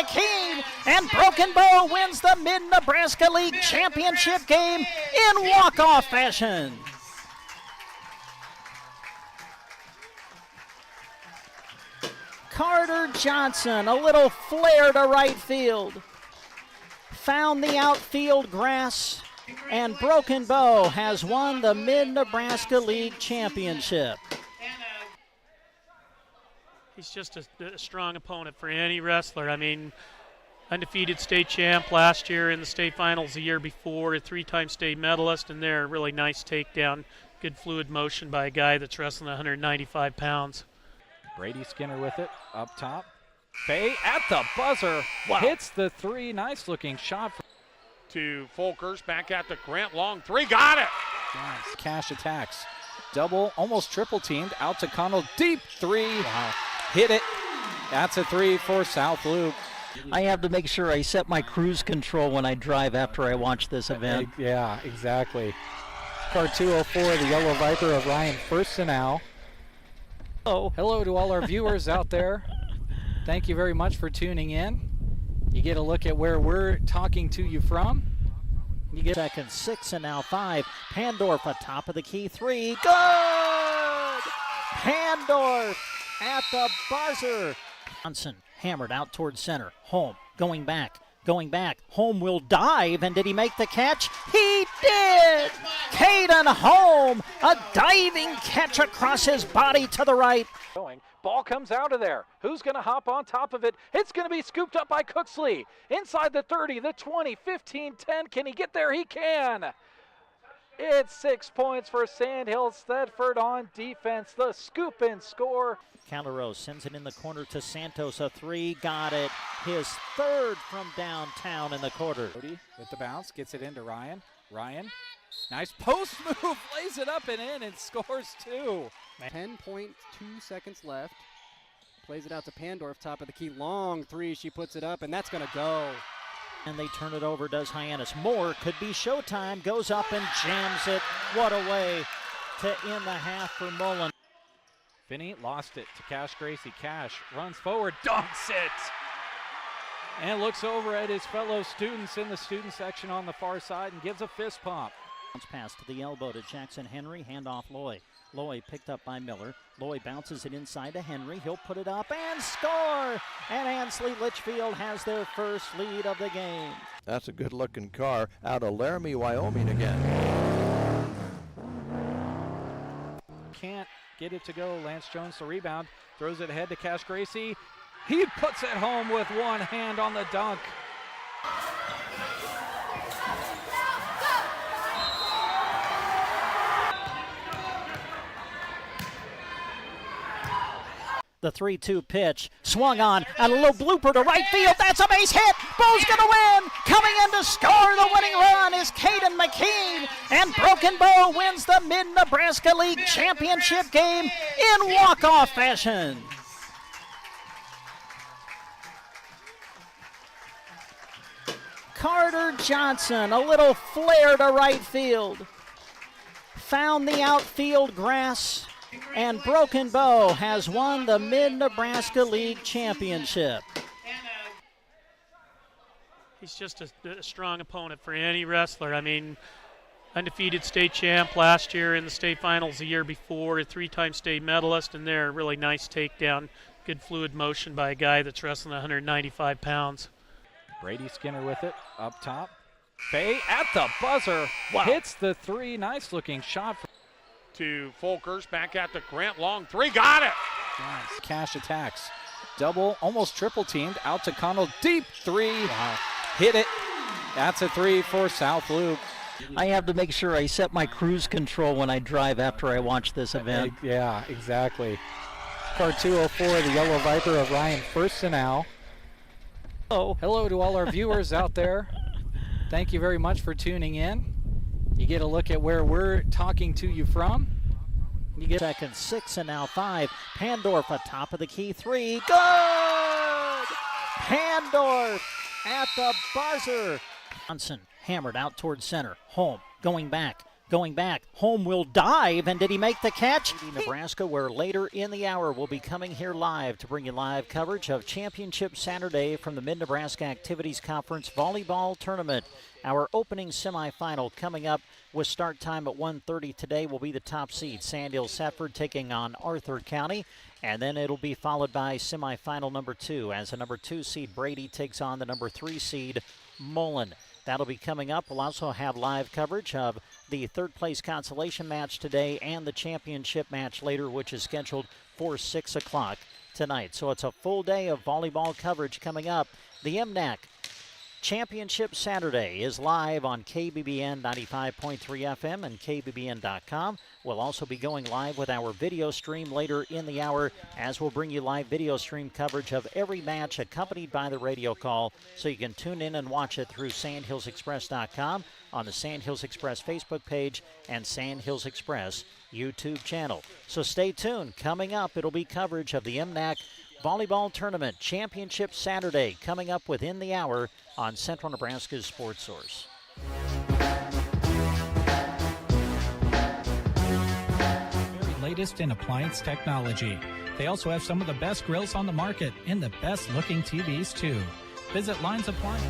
McKean, and Broken Bow wins the Mid-Nebraska League Championship game in walk-off fashion. Carter Johnson, a little flare to right field. Found the outfield grass, and Broken Bow has won the Mid-Nebraska League Championship. He's just a strong opponent for any wrestler. I mean, undefeated state champ last year in the state finals the year before, a three-time state medalist, and there, really nice takedown, good fluid motion by a guy that's wrestling 195 pounds. Brady Skinner with it, up top. Fay at the buzzer, hits the three, nice looking shot. To Folkers, back at the Grant, long three, got it! Nice. Cash attacks, double, almost triple teamed, out to Connell, deep three, hit it. That's a three for South Loop. I have to make sure I set my cruise control when I drive after I watch this event. Yeah, exactly. Car 204, the Yellow Viper of Ryan Firstenau. Hello to all our viewers out there. Thank you very much for tuning in. You get a look at where we're talking to you from. You get second, 6, and now 5. Pandorf atop of the key 3. Good! Pandorf at the buzzer. Johnson hammered out towards center. Home, going back. Home will dive, and did he make the catch? He did! Caden Home, a diving catch across his body to the right. Ball comes out of there. Who's going to hop on top of it? It's going to be scooped up by Cooksley. Inside the 30, the 20, 15, 10. Can he get there? He can. It's 6 points for Sandhill Thedford on defense. The scoop and score. Calderos sends it in the corner to Santos, a 3, got it. His third from downtown in the quarter. With the bounce, gets it into Ryan. Nice post move, lays it up and in and scores 2. 10.2 seconds left. Plays it out to Pandorf, top of the key. Long 3, she puts it up, and that's going to go. And they turn it over, does Hyannis. More could be showtime, goes up and jams it. What a way to end the half for Mullen. Finney lost it to Cash Gracie. Cash runs forward, dunks it, and looks over at his fellow students in the student section on the far side and gives a fist pump. Bounce pass to the elbow to Jackson Henry, handoff Loy. Loy picked up by Miller. Loy bounces it inside to Henry. He'll put it up and score! And Ansley Litchfield has their first lead of the game. That's a good-looking car out of Laramie, Wyoming again. Can't get it to go. Lance Jones the rebound. Throws it ahead to Cash Gracie. He puts it home with one hand on the dunk. The 3-2 pitch, swung on, and a little blooper to right field. That's a base hit. Bow's going to win. Coming in to score the winning run is Caden McKean, and Broken Bow wins the Mid-Nebraska League Championship game in walk-off fashion. Carter Johnson, a little flare to right field. Found the outfield grass, and Broken Bow has won the Mid-Nebraska League Championship. He's just a strong opponent for any wrestler. I mean, undefeated state champ last year in the state finals the year before, a three-time state medalist, and there, really nice takedown, good fluid motion by a guy that's wrestling 195 pounds. Brady Skinner with it, up top. Fay at the buzzer, hits the three, nice looking shot. To Folkers, back at the Grant, long three, got it! Nice. Cash attacks, double, almost triple teamed, out to Connell, deep three, hit it. That's a 3 for South Loop. I have to make sure I set my cruise control when I drive after I watch this event. Yeah, exactly. Car 204, the Yellow Viper of Ryan Firstenau. Hello to all our viewers out there. Thank you very much for tuning in. You get a look at where we're talking to you from. You get second, 6, and now 5. Pandorf atop of the key 3. Good! Pandorf at the buzzer. Johnson hammered out towards center. Home, going back. Going back, home will dive, and did he make the catch? Nebraska, where later in the hour we'll be coming here live to bring you live coverage of Championship Saturday from the Mid-Nebraska Activities Conference Volleyball Tournament. Our opening semifinal coming up with start time at 1:30 today will be the top seed, Sandhill-Setford taking on Arthur County. And then it'll be followed by semifinal number 2 as the number 2 seed Brady takes on the number 3 seed Mullen. That'll be coming up. We'll also have live coverage of the third place consolation match today and the championship match later, which is scheduled for 6 o'clock tonight. So it's a full day of volleyball coverage coming up. The MNAC Championship Saturday is live on KBBN 95.3 FM and KBBN.com. We'll also be going live with our video stream later in the hour, as we'll bring you live video stream coverage of every match accompanied by the radio call, so you can tune in and watch it through sandhillsexpress.com, on the Sandhills Express Facebook page, and Sandhills Express YouTube channel. So stay tuned. Coming up, it'll be coverage of the MNAC Volleyball Tournament Championship Saturday coming up within the hour on Central Nebraska's Sports Source. Very latest in appliance technology. They also have some of the best grills on the market and the best looking TVs too. Visit Lines Appliance.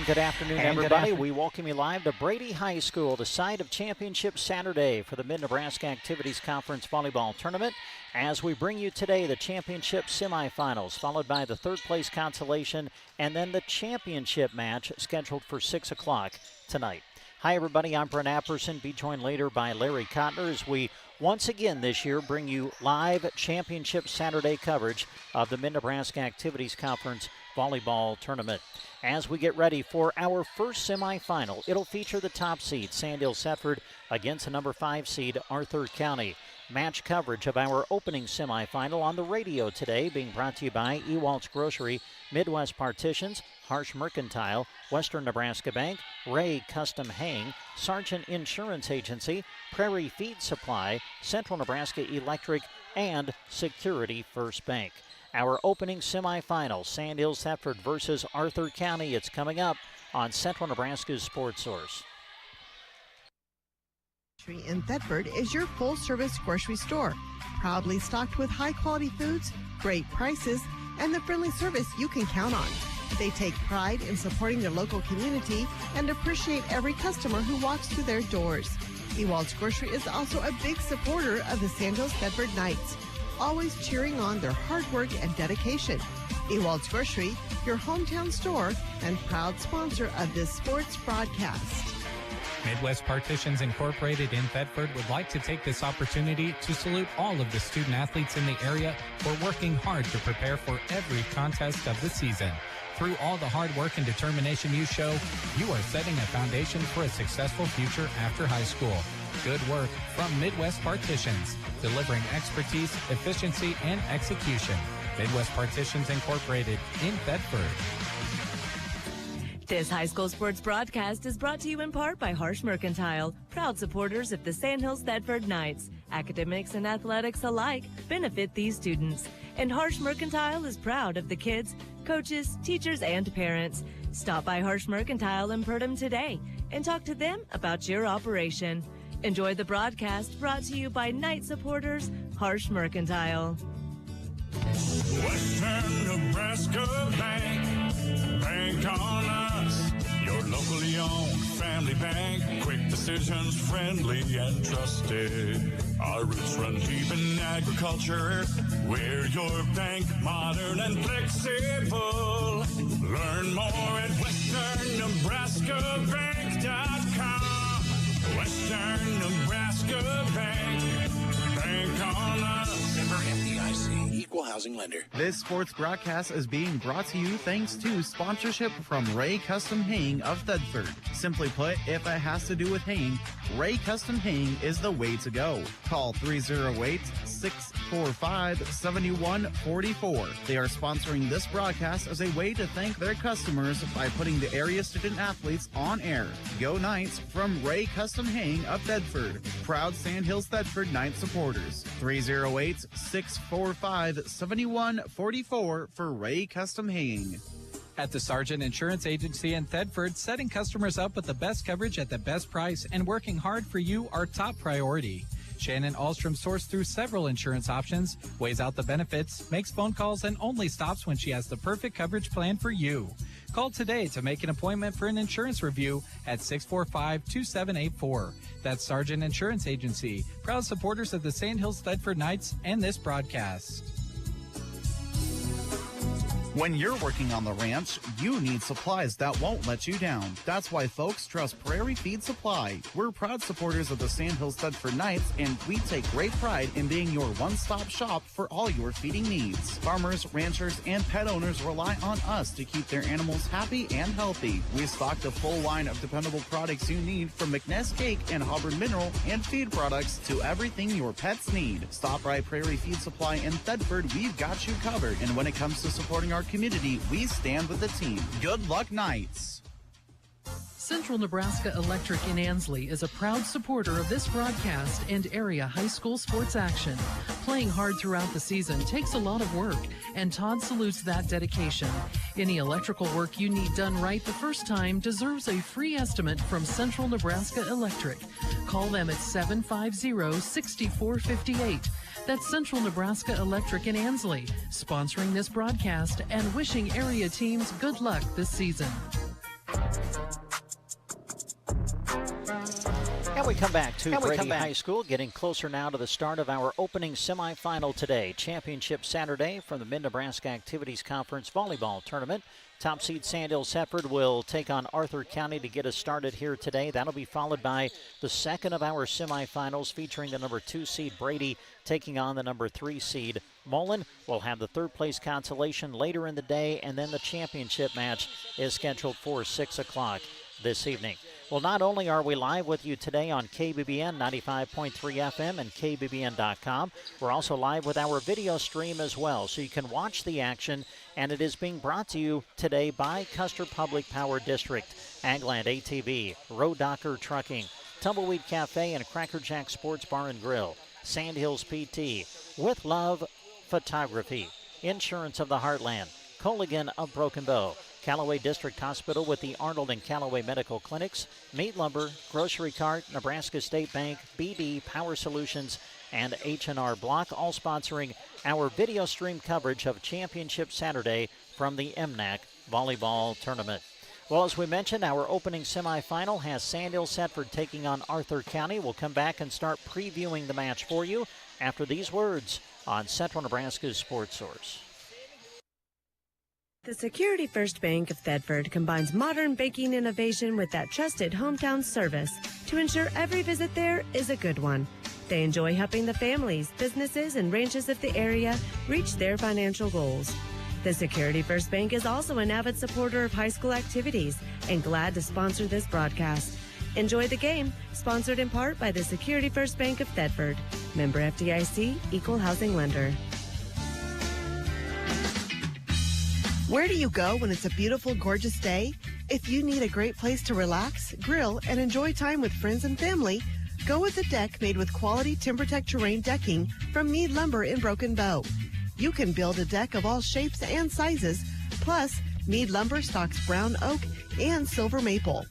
good afternoon, everybody. We welcome you live to Brady High School, the site of Championship Saturday for the Mid-Nebraska Activities Conference Volleyball Tournament, as we bring you today the championship semifinals, followed by the third-place consolation, and then the championship match scheduled for 6 o'clock tonight. Hi, everybody. I'm Brent Apperson. Be joined later by Larry Kottner as we once again this year bring you live Championship Saturday coverage of the Mid-Nebraska Activities Conference Volleyball Tournament. As we get ready for our first semifinal, it'll feature the top seed, Sandhills Thetford, against the number 5 seed, Arthur County. Match coverage of our opening semifinal on the radio today, being brought to you by Ewald's Grocery, Midwest Partitions, Harsh Mercantile, Western Nebraska Bank, Ray Custom Haying, Sargent Insurance Agency, Prairie Feed Supply, Central Nebraska Electric, and Security First Bank. Our opening semifinal, Sandhills Thetford versus Arthur County. It's coming up on Central Nebraska's Sports Source. In Thetford is your full-service grocery store, proudly stocked with high-quality foods, great prices, and the friendly service you can count on. They take pride in supporting their local community and appreciate every customer who walks through their doors. Ewald's Grocery is also a big supporter of the Sandhills Thetford Knights, always cheering on their hard work and dedication. Ewald's Grocery, your hometown store and proud sponsor of this sports broadcast. Midwest Partitions Incorporated in Thetford would like to take this opportunity to salute all of the student athletes in the area for working hard to prepare for every contest of the season. Through all the hard work and determination you show, you are setting a foundation for a successful future after high school. Good work from Midwest Partitions, delivering expertise, efficiency, and execution. Midwest Partitions Incorporated in Thetford. This high school sports broadcast is brought to you in part by Harsh Mercantile, proud supporters of the Sandhills Thetford Knights. Academics and athletics alike benefit these students. And Harsh Mercantile is proud of the kids, coaches, teachers, and parents. Stop by Harsh Mercantile in Purdom today and talk to them about your operation. Enjoy the broadcast brought to you by Knight supporters, Harsh Mercantile. Western Nebraska Bank, bank on us. Your locally owned family bank, quick decisions, friendly and trusted. Our roots run deep in agriculture. We're your bank, modern and flexible. Learn more at westernnebraskabank.com. Western Nebraska Bank, bank on us. Member FDIC, equal housing lender. This sports broadcast is being brought to you thanks to sponsorship from Ray Custom Haying of Thetford. Simply put, if it has to do with haying, Ray Custom Haying is the way to go. Call 308-645-7144. They are sponsoring this broadcast as a way to thank their customers by putting the area student athletes on air. Go Knights from Ray Custom Haying of Thetford. Proud Sandhills Thetford Knights supporters. 308-645-7144 for Ray Custom Haying. At the Sargent Insurance Agency in Thetford, setting customers up with the best coverage at the best price and working hard for you are top priority. Shannon Ahlstrom sourced through several insurance options, weighs out the benefits, makes phone calls, and only stops when she has the perfect coverage plan for you. Call today to make an appointment for an insurance review at 645-2784. That's Sargent Insurance Agency, proud supporters of the Sandhills Thetford Knights and this broadcast. When you're working on the ranch, you need supplies that won't let you down. That's why folks trust Prairie Feed Supply. We're proud supporters of the Sandhills Thetford Knights, and we take great pride in being your one-stop shop for all your feeding needs. Farmers, ranchers, and pet owners rely on us to keep their animals happy and healthy. We stock the full line of dependable products you need, from McNess Cake and Hubbard Mineral and feed products to everything your pets need. Stop by Prairie Feed Supply in Thetford. We've got you covered. And when it comes to supporting our community, we stand with the team. Good luck, Knights. Central Nebraska Electric in Ansley is a proud supporter of this broadcast and area high school sports action. Playing hard throughout the season takes a lot of work, and Todd salutes that dedication. Any electrical work you need done right the first time deserves a free estimate from Central Nebraska Electric. Call them at 750-6458. That's Central Nebraska Electric in Ansley, sponsoring this broadcast and wishing area teams good luck this season. We come back to Brady High School, getting closer now to the start of our opening semifinal today. Championship Saturday from the Mid-Nebraska Activities Conference Volleyball Tournament. Top seed Sandhills Thetford will take on Arthur County to get us started here today. That'll be followed by the second of our semifinals featuring the number 2 seed Brady taking on the number 3 seed Mullen. We'll have the third place consolation later in the day, and then the championship match is scheduled for 6 o'clock this evening. Well, not only are we live with you today on KBBN 95.3 FM and KBBN.com, we're also live with our video stream as well, so you can watch the action, and it is being brought to you today by Custer Public Power District, Agland ATV, Road Docker Trucking, Tumbleweed Cafe and Cracker Jack Sports Bar and Grill, Sandhills PT, With Love Photography, Insurance of the Heartland, Colligan of Broken Bow, Callaway District Hospital with the Arnold and Callaway Medical Clinics, Meat Lumber, Grocery Cart, Nebraska State Bank, BD Power Solutions, and H&R Block, all sponsoring our video stream coverage of Championship Saturday from the MNAC Volleyball Tournament. Well, as we mentioned, our opening semifinal has Sandhills Thetford taking on Arthur County. We'll come back and start previewing the match for you after these words on Central Nebraska's Sports Source. The Security First Bank of Thetford combines modern banking innovation with that trusted hometown service to ensure every visit there is a good one. They enjoy helping the families, businesses, and ranches of the area reach their financial goals. The Security First Bank is also an avid supporter of high school activities and glad to sponsor this broadcast. Enjoy the game, sponsored in part by the Security First Bank of Thetford. Member FDIC, Equal Housing Lender. Where do you go when it's a beautiful, gorgeous day? If you need a great place to relax, grill, and enjoy time with friends and family, go with a deck made with quality TimberTech terrain decking from Mead Lumber in Broken Bow. You can build a deck of all shapes and sizes, plus Mead Lumber stocks brown oak and silver maple.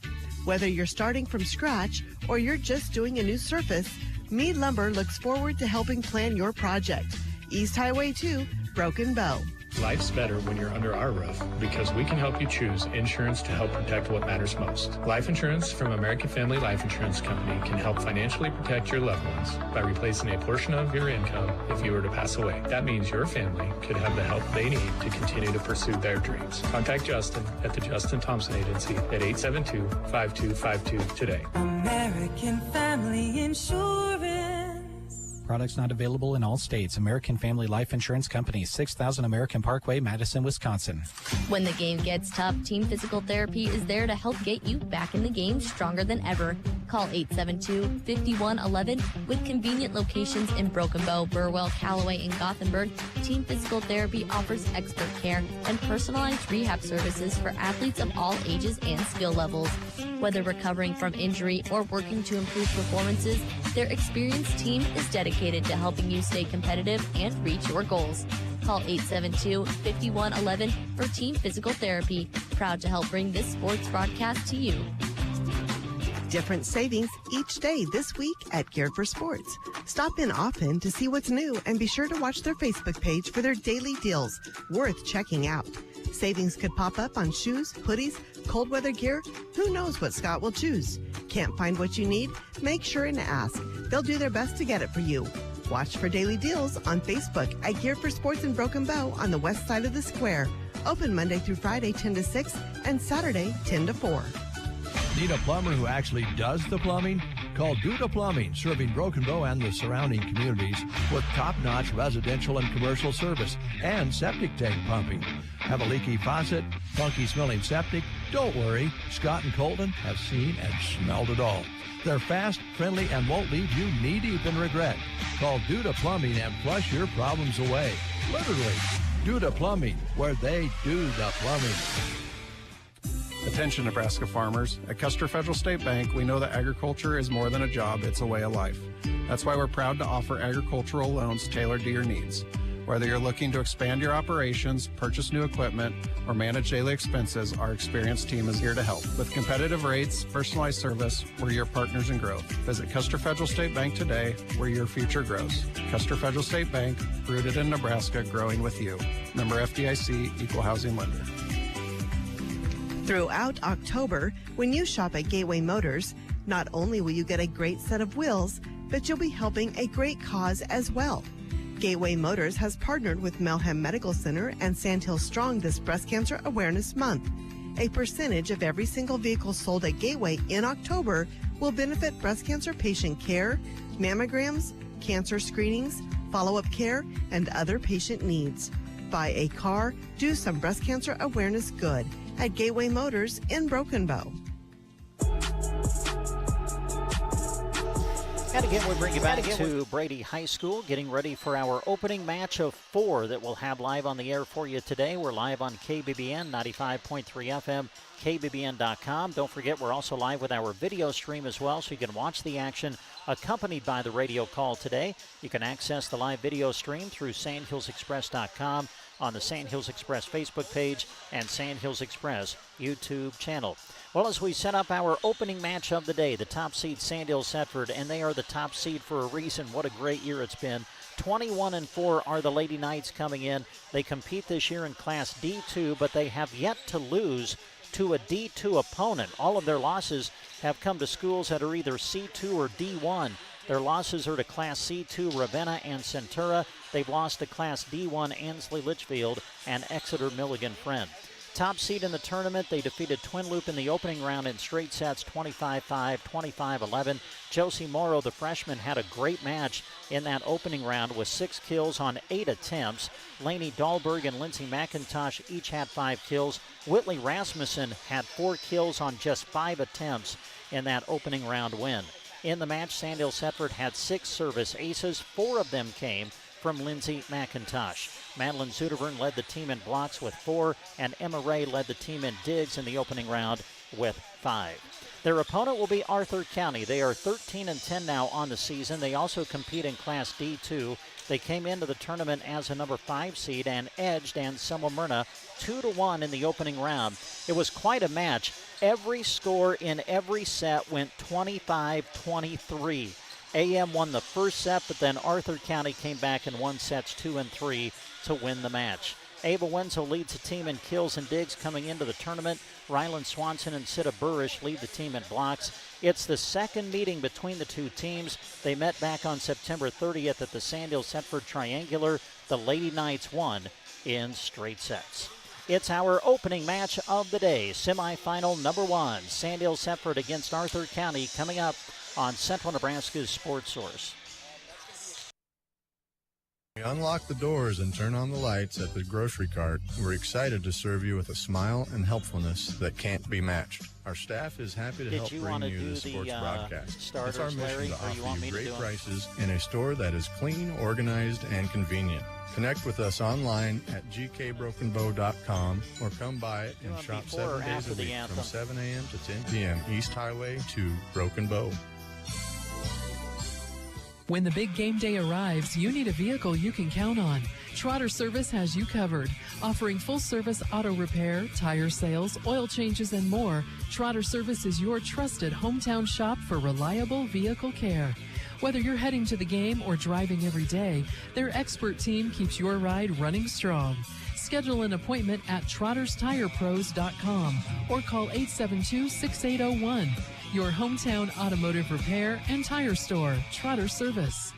Whether you're starting from scratch or you're just doing a new surface, Mead Lumber looks forward to helping plan your project. East Highway 2, Broken Bow. Life's better when you're under our roof because we can help you choose insurance to help protect what matters most. Life insurance from American Family Life Insurance Company can help financially protect your loved ones by replacing a portion of your income if you were to pass away. That means your family could have the help they need to continue to pursue their dreams. Contact Justin at the Justin Thompson Agency at 872-5252 today. American Family Insurance. Products not available in all states. American Family Life Insurance Company, 6000 American Parkway, Madison, Wisconsin. When the game gets tough, Team Physical Therapy is there to help get you back in the game stronger than ever. Call 872-5111 with convenient locations in Broken Bow, Burwell, Callaway, and Gothenburg. Team Physical Therapy offers expert care and personalized rehab services for athletes of all ages and skill levels. Whether recovering from injury or working to improve performances, their experienced team is dedicated to helping you stay competitive and reach your goals. Call 872-5111 for Team Physical Therapy. Proud to help bring this sports broadcast to you. Different savings each day this week at Geared for Sports. Stop in often to see what's new and be sure to watch their Facebook page for their daily deals worth checking out. Savings could pop up on shoes, hoodies, cold weather gear. Who knows what Scott will choose? Can't find what you need? Make sure and ask. They'll do their best to get it for you. Watch for daily deals on Facebook at Geared for Sports in Broken Bow on the west side of the square. Open Monday through Friday 10 to 6 and Saturday 10 to 4. Need a plumber who actually does the plumbing? Call Duda Plumbing, serving Broken Bow and the surrounding communities with top-notch residential and commercial service and septic tank pumping. Have a leaky faucet, funky-smelling septic? Don't worry. Scott and Colton have seen and smelled it all. They're fast, friendly, and won't leave you knee-deep in regret. Call Duda Plumbing and flush your problems away. Literally. Duda Plumbing, where they do the plumbing. Attention Nebraska farmers. At Custer Federal State Bank, we know that agriculture is more than a job, it's a way of life. That's why we're proud to offer agricultural loans tailored to your needs. Whether you're looking to expand your operations, purchase new equipment, or manage daily expenses, our experienced team is here to help. With competitive rates, personalized service, we're your partners in growth. Visit Custer Federal State Bank today, where your future grows. Custer Federal State Bank, rooted in Nebraska, growing with you. Member FDIC, Equal Housing Lender. Throughout October, when you shop at Gateway Motors, Not only will you get a great set of wheels, but you'll be helping a great cause as well. Gateway Motors has partnered with Melham Medical Center and Sandhill Strong this Breast Cancer Awareness Month. A percentage of every single vehicle sold at Gateway in October will benefit breast cancer patient care, mammograms, cancer screenings, follow-up care, and other patient needs. Buy a car, do some breast cancer awareness good at Gateway Motors in Broken Bow. And again, we bring you back to Brady High School, getting ready for our opening match of 4 that we'll have live on the air for you today. We're live on KBBN 95.3 FM, KBBN.com. Don't forget, we're also live with our video stream as well, so you can watch the action accompanied by the radio call today. You can access the live video stream through sandhillsexpress.com, on the Sandhills Express Facebook page and Sandhills Express YouTube channel. Well, as we set up our opening match of the day, the top seed Sandhills Thetford, and they are the top seed for a reason. What a great year it's been. 21-4 are the Lady Knights coming in. They compete this year in Class D2, but they have yet to lose to a D2 opponent. All of their losses have come to schools that are either C2 or D1. Their losses are to Class C2 Ravenna and Centura. They've lost to Class D1 Ansley Litchfield and Exeter Milligan Friend. Top seed in the tournament, they defeated Twin Loop in the opening round in straight sets, 25-5, 25-11. Josie Morrow, the freshman, had a great match in that opening round with 6 kills on 8 attempts. Lainey Dahlberg and Lindsay McIntosh each had 5 kills. Whitley Rasmussen had 4 kills on just 5 attempts in that opening round win. In the match, Sandhills Thetford had 6 service aces. 4 of them came from Lindsay McIntosh. Madeline Zutevern led the team in blocks with 4, and Emma Ray led the team in digs in the opening round with 5. Their opponent will be Arthur County. They are 13-10 now on the season. They also compete in Class D2. They came into the tournament as a number 5 seed and edged Anselmo Myrna 2-1 in the opening round. It was quite a match. Every score in every set went 25-23. AM won the first set, but then Arthur County came back and won sets 2 and 3 to win the match. Ava Wenzel leads the team in kills and digs coming into the tournament. Ryland Swanson and Sita Burrish lead the team in blocks. It's the second meeting between the two teams. They met back on September 30th at the Sandhills Thetford Triangular. The Lady Knights won in straight sets. It's our opening match of the day, semifinal number 1, Sandhills Thetford against Arthur County, coming up on Central Nebraska's Sports Source. We unlock the doors and turn on the lights at the grocery cart. We're excited to serve you with a smile and helpfulness that can't be matched. Our staff is happy to help bring you the sports broadcast. Starters, it's our mission Larry, to or you offer want me you to great do 'em? prices in a store that is clean, organized, and convenient. Connect with us online at gkbrokenbow.com or come by and shop before or 7 days after a the week anthem? from 7 a.m. to 10 p.m. East Highway to Broken Bow. When the big game day arrives, you need a vehicle you can count on. Trotter Service has you covered. Offering full-service auto repair, tire sales, oil changes, and more, Trotter Service is your trusted hometown shop for reliable vehicle care. Whether you're heading to the game or driving every day, their expert team keeps your ride running strong. Schedule an appointment at trotterstirepros.com or call 872-6801. Your hometown automotive repair and tire store, Trotter Service.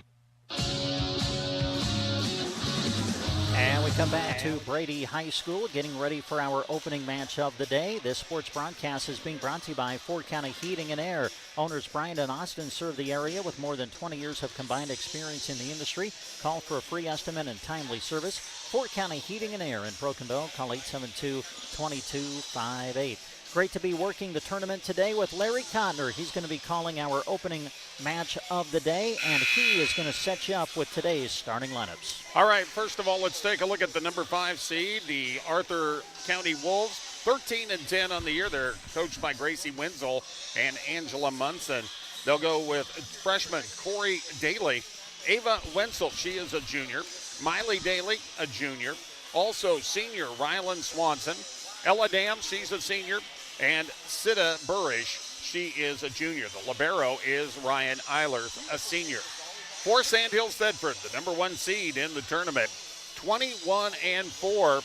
And we come back to Brady High School, getting ready for our opening match of the day. This sports broadcast is being brought to you by Fort County Heating and Air. Owners Brian and Austin serve the area with more than 20 years of combined experience in the industry. Call for a free estimate and timely service. Fort County Heating and Air in Broken Bow. Call 872-2258. Great to be working the tournament today with Larry Cotner. He's going to be calling our opening match of the day, and he is going to set you up with today's starting lineups. All right, first of all, let's take a look at the number 5 seed, the Arthur County Wolves. 13-10 on the year. They're coached by Gracie Wenzel and Angela Munson. They'll go with freshman Corey Daly, Ava Wenzel, she is a junior, Miley Daly, a junior, also senior Ryland Swanson, Ella Dam, she's a senior, and Sita Burrish, she is a junior. The libero is Ryan Eilers, a senior. For Sandhills Thetford, the number 1 seed in the tournament, 21-4.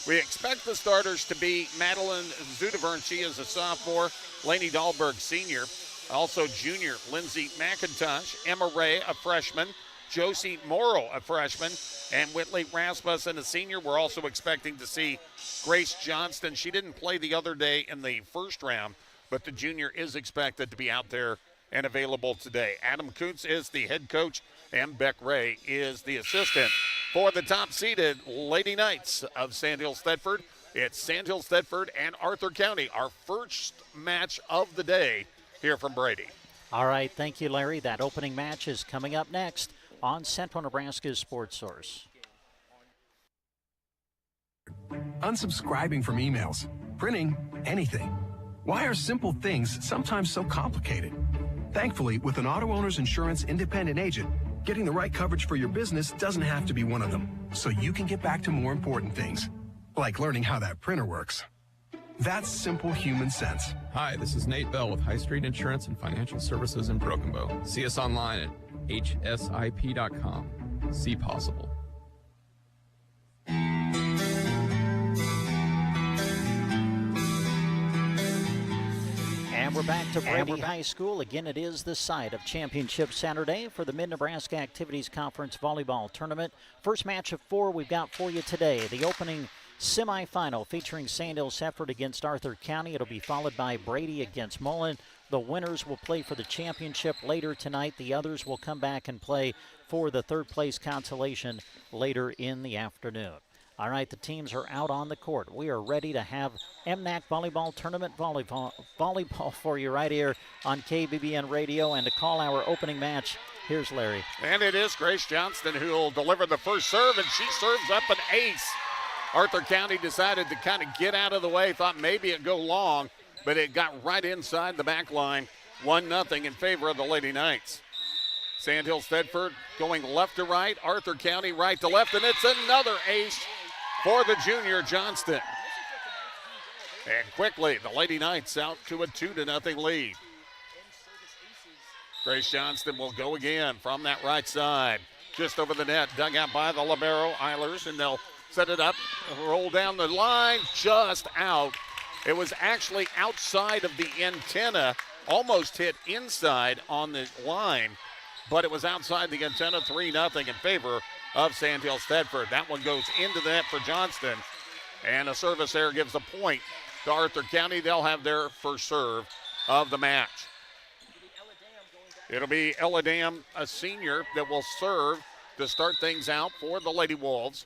We expect the starters to be Madeline Zutevern, she is a sophomore, Lainey Dahlberg, senior, Also junior Lindsay McIntosh, Emma Ray, a freshman, Josie Morrow, a freshman, and Whitley Rasmussen, a senior. We're also expecting to see Grace Johnston. She didn't play the other day in the first round, but the junior is expected to be out there and available today. Adam Kuntz is the head coach, and Beck Ray is the assistant. For the top-seeded Lady Knights of Sandhills Thetford, it's Sandhills Thetford and Arthur County, our first match of the day here from Brady. All right, thank you, Larry. That opening match is coming up next on Central Nebraska's Sports Source. Unsubscribing from emails, printing anything. Why are simple things sometimes so complicated? Thankfully, with an auto owner's insurance independent agent, getting the right coverage for your business doesn't have to be one of them, so you can get back to more important things, like learning how that printer works. That's simple human sense. Hi, this is Nate Bell with High Street Insurance and Financial Services in Broken Bow. See us online at hsip.com. See possible. And we're back to Brady High School. Again, it is the site of Championship Saturday for the Mid-Nebraska Activities Conference Volleyball Tournament. First match of 4 we've got for you today. The opening semifinal featuring Sandhills Thetford against Arthur County. It'll be followed by Brady against Mullen. The winners will play for the championship later tonight. The others will come back and play for the third-place consolation later in the afternoon. All right, the teams are out on the court. We are ready to have MNAC Volleyball Tournament volleyball for you right here on KBBN Radio. And to call our opening match, here's Larry. And it is Grace Johnston who will deliver the first serve, and she serves up an ace. Arthur County decided to kind of get out of the way, thought maybe it'd go long, but it got right inside the back line. 1-0 in favor of the Lady Knights. Sandhills Thetford going left to right, Arthur County right to left, and it's another ace for the junior Johnston. And quickly, the Lady Knights out to a 2-0 lead. Grace Johnston will go again from that right side. Just over the net, dug out by the libero Eilers, and they'll set it up, roll down the line, just out. It was actually outside of the antenna, almost hit inside on the line, but it was outside the antenna. 3-0 in favor of Sandhills Thetford. That one goes into the net for Johnston, and a service error gives a point to Arthur County. They'll have their first serve of the match. It'll be Ella Dam, a senior, that will serve to start things out for the Lady Wolves.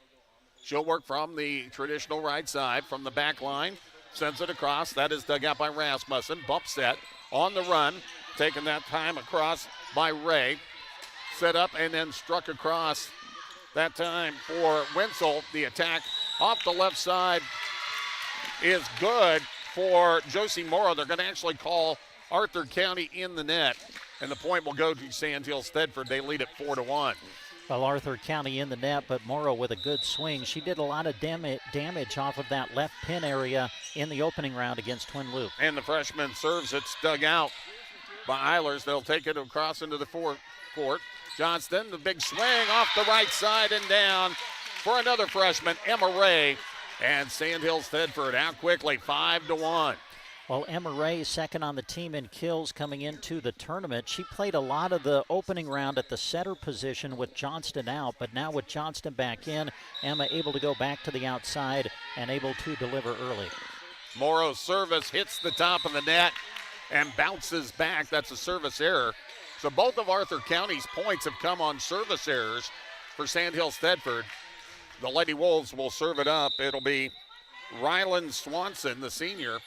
She'll work from the traditional right side from the back line, sends it across. That is dug out by Rasmussen. Bump set on the run, taking that time across by Ray. Set up and then struck across that time for Wenzel. The attack off the left side is good for Josie Morrow. They're going to actually call Arthur County in the net, and the point will go to Sandhills Thetford. They lead it 4-1. Well, Arthur County in the net, but Morrow with a good swing. She did a lot of damage off of that left pin area in the opening round against Twin Loup. And the freshman serves it, dug out by Eilers. They'll take it across into the fourth court. Johnston, the big swing off the right side and down for another freshman, Emma Ray. And Sandhills Thetford out quickly, 5-1. Well, Emma Ray, second on the team in kills coming into the tournament. She played a lot of the opening round at the setter position with Johnston out, but now with Johnston back in, Emma able to go back to the outside and able to deliver early. Morrow's service hits the top of the net and bounces back. That's a service error. So both of Arthur County's points have come on service errors for Sandhills Thetford. The Lady Wolves will serve it up. It'll be Ryland Swanson, the senior,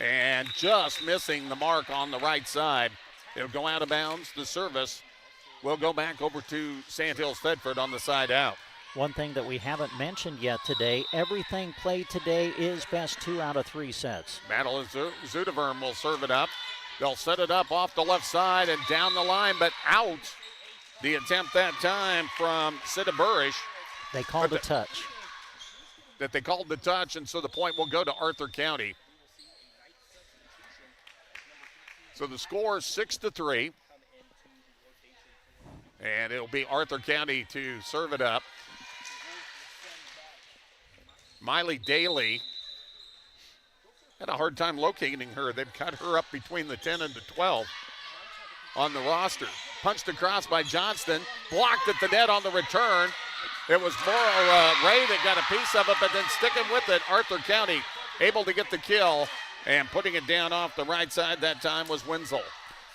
and just missing the mark on the right side. It'll go out of bounds. The service will go back over to Sandhills Thetford on the side out. One thing that we haven't mentioned yet today, everything played today is best 2 out of 3 sets. Madeline Zudaverm will serve it up. They'll set it up off the left side and down the line, but out. The attempt that time from Sida Burish. They called a touch. That they called the touch, and so the point will go to Arthur County. So the score is 6-3. And it'll be Arthur County to serve it up. Miley Daly had a hard time locating her. They've got her up between the 10 and the 12. on the roster. Punched across by Johnston, blocked at the net on the return. It was Ray that got a piece of it, but then sticking with it, Arthur County able to get the kill, and putting it down off the right side that time was Wenzel.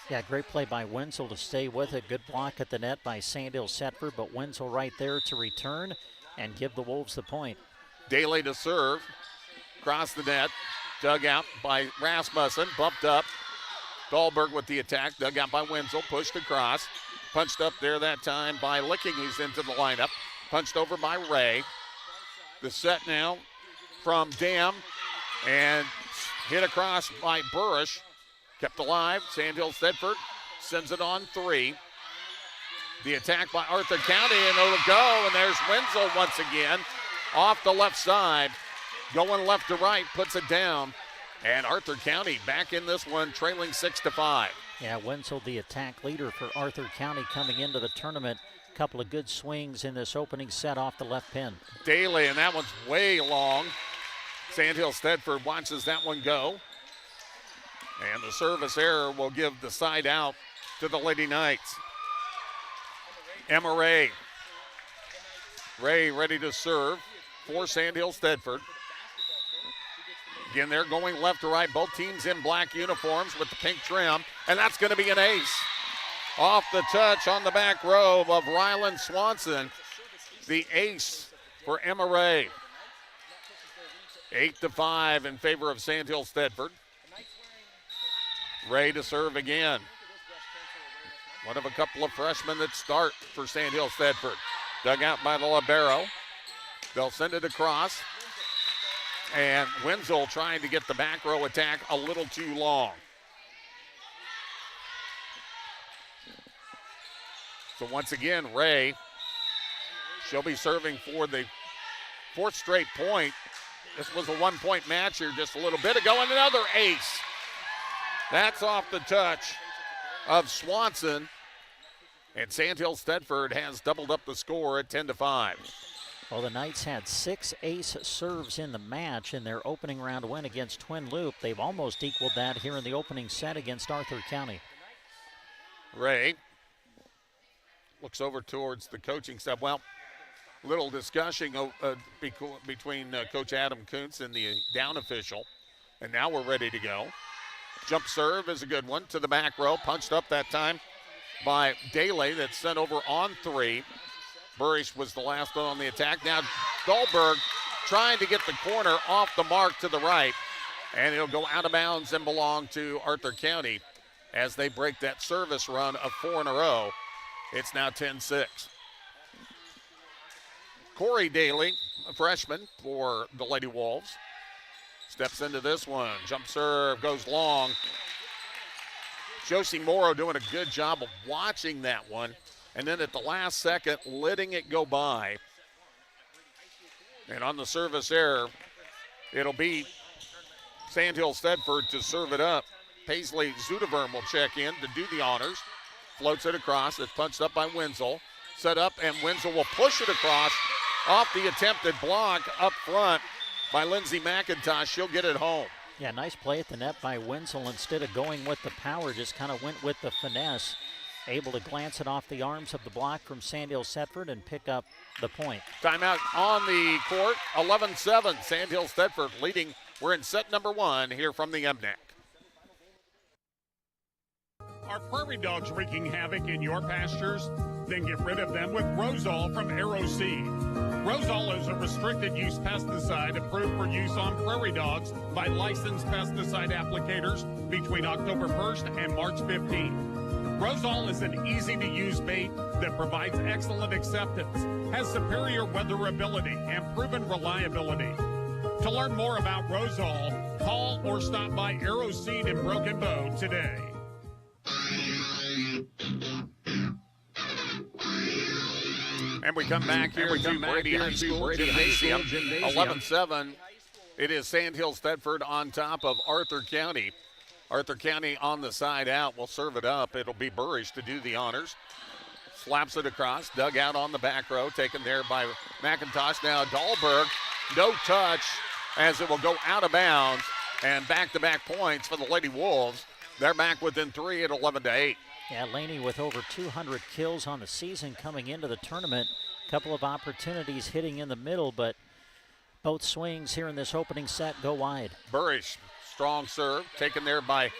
Yeah, great play by Wenzel to stay with it. Good block at the net by Sandhill Setford, but Wenzel right there to return and give the Wolves the point. Daly to serve, across the net, dug out by Rasmussen, bumped up. Dahlberg with the attack, dug out by Wenzel, pushed across. Punched up there that time by Licking, who's into the lineup. Punched over by Ray. The set now from Dam, and hit across by Burrish. Kept alive, Sandhill Thedford sends it on 3. The attack by Arthur County, and it'll go, and there's Wenzel once again off the left side. Going left to right, puts it down. And Arthur County back in this one, trailing 6-5. Yeah, Wenzel, the attack leader for Arthur County coming into the tournament. A couple of good swings in this opening set off the left pin. Daly, and that one's way long. Sandhill Thedford watches that one go. And the service error will give the side out to the Lady Knights. Emma Ray. Ray ready to serve for Sandhill Thedford. Again, they're going left to right. Both teams in black uniforms with the pink trim. And that's going to be an ace. Off the touch on the back row of Ryland Swanson. The ace for Emma Ray. 8-5 in favor of Sandhill Thedford. Ray to serve again. One of a couple of freshmen that start for Sandhill Thedford. Dug out by the libero. They'll send it across. And Wenzel trying to get the back row attack a little too long. So once again, Ray, she'll be serving for the 4th straight point. This was a 1-point match here just a little bit ago, and another ace. That's off the touch of Swanson. And Sandhill Thedford has doubled up the score at 10-5. Well, the Knights had 6 ace serves in the match in their opening round win against Twin Loop. They've almost equaled that here in the opening set against Arthur County. Ray looks over towards the coaching staff. Well, little discussion between Coach Adam Kuntz and the down official. And now we're ready to go. Jump serve is a good one to the back row. Punched up that time by Daly. That's sent over on 3. Burrish was the last one on the attack. Now Dahlberg trying to get the corner off the mark to the right. And it'll go out of bounds and belong to Arthur County as they break that service run of 4 in a row. It's now 10-6. Corey Daly, a freshman for the Lady Wolves, steps into this one. Jump serve goes long. Josie Morrow doing a good job of watching that one. And then at the last second, letting it go by. And on the service error, it'll be Sandhill Thedford to serve it up. Paisley Zuderburn will check in to do the honors. Floats it across. It's punched up by Wenzel. Set up, and Wenzel will push it across off the attempted block up front by Lindsay McIntosh. She'll get it home. Yeah, nice play at the net by Wenzel. Instead of going with the power, just kind of went with the finesse. Able to glance it off the arms of the block from Sandhill Thedford and pick up the point. Timeout on the court, 11-7. Sandhill Thedford leading. We're in set number 1 here from the MNAC. Are prairie dogs wreaking havoc in your pastures? Then get rid of them with Rosol from Arrow Seed. Rosol is a restricted use pesticide approved for use on prairie dogs by licensed pesticide applicators between October 1st and March 15th. Rosol is an easy-to-use bait that provides excellent acceptance, has superior weatherability, and proven reliability. To learn more about Rosol, call or stop by Arrow Seed in Broken Bow today. And we come back here to Brady High School Gymnasium. 11-7. It is Sandhill Thedford on top of Arthur County. Arthur County on the side out will serve it up. It'll be Burrish to do the honors. Slaps it across, dug out on the back row, taken there by McIntosh. Now Dahlberg, no touch as it will go out of bounds. And back-to-back points for the Lady Wolves. They're back within 3 at 11-8. Yeah, Laney with over 200 kills on the season coming into the tournament. A couple of opportunities hitting in the middle, but both swings here in this opening set go wide. Burrish, strong serve, taken there by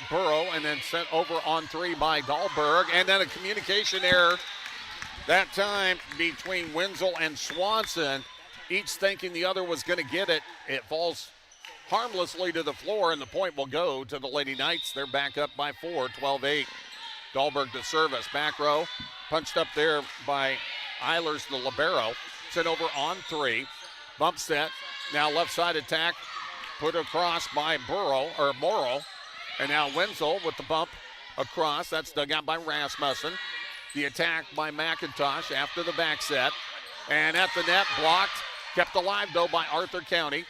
Burrow and then sent over on three by Dahlberg. And then a communication error that time between Wenzel and Swanson, each thinking the other was going to get it. It falls harmlessly to the floor, and the point will go to the Lady Knights. They're back up by 4, 12-8. Dahlberg to service, back row, punched up there by Eilers, the libero. Sent over on three, bump set. Now left side attack, put across by Morrow. And now Wenzel with the bump across. That's dug out by Rasmussen. The attack by McIntosh after the back set. And at the net, blocked. Kept alive, though, by Arthur County.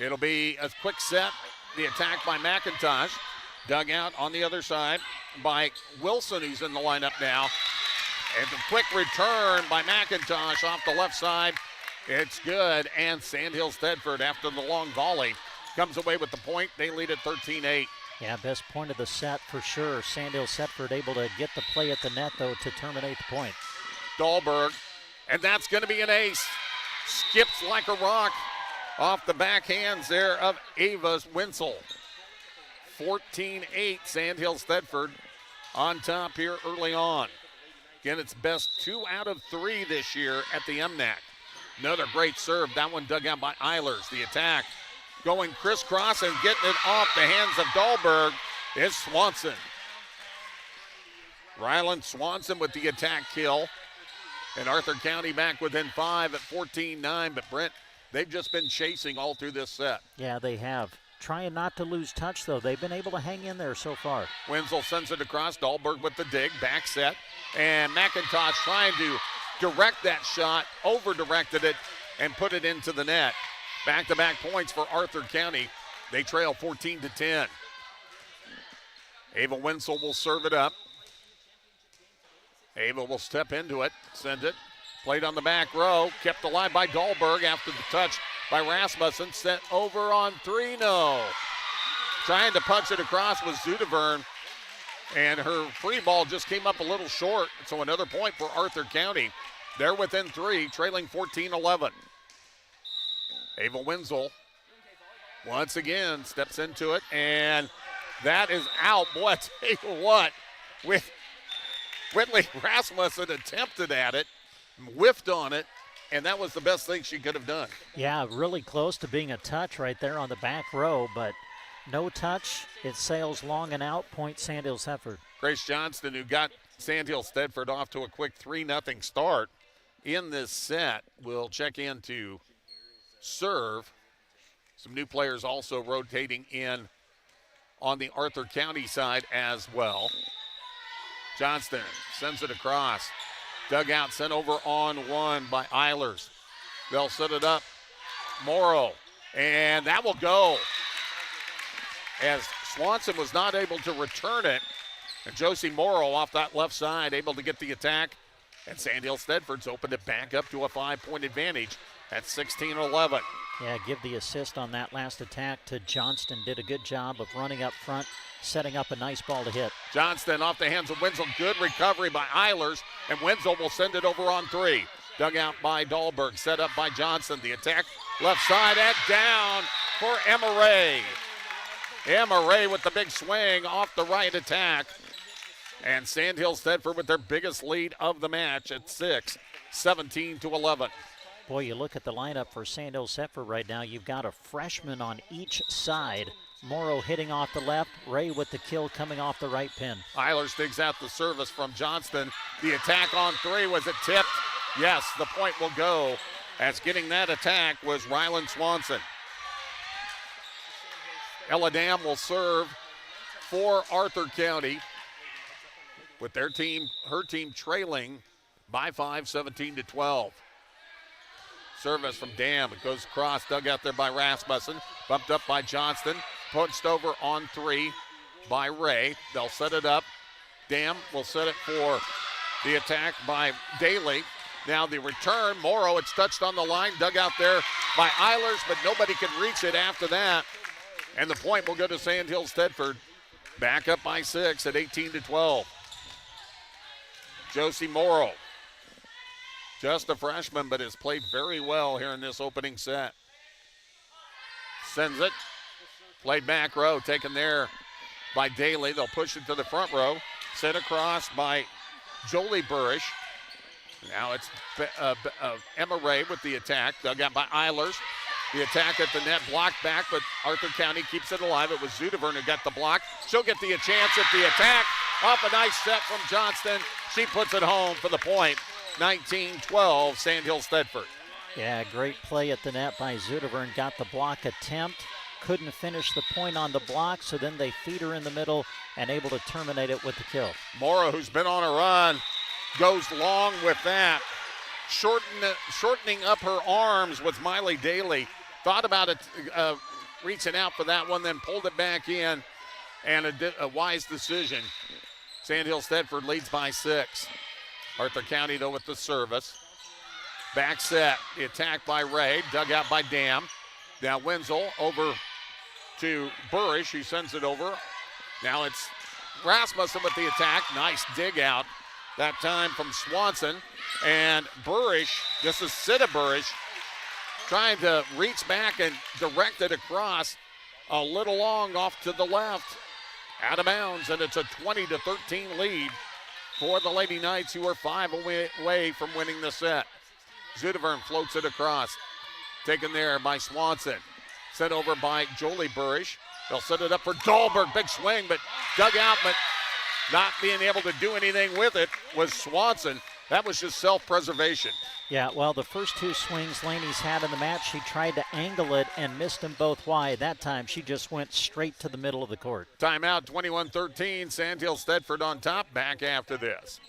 It'll be a quick set. The attack by McIntosh. Dug out on the other side by Wilson, who's in the lineup now. And the quick return by McIntosh off the left side. It's good. And Sandhills Thedford, after the long volley, comes away with the point. They lead at 13-8. Yeah, best point of the set for sure. Sandhills Thedford able to get the play at the net, though, to terminate the point. Dahlberg, and that's going to be an ace. Skips like a rock off the backhands there of Ava's Wenzel. 14-8, Sandhills Thedford on top here early on. Again, it's best 2 out of 3 this year at the MNAC. Another great serve. That one dug out by Eilers. The attack going crisscross and getting it off the hands of Dahlberg is Swanson. Ryland Swanson with the attack kill. And Arthur County back within 5 at 14-9. But Brent, they've just been chasing all through this set. Yeah, they have. Trying not to lose touch, though. They've been able to hang in there so far. Wenzel sends it across. Dahlberg with the dig. Back set. And McIntosh trying to direct that shot. Over-directed it and put it into the net. Back-to-back points for Arthur County. They trail 14-10. Ava Wenzel will serve it up. Ava will step into it, send it. Played on the back row, kept alive by Dahlberg after the touch by Rasmussen. Sent over on three, no. Trying to punch it across was Zudevern, and her free ball just came up a little short. So another point for Arthur County. They're within 3, trailing 14-11. Ava Wenzel once again steps into it, and that is out. Boy, I tell you what, with Whitley Rasmussen attempted at it, whiffed on it, and that was the best thing she could have done. Yeah, really close to being a touch right there on the back row, but no touch. It sails long and out. Point Sandhills Thedford. Grace Johnston, who got Sandhills Thedford off to a quick 3-0 start in this set, will check in to serve. Some new players also rotating in on the Arthur County side as well. Johnston sends it across. Dug out, sent over on one by Eilers. They'll set it up. Morrow, and that will go. As Swanson was not able to return it, and Josie Morrow off that left side able to get the attack, and Sandhills Thedford's opened it back up to a 5-point advantage at 16-11. Yeah, give the assist on that last attack to Johnston. Did a good job of running up front, setting up a nice ball to hit. Johnston off the hands of Wenzel. Good recovery by Eilers, and Wenzel will send it over on three. Dug out by Dahlberg, set up by Johnson. The attack left side and down for Emma Ray. Emma Ray with the big swing off the right attack. And Sandhills Thedford with their biggest lead of the match at 6, 17-11. Boy, you look at the lineup for Sandhills Thedford right now. You've got a freshman on each side. Morrow hitting off the left. Ray with the kill coming off the right pin. Eilers digs out the service from Johnston. The attack on three. Was it tipped? Yes, the point will go, as getting that attack was Ryland Swanson. Ella Dam will serve for Arthur County with her team trailing by 5, 17-12. Service from Dam. It goes across, dug out there by Rasmussen. Bumped up by Johnston. Punched over on three by Ray. They'll set it up. Dam will set it for the attack by Daly. Now the return, Morrow, it's touched on the line. Dug out there by Eilers, but nobody can reach it after that. And the point will go to Sandhills Thedford. Back up by 6 at 18-12. Josie Morrow, just a freshman, but has played very well here in this opening set. Sends it. Played back row, taken there by Daly. They'll push it to the front row. Sent across by Jolie Burrish. Now it's Emma Ray with the attack. Dug out by Eilers. The attack at the net, blocked back, but Arthur County keeps it alive. It was Zudevern who got the block. She'll get the chance at the attack. Off a nice set from Johnston. She puts it home for the point. 19-12, Sandhills Thedford. Yeah, great play at the net by Zudevern. Got the block attempt. Couldn't finish the point on the block, so then they feed her in the middle and able to terminate it with the kill. Morrow, who's been on a run, goes long with that. Shortening up her arms with Miley Daly. Thought about it, reaching out for that one, then pulled it back in, and a wise decision. Sandhills Thedford leads by 6. Arthur County, though, with the service. Back set, the attack by Ray, dug out by Dam. Now Wenzel over to Burrish, who sends it over. Now it's Rasmussen with the attack. Nice dig out, that time from Swanson. And Burrish, this is Sita Burrish, trying to reach back and direct it across, a little long off to the left, out of bounds, and it's a 20-13 lead for the Lady Knights, who are 5 away from winning the set. Zudevern floats it across, taken there by Swanson, sent over by Jolie Burrish. They'll set it up for Dahlberg, big swing, but dug out, but not being able to do anything with it was Swanson. That was just self-preservation. Yeah, well, the first 2 swings Laney's had in the match, she tried to angle it and missed them both wide. That time she just went straight to the middle of the court. Timeout, 21-13. Sandhills Thedford on top. Back after this.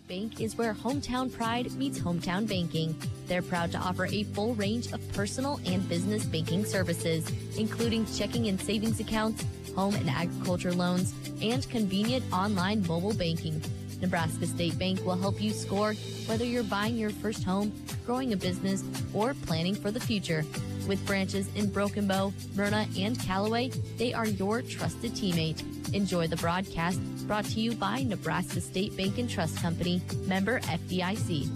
Bank is where hometown pride meets hometown banking. They're proud to offer a full range of personal and business banking services, including checking and savings accounts, home and agriculture loans, and convenient online mobile banking. Nebraska State Bank will help you score whether you're buying your first home, growing a business, or planning for the future. With branches in Broken Bow, Myrna, and Callaway, they are your trusted teammate. Enjoy the broadcast, brought to you by Nebraska State Bank and Trust Company, member FDIC.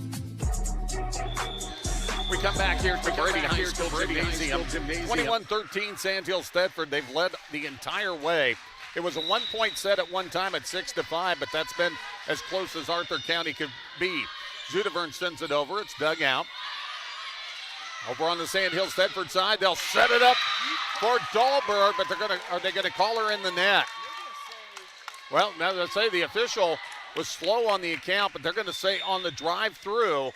We come back here to Brady High School Gymnasium. 21-13 Sandhills Thedford. They've led the entire way. It was a 1-point set at one time at 6-5, but that's been as close as Arthur County could be. Zudevern sends it over. It's dug out. Over on the Sandhills Thedford side, they'll set it up for Dahlberg, but are they gonna call her in the net? Well, now they say the official was slow on the account, but they're gonna say on the drive-through,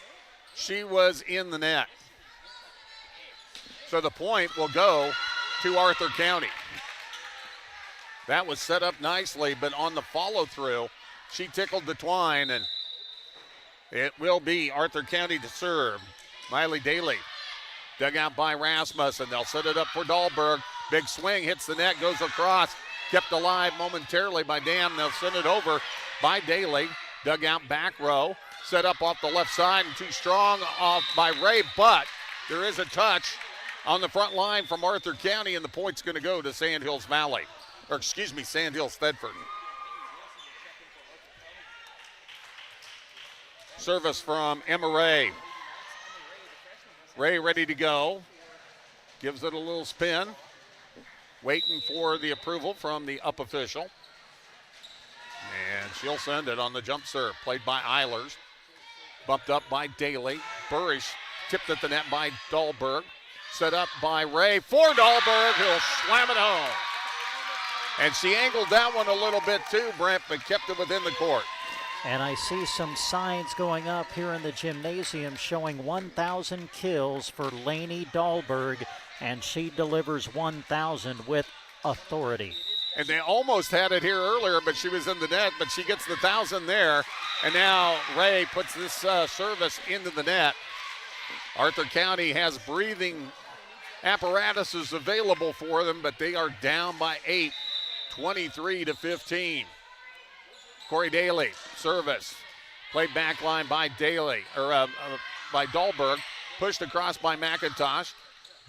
she was in the net. So the point will go to Arthur County. That was set up nicely, but on the follow-through, she tickled the twine, and it will be Arthur County to serve. Miley Daly, dug out by Rasmussen. They'll set it up for Dahlberg. Big swing, hits the net, goes across. Kept alive momentarily by Dam. They'll send it over by Daly. Dug out back row. Set up off the left side and too strong off by Ray, but there is a touch on the front line from Arthur County, and the point's going to go to Sandhills Valley. Sandhills Thedford. Service from Emma Ray. Ray ready to go. Gives it a little spin. Waiting for the approval from the up official. And she'll send it on the jump serve. Played by Eilers. Bumped up by Daly. Burrish tipped at the net by Dahlberg. Set up by Ray for Dahlberg, who'll slam it home. And she angled that one a little bit too, Brent, but kept it within the court. And I see some signs going up here in the gymnasium showing 1,000 kills for Lainey Dahlberg, and she delivers 1,000 with authority. And they almost had it here earlier, but she was in the net, but she gets the 1,000 there. And now Ray puts this service into the net. Arthur County has breathing apparatuses available for them, but they are down by 8, 23-15. Corey Daly, service. Played back line by Daly, by Dahlberg. Pushed across by McIntosh.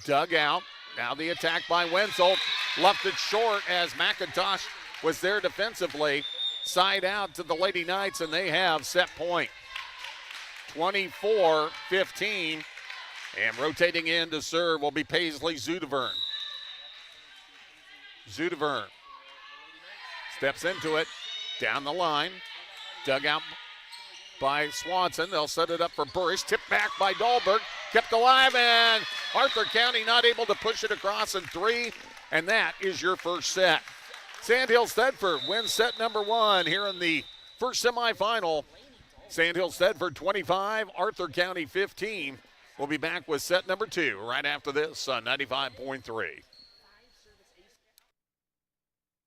Dug out. Now the attack by Wenzel. left it short as McIntosh was there defensively. Side out to the Lady Knights, and they have set point. 24-15, and rotating in to serve will be Paisley Zudevern. Zudevern steps into it, down the line, dug out by Swanson. They'll set it up for Burris, tipped back by Dahlberg, kept alive, and Arthur County not able to push it across in 3, and that is your first set. Sandhills Thedford wins set number 1 here in the first semifinal. Sandhills Thedford 25, Arthur County 15. We'll be back with set number 2 right after this on 95.3.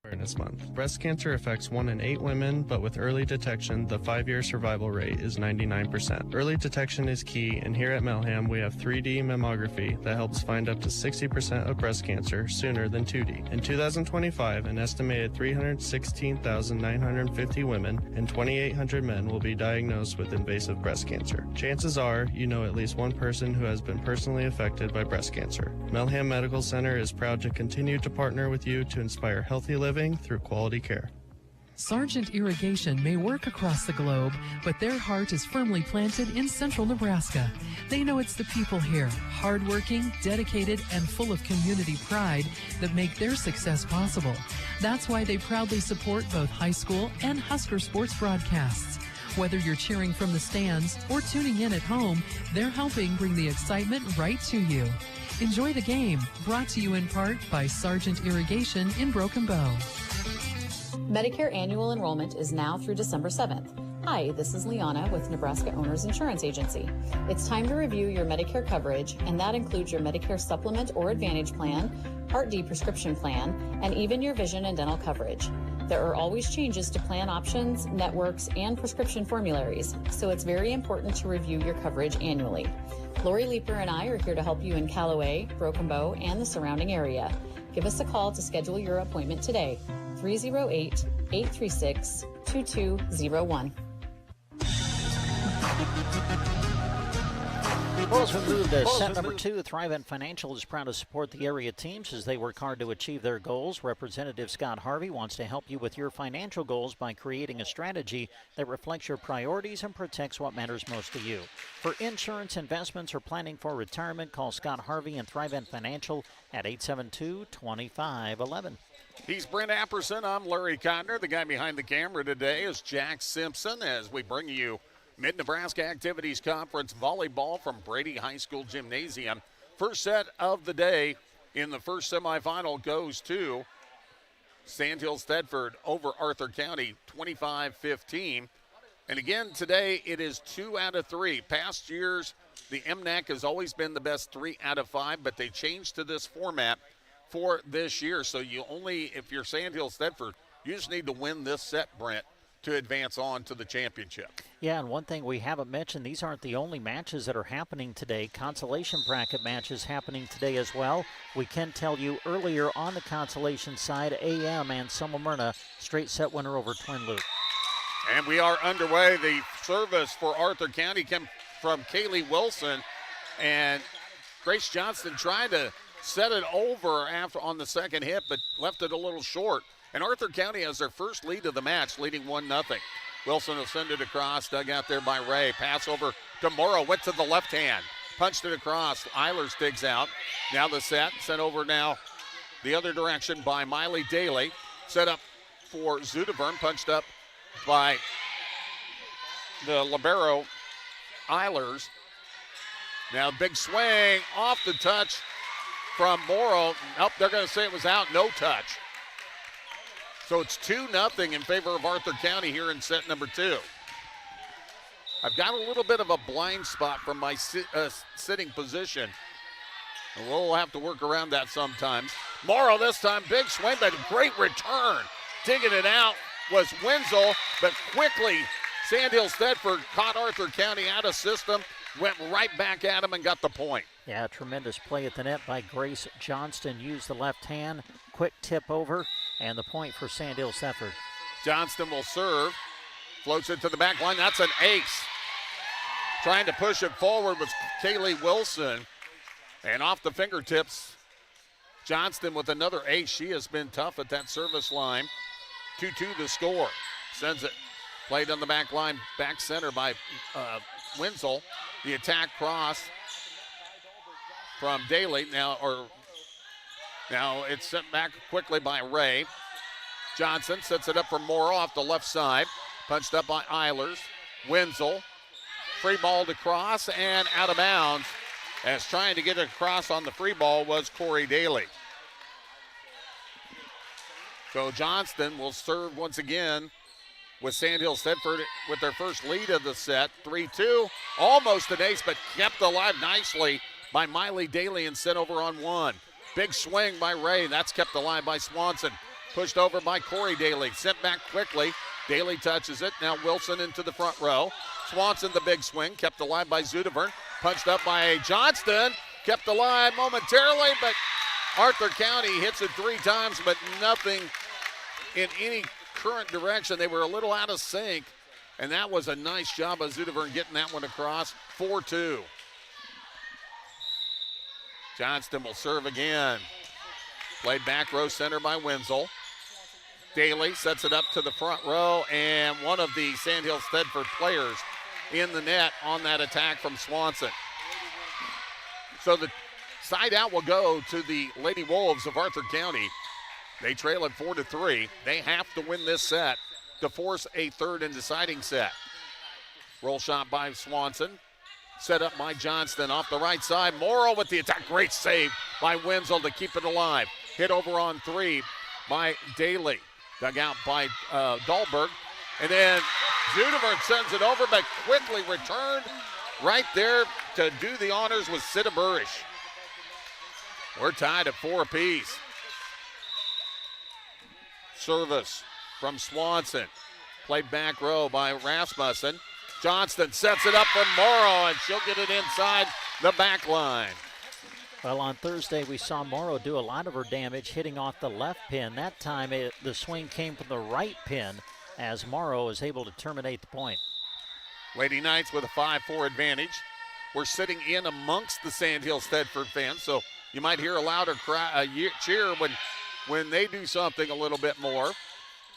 Awareness Month. Breast cancer affects 1 in 8 women, but with early detection, the 5-year survival rate is 99%. Early detection is key, and here at Melham, we have 3D mammography that helps find up to 60% of breast cancer sooner than 2D. In 2025, an estimated 316,950 women and 2,800 men will be diagnosed with invasive breast cancer. Chances are, you know at least one person who has been personally affected by breast cancer. Melham Medical Center is proud to continue to partner with you to inspire healthy living through quality care. Sargent Irrigation may work across the globe, but their heart is firmly planted in central Nebraska. They know it's the people here, hardworking, dedicated, and full of community pride, that make their success possible. That's why they proudly support both high school and Husker sports broadcasts. Whether you're cheering from the stands or tuning in at home, they're helping bring the excitement right to you. Enjoy the game, brought to you in part by Sargent Irrigation in Broken Bow. Medicare annual enrollment is now through December 7th. Hi, this is Liana with Nebraska Owners Insurance Agency. It's time to review your Medicare coverage, and that includes your Medicare Supplement or Advantage Plan, Part D prescription plan, and even your vision and dental coverage. There are always changes to plan options, networks, and prescription formularies, so it's very important to review your coverage annually. Lori Leeper and I are here to help you in Callaway, Broken Bow, and the surrounding area. Give us a call to schedule your appointment today. 308-836-2201. Well, as we move to set number 2, Thrivent Financial is proud to support the area teams as they work hard to achieve their goals. Representative Scott Harvey wants to help you with your financial goals by creating a strategy that reflects your priorities and protects what matters most to you. For insurance, investments, or planning for retirement, call Scott Harvey and Thrivent Financial at 872-2511. He's Brent Apperson. I'm Larry Cotner. The guy behind the camera today is Jack Simpson as we bring you Mid-Nebraska Activities Conference Volleyball from Brady High School Gymnasium. First set of the day in the first semifinal goes to Sandhills Thedford over Arthur County, 25-15. And again, today it is 2 out of 3. Past years, the MNAC has always been the best 3 out of 5, but they changed to this format for this year. So you only, if you're Sandhills Thedford, you just need to win this set, Brent, to advance on to the championship. Yeah, and one thing we haven't mentioned, these aren't the only matches that are happening today. Consolation bracket matches happening today as well. We can tell you earlier on the consolation side, AM and Silmar straight set winner over Twin Loup. And we are underway. The service for Arthur County came from Kaylee Wilson, and Grace Johnston tried to set it over after on the second hit, but left it a little short. And Arthur County has their first lead of the match, leading 1-0. Wilson will send it across, dug out there by Ray. Pass over to Morrow, went to the left hand, punched it across. Eilers digs out. Now the set, sent over now the other direction by Miley Daly. Set up for Zudevern, punched up by the libero Eilers. Now big swing off the touch from Morrow. Nope, they're going to say it was out, no touch. So it's 2-0 in favor of Arthur County here in set number 2. I've got a little bit of a blind spot from my sitting position. And we'll have to work around that sometimes. Morrow this time, big swing, but great return. Digging it out was Wenzel, but quickly Sandhills Thedford caught Arthur County out of system, went right back at him and got the point. Yeah, tremendous play at the net by Grace Johnston. Used the left hand, quick tip over, and the point for Sandhills Thedford. Johnston will serve, floats it to the back line. That's an ace. Trying to push it forward with Kaylee Wilson. And off the fingertips Johnston with another ace. She has been tough at that service line. 2-2 to score. Sends it. Played on the back line, back center by Wenzel. The attack cross from Daly. Now it's sent back quickly by Ray. Johnson sets it up for Morrow off the left side. Punched up by Eilers. Wenzel. Free ball to cross and out of bounds. As trying to get it across on the free ball was Corey Daly. So Johnston will serve once again with Sandhills Thedford with their first lead of the set. 3-2. Almost an ace, but kept alive nicely by Miley Daly and sent over on one. Big swing by Ray. That's kept alive by Swanson. Pushed over by Corey Daly. Sent back quickly. Daly touches it. Now Wilson into the front row. Swanson the big swing. Kept alive by Zudevern. Punched up by Johnston. Kept alive momentarily, but Arthur County hits it 3 times, but nothing in any current direction. They were a little out of sync, and that was a nice job of Zudevern getting that one across. 4-2. Johnston will serve again. Played back row center by Wenzel. Daly sets it up to the front row, and one of the Sandhills Thedford players in the net on that attack from Swanson. So the side out will go to the Lady Wolves of Arthur County. They trail at 4-3. They have to win this set to force a third and deciding set. Roll shot by Swanson. Set up by Johnston off the right side. Morrow with the attack. Great save by Wenzel to keep it alive. Hit over on 3 by Daly. Dug out by Dahlberg. And then Zudevern sends it over, but quickly returned right there to do the honors with Sita Burish. We're tied at 4 apiece. Service from Swanson. Played back row by Rasmussen. Johnston sets it up for Morrow, and she'll get it inside the back line. Well, on Thursday, we saw Morrow do a lot of her damage hitting off the left pin. That time, the swing came from the right pin as Morrow is able to terminate the point. Lady Knights with a 5-4 advantage. We're sitting in amongst the Sandhills Thedford fans, so you might hear a louder cheer when they do something a little bit more.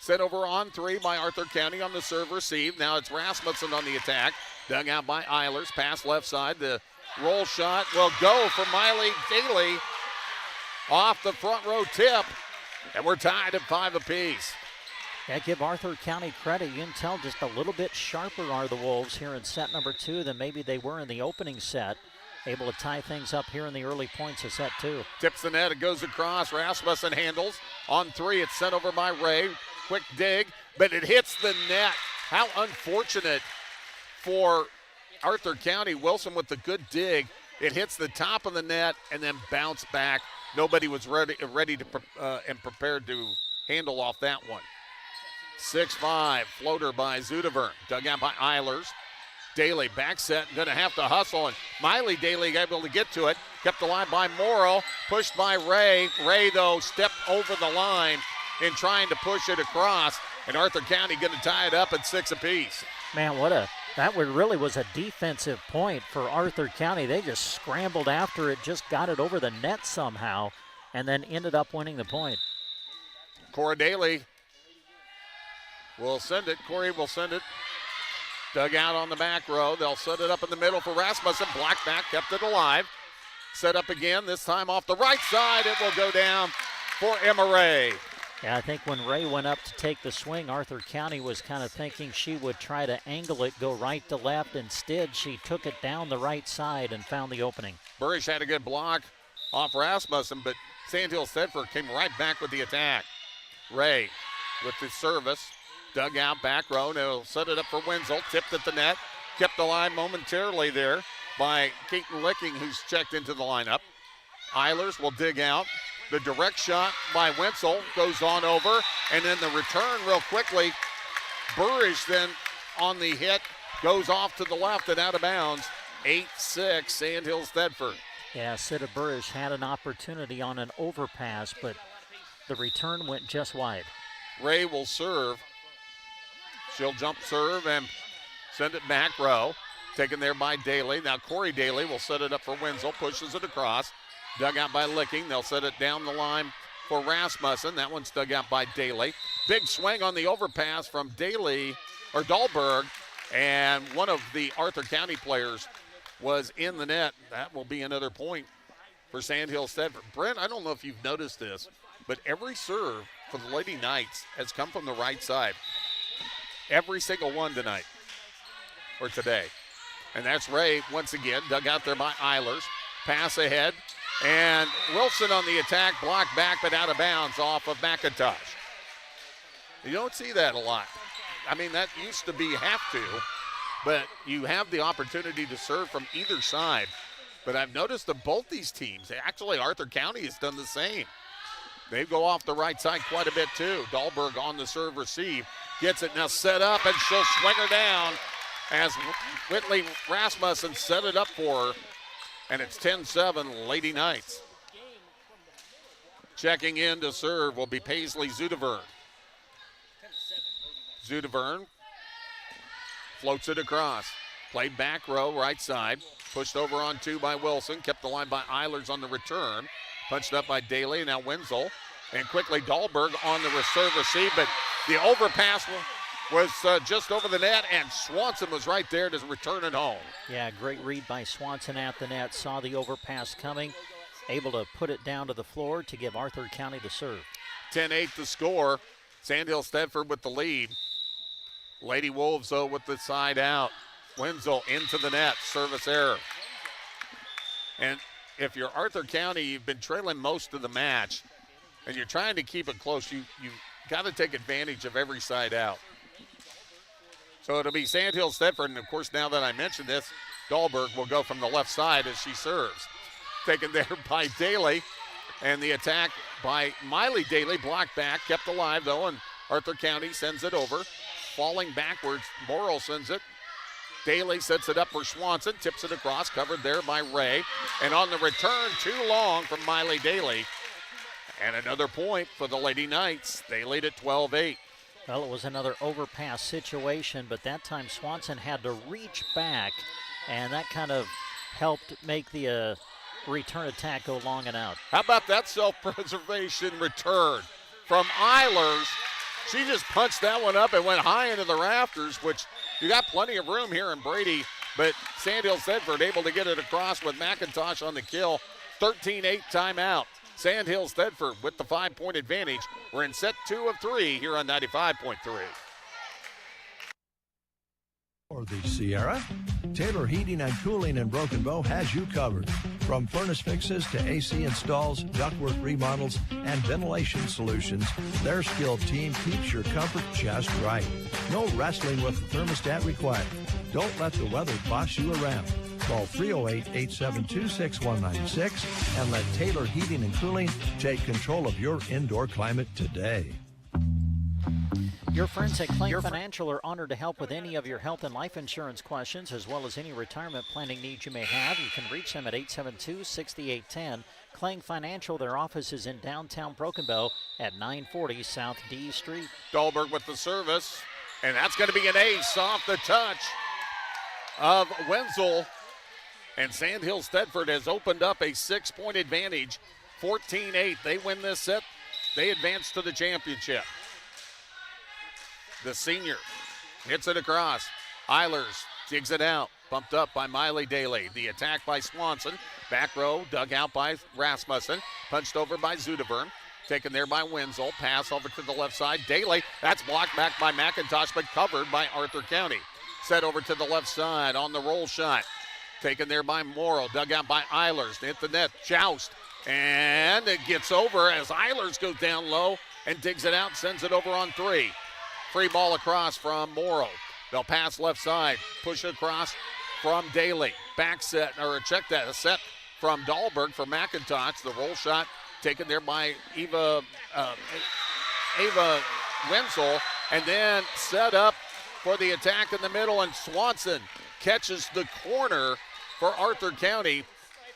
Set over on 3 by Arthur County on the serve receive. Now it's Rasmussen on the attack. Dug out by Eilers. Pass left side. The roll shot will go for Miley Daly off the front row tip. And we're tied at 5 apiece. Yeah, give Arthur County credit. You can tell just a little bit sharper are the Wolves here in set number 2 than maybe they were in the opening set. Able to tie things up here in the early points of set 2. Tips the net. It goes across. Rasmussen handles. On 3, it's sent over by Ray. Quick dig, but it hits the net. How unfortunate for Arthur County. Wilson with the good dig. It hits the top of the net and then bounced back. Nobody was ready to and prepared to handle off that one. 6-5, floater by Zudevern. Dug out by Eilers. Daly back set, going to have to hustle, and Miley Daly able to get to it. Kept the line by Morrow, pushed by Ray. Ray, though, stepped over the line in trying to push it across, and Arthur County going to tie it up at 6 apiece. Man, that really was a defensive point for Arthur County. They just scrambled after it, just got it over the net somehow, and then ended up winning the point. Cora Daly will send it. Corey will send it. Dug out on the back row. They'll set it up in the middle for Rasmussen. Black back kept it alive. Set up again, this time off the right side. It will go down for Emma Ray. Yeah, I think when Ray went up to take the swing, Arthur County was kind of thinking she would try to angle it, go right to left. Instead, she took it down the right side and found the opening. Burish had a good block off Rasmussen, but Sandhills Thedford came right back with the attack. Ray with the service. Dug out back row. They'll set it up for Wenzel. Tipped at the net. Kept the line momentarily there by Keaton Licking, who's checked into the lineup. Eilers will dig out. The direct shot by Wenzel goes on over. And then the return real quickly. Burish then on the hit goes off to the left and out of bounds. 8-6, Sandhills Thedford. Yeah, Sita Burish had an opportunity on an overpass, but the return went just wide. Ray will serve. She'll jump serve and send it back row. Taken there by Daly. Now Corey Daly will set it up for Wenzel. Pushes it across. Dug out by Licking. They'll set it down the line for Rasmussen. That one's dug out by Daly. Big swing on the overpass from Dahlberg, and one of the Arthur County players was in the net. That will be another point for Sandhills Thedford. Brent, I don't know if you've noticed this, but every serve for the Lady Knights has come from the right side. Every single one tonight, or today. And that's Ray once again, dug out there by Eilers. Pass ahead, and Wilson on the attack, blocked back but out of bounds off of McIntosh. You don't see that a lot. I mean, that used to be have to, but you have the opportunity to serve from either side. But I've noticed that both these teams, actually Arthur County has done the same. They go off the right side quite a bit too. Dahlberg on the serve receive, gets it now set up, and she'll swing her down as Whitley Rasmussen set it up for her. And it's 10-7 Lady Knights. Checking in to serve will be Paisley Zudevern. Zudevern floats it across. Played back row, right side. Pushed over on two by Wilson. Kept the line by Eilers on the return. Punched up by Daly, now Wenzel. And quickly Dahlberg on the reserve receive, but the overpass was just over the net, and Swanson was right there to return it home. Yeah, great read by Swanson at the net. Saw the overpass coming, able to put it down to the floor to give Arthur County the serve. 10-8 the score. Sandhills Thedford with the lead. Lady Wolves, though, with the side out. Wenzel into the net, service error. And if you're Arthur County, you've been trailing most of the match, and you're trying to keep it close, you've got to take advantage of every side out. So it'll be Sandhills Thedford, and of course, now that I mentioned this, Dahlberg will go from the left side as she serves. Taken there by Daly, and the attack by Miley Daly, blocked back, kept alive though, and Arthur County sends it over. Falling backwards, Morrill sends it. Daly sets it up for Swanson, tips it across, covered there by Ray. And on the return, too long from Miley Daly. And another point for the Lady Knights. They lead at 12-8. Well, it was another overpass situation, but that time Swanson had to reach back, and that kind of helped make the return attack go long and out. How about that self-preservation return from Eilers? She just punched that one up and went high into the rafters, which you got plenty of room here in Brady, but Sandhills Thedford able to get it across with McIntosh on the kill. 13-8 timeout. Sandhills Thedford with the 5-point advantage. We're in set 2 of 3 here on 95.3. For the Sierra, Taylor Heating and Cooling in Broken Bow has you covered. From furnace fixes to AC installs, ductwork remodels, and ventilation solutions, their skilled team keeps your comfort just right. No wrestling with the thermostat required. Don't let the weather boss you around. Call 308-872-6196 and let Taylor Heating and Cooling take control of your indoor climate today. Your friends at Kling Financial are honored to help with any of your health and life insurance questions, as well as any retirement planning needs you may have. You can reach them at 872-6810. Kling Financial, their office is in downtown Broken Bow at 940 South D Street. Dahlberg with the service, and that's going to be an ace off the touch of Wenzel. And Sandhills Thedford has opened up a 6-point advantage, 14-8. They win this set. They advance to the championship. The senior hits it across. Eilers digs it out. Bumped up by Miley Daly. The attack by Swanson. Back row dug out by Rasmussen. Punched over by Zudevern. Taken there by Wenzel. Pass over to the left side. Daly. That's blocked back by McIntosh, but covered by Arthur County. Set over to the left side on the roll shot. Taken there by Morrill. Dug out by Eilers. Hit the net. Joust. And it gets over as Eilers goes down low and digs it out. Sends it over on 3. Free ball across from Morrill. They'll pass left side. Push across from Daly. Back set, or check that, a set from Dahlberg for McIntosh. The roll shot taken there by Ava Wenzel. And then set up for the attack in the middle. And Swanson catches the corner for Arthur County.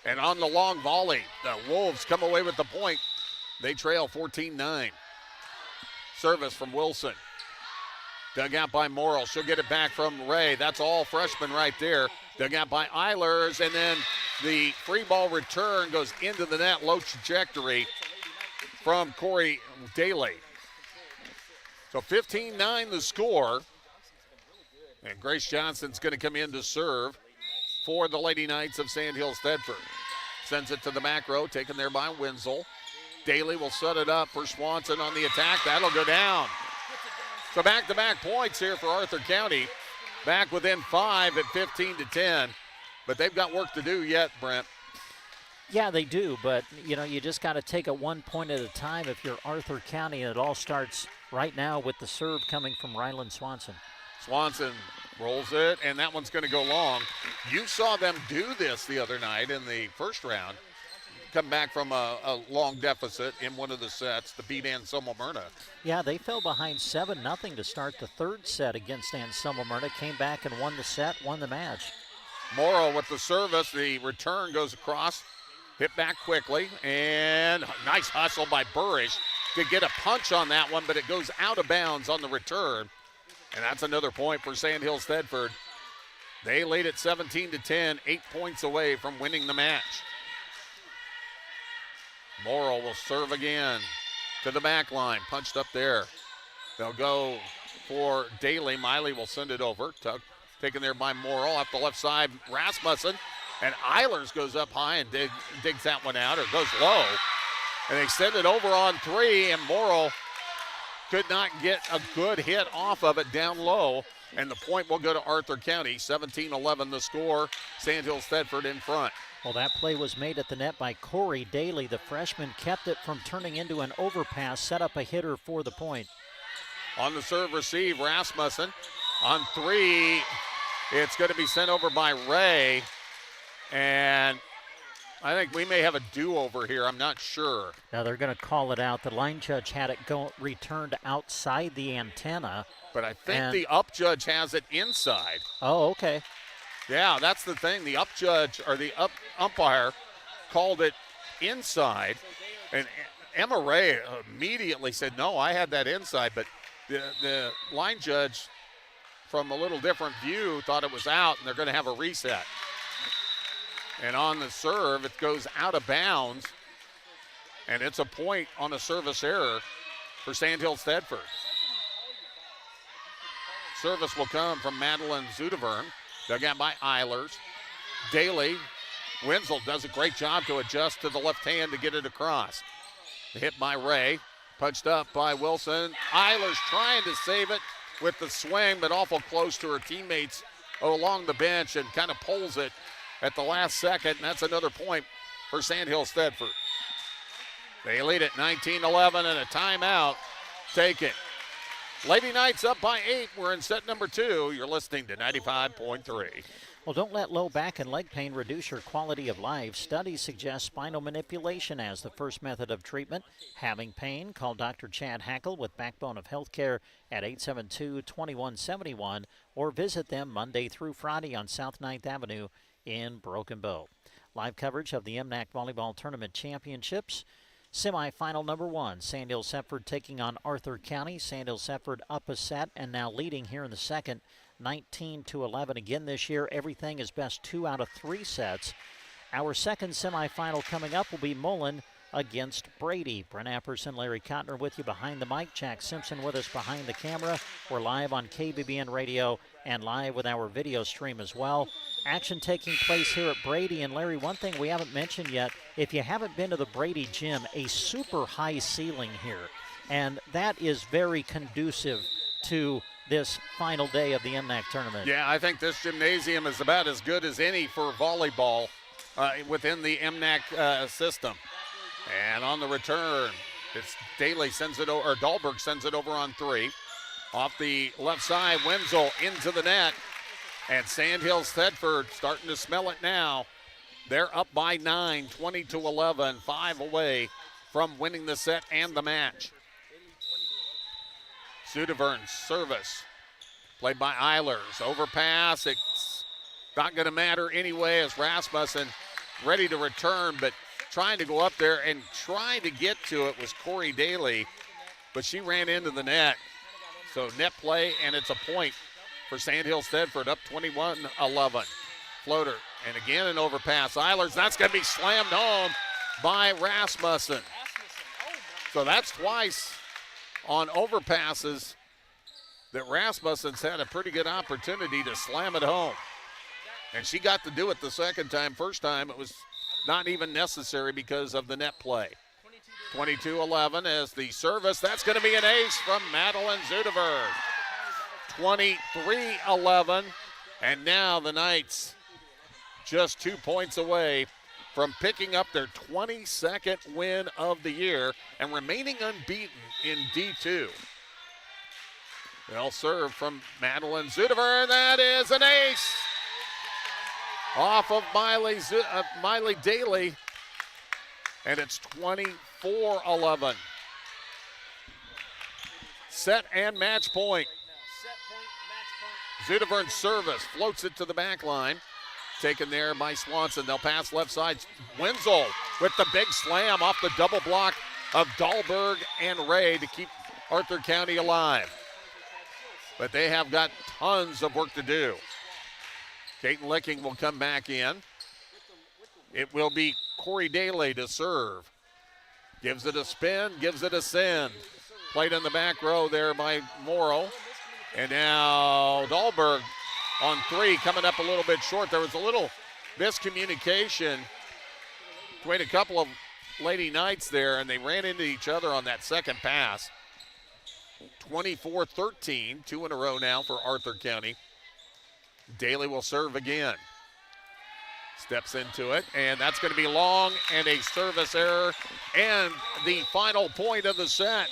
And on the long volley, the Wolves come away with the point. They trail 14-9. Service from Wilson. Dug out by Morrill. She'll get it back from Ray. That's all freshman right there. Dug out by Eilers, and then The free ball return goes into the net, low trajectory from Corey Daly. So 15-9 the score. And Grace Johnson's going to come in to serve for the Lady Knights of Sandhills Thedford. Sends it to the back row, taken there by Wenzel. Daly will set it up for Swanson on the attack. That'll go down. So back-to-back points here for Arthur County. Back within 5 at 15-10. But they've got work to do yet, Brent. Yeah, they do, but, you just got to take it 1 point at a time if you're Arthur County, and it all starts right now with the serve coming from Ryland Swanson. Swanson rolls it, and that one's going to go long. You saw them do this the other night in the first round. Come back from a long deficit in one of the sets to beat Anselmo Myrna. Yeah, they fell behind 7-0 to start the third set against Anselmo Myrna. Came back and won the set, won the match. Morrow with the service. The return goes across. Hit back quickly, and nice hustle by Burrish to get a punch on that one, but it goes out of bounds on the return. And that's another point for Sandhills Thedford. They lead at 17-10, 8 points away from winning the match. Morrill will serve again to the back line, punched up there. They'll go for Daly. Miley will send it over. Taken there by Morrill off the left side. Rasmussen, and Eilers goes up high and digs that one out, or goes low. And they send it over on three, and Morrill could not get a good hit off of it down low. And the point will go to Arthur County. 17-11 the score. Sandhills Thedford in front. Well, that play was made at the net by Corey Daly. The freshman kept it from turning into an overpass, set up a hitter for the point. On the serve receive, Rasmussen. On three, it's going to be sent over by Ray. And I think we may have a do-over here. I'm not sure. Now they're going to call it out. The line judge had it returned outside the antenna. But I think the up judge has it inside. Oh, okay. Yeah, that's the thing. The up judge, or the umpire, called it inside. And Emma Ray immediately said, no, I had that inside. But the line judge, from a little different view, thought it was out, and they're going to have a reset. And on the serve, it goes out of bounds. And it's a point on a service error for Sandhills Thedford. Service will come from Madeline Zudevern. Dug out by Eilers. Daly. Wenzel does a great job to adjust to the left hand to get it across. The hit by Ray. Punched up by Wilson. Eilers trying to save it with the swing, but awful close to her teammates along the bench and kind of pulls it at the last second. And that's another point for Sandhills Thedford. They lead at 19-11 and a timeout taken. Lady Knights up by 8. We're in set number 2. You're listening to 95.3. Well, don't let low back and leg pain reduce your quality of life. Studies suggest spinal manipulation as the first method of treatment. Having pain? Call Dr. Chad Hackle with Backbone of Healthcare at 872-2171 or visit them Monday through Friday on South 9th Avenue in Broken Bow. Live coverage of the MNAC Volleyball Tournament Championships. Semifinal number 1, Sandhills Thedford taking on Arthur County. Sandhills Thedford up a set and now leading here in the second, 19-11. Again this year, everything is best 2 out of 3 sets. Our second semifinal coming up will be Mullen against Brady. Brent Apperson, Larry Kottner with you behind the mic. Jack Simpson with us behind the camera. We're live on KBBN Radio and live with our video stream as well. Action taking place here at Brady. And Larry, one thing we haven't mentioned yet, if you haven't been to the Brady gym, a super high ceiling here. And that is very conducive to this final day of the MNAC tournament. Yeah, I think this gymnasium is about as good as any for volleyball within the MNAC system. And on the return, it's Daly sends it over, or Dahlberg sends it over on 3. Off the left side, Wenzel into the net. And Sandhills Thedford starting to smell it now. They're up by 9, 20-11, 5 away from winning the set and the match. Sudevern's service, played by Eilers. Overpass, it's not going to matter anyway as Rasmussen ready to return, but trying to go up there and trying to get to it was Corey Daly, but she ran into the net. So net play, and it's a point for Sandhills Thedford, up 21-11. Floater, and again an overpass. Eilers, that's going to be slammed home by Rasmussen. So that's twice on overpasses that Rasmussen's had a pretty good opportunity to slam it home. And she got to do it the second time. First time it was not even necessary because of the net play. 22-11 as the service. That's going to be an ace from Madeline Zudeverd. 23-11. And now the Knights just 2 points away from picking up their 22nd win of the year and remaining unbeaten in D2. They'll serve from Madeline Zudeverd. That is an ace off of Miley Daly. And it's 24-11. Set and match point. Zudeverd's service floats it to the back line. Taken there by Swanson. They'll pass left side. Wenzel with the big slam off the double block of Dahlberg and Ray to keep Arthur County alive. But they have got tons of work to do. Caton Licking will come back in. It will be Corey Daly to serve. Gives it a spin, gives it a send. Played in the back row there by Morrow. And now Dahlberg on three, coming up a little bit short. There was a little miscommunication between a couple of Lady Knights there, and they ran into each other on that second pass. 24-13, 2 in a row now for Arthur County. Daly will serve again. Steps into it, and that's going to be long and a service error. And the final point of the set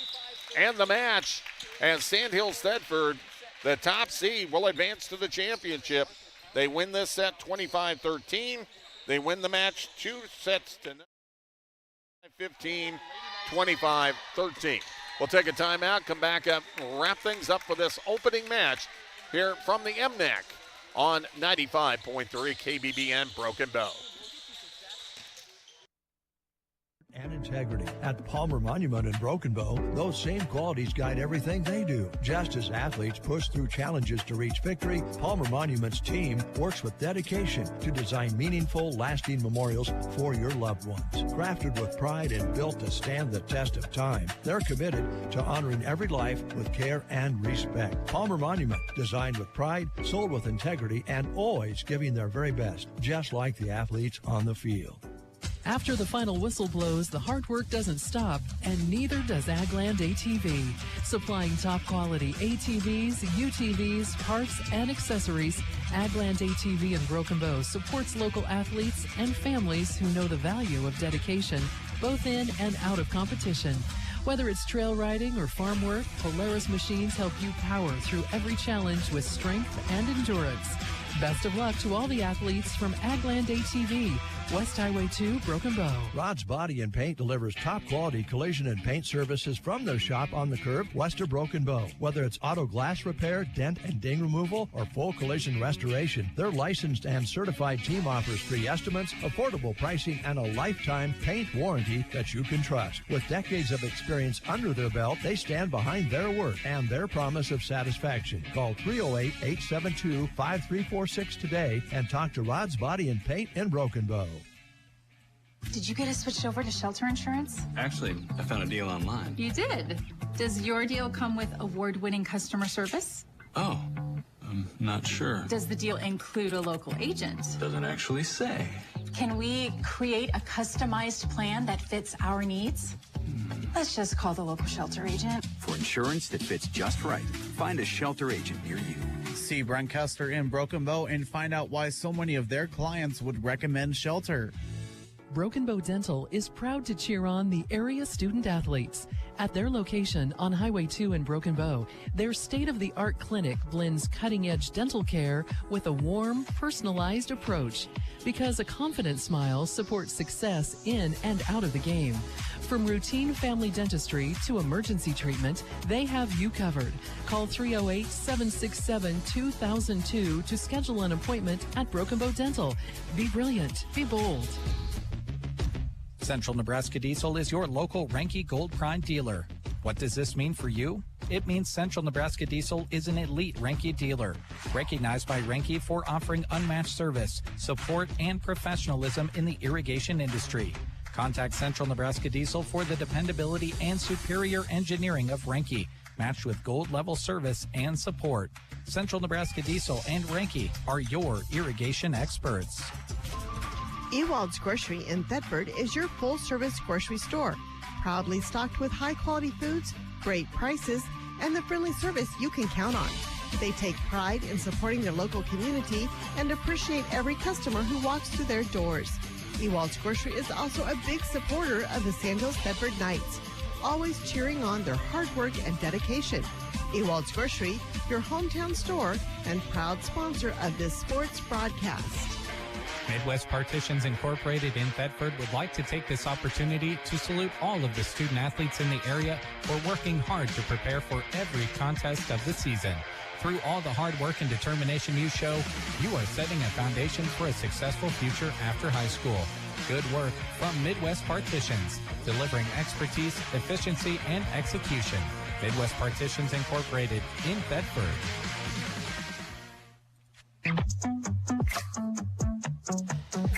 and the match as Sandhills Thedford, the top seed, will advance to the championship. They win this set 25-13. They win the match 2 sets to 15, 25-13. We'll take a timeout, come back up, wrap things up for this opening match here from the MNAC on 95.3 KBBN Broken Bow. And integrity. At Palmer Monument in Broken Bow, those same qualities guide everything they do. Just as athletes push through challenges to reach victory, Palmer Monument's team works with dedication to design meaningful, lasting memorials for your loved ones. Crafted with pride and built to stand the test of time, they're committed to honoring every life with care and respect. Palmer Monument, designed with pride, sold with integrity, and always giving their very best, just like the athletes on the field. After the final whistle blows, the hard work doesn't stop, and neither does Agland ATV. Supplying top quality ATVs, UTVs, parts, and accessories, Agland ATV in Broken Bow supports local athletes and families who know the value of dedication, both in and out of competition. Whether it's trail riding or farm work, Polaris machines help you power through every challenge with strength and endurance. Best of luck to all the athletes from Agland ATV, West Highway 2, Broken Bow. Rod's Body and Paint delivers top quality collision and paint services from their shop on the curve west of Broken Bow. Whether it's auto glass repair, dent and ding removal, or full collision restoration, their licensed and certified team offers free estimates, affordable pricing, and a lifetime paint warranty that you can trust. With decades of experience under their belt, they stand behind their work and their promise of satisfaction. Call 308-872-5346 today and talk to Rod's Body and Paint in Broken Bow. Did you get us switched over to shelter insurance? Actually, I found a deal online. You did? Does your deal come with award-winning customer service? Oh, I'm not sure. Does the deal include a local agent? Doesn't actually say. Can we create a customized plan that fits our needs? Let's just call the local shelter agent. For insurance that fits just right, find a shelter agent near you. See Brent Custer in Broken Bow and find out why so many of their clients would recommend shelter. Broken Bow Dental is proud to cheer on the area student athletes. At their location on Highway 2 in Broken Bow, their state-of-the-art clinic blends cutting-edge dental care with a warm, personalized approach. Because a confident smile supports success in and out of the game. From routine family dentistry to emergency treatment, they have you covered. Call 308-767-2002 to schedule an appointment at Broken Bow Dental. Be brilliant. Be bold. Central Nebraska Diesel is your local Ranky Gold Prime dealer. What does this mean for you? It means Central Nebraska Diesel is an elite Renke dealer, recognized by Renke for offering unmatched service, support, and professionalism in the irrigation industry. Contact Central Nebraska Diesel for the dependability and superior engineering of Renke, matched with gold-level service and support. Central Nebraska Diesel and Renke are your irrigation experts. Ewald's Grocery in Thetford is your full-service grocery store, proudly stocked with high-quality foods, great prices, and the friendly service you can count on. They take pride in supporting their local community and appreciate every customer who walks through their doors. Ewald's Grocery is also a big supporter of the Sandhills Thetford Knights, always cheering on their hard work and dedication. Ewald's Grocery, your hometown store and proud sponsor of this sports broadcast. Midwest Partitions Incorporated in Thetford would like to take this opportunity to salute all of the student athletes in the area for working hard to prepare for every contest of the season. Through all the hard work and determination you show, you are setting a foundation for a successful future after high school. Good work from Midwest Partitions, delivering expertise, efficiency, and execution. Midwest Partitions Incorporated in Thetford.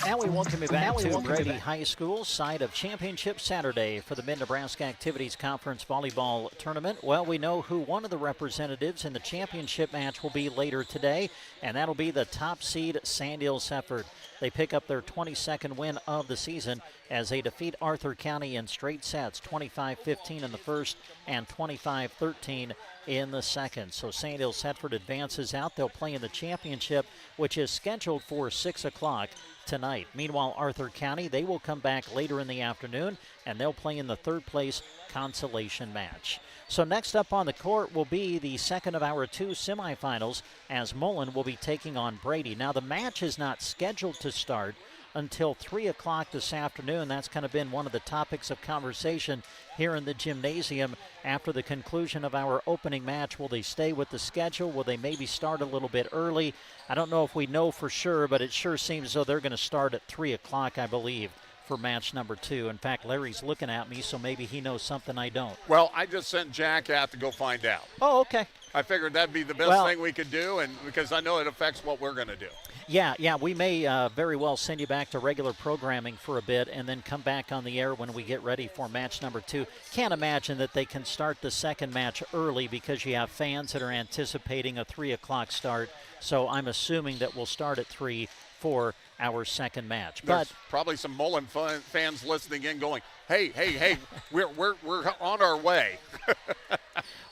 Now we welcome you back to Brady High School, side of Championship Saturday for the Mid-Nebraska Activities Conference Volleyball Tournament. Well, we know who one of the representatives in the championship match will be later today, and that'll be the top seed Sandhills Thetford. They pick up their 22nd win of the season as they defeat Arthur County in straight sets, 25-15 in the first and 25-13 in the second. So Sandhills Thetford advances out. They'll play in the championship, which is scheduled for 6 o'clock tonight. Meanwhile, Arthur County, they will come back later in the afternoon, and they'll play in the third place consolation match. So next up on the court will be the second of our two semifinals, as Mullen will be taking on Brady. Now, the match is not scheduled to start until 3 o'clock this afternoon. That's kind of been one of the topics of conversation here in the gymnasium after the conclusion of our opening match. Will they stay with the schedule? Will they maybe start a little bit early? I don't know if we know for sure, but it sure seems as though they're going to start at 3 o'clock, I believe, for match number 2. In fact, Larry's looking at me, so maybe he knows something I don't. Well, I just sent Jack out to go find out. Oh, okay. I figured that'd be the best thing we could do, and because I know it affects what we're going to do. Yeah, we may very well send you back to regular programming for a bit and then come back on the air when we get ready for match number 2. Can't imagine that they can start the second match early because you have fans that are anticipating a 3 o'clock start. So I'm assuming that we'll start at 3 for our second match. There's probably some Mullen fans listening in going, hey, we're on our way.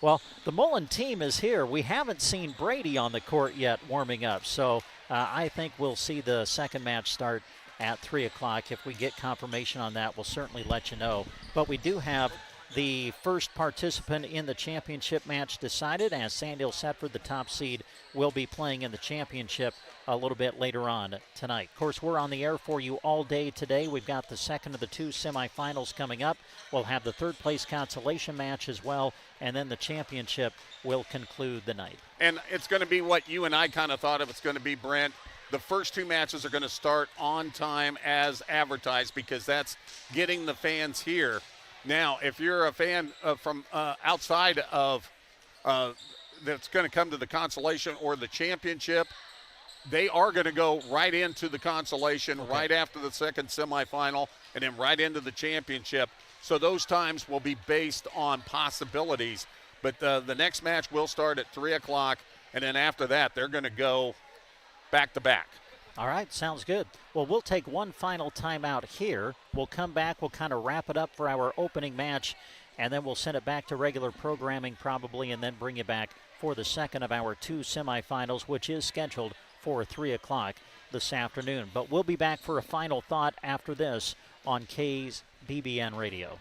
Well, the Mullen team is here. We haven't seen Brady on the court yet warming up, so I think we'll see the second match start at 3 o'clock. If we get confirmation on that, we'll certainly let you know. But we do have the first participant in the championship match decided, as Sandhills Thetford, the top seed, will be playing in the championship a little bit later on tonight. Of course, we're on the air for you all day today. We've got the second of the two semifinals coming up. We'll have the third place consolation match as well, and then the championship will conclude the night. And it's going to be what you and I kind of thought it was going to be, Brent. The first two matches are going to start on time as advertised because that's getting the fans here. Now, if you're a fan from outside of that's going to come to the consolation or the championship, they are going to go right into the consolation right after the second semifinal and then right into the championship. So those times will be based on possibilities. But the next match will start at 3 o'clock, and then after that, they're going to go back-to-back. All right, sounds good. Well, we'll take one final timeout here. We'll come back. We'll kind of wrap it up for our opening match, and then we'll send it back to regular programming probably and then bring you back for the second of our two semifinals, which is scheduled for 3 o'clock this afternoon. But we'll be back for a final thought after this on KBBN Radio.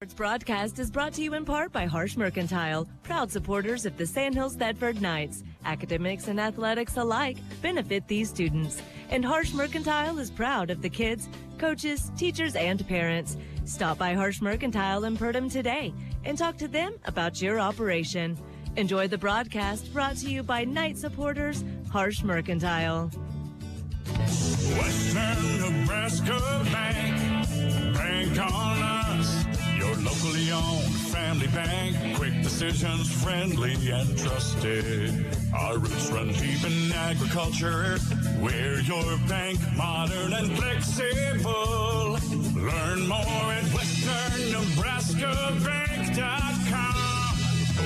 This broadcast is brought to you in part by Harsh Mercantile, proud supporters of the Sandhills Thetford Knights. Academics and athletics alike benefit these students. And Harsh Mercantile is proud of the kids, coaches, teachers, and parents. Stop by Harsh Mercantile in Purdom today and talk to them about your operation. Enjoy the broadcast brought to you by Knight supporters, Harsh Mercantile. Western Nebraska Bank, bank on us. Your locally owned family bank, quick decisions, friendly and trusted. Our roots run deep in agriculture. We're your bank, modern and flexible. Learn more at westernnebraskabank.com.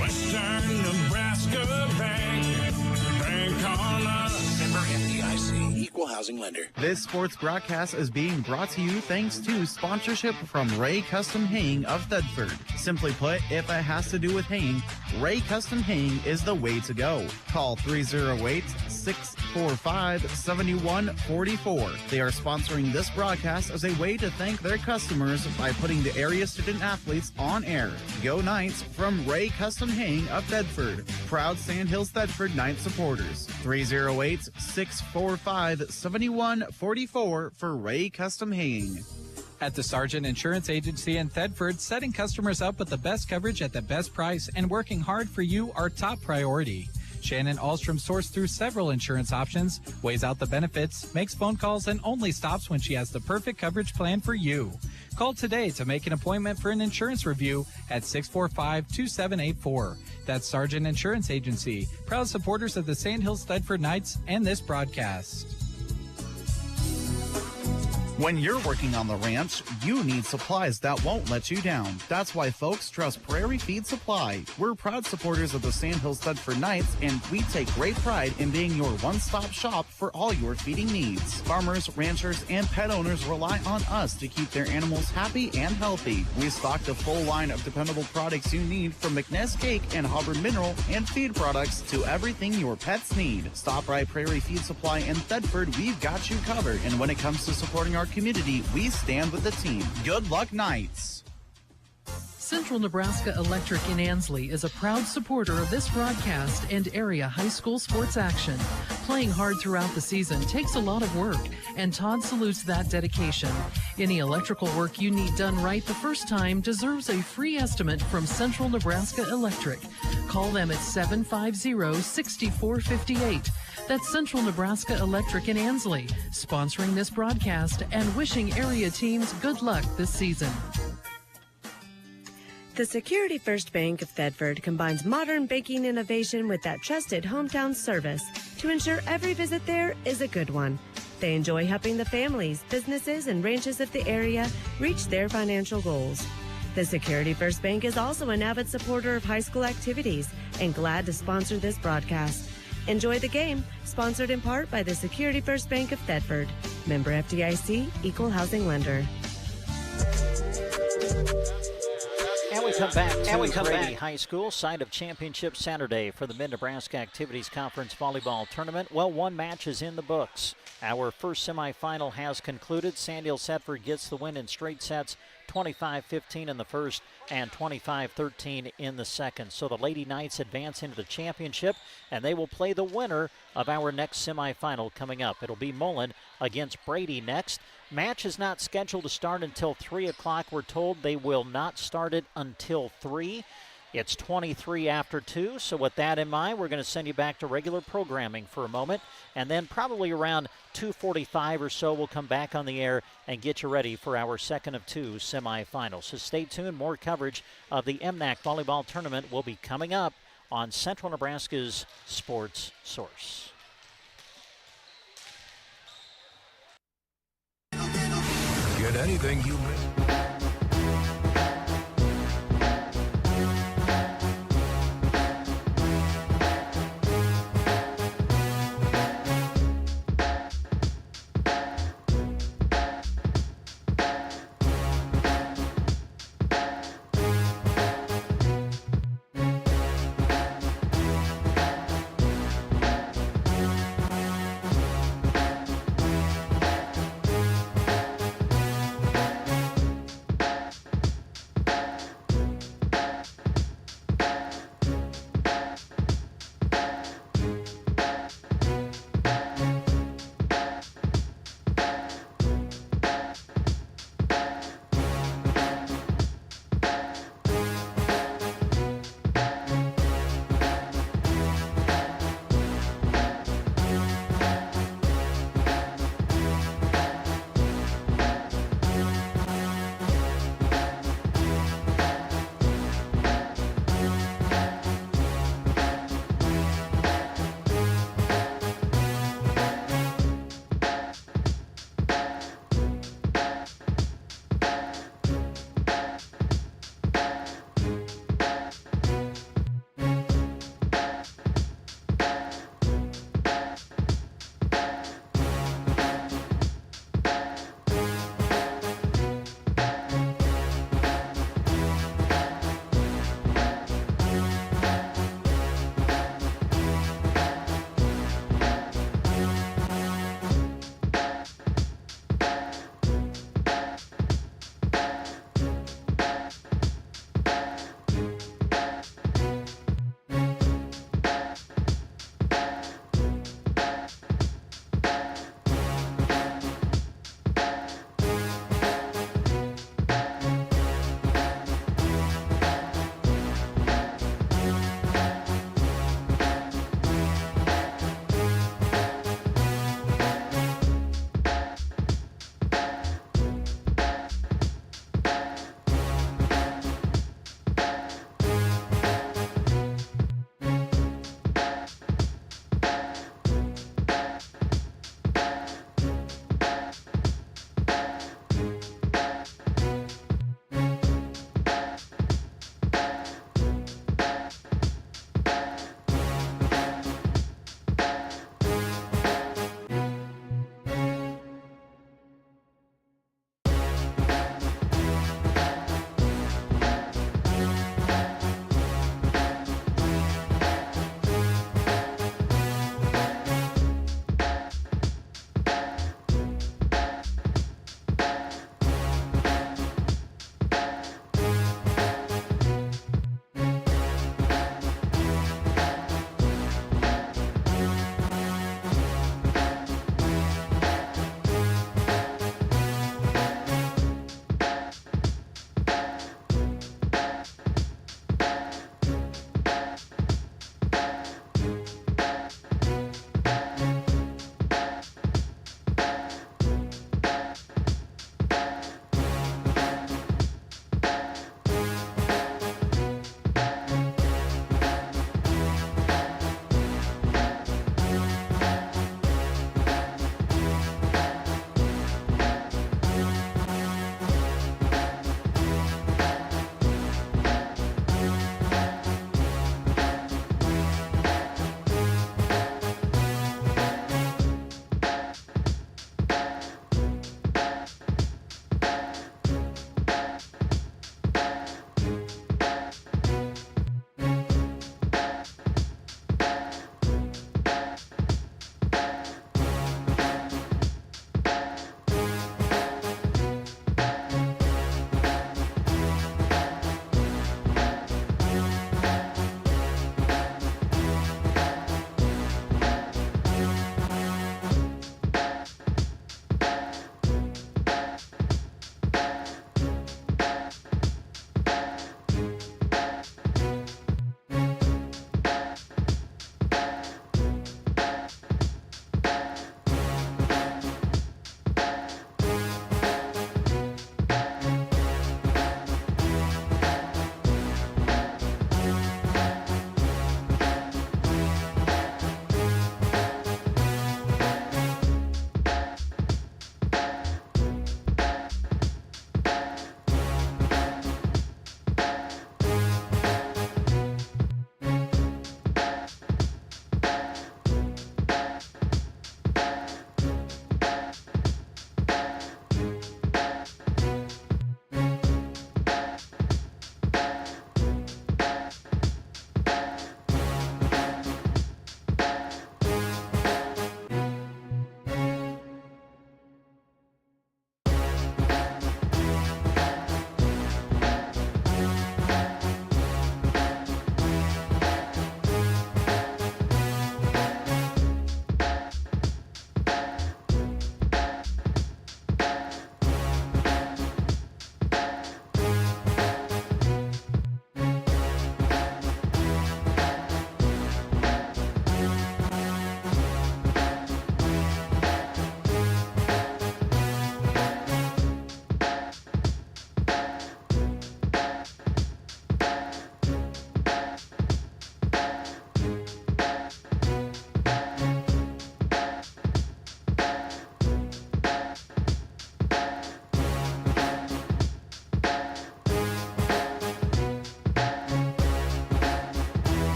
Western Nebraska Bank. Bank on us. Member FDIC, equal housing lender. This sports broadcast is being brought to you thanks to sponsorship from Ray Custom Haying of Thedford. Simply put, if it has to do with haying, Ray Custom Haying is the way to go. Call 308-645-7144. They are sponsoring this broadcast as a way to thank their customers by putting the area student athletes on air. Go Knights from Ray Custom Haying of Thedford. Proud Sandhills Thedford Knights supporters. 308-645-7144 for Ray Custom Haying. At the Sargent Insurance Agency in Thedford, setting customers up with the best coverage at the best price and working hard for you are top priority. Shannon Ahlstrom sorts through several insurance options, weighs out the benefits, makes phone calls, and only stops when she has the perfect coverage plan for you. Call today to make an appointment for an insurance review at 645-2784. That's Sargent Insurance Agency, proud supporters of the Sandhills Thedford Knights and this broadcast. When you're working on the ranch, you need supplies that won't let you down. That's why folks trust Prairie Feed Supply. We're proud supporters of the Sandhills Thedford Knights, and we take great pride in being your one-stop shop for all your feeding needs. Farmers, ranchers, and pet owners rely on us to keep their animals happy and healthy. We stock the full line of dependable products you need, from McNess Cake and Hubbard Mineral and feed products to everything your pets need. Stop by Prairie Feed Supply in Thedford. We've got you covered. And when it comes to supporting our community, we stand with the team. Good luck, Knights. Central Nebraska Electric in Ansley is a proud supporter of this broadcast and area high school sports action. Playing hard throughout the season takes a lot of work, and Todd salutes that dedication. Any electrical work you need done right the first time deserves a free estimate from Central Nebraska Electric. Call them at 750-6458. That's Central Nebraska Electric in Ansley, sponsoring this broadcast and wishing area teams good luck this season. The Security First Bank of Thedford combines modern banking innovation with that trusted hometown service to ensure every visit there is a good one. They enjoy helping the families, businesses, and ranches of the area reach their financial goals. The Security First Bank is also an avid supporter of high school activities and glad to sponsor this broadcast. Enjoy the game, sponsored in part by the Security First Bank of Thedford. Member FDIC, equal housing lender. And we come back to Grady High School, site of Championship Saturday for the Mid-Nebraska Activities Conference Volleyball Tournament. Well, one match is in the books. Our first semifinal has concluded. Sandhills Thedford gets the win in straight sets, 25-15 in the first and 25-13 in the second. So the Lady Knights advance into the championship, and they will play the winner of our next semifinal coming up. It'll be Mullen against Brady next. Match is not scheduled to start until 3 o'clock. We're told they will not start it until 3. It's 23 after 2, so with that in mind, we're going to send you back to regular programming for a moment, and then probably around 2:45 or so, we'll come back on the air and get you ready for our second of 2 semifinals. So stay tuned. More coverage of the MNAC Volleyball Tournament will be coming up on Central Nebraska's Sports Source. Get anything you miss.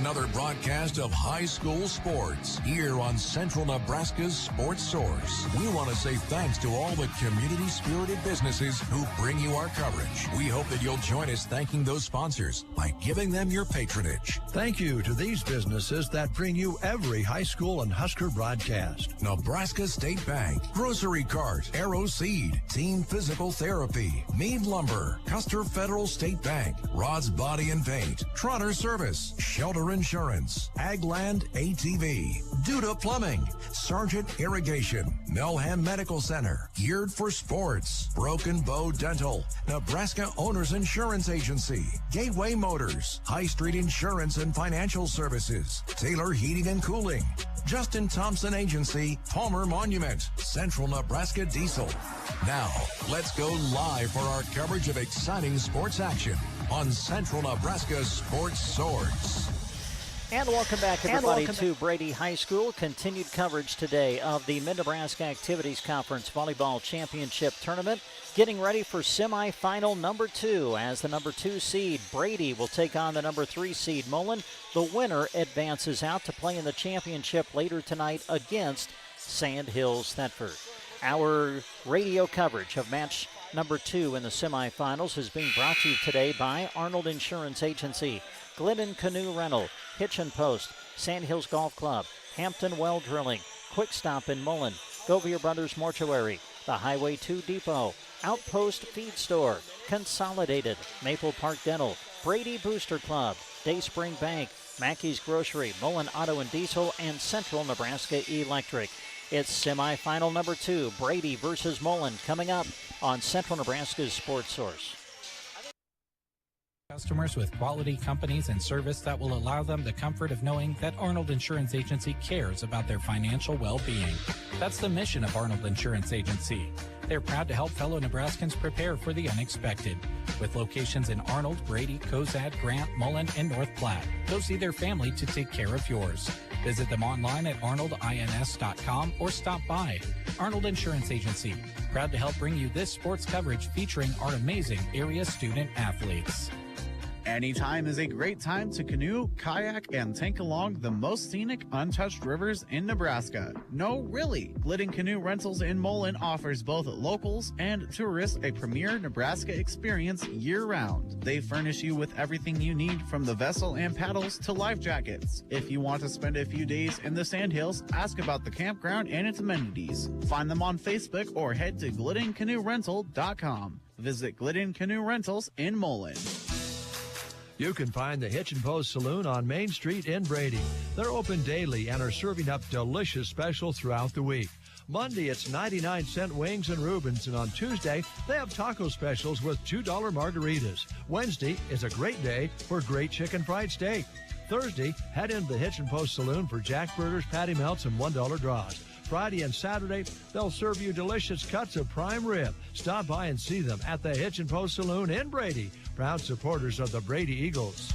another broadcast of high school sports here on Central Nebraska's Sports Source. We want to say thanks to all the community-spirited businesses who bring you our coverage. We hope that you'll join us thanking those sponsors by giving them your patronage. Thank you to these businesses that bring you every high school and Husker broadcast. Nebraska State Bank, Grocery Cart, Arrow Seed, Team Physical Therapy, Mead Lumber, Custer Federal State Bank, Rod's Body and Paint, Trotter Service, Shelter Insurance, Agland ATV, Duda Plumbing, Sargent Irrigation, Melham Medical Center, Geared for Sports, Broken Bow Dental, Nebraska Owners Insurance Agency, Gateway Motors, High Street Insurance and Financial Services, Taylor Heating and Cooling, Justin Thompson Agency, Palmer Monument, Central Nebraska Diesel. Now, let's go live for our coverage of exciting sports action on Central Nebraska Sports Source. And welcome back, everybody, to Brady High School. Continued coverage today of the Mid-Nebraska Activities Conference Volleyball Championship Tournament. Getting ready for semifinal number 2 as the number 2 seed, Brady, will take on the number 3 seed, Mullen. The winner advances out to play in the championship later tonight against Sand Hills Thetford. Our radio coverage of match number 2 in the semifinals is being brought to you today by Arnold Insurance Agency, Glidden Canoe Rental, Hitch and Post, Sand Hills Golf Club, Hampton Well Drilling, Quick Stop in Mullen, Govier Brothers Mortuary, the Highway 2 Depot, Outpost Feed Store, Consolidated, Maple Park Dental, Brady Booster Club, Dayspring Bank, Mackey's Grocery, Mullen Auto and Diesel, and Central Nebraska Electric. It's semifinal number 2, Brady versus Mullen, coming up on Central Nebraska's Sports Source. Customers with quality companies and service that will allow them the comfort of knowing that Arnold Insurance Agency cares about their financial well-being. That's the mission of Arnold Insurance Agency. They're proud to help fellow Nebraskans prepare for the unexpected. With locations in Arnold, Brady, Cozad, Grant, Mullen, and North Platte, go see their family to take care of yours. Visit them online at arnoldins.com or stop by. Arnold Insurance Agency, proud to help bring you this sports coverage featuring our amazing area student athletes. Anytime is a great time to canoe, kayak, and tank along the most scenic, untouched rivers in Nebraska. No, really. Glidden Canoe Rentals in Mullen offers both locals and tourists a premier Nebraska experience year-round. They furnish you with everything you need, from the vessel and paddles to life jackets. If you want to spend a few days in the Sandhills, ask about the campground and its amenities. Find them on Facebook or head to gliddencanoerental.com. Visit Glidden Canoe Rentals in Mullen. You can find the Hitch and Post Saloon on Main Street in Brady. They're open daily and are serving up delicious specials throughout the week. Monday, it's 99-cent wings and Reubens, and on Tuesday, they have taco specials with $2 margaritas. Wednesday is a great day for great chicken fried steak. Thursday, head into the Hitch and Post Saloon for Jack Burgers, patty melts, and $1 draws. Friday and Saturday, they'll serve you delicious cuts of prime rib. Stop by and see them at the Hitch and Post Saloon in Brady, proud supporters of the Brady Eagles.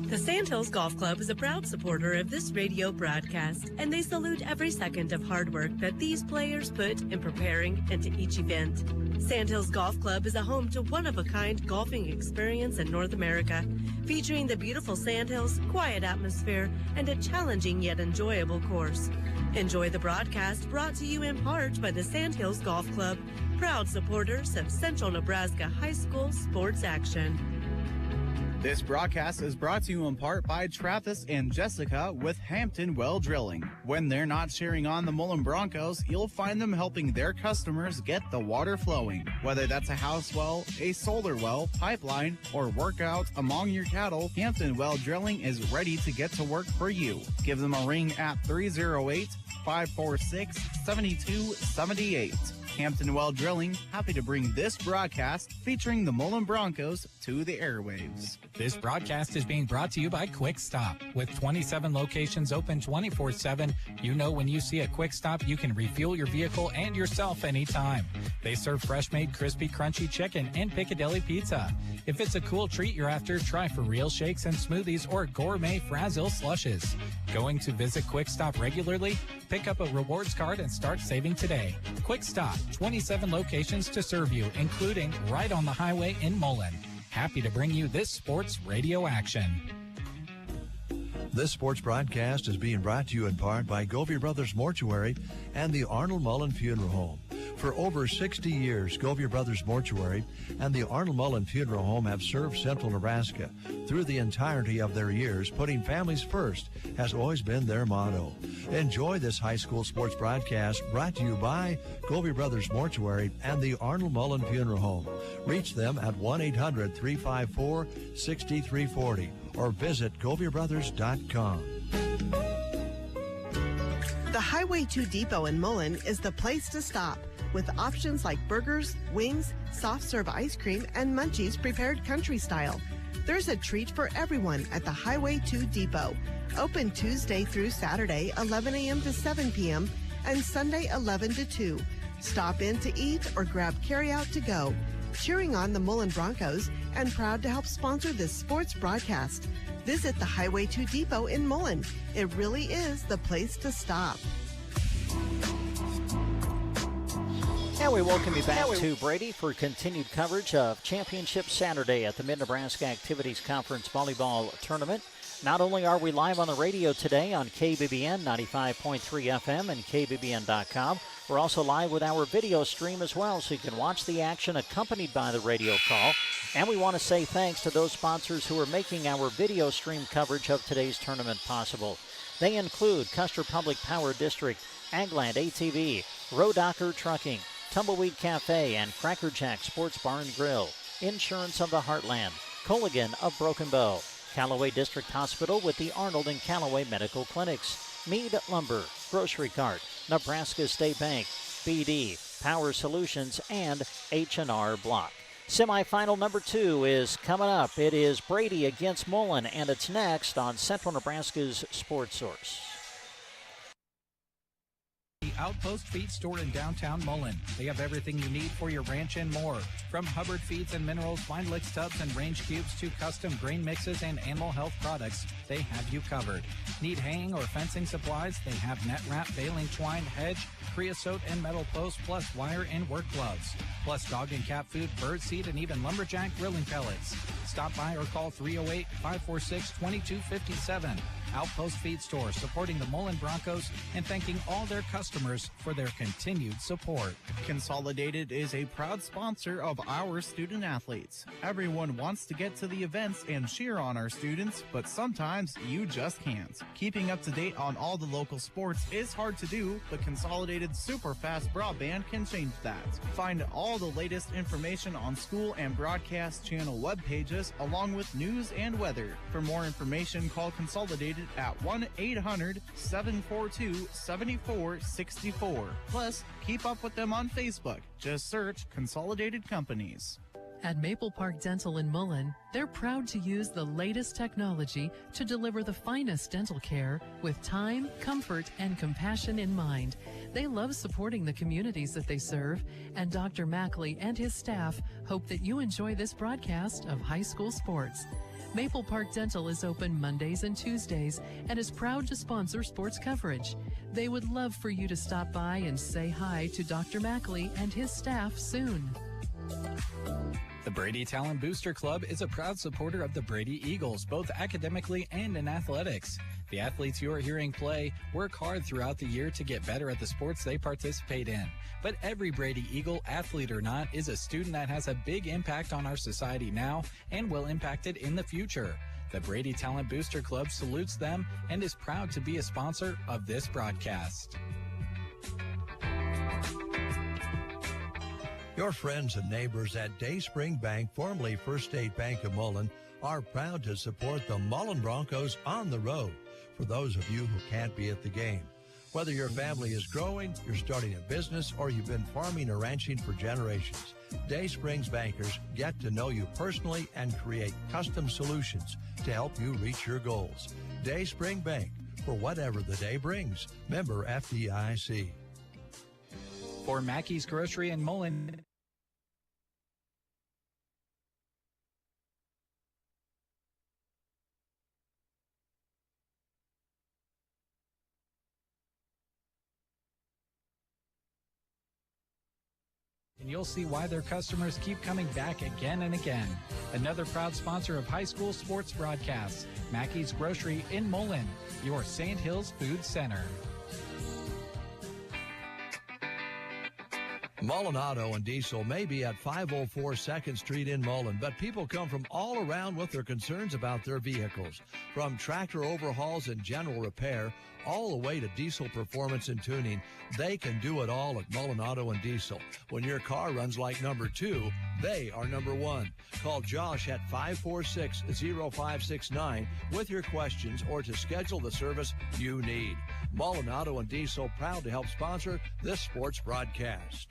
The Sandhills Golf Club is a proud supporter of this radio broadcast, and they salute every second of hard work that these players put in preparing into each event. Sandhills Golf Club is a home to one-of-a-kind golfing experience in North America, featuring the beautiful Sandhills, quiet atmosphere, and a challenging yet enjoyable course. Enjoy the broadcast, brought to you in part by the Sandhills Golf Club, proud supporters of Central Nebraska High School sports action. This broadcast is brought to you in part by Travis and Jessica with Hampton Well Drilling. When they're not cheering on the Mullen Broncos, you'll find them helping their customers get the water flowing. Whether that's a house well, a solar well, pipeline, or workout among your cattle, Hampton Well Drilling is ready to get to work for you. Give them a ring at 308-546-7278. Hampton Well Drilling, happy to bring this broadcast featuring the Mullen Broncos to the airwaves. This broadcast is being brought to you by Quick Stop. With 27 locations open 24/7, you know when you see a Quick Stop, you can refuel your vehicle and yourself anytime. They serve fresh-made, crispy, crunchy chicken and Piccadilly pizza. If it's a cool treat you're after, try for real shakes and smoothies or gourmet Frazzle slushes. Going to visit Quick Stop regularly? Pick up a rewards card and start saving today. Quick Stop, 27 locations to serve you, including right on the highway in Mullen. Happy to bring you this sports radio action. This sports broadcast is being brought to you in part by Govey Brothers Mortuary and the Arnold Mullen Funeral Home. For over 60 years, Govey Brothers Mortuary and the Arnold Mullen Funeral Home have served Central Nebraska. Through the entirety of their years, putting families first has always been their motto. Enjoy this high school sports broadcast brought to you by Govey Brothers Mortuary and the Arnold Mullen Funeral Home. Reach them at 1-800-354-6340 or visit GoveyBrothers.com. The Highway 2 Depot in Mullen is the place to stop, with options like burgers, wings, soft serve ice cream, and munchies prepared country style. There's a treat for everyone at the Highway 2 Depot. Open Tuesday through Saturday, 11 a.m. to 7 p.m., and Sunday, 11 to 2. Stop in to eat or grab carryout to go. Cheering on the Mullen Broncos and proud to help sponsor this sports broadcast. Visit the Highway 2 Depot in Mullen. It really is the place to stop. And we welcome you back to Brady for continued coverage of Championship Saturday at the Mid-Nebraska Activities Conference Volleyball Tournament. Not only are we live on the radio today on KBBN 95.3 FM and KBBN.com, we're also live with our video stream as well, so you can watch the action accompanied by the radio call. And we want to say thanks to those sponsors who are making our video stream coverage of today's tournament possible. They include Custer Public Power District, Agland ATV, Rodocker Trucking, Tumbleweed Cafe and Cracker Jack Sports Bar and Grill, Insurance of the Heartland, Colligan of Broken Bow, Callaway District Hospital with the Arnold and Callaway Medical Clinics, Meade Lumber, Grocery Cart, Nebraska State Bank, BD, Power Solutions, and H&R Block. Semifinal number 2 is coming up. It is Brady against Mullen, and it's next on Central Nebraska's Sports Source. The Outpost Feed Store in downtown Mullen. They have everything you need for your ranch and more. From Hubbard Feeds and Minerals, Vine Licks tubs and range cubes to custom grain mixes and animal health products, they have you covered. Need haying or fencing supplies? They have net wrap, baling twine, hedge, creosote, and metal posts, plus wire and work gloves. Plus dog and cat food, bird seed, and even lumberjack grilling pellets. Stop by or call 308-546-2257. Outpost Feed Store, supporting the Mullen Broncos and thanking all their customers for their continued support. Consolidated is a proud sponsor of our student athletes. Everyone wants to get to the events and cheer on our students, but sometimes you just can't. Keeping up to date on all the local sports is hard to do, but Consolidated super fast broadband can change that. Find all the latest information on school and broadcast channel web pages, along with news and weather. For more information, call Consolidated at 1-800-742-7464. Plus, keep up with them on Facebook. Just search Consolidated Companies. At Maple Park Dental in Mullen, they're proud to use the latest technology to deliver the finest dental care with time, comfort, and compassion in mind. They love supporting the communities that they serve, and Dr. Mackley and his staff hope that you enjoy this broadcast of high school sports. Maple Park Dental is open Mondays and Tuesdays and is proud to sponsor sports coverage. They would love for you to stop by and say hi to Dr. Mackley and his staff soon. The Brady Talent Booster Club is a proud supporter of the Brady Eagles, both academically and in athletics. The athletes you are hearing play work hard throughout the year to get better at the sports they participate in. But every Brady Eagle, athlete or not, is a student that has a big impact on our society now and will impact it in the future. The Brady Talent Booster Club salutes them and is proud to be a sponsor of this broadcast. Your friends and neighbors at Dayspring Bank, formerly First State Bank of Mullen, are proud to support the Mullen Broncos on the road. For those of you who can't be at the game, whether your family is growing, you're starting a business, or you've been farming or ranching for generations, Daysprings bankers get to know you personally and create custom solutions to help you reach your goals. Dayspring Bank, for whatever the day brings. Member FDIC. For Mackey's Grocery in Mullen, and you'll see why their customers keep coming back again and again. Another proud sponsor of high school sports broadcasts, Mackey's Grocery in Mullen, your St. Hills Food Center. Mullen Auto and Diesel may be at 504 2nd Street in Mullen, but people come from all around with their concerns about their vehicles. From tractor overhauls and general repair, all the way to diesel performance and tuning, they can do it all at Mullen Auto and Diesel. When your car runs like number 2, they are number 1. Call Josh at 546-0569 with your questions or to schedule the service you need. Mullen Auto and Diesel, proud to help sponsor this sports broadcast.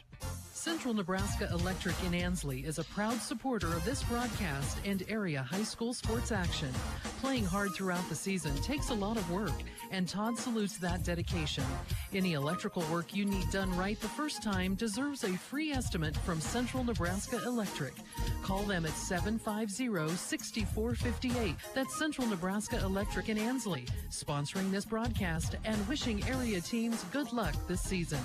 Central Nebraska Electric in Ansley is a proud supporter of this broadcast and area high school sports action. Playing hard throughout the season takes a lot of work, and Todd salutes that dedication. Any electrical work you need done right the first time deserves a free estimate from Central Nebraska Electric. Call them at 750-6458. That's Central Nebraska Electric in Ansley, sponsoring this broadcast and wishing area teams good luck this season.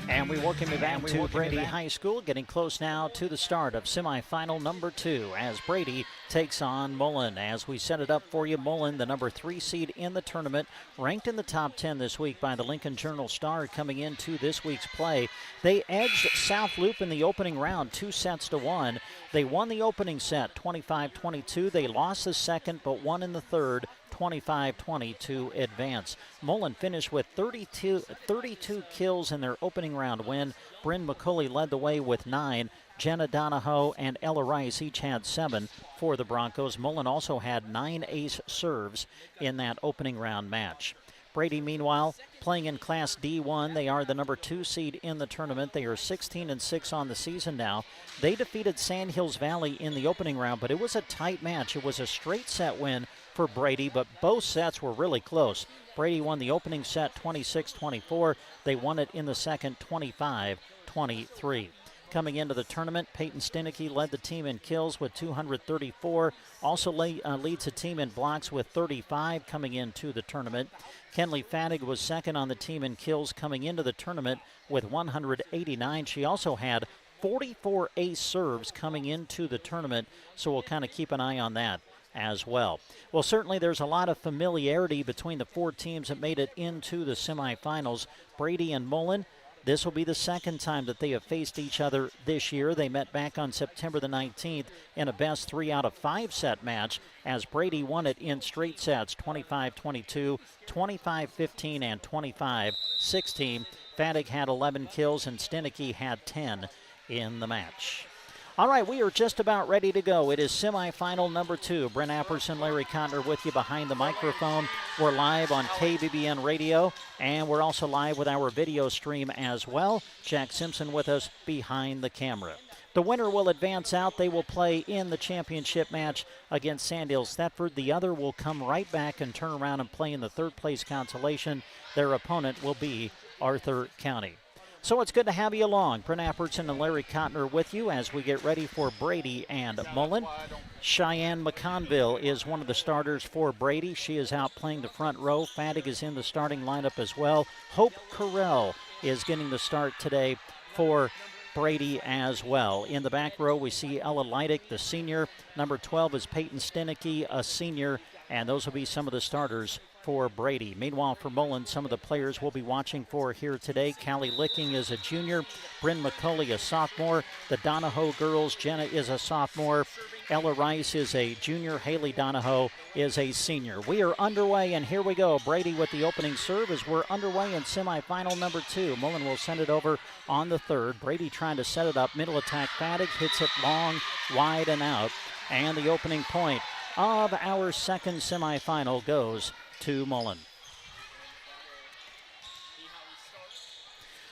And we welcome you back to Brady High School, getting close now to the start of semifinal number 2 as Brady takes on Mullen. As we set it up for you, Mullen, the number 3 seed in the tournament, ranked in the top 10 this week by the Lincoln Journal-Star coming into this week's play. They edged South Loop in the opening round 2-1. They won the opening set 25-22. They lost the second but won in the third 25-20 to advance. Mullen finished with 32 kills in their opening round win. Bryn McCulley led the way with 9. Jenna Donahoe and Ella Rice each had 7 for the Broncos. Mullen also had 9 ace serves in that opening round match. Brady, meanwhile, playing in Class D1. They are the number 2 seed in the tournament. They are 16-6 on the season now. They defeated Sand Hills Valley in the opening round, but it was a tight match. It was a straight set win for Brady, but both sets were really close. Brady won the opening set 26-24. They won it in the second 25-23. Coming into the tournament, Peyton Stenicky led the team in kills with 234. Also leads the team in blocks with 35 coming into the tournament. Kenley Fadig was second on the team in kills coming into the tournament with 189. She also had 44 ace serves coming into the tournament, so we'll kind of keep an eye on that as well. Well, certainly there's a lot of familiarity between the 4 teams that made it into the semifinals. Brady and Mullen, this will be the second time that they have faced each other this year. They met back on September the 19th in a best 3 out of 5 set match as Brady won it in straight sets 25-22, 25-15, and 25-16. Fadig had 11 kills and Stenicky had 10 in the match. All right, we are just about ready to go. It is semifinal number 2. Brent Apperson, Larry Cotner with you behind the microphone. We're live on KBBN Radio, and we're also live with our video stream as well. Jack Simpson with us behind the camera. The winner will advance out. They will play in the championship match against Sand Hills Thetford. The other will come right back and turn around and play in the third-place consolation. Their opponent will be Arthur County. So it's good to have you along. Brent Apperson and Larry Cotner with you as we get ready for Brady and Mullen. Cheyenne McConville is one of the starters for Brady. She is out playing the front row. Fadig is in the starting lineup as well. Hope Carell is getting the start today for Brady as well. In the back row, we see Ella Leidick, the senior. Number 12 is Peyton Stenicky, a senior. And those will be some of the starters for Brady. Meanwhile, for Mullen, some of the players we'll be watching for here today. Callie Licking is a junior. Bryn McCulley, a sophomore. The Donahoe girls, Jenna is a sophomore. Ella Rice is a junior. Haley Donahoe is a senior. We are underway, and here we go. Brady with the opening serve as we're underway in semifinal number 2. Mullen will send it over on the third. Brady trying to set it up. Middle attack, Fadig hits it long, wide, and out. And the opening point of our second semifinal goes to Mullen.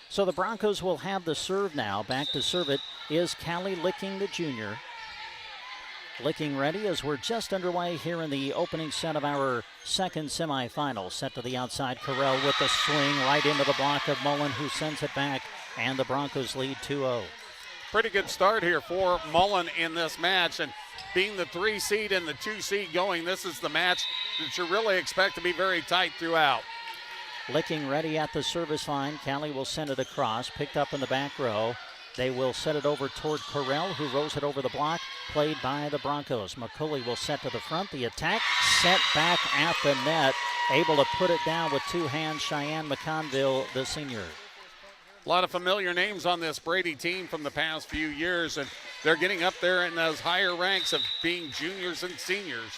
So the Broncos will have the serve now. Back to serve it is Callie Licking, the junior. Licking ready as we're just underway here in the opening set of our second semifinal. Set to the outside, Carell with the swing right into the block of Mullen, who sends it back, and the Broncos lead 2-0. Pretty good start here for Mullen in this match, and being the 3 seed and the 2 seed going, this is the match that you really expect to be very tight throughout. Licking ready at the service line. Callie will send it across. Picked up in the back row. They will set it over toward Correll, who rolls it over the block. Played by the Broncos. McCulley will set to the front. The attack set back at the net. Able to put it down with two hands, Cheyenne McConville, the senior. A lot of familiar names on this Brady team from the past few years, and they're getting up there in those higher ranks of being juniors and seniors.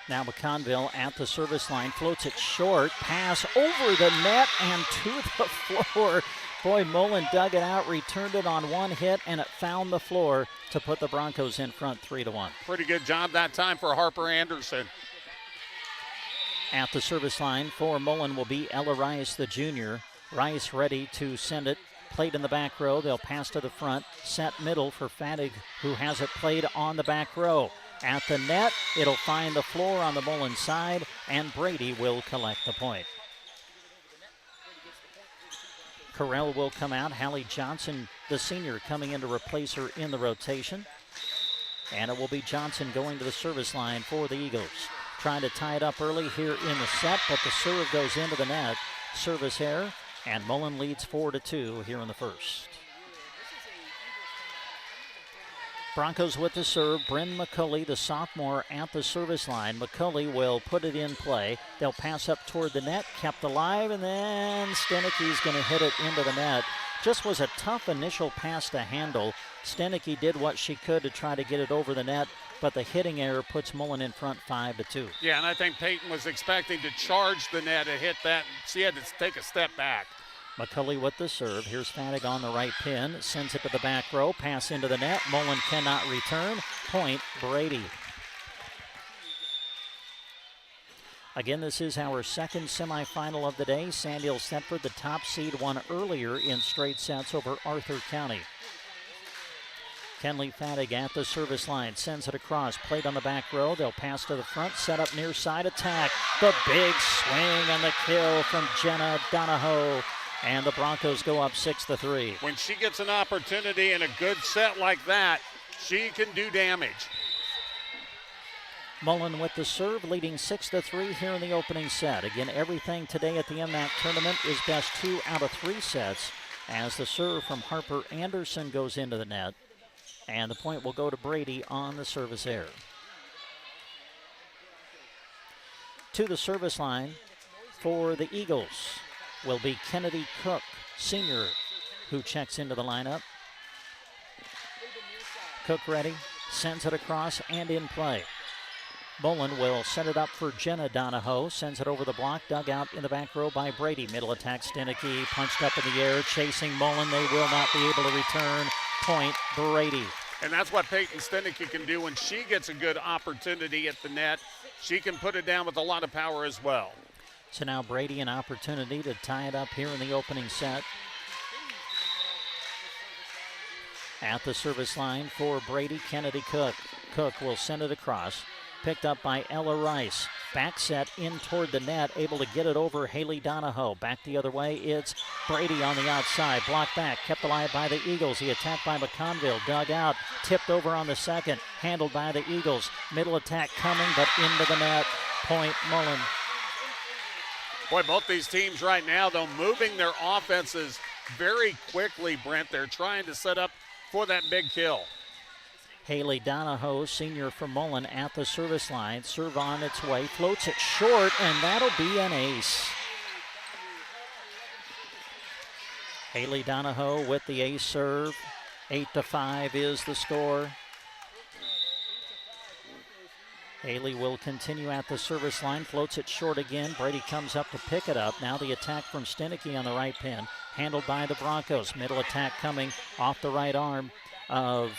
Now McConville at the service line, floats it short, pass over the net and to the floor. Boy, Mullen dug it out, returned it on one hit, and it found the floor to put the Broncos in front 3-1. Pretty good job that time for Harper Anderson. At the service line for Mullen will be Ella Rice, the junior. Rice ready to send it. Played in the back row. They'll pass to the front. Set middle for Fadig, who has it played on the back row. At the net, it'll find the floor on the Mullen side, and Brady will collect the point. Correll will come out. Hallie Johnson, the senior, coming in to replace her in the rotation. And it will be Johnson going to the service line for the Eagles. Trying to tie it up early here in the set, but the serve goes into the net. Service error, and Mullen leads 4-2 here in the first. Broncos with the serve. Bryn McCulley, the sophomore, at the service line. McCulley will put it in play. They'll pass up toward the net, kept alive, and then Stenicke's going to hit it into the net. Just was a tough initial pass to handle. Stenicke did what she could to try to get it over the net, but the hitting error puts Mullen in front 5-2. Yeah, and I think Peyton was expecting to charge the net and hit that. She had to take a step back. McCulley with the serve. Here's Fadig on the right pin. Sends it to the back row. Pass into the net. Mullen cannot return. Point Brady. Again, this is our second semifinal of the day. Sandhill Thetford, the top seed, won earlier in straight sets over Arthur County. Kenley Fadig at the service line. Sends it across. Played on the back row. They'll pass to the front. Set up near side attack. The big swing and the kill from Jenna Donahoe. And the Broncos go up 6-3. When she gets an opportunity in a good set like that, she can do damage. Mullen with the serve, leading 6-3 here in the opening set. Again, everything today at the MNAC tournament is best 2 out of 3 sets, as the serve from Harper Anderson goes into the net. And the point will go to Brady on the service error. To the service line for the Eagles will be Kennedy Cook, senior, who checks into the lineup. Cook ready, sends it across and in play. Mullen will set it up for Jenna Donahoe, sends it over the block, dug out in the back row by Brady. Middle attack, Stenicke punched up in the air, chasing Mullen. They will not be able to return. Point Brady. And that's what Peyton Stenicke can do when she gets a good opportunity at the net. She can put it down with a lot of power as well. So now Brady an opportunity to tie it up here in the opening set. At the service line for Brady, Kennedy Cook. Cook will send it across. Picked up by Ella Rice. Back set in toward the net, able to get it over Haley Donahoe. Back the other way, it's Brady on the outside. Blocked back, kept alive by the Eagles. He attacked by McConville, dug out, tipped over on the second, handled by the Eagles. Middle attack coming, but into the net. Point Mullen. Boy, both these teams right now, though, moving their offenses very quickly, Brent. They're trying to set up for that big kill. Haley Donahoe, senior from Mullen, at the service line. Serve on its way, floats it short, and that'll be an ace. Haley Donahoe with the ace serve. 8-5 is the score. Haley will continue at the service line, floats it short again. Brady comes up to pick it up. Now the attack from Stenicke on the right pin, handled by the Broncos. Middle attack coming off the right arm of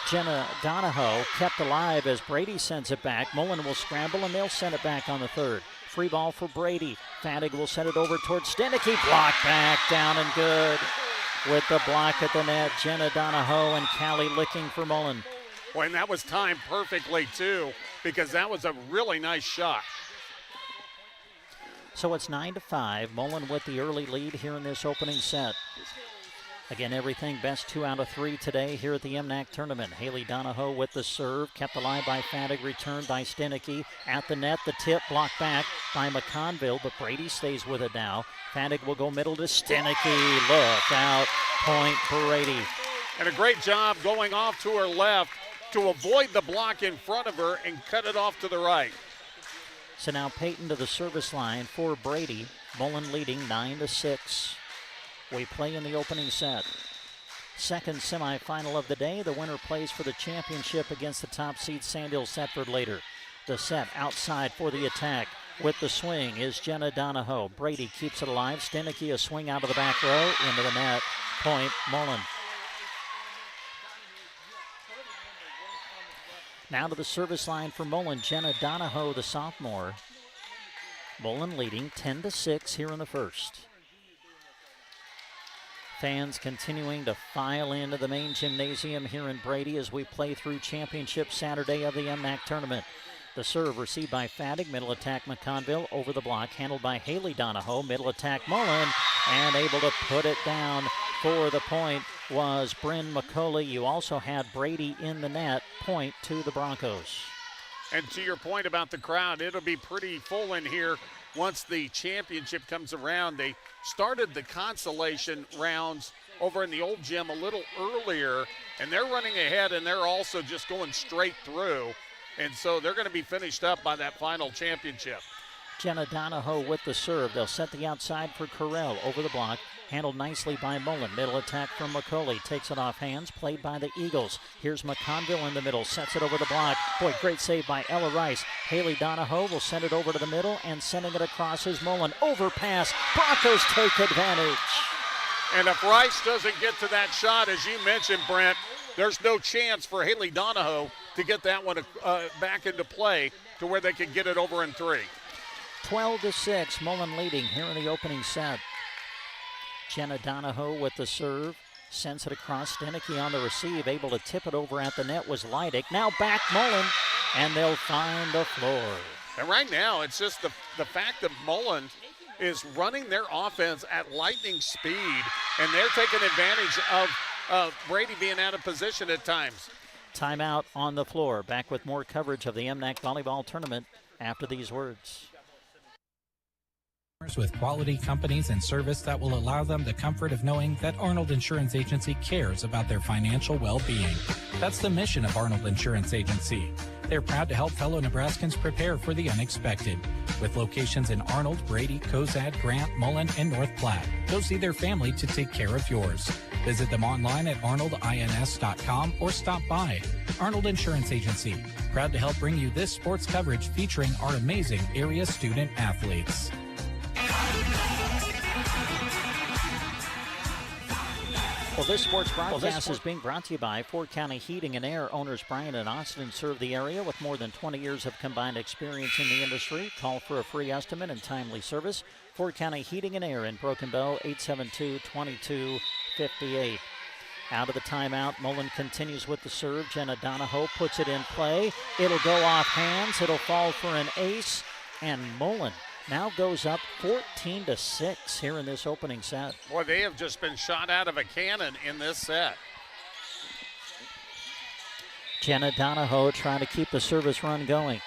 Jenna Donahoe, kept alive as Brady sends it back. Mullen will scramble, and they'll send it back on the third. Free ball for Brady. Fadig will send it over towards Stenicke. Block back, down and good. With the block at the net, Jenna Donahoe and Callie licking for Mullen. Boy, and that was timed perfectly, too, because that was a really nice shot. So it's 9-5. Mullen with the early lead here in this opening set. Again, everything best 2 out of 3 today here at the MNAC tournament. Haley Donahoe with the serve, kept alive by Fadig, returned by Stenicky. At the net, the tip blocked back by McConville, but Brady stays with it now. Fadig will go middle to Stenicky. Look out, point Brady. And a great job going off to her left to avoid the block in front of her and cut it off to the right. So now Peyton to the service line for Brady. Mullen leading 9-6. We play in the opening set. Second semifinal of the day. The winner plays for the championship against the top seed Sandhills Thetford later. The set outside for the attack. With the swing is Jenna Donahoe. Brady keeps it alive. Stenicky a swing out of the back row into the net. Point Mullen. Now to the service line for Mullen. Jenna Donahoe, the sophomore. Mullen leading 10-6 here in the first. Fans continuing to file into the main gymnasium here in Brady as we play through championship Saturday of the MNAC tournament. The serve received by Fadig, middle attack McConville, over the block, handled by Haley Donahoe, middle attack Mullen, and able to put it down for the point was Bryn McCauley. You also had Brady in the net, point to the Broncos. And to your point about the crowd, it'll be pretty full in here once the championship comes around. They started the consolation rounds over in the old gym a little earlier, and they're running ahead, and they're also just going straight through. And so they're going to be finished up by that final championship. Jenna Donahoe with the serve. They'll set the outside for Correll over the block. Handled nicely by Mullen. Middle attack from McCauley. Takes it off hands. Played by the Eagles. Here's McConville in the middle. Sets it over the block. Boy, great save by Ella Rice. Haley Donahoe will send it over to the middle, and sending it across is Mullen. Overpass. Broncos take advantage. And if Rice doesn't get to that shot, as you mentioned, Brent, there's no chance for Haley Donahoe to get that one back into play to where they can get it over in 3. 12-6, Mullen leading here in the opening set. Jenna Donahoe with the serve, sends it across. Stenicky on the receive, able to tip it over at the net was Leidick. Now back Mullen, and they'll find the floor. And right now, it's just the fact that Mullen is running their offense at lightning speed, and they're taking advantage of Brady being out of position at times. Timeout on the floor. Back with more coverage of the MNAC volleyball tournament after these words. With quality companies and service that will allow them the comfort of knowing that Arnold Insurance Agency cares about their financial well-being. That's the mission of Arnold Insurance Agency. They're proud to help fellow Nebraskans prepare for the unexpected. With locations in Arnold, Brady, Cozad, Grant, Mullen, and North Platte, they'll see their family to take care of yours. Visit them online at arnoldins.com or stop by. Arnold Insurance Agency, proud to help bring you this sports coverage featuring our amazing area student athletes. Well, this sports broadcast is being brought to you by Ford County Heating and Air. Owners Brian and Austin serve the area with more than 20 years of combined experience in the industry. Call for a free estimate and timely service. Ford County Heating and Air in Broken Bow, 872-2258. Out of the timeout, Mullen continues with the serve. Jenna Donahoe puts it in play. It'll go off hands. It'll fall for an ace. And Mullen now goes up 14-6 here in this opening set. Boy, they have just been shot out of a cannon in this set. Jenna Donahoe trying to keep the service run going.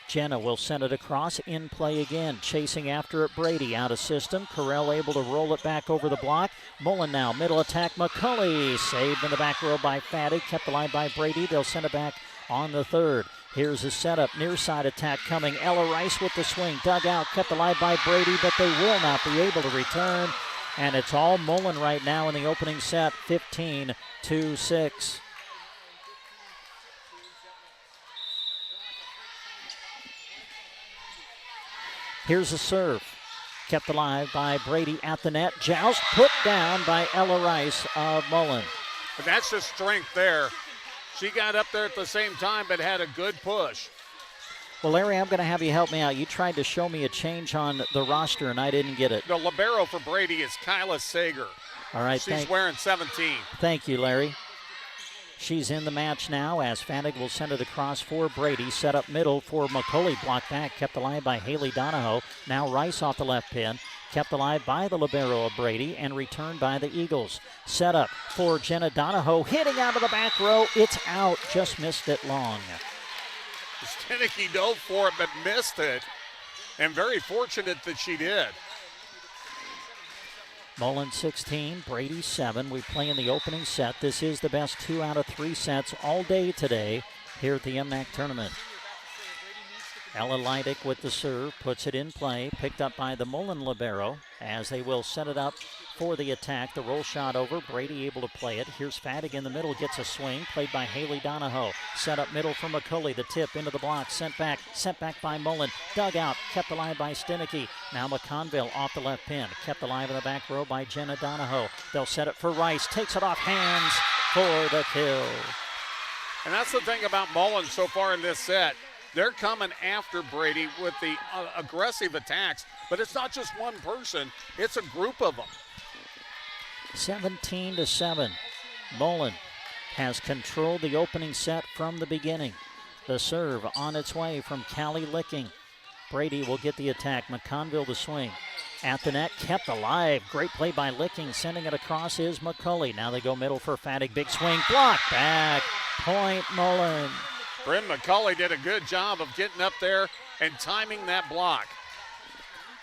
Jenna will send it across, in play again. Chasing after it, Brady out of system. Correll able to roll it back over the block. Mullen now, middle attack, McCauley. Saved in the back row by Fatty. Kept alive by Brady. They'll send it back on the third. Here's a setup, near side attack coming. Ella Rice with the swing, dug out, kept alive by Brady, but they will not be able to return. And it's all Mullen right now in the opening set, 15-6. Here's a serve, kept alive by Brady at the net. Joust put down by Ella Rice of Mullen. But that's the strength there. She got up there at the same time, but had a good push. Well, Larry, I'm going to have you help me out. You tried to show me a change on the roster, and I didn't get it. The libero for Brady is Kyla Sager. All right, she's wearing 17. Thank you, Larry. She's in the match now as Fanig will send it across for Brady. Set up middle for McCauley. Blocked back, kept alive by Haley Donahoe. Now Rice off the left pin. kept alive by the libero of Brady and returned by the Eagles. Set up for Jenna Donahoe, hitting out of the back row. It's out, just missed it long. Stenicky dove for it but missed it, and very fortunate that she did. Mullen 16, Brady 7. We play in the opening set. This is the best 2 out of 3 sets all day today here at the MNAC tournament. Ella Leidick with the serve, puts it in play, picked up by the Mullen libero as they will set it up for the attack. The roll shot over, Brady able to play it. Here's Fadig in the middle, gets a swing, played by Haley Donahoe. Set up middle for McCulley, the tip into the block, sent back by Mullen. Dug out, kept alive by Stenicky. Now McConville off the left pin, kept alive in the back row by Jenna Donahoe. They'll set it for Rice, takes it off hands for the kill. And that's the thing about Mullen so far in this set. They're coming after Brady with the aggressive attacks, but it's not just one person, it's a group of them. 17-7. Mullen has controlled the opening set from the beginning. The serve on its way from Callie Licking. Brady will get the attack. McConville to swing. At the net, kept alive. Great play by Licking. Sending it across is McCulley. Now they go middle for Fadig. Big swing. Block back. Point Mullen. Bryn McCulley did a good job of getting up there and timing that block.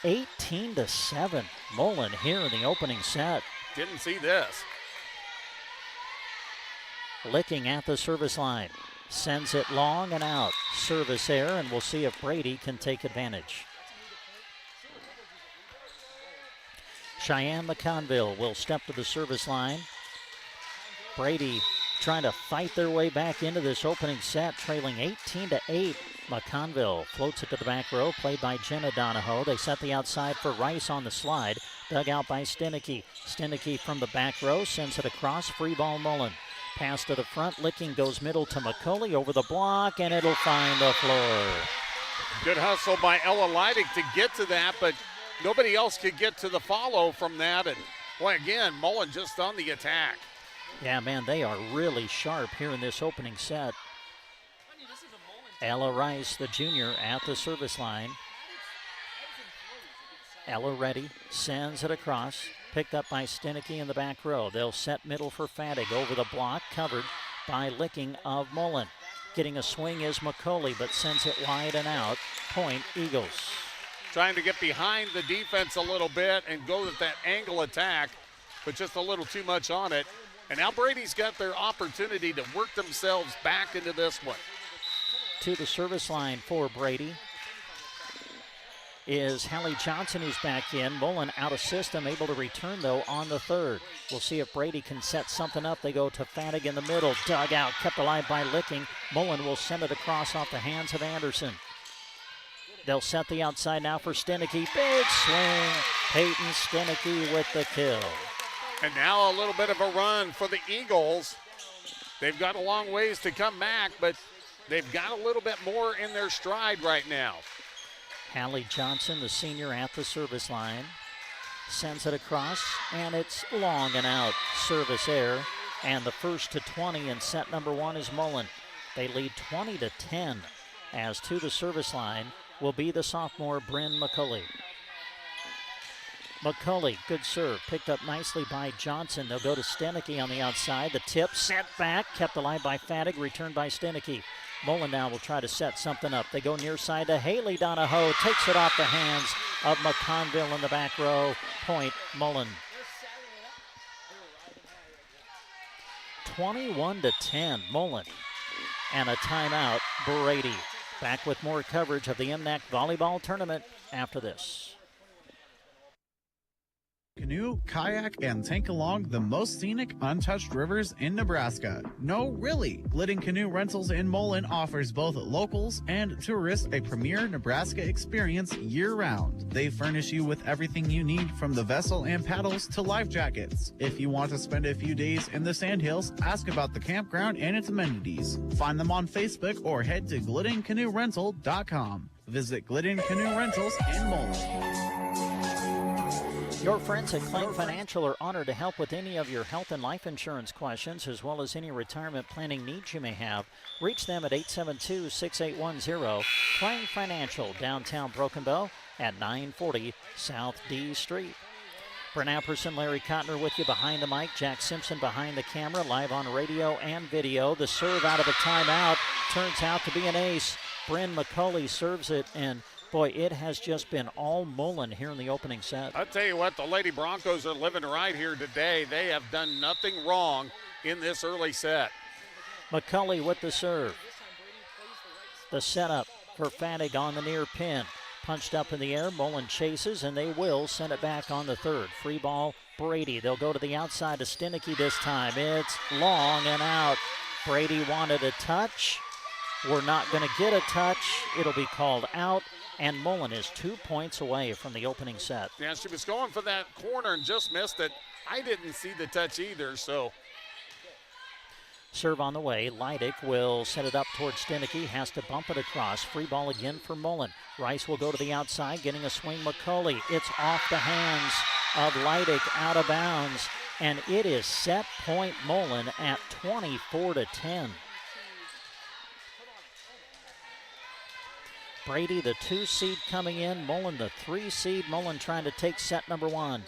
18-7. Mullen here in the opening set. Didn't see this. Licking at the service line. Sends it long and out. Service error, and we'll see if Brady can take advantage. Cheyenne McConville will step to the service line. Brady trying to fight their way back into this opening set, trailing 18-8. McConville floats it to the back row, played by Jenna Donahoe. They set the outside for Rice on the slide. Dug out by Stenicky. Stenicky from the back row sends it across. Free ball Mullen. Pass to the front. Licking goes middle to McCulley over the block, and it'll find the floor. Good hustle by Ella Leidick to get to that, but nobody else could get to the follow from that. And boy, again, Mullen just on the attack. Yeah, man, they are really sharp here in this opening set. Ella Rice, the junior, at the service line. Ella ready, sends it across. Picked up by Stenicky in the back row. They'll set middle for Fadig. Over the block, covered by Licking of Mullen. Getting a swing is McCulley, but sends it wide and out. Point Eagles. Trying to get behind the defense a little bit and go with that angle attack, but just a little too much on it. And now Brady's got their opportunity to work themselves back into this one. To the service line for Brady is Hallie Johnson, who's back in. Mullen out of system, able to return, though, on the third. We'll see if Brady can set something up. They go to Fadig in the middle. Dug out, kept alive by Licking. Mullen will send it across off the hands of Anderson. They'll set the outside now for Stenicky. Big swing. Peyton Stenicky with the kill. And now a little bit of a run for the Eagles. They've got a long ways to come back, but they've got a little bit more in their stride right now. Hallie Johnson, the senior, at the service line. Sends it across, and it's long and out. Service error, and the first to 20 in set number 1 is Mullen. They lead 20-10, as to the service line will be the sophomore Bryn McCulley. McCulley, good serve, picked up nicely by Johnson. They'll go to Stenicky on the outside. The tip sent back, kept alive by Fadig, returned by Stenicky. Mullen now will try to set something up. They go near side to Haley Donahoe, takes it off the hands of McConville in the back row. Point Mullen. 21-10, Mullen. And a timeout, Brady. Back with more coverage of the MNAC volleyball tournament after this. Canoe, kayak, and tank along the most scenic, untouched rivers in Nebraska. No, really. Glidden Canoe Rentals in Mullen offers both locals and tourists a premier Nebraska experience year-round. They furnish you with everything you need, from the vessel and paddles to life jackets. If you want to spend a few days in the Sandhills, ask about the campground and its amenities. Find them on Facebook or head to gliddencanoerental.com. Visit Glidden Canoe Rentals in Mullen. Your friends at Klein Financial are honored to help with any of your health and life insurance questions, as well as any retirement planning needs you may have. Reach them at 872-6810. Klein Financial, downtown Broken Bow at 940 South D Street. Brent Apperson, Larry Cotner with you behind the mic. Jack Simpson behind the camera, live on radio and video. The serve out of a timeout turns out to be an ace. Bryn McCulley serves it, and boy, it has just been all Mullen here in the opening set. I'll tell you what, the Lady Broncos are living right here today. They have done nothing wrong in this early set. McCulley with the serve. The setup for Fattig on the near pin. Punched up in the air, Mullen chases, and they will send it back on the third. Free ball, Brady. They'll go to the outside to Stenicky this time. It's long and out. Brady wanted a touch. We're not going to get a touch. It'll be called out, and Mullen is 2 points away from the opening set. Yeah, she was going for that corner and just missed it. I didn't see the touch either, so. Serve on the way. Leidick will set it up towards Stenicky. Has to bump it across. Free ball again for Mullen. Rice will go to the outside, getting a swing. McCulley. It's off the hands of Leidick, out of bounds, and it is set point Mullen at 24-10. Brady, the 2 seed coming in. Mullen, the 3 seed. Mullen trying to take set number 1.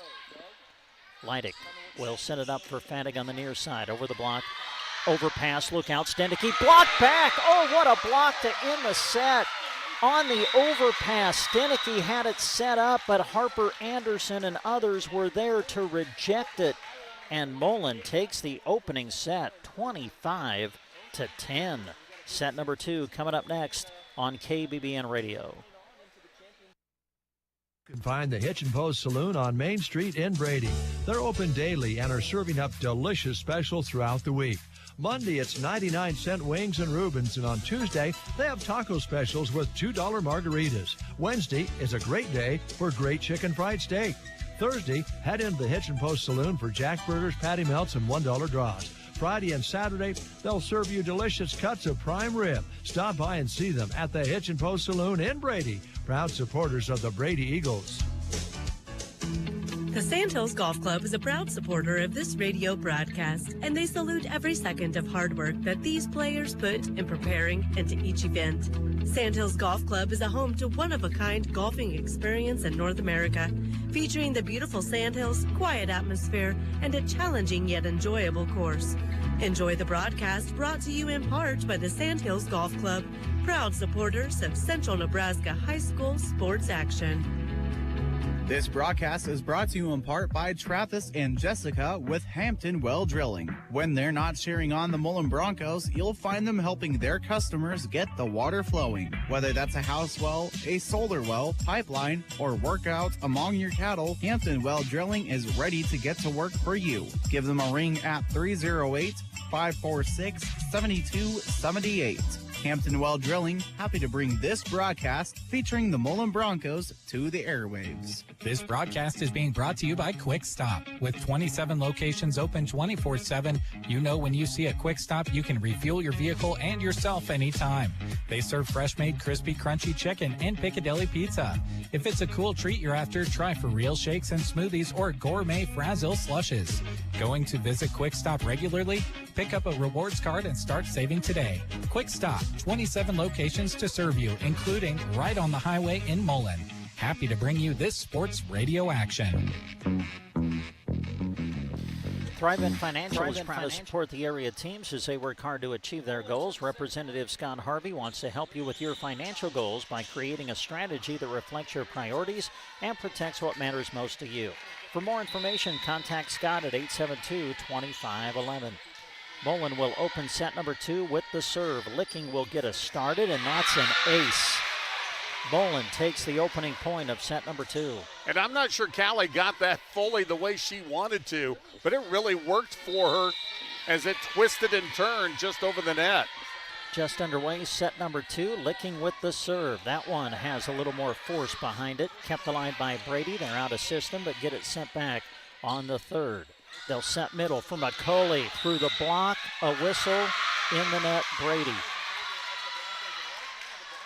Leidick will set it up for Fattig on the near side. Over the block. Overpass, look out, Stenicky, blocked back. Oh, what a block to end the set. On the overpass, Stenicky had it set up, but Harper Anderson and others were there to reject it. And Mullen takes the opening set, 25-10. Set number 2 coming up next on KBBN Radio. You can find the Hitch and Post Saloon on Main Street in Brady. They're open daily and are serving up delicious specials throughout the week. Monday, it's 99-cent wings and Reubens, and on Tuesday, they have taco specials with $2 margaritas. Wednesday is a great day for great chicken fried steak. Thursday, head into the Hitch and Post Saloon for Jack Burgers, patty melts, and $1 draws. Friday and Saturday, they'll serve you delicious cuts of prime rib. Stop by and see them at the Hitch and Post Saloon in Brady, proud supporters of the Brady Eagles. The Sandhills Golf Club is a proud supporter of this radio broadcast, and they salute every second of hard work that these players put in preparing into each event. Sandhills Golf Club is a home to one-of-a-kind golfing experience in North America, featuring the beautiful Sandhills, quiet atmosphere, and a challenging yet enjoyable course. Enjoy the broadcast brought to you in part by the Sandhills Golf Club, proud supporters of Central Nebraska High School sports action. This broadcast is brought to you in part by Travis and Jessica with Hampton Well Drilling. When they're not cheering on the Mullen Broncos, you'll find them helping their customers get the water flowing. Whether that's a house well, a solar well, pipeline, or workout among your cattle, Hampton Well Drilling is ready to get to work for you. Give them a ring at 308-546-7278. Hampton Well Drilling, happy to bring this broadcast featuring the Mullen Broncos to the airwaves. This broadcast is being brought to you by Quick Stop. With 27 locations open 24/7, you know when you see a Quick Stop, you can refuel your vehicle and yourself anytime. They serve fresh-made, crispy, crunchy chicken and Piccadilly pizza. If it's a cool treat you're after, try for real shakes and smoothies or gourmet Frazzle slushes. Going to visit Quick Stop regularly? Pick up a rewards card and start saving today. Quick Stop, 27 locations to serve you, including right on the highway in Mullen. Happy to bring you this sports radio action. Thrivent Financial is proud to support the area teams as they work hard to achieve their goals. Representative Scott Harvey wants to help you with your financial goals by creating a strategy that reflects your priorities and protects what matters most to you. For more information, contact Scott at 872-2511. Mullen will open set number 2 with the serve. Licking will get us started, and that's an ace. Mullen takes the opening point of set number 2. And I'm not sure Callie got that fully the way she wanted to, but it really worked for her as it twisted and turned just over the net. Just underway, set number 2, Licking with the serve. That one has a little more force behind it. Kept alive by Brady. They're out of system, but get it sent back on the third. They'll set middle for McCulley through the block, a whistle in the net, Brady.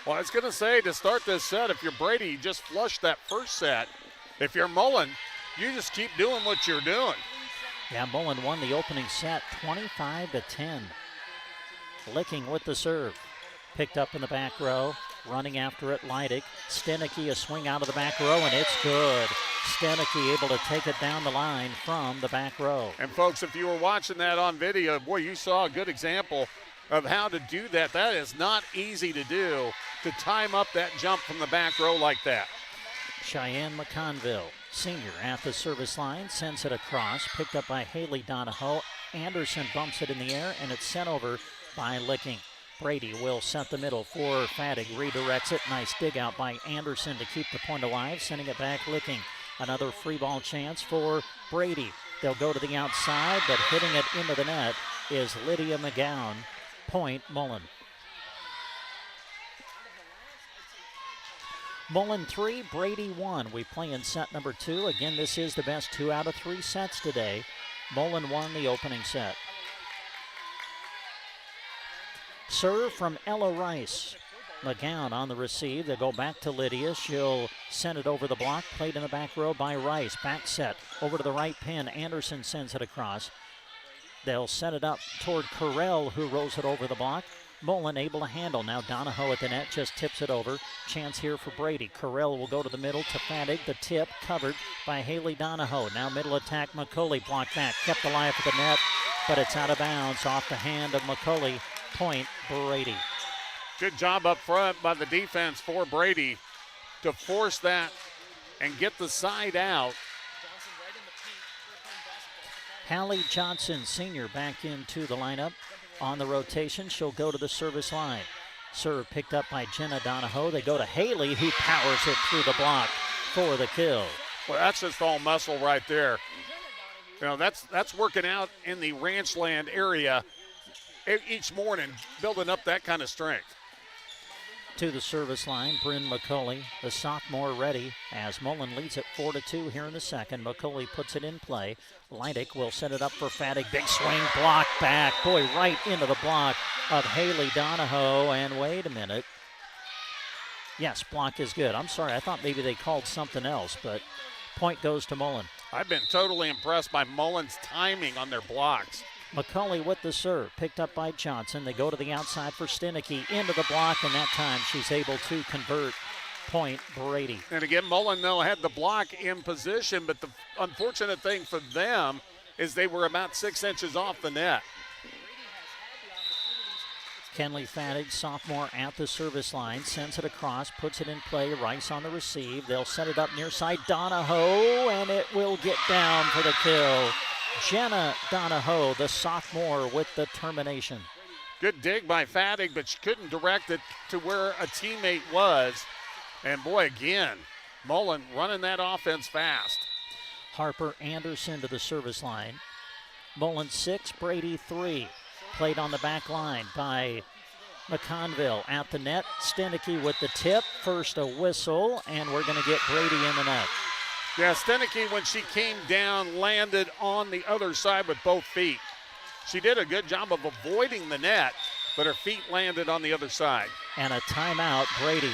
Well, I was going to say, to start this set, if you're Brady, you just flushed that first set. If you're Mullen, you just keep doing what you're doing. Yeah, Mullen won the opening set 25-10. Licking with the serve. Picked up in the back row. Running after it, Leidig. Stenicky, a swing out of the back row, and it's good. Stenicky able to take it down the line from the back row. And folks, if you were watching that on video, boy, you saw a good example of how to do that. That is not easy to do, to time up that jump from the back row like that. Cheyenne McConville, senior, at the service line, sends it across, picked up by Haley Donahoe. Anderson bumps it in the air, and it's sent over by Licking. Brady will set the middle for Fattig, redirects it. Nice dig out by Anderson to keep the point alive, sending it back Licking. Another free ball chance for Brady. They'll go to the outside, but hitting it into the net is Lydia McGowan. Point Mullen. Mullen 3, Brady 1. We play in set number 2. Again, this is the best 2 out of 3 sets today. Mullen won the opening set. Serve from Ella Rice. McGowan on the receive. They go back to Lydia. She'll send it over the block. Played in the back row by Rice. Back set over to the right pin. Anderson sends it across. They'll set it up toward Carell, who rolls it over the block. Mullen able to handle. Now Donahoe at the net just tips it over. Chance here for Brady. Carell will go to the middle to Fattig. The tip covered by Haley Donahoe. Now middle attack. McCauley blocked back. Kept alive at the net, but it's out of bounds off the hand of McCauley. Point Brady. Good job up front by the defense for Brady to force that and get the side out. Hallie Johnson, senior, back into the lineup. On the rotation, she'll go to the service line. Serve picked up by Jenna Donahoe. They go to Haley, who powers it through the block for the kill. Well, that's just all muscle right there. You know, that's working out in the Ranchland area each morning, building up that kind of strength. To the service line, Bryn McCauley, the sophomore, ready as Mullen leads it 4-2 here in the second. McCauley puts it in play. Leidig will set it up for Fattig. Big swing, block back. Boy, right into the block of Haley Donahoe. And wait a minute. Yes, block is good. I'm sorry, I thought maybe they called something else, but point goes to Mullen. I've been totally impressed by Mullen's timing on their blocks. McCauley with the serve, picked up by Johnson. They go to the outside for Stenicky, into the block, and that time she's able to convert. Point Brady. And again, Mullen, though, had the block in position, but the unfortunate thing for them is they were about 6 inches off the net. Kenley Fattig, sophomore, at the service line, sends it across, puts it in play. Rice on the receive. They'll set it up near side. Donahoe, and it will get down for the kill. Jenna Donahoe, the sophomore, with the termination. Good dig by Fattig, but she couldn't direct it to where a teammate was. And boy, again, Mullen running that offense fast. Harper Anderson to the service line. Mullen 6, Brady 3. Played on the back line by McConville at the net. Stenicky with the tip. First a whistle, and we're going to get Brady in the net. Yeah, Stenicky, when she came down, landed on the other side with both feet. She did a good job of avoiding the net, but her feet landed on the other side. And a timeout, Brady.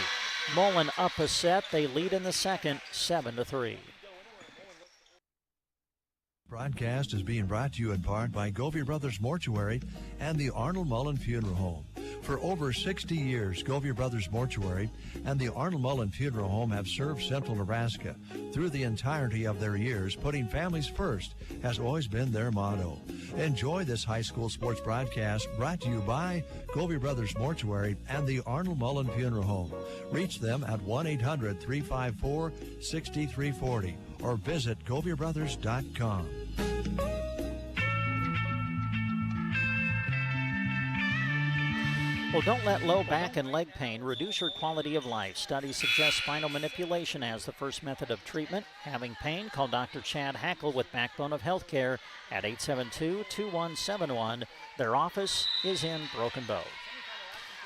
Mullen up a set. They lead in the second, 7-3. Broadcast is being brought to you in part by Govey Brothers Mortuary and the Arnold Mullen Funeral Home. For over 60 years, Govey Brothers Mortuary and the Arnold Mullen Funeral Home have served Central Nebraska. Through the entirety of their years, putting families first has always been their motto. Enjoy this high school sports broadcast brought to you by Govey Brothers Mortuary and the Arnold Mullen Funeral Home. Reach them at 1-800-354-6340 or visit GoveyBrothers.com. Well, don't let low back and leg pain reduce your quality of life. Studies suggest spinal manipulation as the first method of treatment. Having pain? Call Dr. Chad Hackle with Backbone of Healthcare at 872-2171. Their office is in Broken Bow.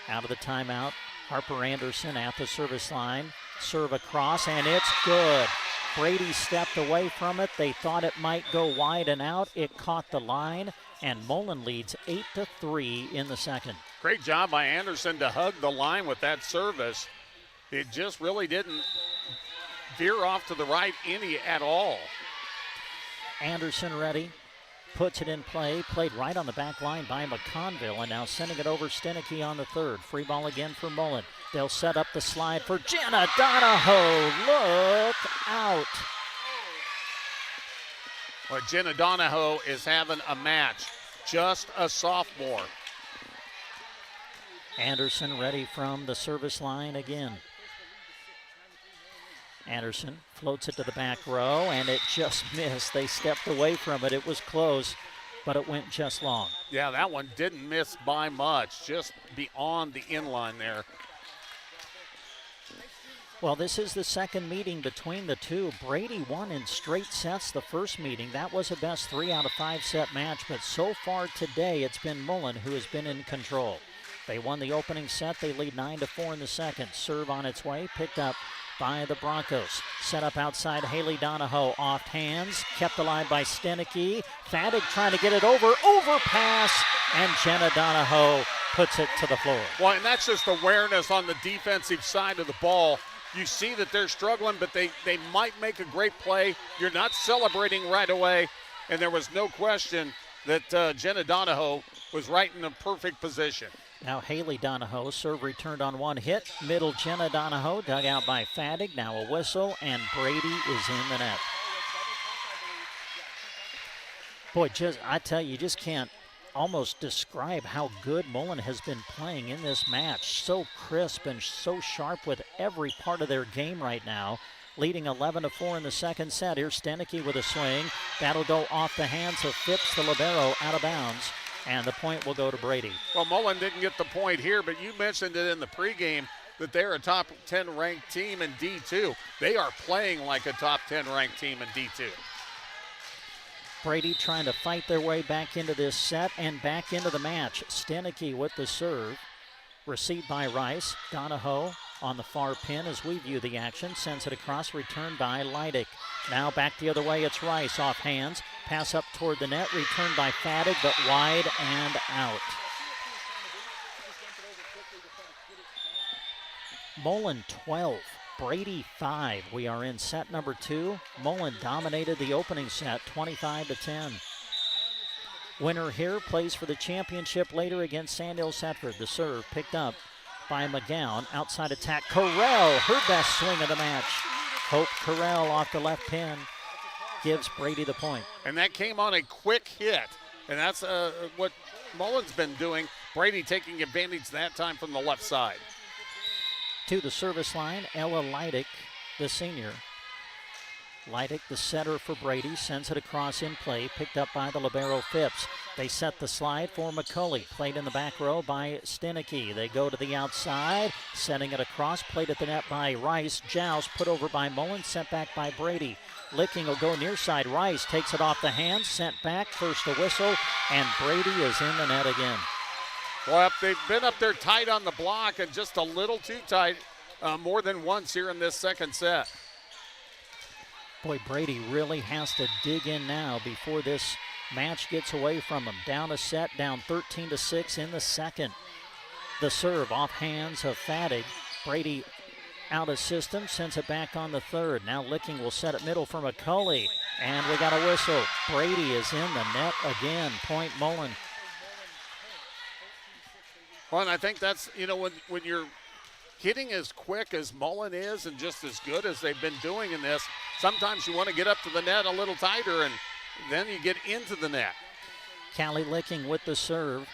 Out of the timeout, Harper Anderson at the service line. Serve across, and it's good. Brady stepped away from it. They thought it might go wide and out. It caught the line, and Mullen leads 8-3 in the second. Great job by Anderson to hug the line with that service. It just really didn't veer off to the right any at all. Anderson ready. Puts it in play. Played right on the back line by McConville. And now sending it over Stenicky on the third. Free ball again for Mullen. They'll set up the slide for Jenna Donahoe. Look out. Well, Jenna Donahoe is having a match. Just a sophomore. Anderson ready from the service line again. Anderson floats it to the back row, and it just missed. They stepped away from it. It was close, but it went just long. Yeah, that one didn't miss by much, just beyond the inline there. Well, this is the second meeting between the two. Brady won in straight sets the first meeting. That was a best 3 out of 5 set match, but so far today it's been Mullen who has been in control. They won the opening set. They lead 9-4 in the second. Serve on its way, picked up by the Broncos. Set up outside Haley Donahoe. Off hands, kept alive by Stenicky. Fadig trying to get it over. Overpass, and Jenna Donahoe puts it to the floor. Well, and that's just awareness on the defensive side of the ball. You see that they're struggling, but they might make a great play. You're not celebrating right away, and there was no question that Jenna Donahoe was right in the perfect position. Now Haley Donahoe, serve returned on one hit. Middle Jenna Donahoe, dug out by Fadig. Now a whistle, and Brady is in the net. Boy, I tell you, just can't almost describe how good Mullen has been playing in this match. So crisp and so sharp with every part of their game right now. Leading 11-4 in the second set. Here's Stenicky with a swing. That'll go off the hands of Phipps, the libero, out of bounds. And the point will go to Brady. Well, Mullen didn't get the point here, but you mentioned it in the pregame that they're a top 10 ranked team in D2. They are playing like a top 10 ranked team in D2. Brady trying to fight their way back into this set and back into the match. Stenicky with the serve. Received by Rice. Donahoe on the far pin as we view the action. Sends it across, returned by Leidick. Now back the other way, it's Rice off hands. Pass up toward the net, returned by Fadig, but wide and out. Mullen 12, Brady 5. We are in set number 2. Mullen dominated the opening set, 25-10. Winner here plays for the championship later against Sandhill Setford. The serve picked up by McGowan. Outside attack, Carell, her best swing of the match. Hope Carell off the left pin gives Brady the point. And that came on a quick hit. And that's what Mullen's been doing. Brady taking advantage that time from the left side. To the service line, Ella Leidick, the senior. Leidick, the setter for Brady, sends it across in play, picked up by the libero Phipps. They set the slide for McCulley, played in the back row by Stenicky. They go to the outside, setting it across, played at the net by Rice. Joust put over by Mullen, sent back by Brady. Licking will go near side. Rice takes it off the hands, sent back, first a whistle, and Brady is in the net again. Well, they've been up there tight on the block and just a little too tight more than once here in this second set. Boy, Brady really has to dig in now before this match gets away from him. Down a set, down 13-6 in the second. The serve off hands of Fadig. Brady out of system, sends it back on the third. Now Licking will set it middle for McCulley. And we got a whistle. Brady is in the net again. Point Mullen. Well, and I think that's, when you're hitting as quick as Mullen is and just as good as they've been doing in this, sometimes you want to get up to the net a little tighter, and then you get into the net. Callie Licking with the serve.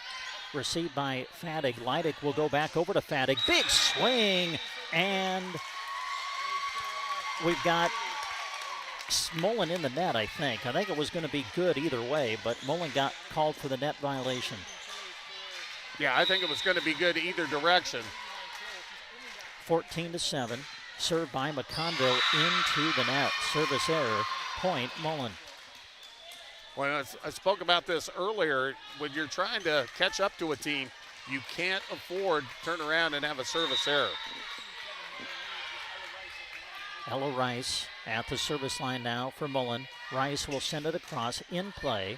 Received by Fadig. Leidick will go back over to Fadig. Big swing, and we've got Mullen in the net, I think. I think it was going to be good either way, but Mullen got called for the net violation. Yeah, I think it was going to be good either direction. 14-7. Served by McConville into the net. Service error. Point Mullen. Well, I spoke about this earlier. When you're trying to catch up to a team, you can't afford to turn around and have a service error. Ella Rice at the service line now for Mullen. Rice will send it across in play.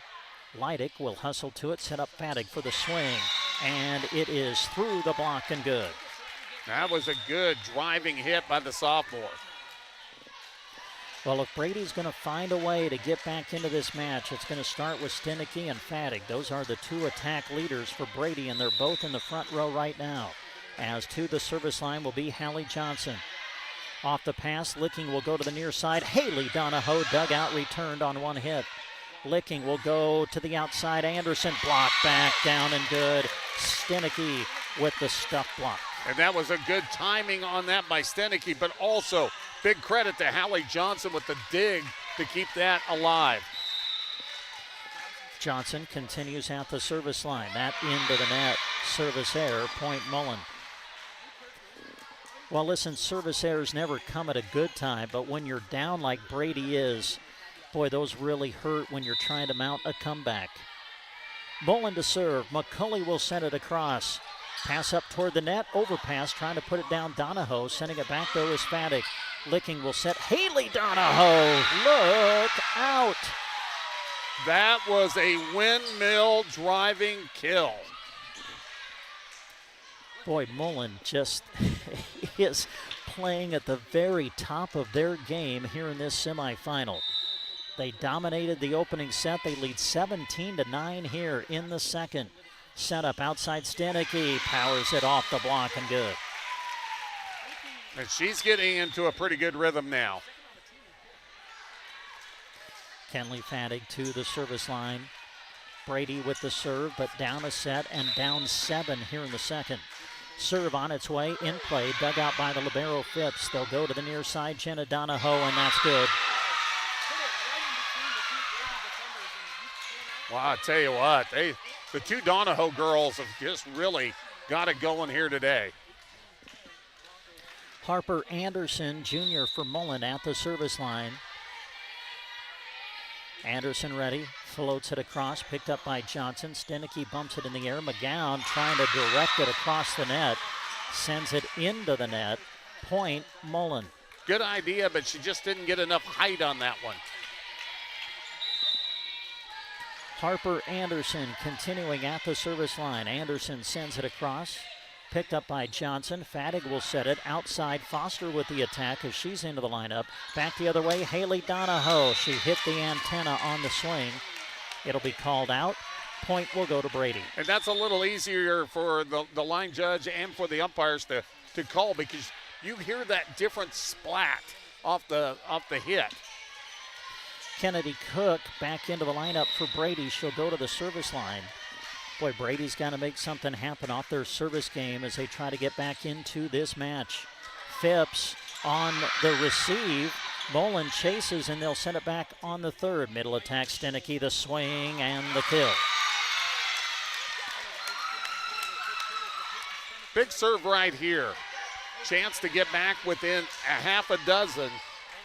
Leidick will hustle to it, set up Fadig for the swing, and it is through the block and good. That was a good driving hit by the sophomore. Well, if Brady's going to find a way to get back into this match, it's going to start with Stenicky and Fadig. Those are the two attack leaders for Brady, and they're both in the front row right now. As to the service line will be Hallie Johnson. Off the pass, Licking will go to the near side. Haley Donahoe dugout returned on one hit. Licking will go to the outside. Anderson blocked back down and good. Stenicky with the stuff block. And that was a good timing on that by Stenicky, but also big credit to Hallie Johnson with the dig to keep that alive. Johnson continues at the service line. That into the net. Service error, point Mullen. Well, listen, service errors never come at a good time, but when you're down like Brady is, boy, those really hurt when you're trying to mount a comeback. Mullen to serve. McCulley will send it across. Pass up toward the net. Overpass, trying to put it down. Donahoe sending it back, though, is Fadig. Licking will set. Haley Donahoe, look out. That was a windmill driving kill. Boy, Mullen just is playing at the very top of their game here in this semifinal. They dominated the opening set. They lead 17-9 here in the second. Set up outside Stenicky, powers it off the block and good. And she's getting into a pretty good rhythm now. Kenley Fadig to the service line. Brady with the serve, but down a set and down 7 here in the second. Serve on its way, in play, dug out by the libero Phipps. They'll go to the near side, Jenna Donahoe, and that's good. Well, I tell you what, the two Donahoe girls have just really got it going here today. Harper Anderson, Jr. for Mullen at the service line. Anderson ready, floats it across, picked up by Johnson. Stenicky bumps it in the air. McGowan trying to direct it across the net, sends it into the net. Point Mullen. Good idea, but she just didn't get enough height on that one. Harper Anderson continuing at the service line. Anderson sends it across. Picked up by Johnson. Fadig will set it outside. Foster with the attack as she's into the lineup. Back the other way, Haley Donahoe. She hit the antenna on the swing. It'll be called out. Point will go to Brady. And that's a little easier for the line judge and for the umpires to call, because you hear that different splat off the hit. Kennedy Cook back into the lineup for Brady. She'll go to the service line. Boy, Brady's got to make something happen off their service game as they try to get back into this match. Phipps on the receive. Mullen chases, and they'll send it back on the third. Middle attack, Stenicky, the swing, and the kill. Big serve right here. Chance to get back within a half a dozen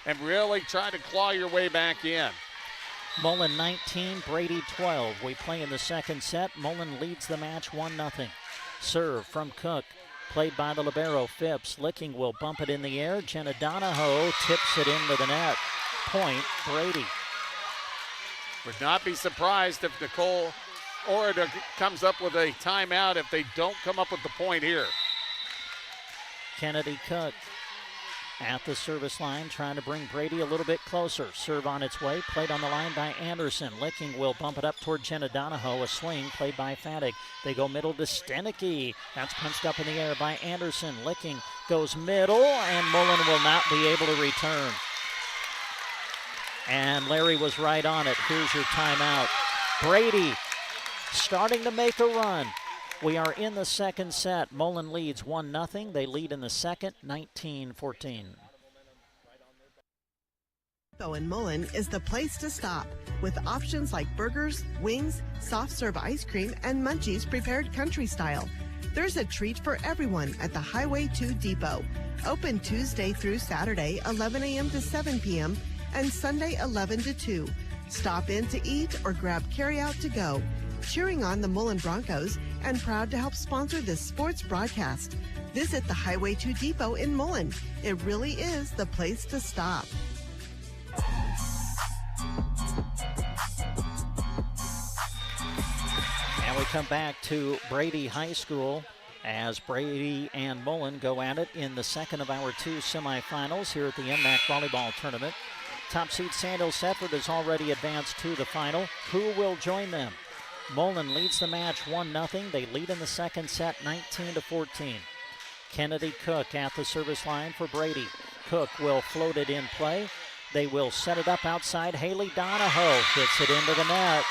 and really try to claw your way back in. Mullen 19, Brady 12. We play in the second set. Mullen leads the match 1-0. Serve from Cook, played by the libero Phipps. Licking will bump it in the air. Jenna Donahoe tips it into the net. Point Brady. Would not be surprised if Nicole Orida comes up with a timeout if they don't come up with the point here. Kennedy Cook at the service line, trying to bring Brady a little bit closer. Serve on its way, played on the line by Anderson. Licking will bump it up toward Jenna Donahoe. A swing played by Fadig. They go middle to Stenicky. That's punched up in the air by Anderson. Licking goes middle, and Mullen will not be able to return. And Larry was right on it. Here's your timeout. Brady starting to make a run. We are in the second set. Mullen leads 1-0. They lead in the second, 19-14. In Mullen is the place to stop, with options like burgers, wings, soft serve ice cream, and Munchies prepared country style. There's a treat for everyone at the Highway 2 Depot. Open Tuesday through Saturday, 11 a.m. to 7 p.m., and Sunday, 11 to 2. Stop in to eat or grab carryout to go. Cheering on the Mullen Broncos and proud to help sponsor this sports broadcast. Visit the Highway 2 Depot in Mullen. It really is the place to stop. And we come back to Brady High School as Brady and Mullen go at it in the second of our two semifinals here at the MNAC Volleyball Tournament. Top seed Sandals Thetford has already advanced to the final. Who will join them? Mullen leads the match 1-0. They lead in the second set 19-14. Kennedy Cook at the service line for Brady. Cook will float it in play. They will set it up outside. Haley Donahoe hits it into the net.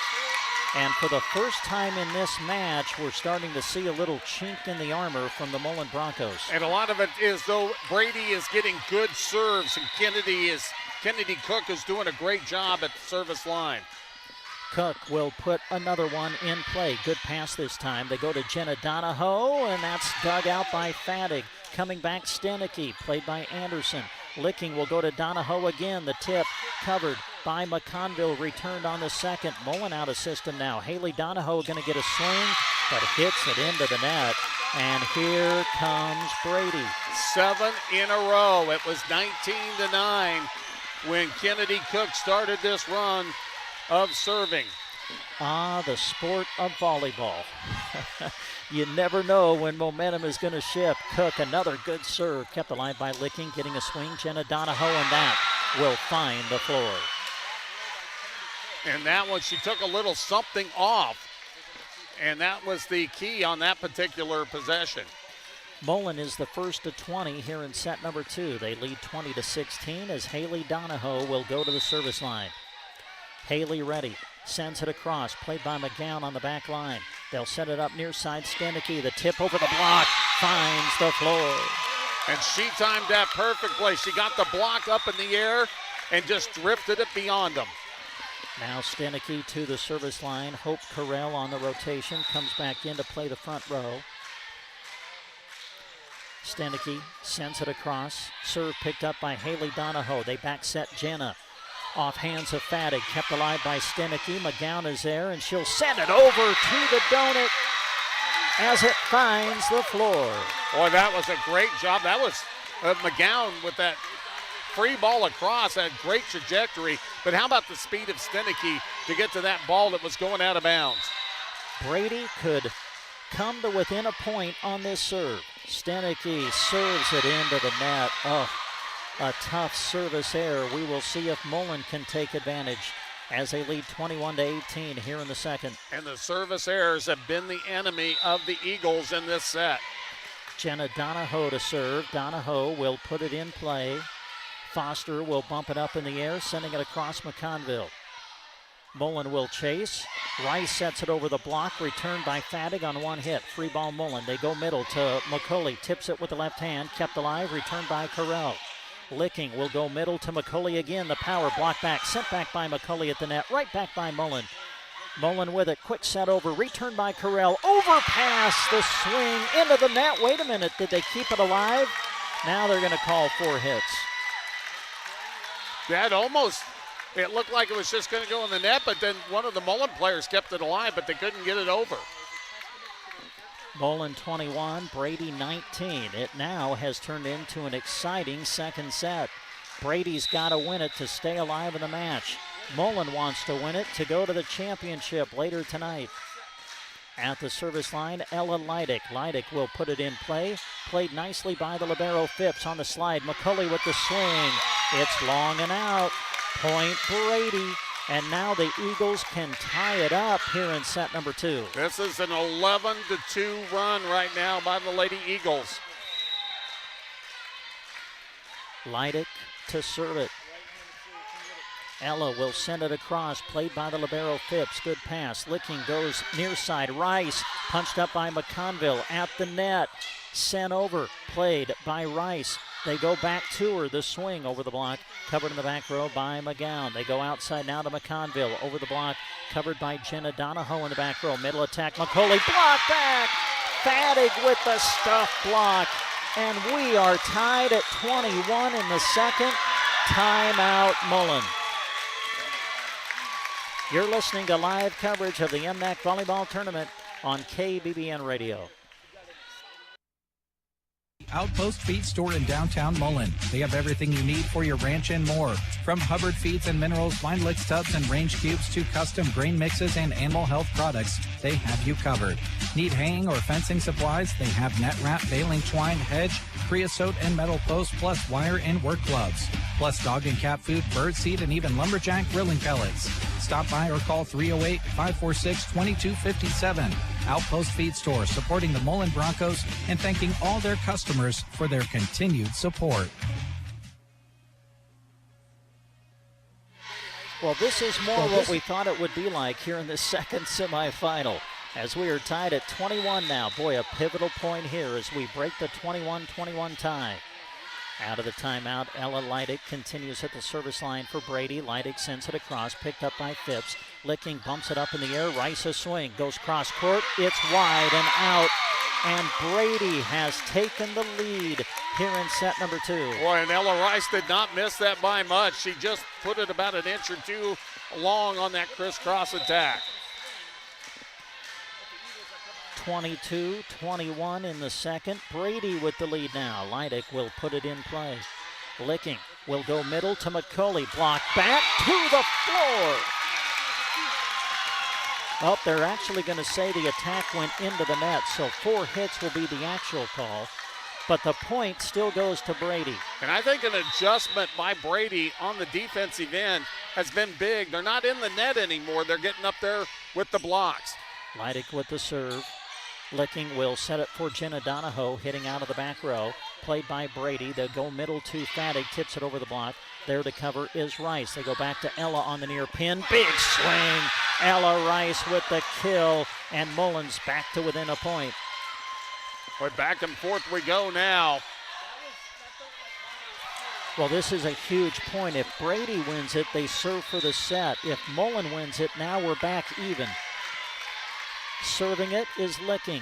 And for the first time in this match, we're starting to see a little chink in the armor from the Mullen Broncos. And a lot of it is, though, Brady is getting good serves, and Kennedy Cook is doing a great job at the service line. Cook will put another one in play. Good pass this time. They go to Jenna Donahoe, and that's dug out by Fadig. Coming back, Stenicky, played by Anderson. Licking will go to Donahoe again. The tip covered by McConville, returned on the second. Mullen out of system now. Haley Donahoe going to get a swing, but hits it into the net. And here comes Brady. 7 in a row. It was 19-9 when Kennedy Cook started this run of serving. The sport of volleyball. You never know when momentum is going to shift. Cook, another good serve, kept alive by Licking, getting a swing. Jenna Donahoe, and that will find the floor. And that one, she took a little something off, and that was the key on that particular possession. Mullen is the first to 20 here in set number 2. They lead 20-16 as Haley Donahoe will go to the service line. Haley ready, sends it across, played by McGowan on the back line. They'll set it up near side. Stenicky, the tip over the block, finds the floor. And she timed that perfectly. She got the block up in the air and just drifted it beyond them. Now Stenicky to the service line. Hope Carell on the rotation, comes back in to play the front row. Stenicky sends it across. Serve picked up by Haley Donahoe. They back set Jenna. Off hands of Fadig, kept alive by Stenicky. McGowan is there, and she'll send it over to the donut as it finds the floor. Boy, that was a great job. That was McGowan with that free ball across, had great trajectory. But how about the speed of Stenicky to get to that ball that was going out of bounds? Brady could come to within a point on this serve. Stenicky serves it into the net. A tough service error. We will see if Mullen can take advantage as they lead 21-18 here in the second. And the service errors have been the enemy of the Eagles in this set. Jenna Donahoe to serve. Donahoe will put it in play. Foster will bump it up in the air, sending it across McConville. Mullen will chase. Rice sets it over the block, returned by Fadig on one hit. Free ball Mullen. They go middle to McCulley. Tips it with the left hand, kept alive, returned by Carell. Licking will go middle to McCulley again. The power block back, sent back by McCulley at the net, right back by Mullen. Mullen with it, quick set over, returned by Carell. Overpass, the swing into the net. Wait a minute, did they keep it alive? Now they're going to call 4 hits. That almost, it looked like it was just going to go in the net, but then one of the Mullen players kept it alive, but they couldn't get it over. Mullen 21, Brady 19. It now has turned into an exciting second set. Brady's got to win it to stay alive in the match. Mullen wants to win it to go to the championship later tonight. At the service line, Ella Leidick. Leidick will put it in play. Played nicely by the libero Phipps on the slide. McCulley with the swing. It's long and out. Point Brady. And now the Eagles can tie it up here in set number 2. This is an 11-2 run right now by the Lady Eagles. Leidick to serve it. Ella will send it across, played by the libero Phipps. Good pass. Licking goes near side. Rice punched up by McConville at the net. Sent over, played by Rice. They go back to her. The swing over the block, covered in the back row by McGowan. They go outside now to McConville. Over the block, covered by Jenna Donahoe in the back row. Middle attack, McCulley, block back. Fadig with the stuff block. And we are tied at 21 in the second. Timeout Mullen. You're listening to live coverage of the MNAC Volleyball Tournament on KBBN Radio. Outpost Feed Store in downtown Mullen. They have everything you need for your ranch and more. From Hubbard Feeds and Minerals, Vine Licks tubs and range cubes to custom grain mixes and animal health products, they have you covered. Need haying or fencing supplies? They have net wrap, baling twine, hedge, creosote, and metal posts, plus wire and work gloves. plus dog and cat food, bird seed, and even lumberjack grilling pellets. Stop by or call 308-546-2257. Outpost Feed Store, supporting the Mullen Broncos and thanking all their customers for their continued support. Well, this is more what we thought it would be like here in the second semifinal, as we are tied at 21 now. Boy, a pivotal point here as we break the 21-21 tie. Out of the timeout, Ella Leidig continues at the service line for Brady. Leidig sends it across, picked up by Phipps. Licking bumps it up in the air. Rice a swing, goes cross court. It's wide and out. And Brady has taken the lead here in set number 2. Boy, and Ella Rice did not miss that by much. She just put it about an inch or two long on that crisscross attack. 22-21 in the second. Brady with the lead now. Leidig will put it in play. Licking will go middle to McCauley. Block back to the floor. Oh, they're actually going to say the attack went into the net, so 4 hits will be the actual call. But the point still goes to Brady. And I think an adjustment by Brady on the defensive end has been big. They're not in the net anymore. They're getting up there with the blocks. Leidig with the serve. Licking will set it for Jenna Donahoe, hitting out of the back row. Played by Brady. They'll go middle to Fattig, tips it over the block. There to cover is Rice. They go back to Ella on the near pin. Big swing. Ella Rice with the kill, and Mullins back to within a point. But back and forth we go now. Well, this is a huge point. If Brady wins it, they serve for the set. If Mullen wins it, now we're back even. Serving it is Licking.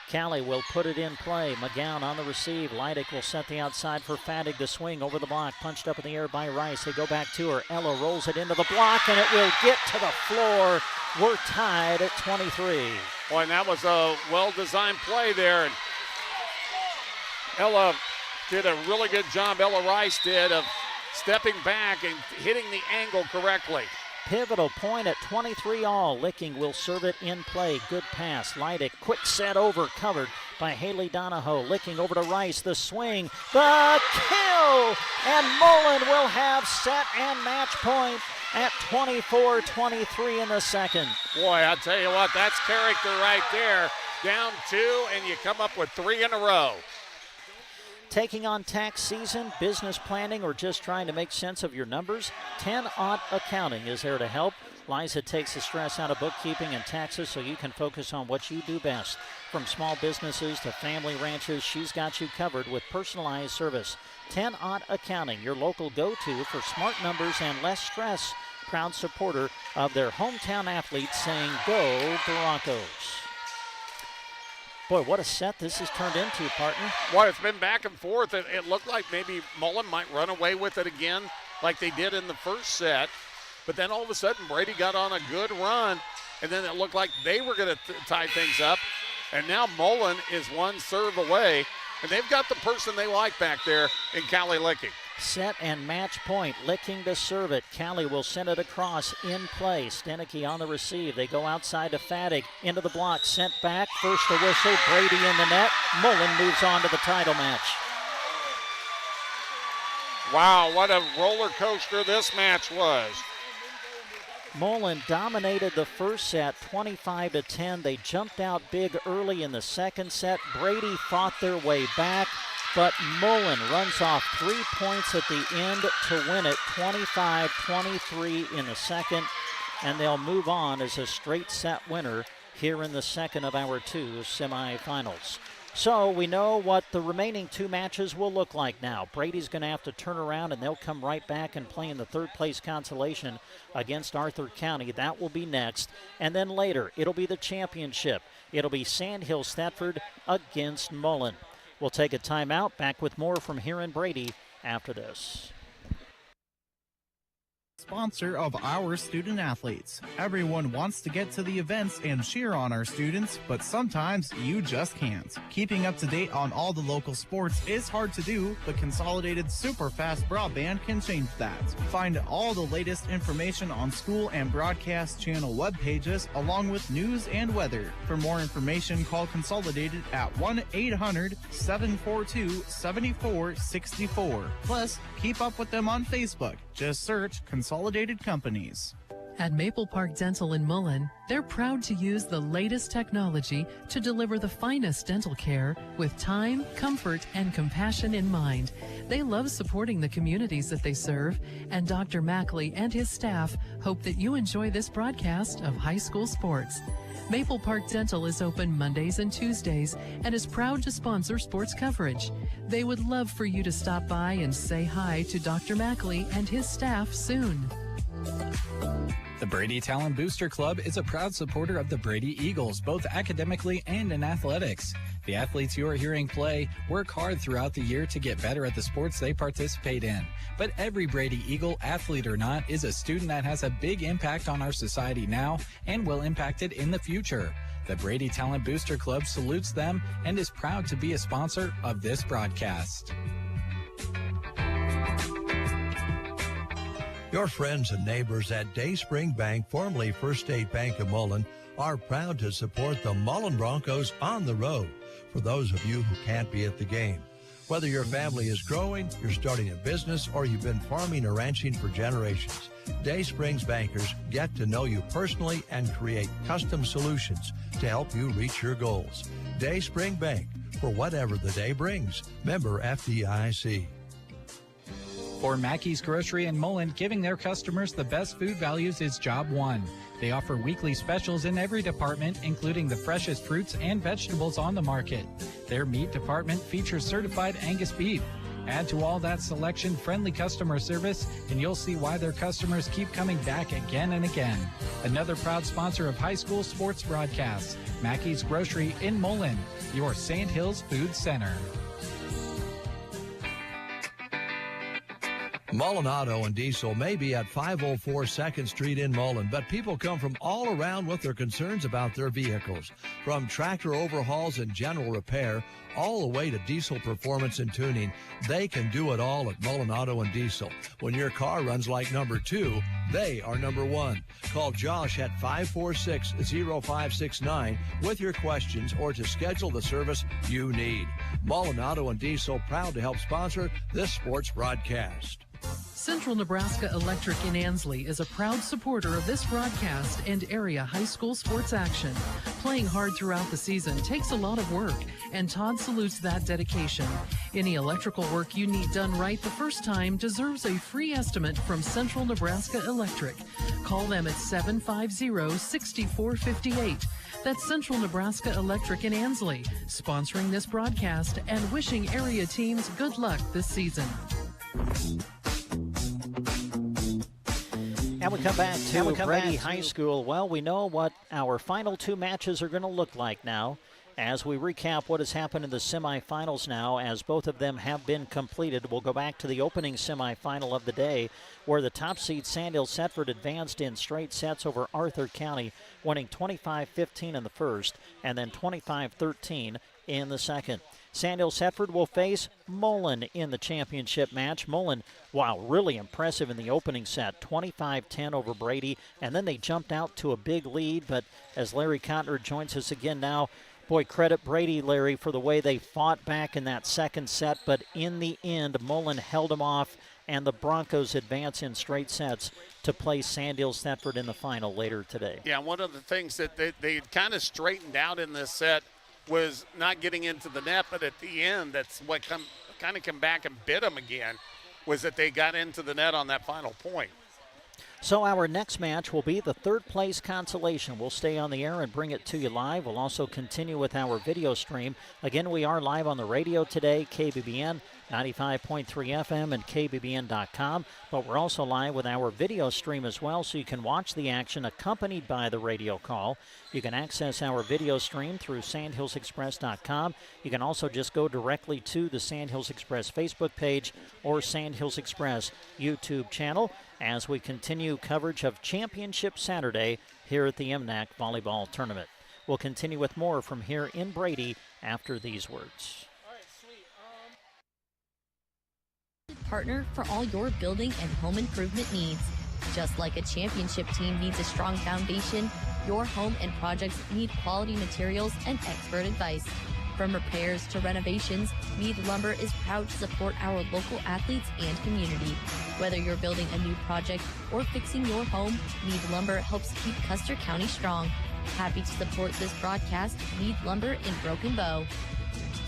Callie will put it in play. McGowan on the receive. Leidig will set the outside for Fattig to swing over the block. Punched up in the air by Rice. They go back to her. Ella rolls it into the block, and it will get to the floor. We're tied at 23. Boy, and that was a well-designed play there. And Ella did a really good job, Ella Rice did, of stepping back and hitting the angle correctly. Pivotal point at 23 all. Licking will serve it in play. Good pass. Leidig, quick set over, covered by Haley Donahoe. Licking over to Rice. The swing, the kill, and Mullen will have set and match point at 24-23 in the second. Boy, I tell you what, that's character right there. Down 2, and you come up with 3 in a row. Taking on tax season, business planning, or just trying to make sense of your numbers? 10-Aught Accounting is there to help. Liza takes the stress out of bookkeeping and taxes so you can focus on what you do best. From small businesses to family ranches, she's got you covered with personalized service. 10-Aught Accounting, your local go-to for smart numbers and less stress. Proud supporter of their hometown athletes, saying, "Go Broncos." Boy, what a set this has turned into, partner. Well, it's been back and forth. It looked like maybe Mullen might run away with it again like they did in the first set. But then all of a sudden, Brady got on a good run, and then it looked like they were going to tie things up. And now Mullen is one serve away, and they've got the person they like back there in Callie Licking. Set and match point. Licking to serve it. Callie will send it across in play. Stenicky on the receive. They go outside to Fattig. Into the block. Sent back. First the whistle. Brady in the net. Mullen moves on to the title match. Wow, what a roller coaster this match was. Mullen dominated the first set 25-10. They jumped out big early in the second set. Brady fought their way back. But Mullen runs off 3 points at the end to win it, 25-23 in the second, and they'll move on as a straight set winner here in the second of our 2 semifinals. So we know what the remaining 2 matches will look like now. Brady's going to have to turn around, and they'll come right back and play in the third place consolation against Arthur County. That will be next. And then later, it'll be the championship. It'll be Sandhills Thetford against Mullen. We'll take a timeout. Back with more from here in Brady after this. sponsor of our student athletes. Everyone wants to get to the events and cheer on our students, but sometimes you just can't. Keeping up to date on all the local sports is hard to do, but Consolidated Super Fast Broadband can change that. Find all the latest information on school and broadcast channel web pages, along with news and weather. For more information, call Consolidated at 1-800-742-7464. Plus, keep up with them on Facebook. Just search Consolidated Companies. At Maple Park Dental in Mullen, they're proud to use the latest technology to deliver the finest dental care with time, comfort, and compassion in mind. They love supporting the communities that they serve, and Dr. Mackley and his staff hope that you enjoy this broadcast of high school sports. Maple Park Dental is open Mondays and Tuesdays and is proud to sponsor sports coverage. They would love for you to stop by and say hi to Dr. Mackley and his staff soon. The Brady Talent Booster Club is a proud supporter of the Brady Eagles, both academically and in athletics. The athletes you are hearing play work hard throughout the year to get better at the sports they participate in. But every Brady Eagle, athlete or not, is a student that has a big impact on our society now and will impact it in the future. The Brady Talent Booster Club salutes them and is proud to be a sponsor of this broadcast. Your friends and neighbors at Dayspring Bank, formerly First State Bank of Mullen, are proud to support the Mullen Broncos on the road for those of you who can't be at the game. Whether your family is growing, you're starting a business, or you've been farming or ranching for generations, Dayspring's bankers get to know you personally and create custom solutions to help you reach your goals. Dayspring Bank, for whatever the day brings. Member FDIC. For Mackey's Grocery in Mullen, giving their customers the best food values is job one. They offer weekly specials in every department, including the freshest fruits and vegetables on the market. Their meat department features certified Angus beef. Add to all that selection friendly customer service, and you'll see why their customers keep coming back again and again. Another proud sponsor of high school sports broadcasts, Mackey's Grocery in Mullen, your Sand Hills Food Center. Mullen Auto and Diesel may be at 504 2nd Street in Mullen, but people come from all around with their concerns about their vehicles. From tractor overhauls and general repair, all the way to diesel performance and tuning, they can do it all at Mullen Auto and Diesel. When your car runs like number 2, they are number 1. Call Josh at 546-0569 with your questions or to schedule the service you need. Mullen Auto and Diesel, proud to help sponsor this sports broadcast. Central Nebraska Electric in Ansley is a proud supporter of this broadcast and area high school sports action. Playing hard throughout the season takes a lot of work, and Todd salutes that dedication. Any electrical work you need done right the first time deserves a free estimate from Central Nebraska Electric. Call them at 750-6458. That's Central Nebraska Electric in Ansley, sponsoring this broadcast and wishing area teams good luck this season. And we come back to Brady High School. Well, we know what our final two matches are going to look like now as we recap what has happened in the semifinals now, as both of them have been completed. We'll go back to the opening semifinal of the day where the top seed Sandhill Setford advanced in straight sets over Arthur County, winning 25-15 in the first and then 25-13 in the second. Sandhill Setford will face Mullen in the championship match. Mullen, wow, really impressive in the opening set, 25-10 over Brady, and then they jumped out to a big lead. But as Larry Cotner joins us again now, boy, credit Brady, Larry, for the way they fought back in that second set. But in the end, Mullen held them off, and the Broncos advance in straight sets to play Sandhill Setford in the final later today. Yeah, one of the things that they kind of straightened out in this set was not getting into the net, but at the end, that's what kind of come back and bit them again, was that they got into the net on that final point. So our next match will be the third place consolation. We'll stay on the air and bring it to you live. We'll also continue with our video stream. Again, we are live on the radio today, KBBN 95.3 FM and KBBN.com, but we're also live with our video stream as well, so you can watch the action accompanied by the radio call. You can access our video stream through sandhillsexpress.com. You can also just go directly to the Sandhills Express Facebook page or Sandhills Express YouTube channel. as we continue coverage of Championship Saturday here at the MNAC Volleyball Tournament. We'll continue with more from here in Brady after these words. Partner for all your building and home improvement needs. Just like a championship team needs a strong foundation, your home and projects need quality materials and expert advice. From repairs to renovations, Meade Lumber is proud to support our local athletes and community. Whether you're building a new project or fixing your home, Meade Lumber helps keep Custer County strong. Happy to support this broadcast, Meade Lumber in Broken Bow.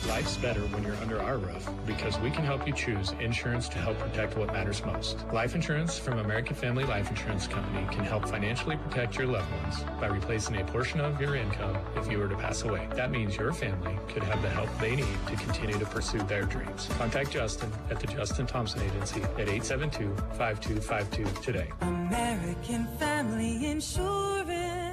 Life's better when you're under our roof because we can help you choose insurance to help protect what matters most. Life insurance from American Family Life Insurance Company can help financially protect your loved ones by replacing a portion of your income if you were to pass away. That means your family could have the help they need to continue to pursue their dreams. Contact Justin at the Justin Thompson Agency at 872-5252 today. American Family Insurance.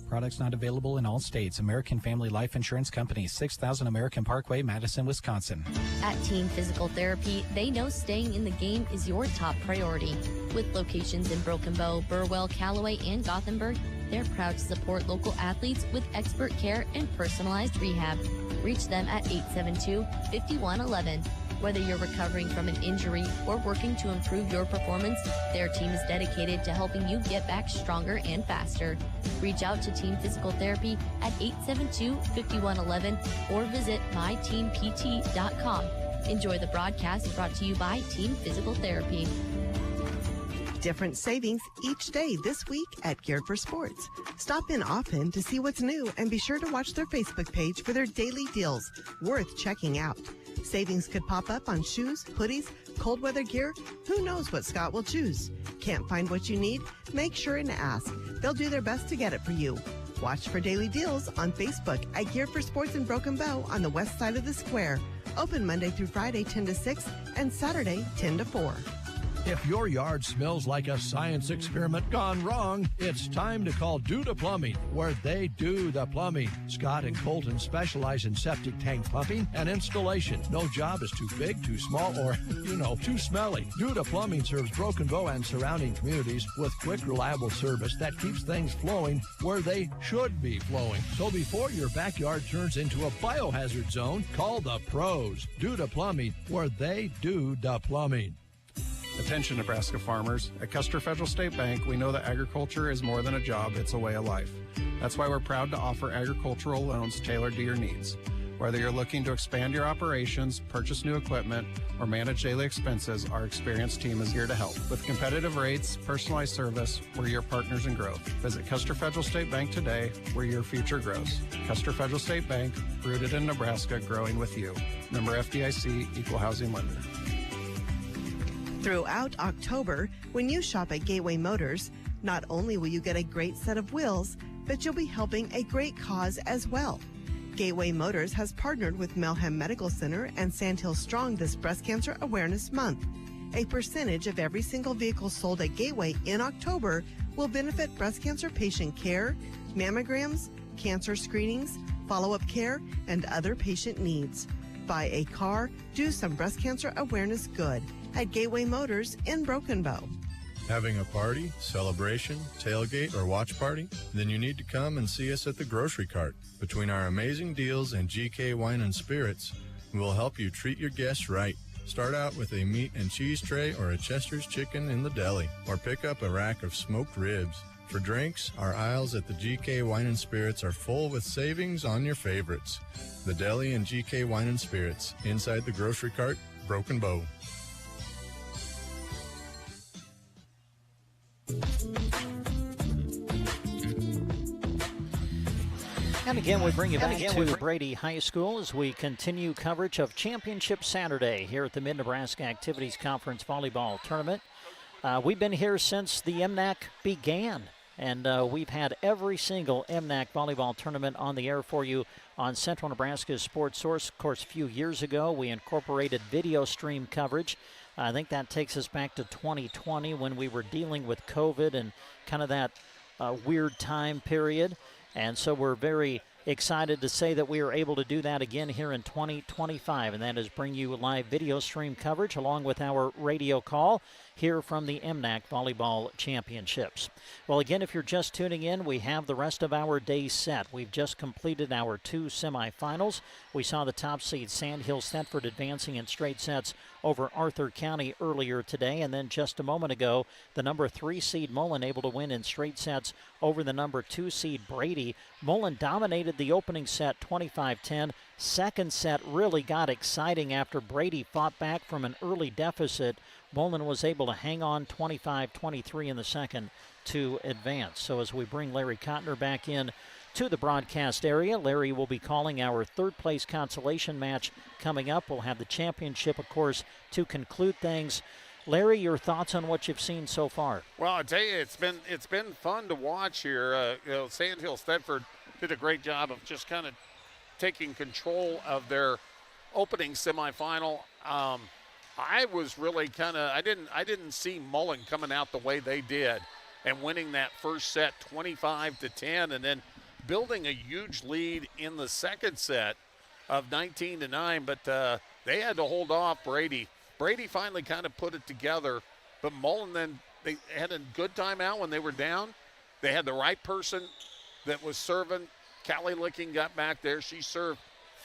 Products not available in all states. American Family Life Insurance Company, 6000 American Parkway, Madison, Wisconsin. At Team Physical Therapy, they know staying in the game is your top priority. With locations in Broken Bow, Burwell, Callaway, and Gothenburg, they're proud to support local athletes with expert care and personalized rehab. Reach them at 872-5111. Whether you're recovering from an injury or working to improve your performance, their team is dedicated to helping you get back stronger and faster. Reach out to Team Physical Therapy at 872-5111 or visit myteampt.com. Enjoy the broadcast brought to you by Team Physical Therapy. Different savings each day this week at Geared for Sports. Stop in often to see what's new and be sure to watch their Facebook page for their daily deals worth checking out. Savings could pop up on shoes, hoodies, cold weather gear. Who knows what Scott will choose? Can't find what you need? Make sure and ask. They'll do their best to get it for you. Watch for daily deals on Facebook at Geared for Sports in Broken Bow on the west side of the square. Open Monday through Friday 10 to 6 and Saturday 10 to 4. If your yard smells like a science experiment gone wrong, it's time to call Duda Plumbing, where they do the plumbing. Scott and Colton specialize in septic tank pumping and installation. No job is too big, too small, or, too smelly. Duda Plumbing serves Broken Bow and surrounding communities with quick, reliable service that keeps things flowing where they should be flowing. So before your backyard turns into a biohazard zone, call the pros. Duda Plumbing, where they do the plumbing. Attention, Nebraska farmers. At Custer Federal State Bank, we know that agriculture is more than a job, it's a way of life. That's why we're proud to offer agricultural loans tailored to your needs. Whether you're looking to expand your operations, purchase new equipment, or manage daily expenses, our experienced team is here to help. With competitive rates, personalized service, we're your partners in growth. Visit Custer Federal State Bank today, where your future grows. Custer Federal State Bank, rooted in Nebraska, growing with you. Member FDIC, Equal Housing Lender. Throughout October, when you shop at Gateway Motors, not only will you get a great set of wheels, but you'll be helping a great cause as well. Gateway Motors has partnered with Melham Medical Center and Sandhill Strong this Breast Cancer Awareness Month. A percentage of every single vehicle sold at Gateway in October will benefit breast cancer patient care, mammograms, cancer screenings, follow-up care, and other patient needs. Buy a car, do some breast cancer awareness good at Gateway Motors in Broken Bow. Having a party, celebration, tailgate, or watch party? Then you need to come and see us at the Grocery Cart. Between our amazing deals and GK Wine and Spirits, we'll help you treat your guests right. Start out with a meat and cheese tray or a Chester's chicken in the deli, or pick up a rack of smoked ribs. For drinks, our aisles at the GK Wine and Spirits are full with savings on your favorites. The Deli and GK Wine and Spirits, inside the Grocery Cart, Broken Bow. And again, we bring you back to Brady High School as we continue coverage of Championship Saturday here at the Mid-Nebraska Activities Conference Volleyball Tournament. We've been here since the MNAC began, and we've had every single MNAC volleyball tournament on the air for you on Central Nebraska's Sports Source. Of course, a few years ago, we incorporated video stream coverage. I think that takes us back to 2020 when we were dealing with COVID and kind of that weird time period. And so we're very excited to say that we are able to do that again here in 2025, and that is bring you live video stream coverage along with our radio call. here from the MNAC Volleyball Championships. Well, again, if you're just tuning in, we have the rest of our day set. We've just completed our 2 semifinals. We saw the top seed Sandhills Thetford advancing in straight sets over Arthur County earlier today, and then just a moment ago, the number 3 seed Mullen able to win in straight sets over the number 2 seed Brady. Mullen dominated the opening set 25-10. Second set really got exciting after Brady fought back from an early deficit. Mullen was able to hang on 25-23 in the second to advance. So as we bring Larry Cotner back in to the broadcast area, Larry will be calling our third place consolation match coming up. We'll have the championship, of course, to conclude things. Larry, your thoughts on what you've seen so far? Well, I tell you, it's been fun to watch here. Sandhills Thetford did a great job of just kind of taking control of their opening semifinal. I was really I didn't see Mullen coming out the way they did and winning that first set 25-10, and then building a huge lead in the second set of 19-9. But they had to hold off Brady. Brady finally kind of put it together, but Mullen then they had a good timeout when they were down. They had the right person that was serving. Callie Licking got back there. She served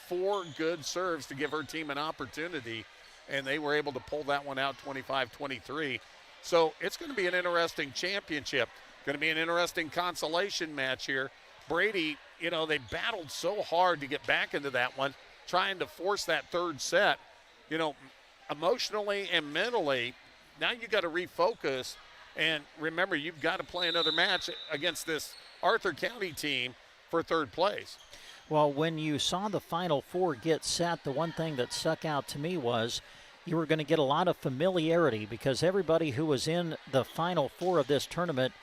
4 good serves to give her team an opportunity, and they were able to pull that one out 25-23. So it's going to be an interesting championship. Going to be an interesting consolation match here. Brady, they battled so hard to get back into that one, trying to force that third set. Emotionally and mentally, now you got to refocus. And remember, you've got to play another match against this Arthur County team for third place. Well, when you saw the Final Four get set, the one thing that stuck out to me was you were going to get a lot of familiarity because everybody who was in the Final Four of this tournament,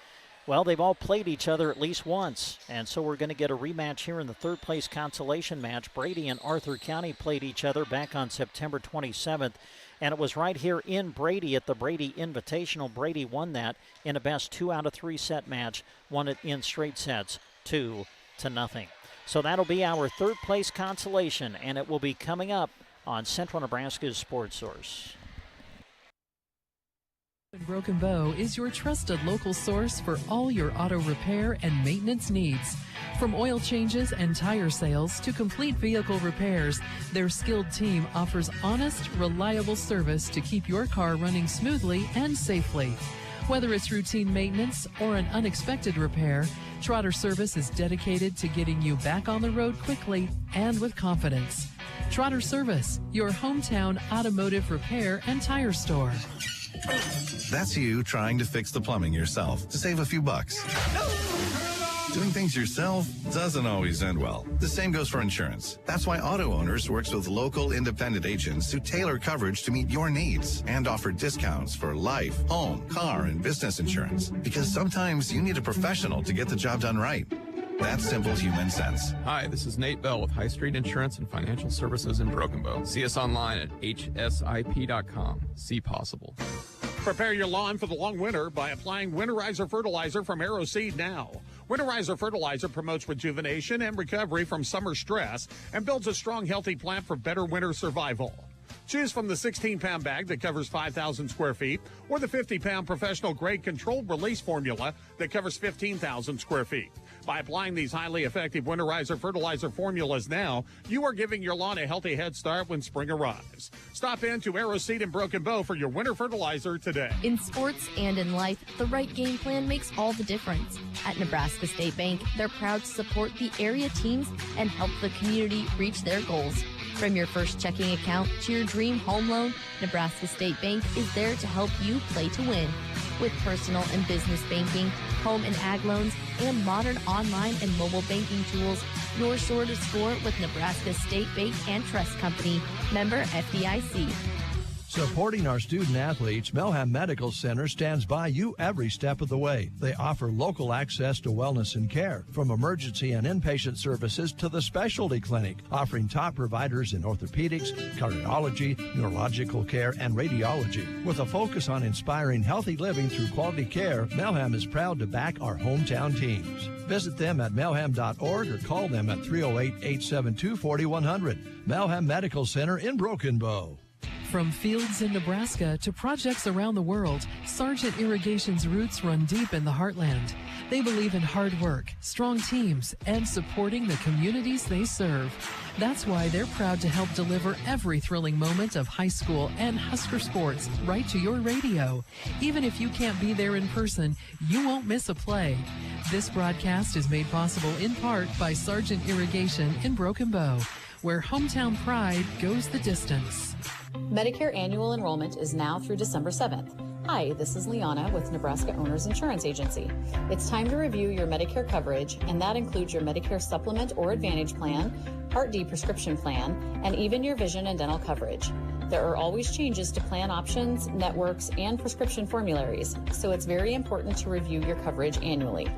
well, they've all played each other at least once. And so we're going to get a rematch here in the third place consolation match. Brady and Arthur County played each other back on September 27th. And it was right here in Brady at the Brady Invitational. Brady won that in a best 2 out of 3 set match, won it in straight sets 2-0. So that'll be our third place consolation, and it will be coming up on Central Nebraska's Sports Source. Broken Bow is your trusted local source for all your auto repair and maintenance needs. From oil changes and tire sales to complete vehicle repairs, their skilled team offers honest, reliable service to keep your car running smoothly and safely. Whether it's routine maintenance or an unexpected repair, Trotter Service is dedicated to getting you back on the road quickly and with confidence. Trotter Service, your hometown automotive repair and tire store. That's you trying to fix the plumbing yourself to save a few bucks. Doing things yourself doesn't always end well. The same goes for insurance. That's why Auto Owners works with local independent agents who tailor coverage to meet your needs and offer discounts for life, home, car, and business insurance. Because sometimes you need a professional to get the job done right. That's simple human sense. Hi, this is Nate Bell with High Street Insurance and Financial Services in Broken Bow. See us online at hsip.com. See possible. Prepare your lawn for the long winter by applying Winterizer Fertilizer from Arrow Seed now. Winterizer Fertilizer promotes rejuvenation and recovery from summer stress and builds a strong, healthy plant for better winter survival. Choose from the 16-pound bag that covers 5,000 square feet or the 50-pound professional-grade controlled release formula that covers 15,000 square feet. By applying these highly effective Winterizer Fertilizer formulas now, you are giving your lawn a healthy head start when spring arrives. Stop in to Arrow Seed in Broken Bow for your winter fertilizer today. In sports and in life, the right game plan makes all the difference. At Nebraska State Bank, they're proud to support the area teams and help the community reach their goals. From your first checking account to your dream home loan, Nebraska State Bank is there to help you play to win. With personal and business banking, home and ag loans, and modern online and mobile banking tools, you're sure to score with Nebraska State Bank and Trust Company, member FDIC. Supporting our student athletes, Melham Medical Center stands by you every step of the way. They offer local access to wellness and care, from emergency and inpatient services to the specialty clinic, offering top providers in orthopedics, cardiology, neurological care, and radiology. With a focus on inspiring healthy living through quality care, Melham is proud to back our hometown teams. Visit them at melham.org or call them at 308-872-4100. Melham Medical Center in Broken Bow. From fields in Nebraska to projects around the world, Sargent Irrigation's roots run deep in the heartland. They believe in hard work, strong teams, and supporting the communities they serve. That's why they're proud to help deliver every thrilling moment of high school and Husker sports right to your radio. Even if you can't be there in person, you won't miss a play. This broadcast is made possible in part by Sargent Irrigation in Broken Bow, where hometown pride goes the distance. Medicare annual enrollment is now through December 7th. Hi, this is Liana with Nebraska Owners Insurance Agency. It's time to review your Medicare coverage, and that includes your Medicare Supplement or Advantage plan, Part D prescription plan, and even your vision and dental coverage. There are always changes to plan options, networks, and prescription formularies, so it's very important to review your coverage annually.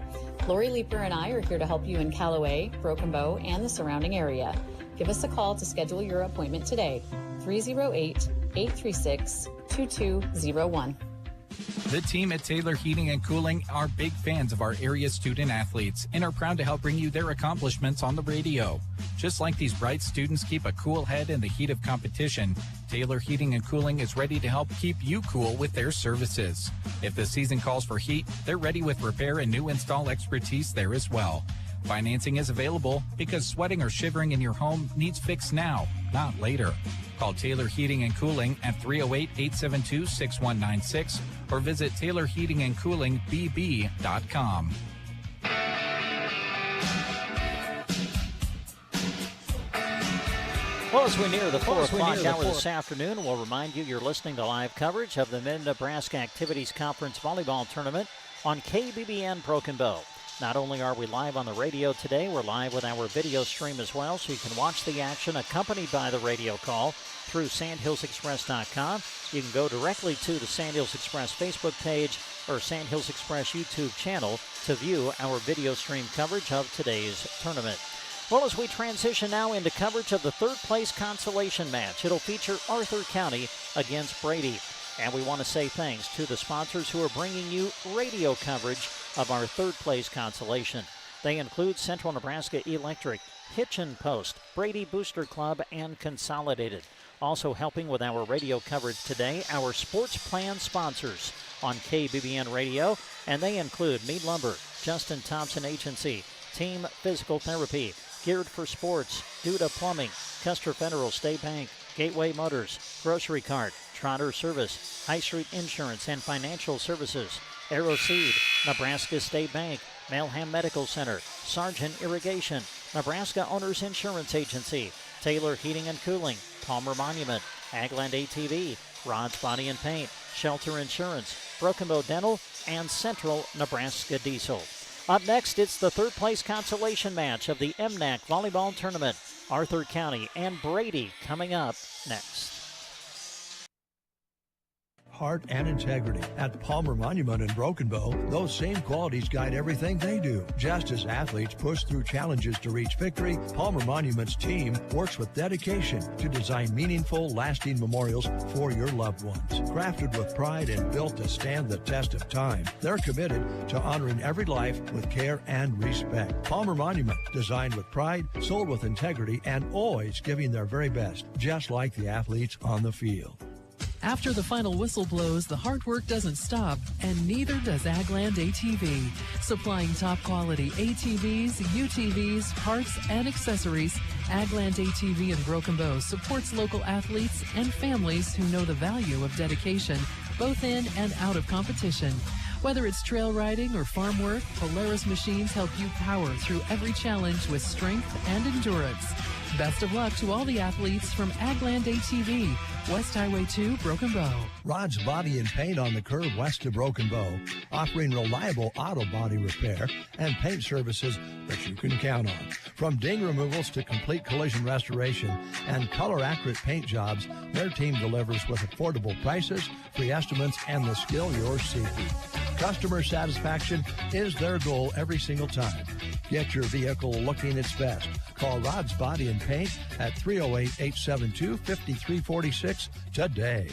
Lori Leeper and I are here to help you in Callaway, Broken Bow, and the surrounding area. Give us a call to schedule your appointment today, 308-836-2201. The team at Taylor Heating and Cooling are big fans of our area student athletes and are proud to help bring you their accomplishments on the radio. Just like these bright students keep a cool head in the heat of competition, Taylor Heating and Cooling is ready to help keep you cool with their services. If the season calls for heat, they're ready with repair and new install expertise there as well. Financing is available because sweating or shivering in your home needs fixed now, not later. Call Taylor Heating and Cooling at 308-872-6196 or visit TaylorHeatingandCoolingBB.com. Well, as we near the 4 o'clock hour this afternoon, we'll remind you you're listening to live coverage of the Mid-Nebraska Activities Conference Volleyball Tournament on KBBN Broken Bow. Not only are we live on the radio today, we're live with our video stream as well, so you can watch the action accompanied by the radio call through sandhillsexpress.com. You can go directly to the Sandhills Express Facebook page or Sandhills Express YouTube channel to view our video stream coverage of today's tournament. Well, as we transition now into coverage of the third place consolation match, it'll feature Arthur County against Brady. And we want to say thanks to the sponsors who are bringing you radio coverage of our third place consolation. They include Central Nebraska Electric, Hitchin Post, Brady Booster Club, and Consolidated. Also helping with our radio coverage today, our sports plan sponsors on KBBN Radio, and they include Mead Lumber, Justin Thompson Agency, Team Physical Therapy, Geared for Sports, Duda Plumbing, Custer Federal State Bank, Gateway Motors, Grocery Cart, Trotter Service, High Street Insurance and Financial Services, Arrow Seed, Nebraska State Bank, Malham Medical Center, Sargent Irrigation, Nebraska Owners Insurance Agency, Taylor Heating and Cooling, Palmer Monument, Agland ATV, Rod's Body and Paint, Shelter Insurance, Broken Bow Dental, and Central Nebraska Diesel. Up next, it's the third place consolation match of the MNAC Volleyball Tournament. Arthur County and Brady coming up next. Heart and integrity. At Palmer Monument in Broken Bow, those same qualities guide everything they do. Just as athletes push through challenges to reach victory, Palmer Monument's team works with dedication to design meaningful, lasting memorials for your loved ones. Crafted with pride and built to stand the test of time, they're committed to honoring every life with care and respect. Palmer Monument, designed with pride, sold with integrity, and always giving their very best, just like the athletes on the field. After the final whistle blows, the hard work doesn't stop, and neither does Agland ATV. Supplying top quality ATVs, UTVs, parts, and accessories, Agland ATV in Broken Bow supports local athletes and families who know the value of dedication, both in and out of competition. Whether it's trail riding or farm work, Polaris machines help you power through every challenge with strength and endurance. Best of luck to all the athletes from Agland ATV, West Highway 2, Broken Bow. Rod's Body and Paint on the curve west of Broken Bow, offering reliable auto body repair and paint services that you can count on. From ding removals to complete collision restoration and color-accurate paint jobs, their team delivers with affordable prices, free estimates, and the skill you're seeking. Customer satisfaction is their goal every single time. Get your vehicle looking its best. Call Rod's Body and Paint at 308-872-5346 today.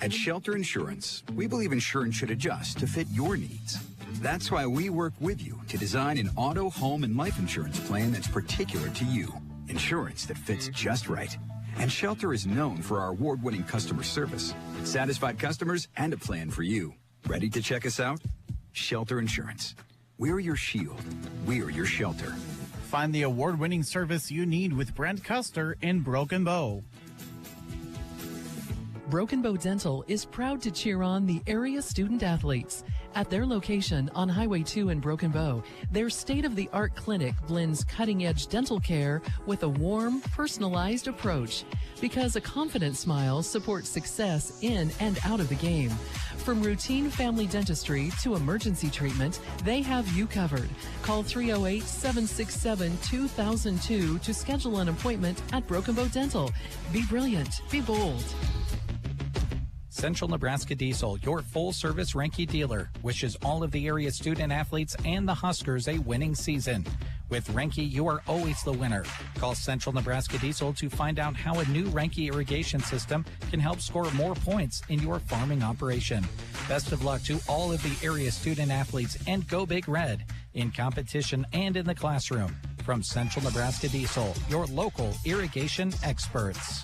At Shelter Insurance, we believe insurance should adjust to fit your needs. That's why we work with you to design an auto, home, and life insurance plan that's particular to you. Insurance that fits just right. And Shelter is known for our award-winning customer service, satisfied customers, and a plan for you. Ready to check us out? Shelter Insurance. We're your shield. We're your shelter. Find the award-winning service you need with Brent Custer in Broken Bow. Broken Bow Dental is proud to cheer on the area student athletes. At their location on Highway 2 in Broken Bow, their state-of-the-art clinic blends cutting-edge dental care with a warm, personalized approach. Because a confident smile supports success in and out of the game. From routine family dentistry to emergency treatment, they have you covered. Call 308-767-2002 to schedule an appointment at Broken Bow Dental. Be brilliant. Be bold. Central Nebraska Diesel, your full-service Renke dealer, wishes all of the area student-athletes and the Huskers a winning season. With Renke, you are always the winner. Call Central Nebraska Diesel to find out how a new Renke irrigation system can help score more points in your farming operation. Best of luck to all of the area student-athletes, and go Big Red in competition and in the classroom. From Central Nebraska Diesel, your local irrigation experts.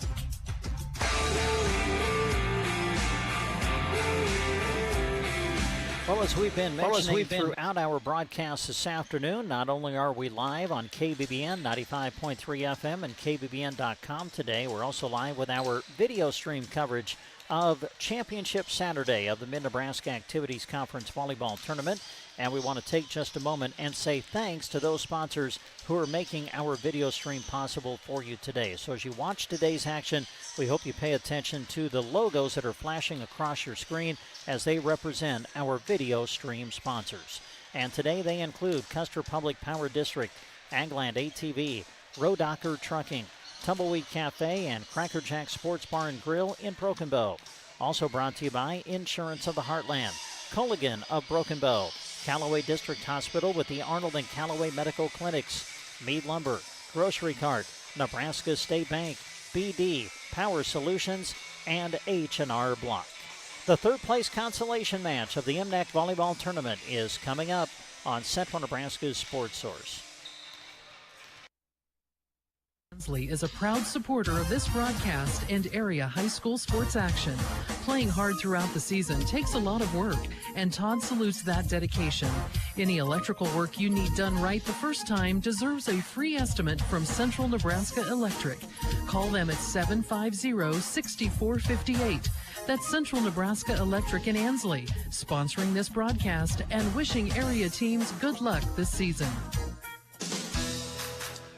Well, as we've been mentioning throughout our broadcast this afternoon, not only are we live on KBBN 95.3 FM and KBBN.com today, we're also live with our video stream coverage of Championship Saturday of the Mid-Nebraska Activities Conference Volleyball Tournament. And we want to take just a moment and say thanks to those sponsors who are making our video stream possible for you today. So as you watch today's action, we hope you pay attention to the logos that are flashing across your screen as they represent our video stream sponsors. And today they include Custer Public Power District, Agland ATV, Rodocker Trucking, Tumbleweed Cafe, and Cracker Jack Sports Bar and Grill in Broken Bow. Also brought to you by Insurance of the Heartland, Culligan of Broken Bow, Callaway District Hospital with the Arnold and Callaway Medical Clinics, Mead Lumber, Grocery Cart, Nebraska State Bank, BD, Power Solutions, and H&R Block. The third-place consolation match of the MNAC Volleyball Tournament is coming up on Central Nebraska's Sports Source. Ansley is a proud supporter of this broadcast and area high school sports action. Playing hard throughout the season takes a lot of work, and Todd salutes that dedication. Any electrical work you need done right the first time deserves a free estimate from Central Nebraska Electric. Call them at 750-6458. That's Central Nebraska Electric in Ansley, sponsoring this broadcast and wishing area teams good luck this season.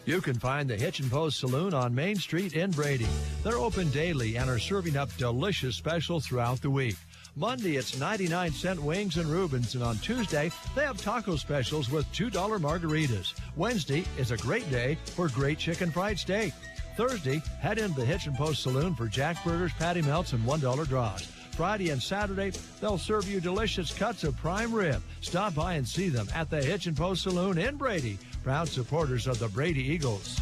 You can find the Hitch and Post Saloon on Main Street in Brady. They're open daily and are serving up delicious specials throughout the week. Monday, it's 99-cent wings and Reubens, and on Tuesday, they have taco specials with $2 margaritas. Wednesday is a great day for great chicken fried steak. Thursday, head into the Hitch and Post Saloon for Jack Burgers, patty melts, and $1 draws. Friday and Saturday, they'll serve you delicious cuts of prime rib. Stop by and see them at the Hitch and Post Saloon in Brady. Proud supporters of the Brady Eagles.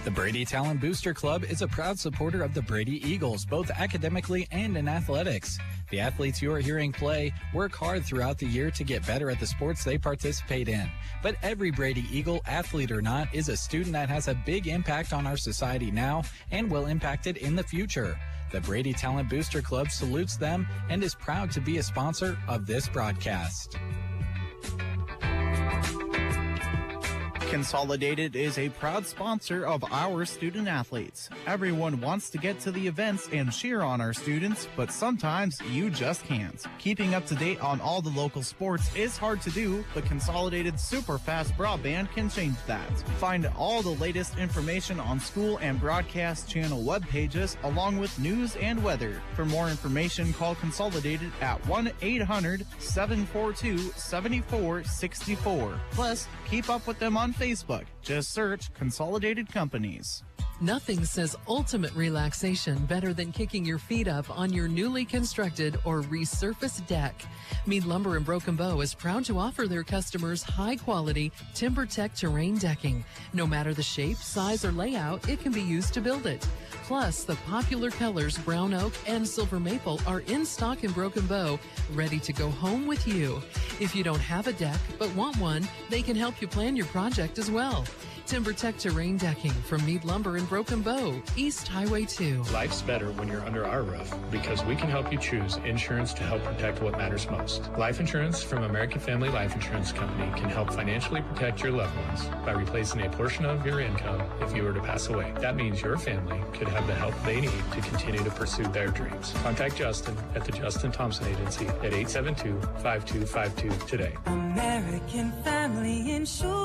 The Brady Talent Booster Club is a proud supporter of the Brady Eagles, both academically and in athletics. The athletes you are hearing play work hard throughout the year to get better at the sports they participate in. But every Brady Eagle, athlete or not, is a student that has a big impact on our society now and will impact it in the future. The Brady Talent Booster Club salutes them and is proud to be a sponsor of this broadcast. Consolidated is a proud sponsor of our student athletes. Everyone wants to get to the events and cheer on our students, but sometimes you just can't. Keeping up to date on all the local sports is hard to do, but Consolidated super fast broadband can change that. Find all the latest information on school and broadcast channel web pages, along with news and weather. For more information, call Consolidated at 1-800-742-7464. Plus, keep up with them on Facebook. Just search Consolidated Companies. Nothing says ultimate relaxation better than kicking your feet up on your newly constructed or resurfaced deck. Mead Lumber in Broken Bow is proud to offer their customers high-quality TimberTech terrain decking. No matter the shape, size, or layout, it can be used to build it. Plus, the popular colors brown oak and silver maple are in stock in Broken Bow, ready to go home with you. If you don't have a deck but want one, they can help you plan your project as well. TimberTech terrain decking from Mead Lumber in Broken Bow, East Highway 2. Life's better when you're under our roof because we can help you choose insurance to help protect what matters most. Life insurance from American Family Life Insurance Company can help financially protect your loved ones by replacing a portion of your income if you were to pass away. That means your family could have the help they need to continue to pursue their dreams. Contact Justin at the Justin Thompson Agency at 872-5252 today. American Family Insurance.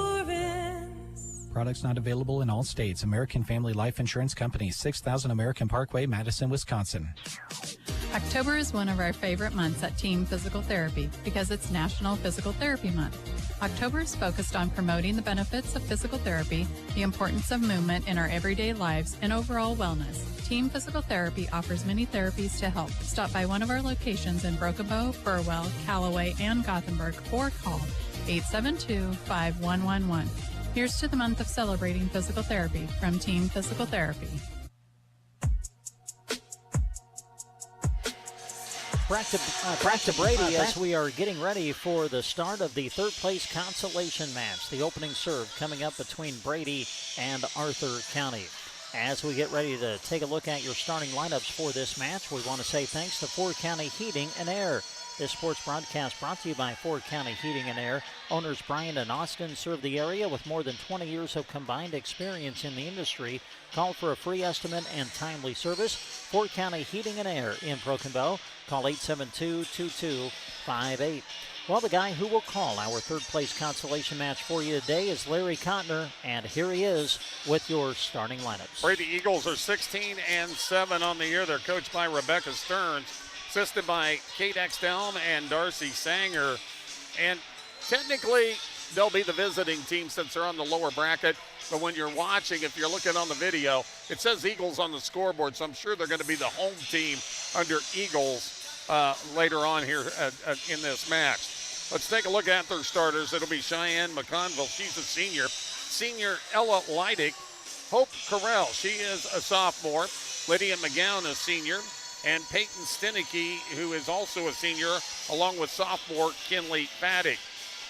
Products not available in all states. American Family Life Insurance Company, 6000 American Parkway, Madison, Wisconsin. October is one of our favorite months at Team Physical Therapy because it's National Physical Therapy Month. October is focused on promoting the benefits of physical therapy, the importance of movement in our everyday lives, and overall wellness. Team Physical Therapy offers many therapies to help. Stop by one of our locations in Broken Bow, Burwell, Callaway, and Gothenburg or call 872-5111. Here's to the month of celebrating physical therapy from Team Physical Therapy. Back to Brady as we are getting ready for the start of the third place consolation match. The opening serve coming up between Brady and Arthur County. As we get ready to take a look at your starting lineups for this match, we want to say thanks to Ford County Heating and Air. This sports broadcast brought to you by Ford County Heating and Air. Owners Brian and Austin serve the area with more than 20 years of combined experience in the industry. Call for a free estimate and timely service. Ford County Heating and Air in Broken Bow. Call 872-2258. Well, the guy who will call our third place consolation match for you today is Larry Cotner, and here he is with your starting lineups. Brady Eagles are 16-7 on the year. They're coached by Rebecca Stearns, assisted by Kate Extelm and Darcy Sanger. And technically, they'll be the visiting team since they're on the lower bracket. But when you're watching, if you're looking on the video, it says Eagles on the scoreboard, so I'm sure they're going to be the home team under Eagles later on here in this match. Let's take a look at their starters. It'll be Cheyenne McConville. She's a senior. Senior Ella Leidick. Hope Carell. She is a sophomore. Lydia McGowan, a senior. And Peyton Stenicky, who is also a senior, along with sophomore Kinley Paddock.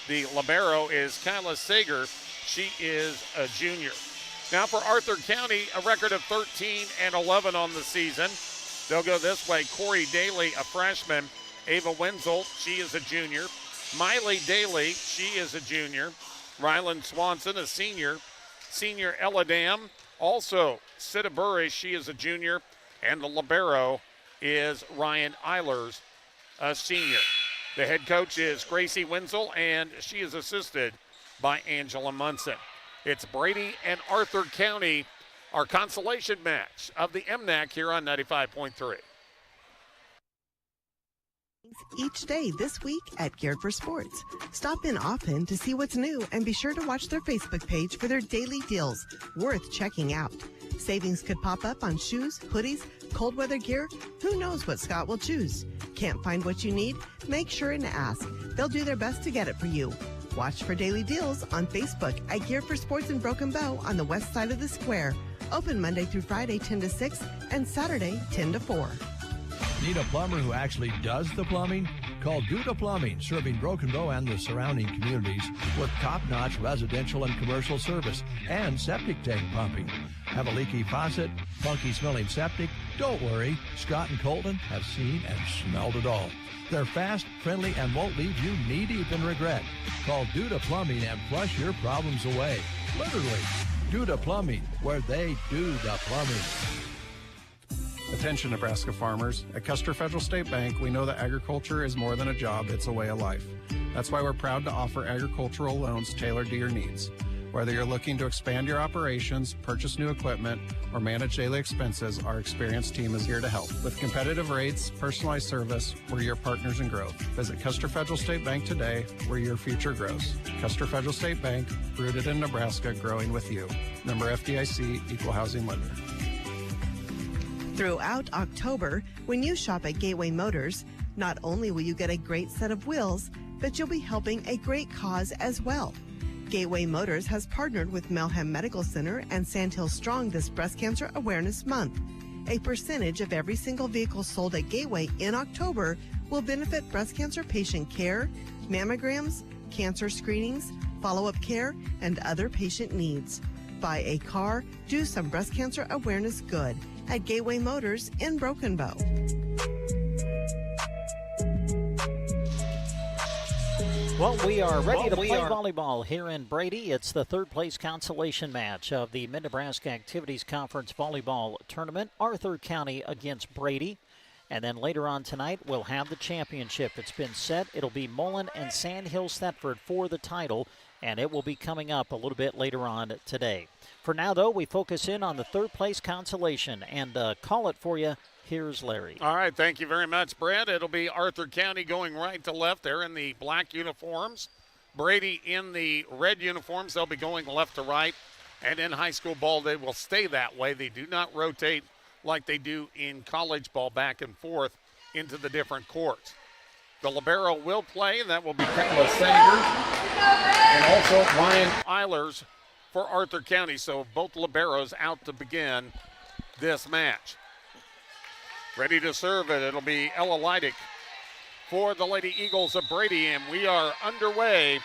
The libero is Kyla Sager. She is a junior. Now for Arthur County, a record of 13-11 on the season. They'll go this way. Corey Daly, a freshman. Ava Wenzel, she is a junior. Miley Daly, she is a junior. Rylan Swanson, a senior. Senior Ella Dam, also Sidaburi, she is a junior. And the libero is Ryan Eilers, a senior. The head coach is Gracie Wenzel, and she is assisted by Angela Munson. It's Brady and Arthur County, our consolation match of the MNAC here on 95.3. Each day this week at Geared for Sports. Stop in often to see what's new and be sure to watch their Facebook page for their daily deals worth checking out. Savings could pop up on shoes, hoodies, cold weather gear. Who knows what Scott will choose? Can't find what you need? Make sure and ask. They'll do their best to get it for you. Watch for daily deals on Facebook at Geared for Sports in Broken Bow on the west side of the square. Open Monday through Friday 10 to 6 and Saturday 10 to 4. Need a plumber who actually does the plumbing? Call Duda Plumbing, serving Broken Bow and the surrounding communities with top-notch residential and commercial service and septic tank pumping. Have a leaky faucet, funky-smelling septic? Don't worry, Scott and Colton have seen and smelled it all. They're fast, friendly, and won't leave you knee-deep in regret. Call Duda Plumbing and flush your problems away. Literally. Duda Plumbing, where they do the plumbing. Attention Nebraska farmers. At Custer Federal State Bank, we know that agriculture is more than a job, it's a way of life. That's why we're proud to offer agricultural loans tailored to your needs. Whether you're looking to expand your operations, purchase new equipment, or manage daily expenses, our experienced team is here to help. With competitive rates, personalized service, we're your partners in growth. Visit Custer Federal State Bank today, where your future grows. Custer Federal State Bank, rooted in Nebraska, growing with you. Member FDIC, Equal Housing Lender. Throughout October, when you shop at Gateway Motors, not only will you get a great set of wheels, but you'll be helping a great cause as well. Gateway Motors has partnered with Melham Medical Center and Sandhill Strong this Breast Cancer Awareness Month. A percentage of every single vehicle sold at Gateway in October will benefit breast cancer patient care, mammograms, cancer screenings, follow-up care, and other patient needs. buy a car, do some breast cancer awareness good at Gateway Motors in Broken Bow. Well, we are ready to play volleyball here in Brady. It's the third place consolation match of the Mid-Nebraska Activities Conference Volleyball Tournament. Arthur County against Brady. And then later on tonight, we'll have the championship. It's been set. It'll be Mullen and Sandhills Thetford for the title, and it will be coming up a little bit later on today. For now, though, we focus in on the third place consolation, and call it for you. Here's Larry. All right, thank you very much, Brent. It'll be Arthur County going right to left there in the black uniforms. Brady in the red uniforms. They'll be going left to right. And in high school ball, they will stay that way. They do not rotate like they do in college ball back and forth into the different courts. The libero will play, and that will be Nicholas Sanders and also Ryan Eilers for Arthur County. So both liberos out to begin this match. Ready to serve it. It'll be Ella Leidick for the Lady Eagles of Brady, and we are underway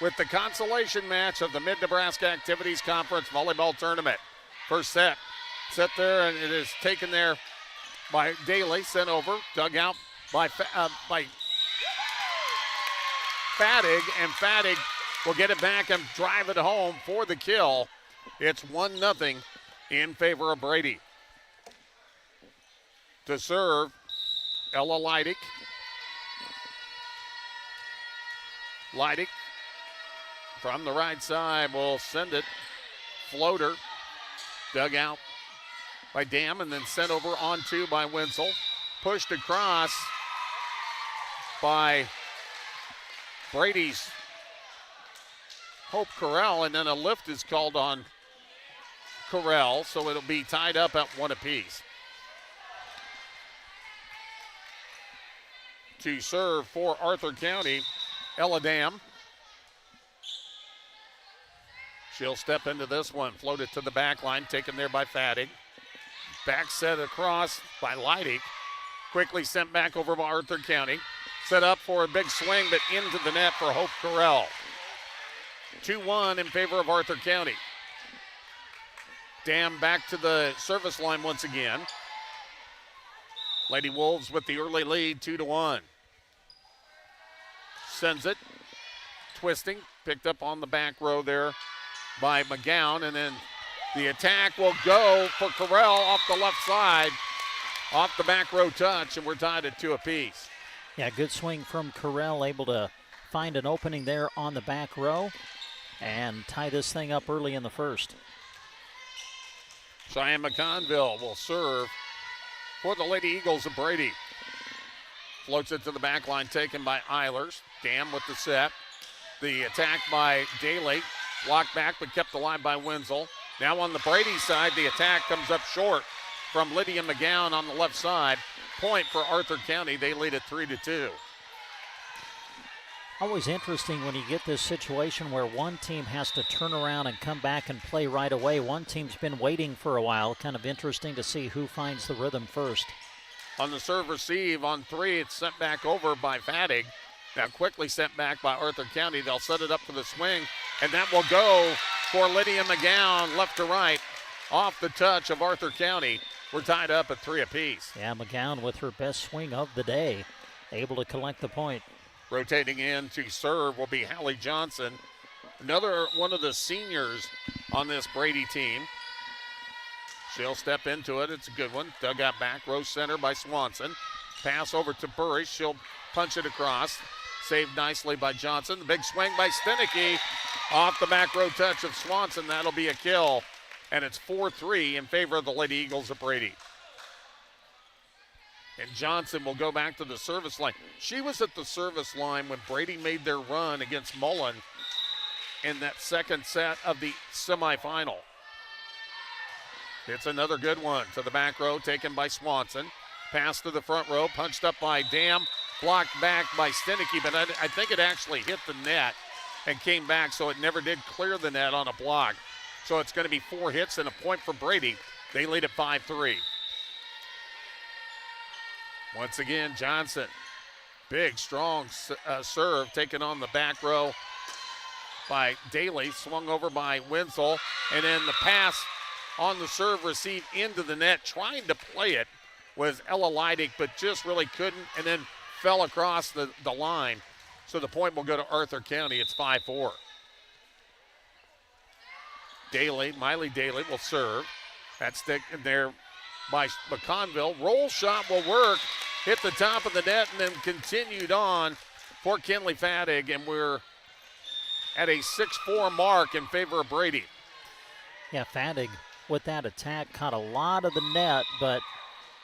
with the consolation match of the Mid-Nebraska Activities Conference Volleyball Tournament. First set there, and it is taken there by Daly, sent over, dug out by Fadig, and Fadig will get it back and drive it home for the kill. It's 1-0 in favor of Brady. To serve, Ella Leidick. Leidick from the right side will send it. Floater, dug out by Dam and then sent over on two by Wenzel. Pushed across by Brady's Hope Corral, and then a lift is called on Corral, so it'll be tied up at 1 apiece. To serve for Arthur County, Ella Dam. She'll step into this one, float it to the back line, taken there by Fadig. Back set across by Leidick. Quickly sent back over by Arthur County. Set up for a big swing, but into the net for Hope Corral. 2-1 in favor of Arthur County. Dam back to the service line once again. Lady Wolves with the early lead, 2-1. Sends it, twisting, picked up on the back row there by McGowan, and then the attack will go for Corral off the left side, off the back row touch, and we're tied at 2 apiece. Yeah, good swing from Corral, able to find an opening there on the back row and tie this thing up early in the first. Cheyenne McConville will serve for the Lady Eagles of Brady. Floats it to the back line, taken by Eilers. Dam with the set. The attack by Daly. Blocked back, but kept alive by Wenzel. Now on the Brady side, the attack comes up short from Lydia McGowan on the left side. Point for Arthur County. They lead at 3-2. Always interesting when you get this situation where one team has to turn around and come back and play right away. One team's been waiting for a while. Kind of interesting to see who finds the rhythm first. On the serve receive on three, it's sent back over by Fadig. Now quickly sent back by Arthur County. They'll set it up for the swing, and that will go for Lydia McGowan, left to right, off the touch of Arthur County. We're tied up at 3 apiece. Yeah, McGowan with her best swing of the day, able to collect the point. Rotating in to serve will be Hallie Johnson, another one of the seniors on this Brady team. She'll step into it. It's a good one. Dug out back, row center by Swanson. Pass over to Burrish. She'll punch it across. Saved nicely by Johnson. The big swing by Stenicky off the back row touch of Swanson. That'll be a kill. And it's 4-3 in favor of the Lady Eagles of Brady. And Johnson will go back to the service line. She was at the service line when Brady made their run against Mullen in that second set of the semifinal. It's another good one to the back row, taken by Swanson. Pass to the front row, punched up by Dam, blocked back by Stenicky, but I think it actually hit the net and came back, so it never did clear the net on a block. So it's going to be 4 hits and a point for Brady. They lead at 5-3. Once again, Johnson, big, strong serve taken on the back row by Daly, swung over by Wenzel, and then the pass on the serve receive into the net. Trying to play it was Ella Leidig, but just really couldn't, and then fell across the line. So the point will go to Arthur County. It's 5-4. Daly, Miley Daly will serve. That's there by McConville. Roll shot will work. Hit the top of the net and then continued on for Kinley Fadig. And we're at a 6-4 mark in favor of Brady. Yeah, Fadig with that attack caught a lot of the net, but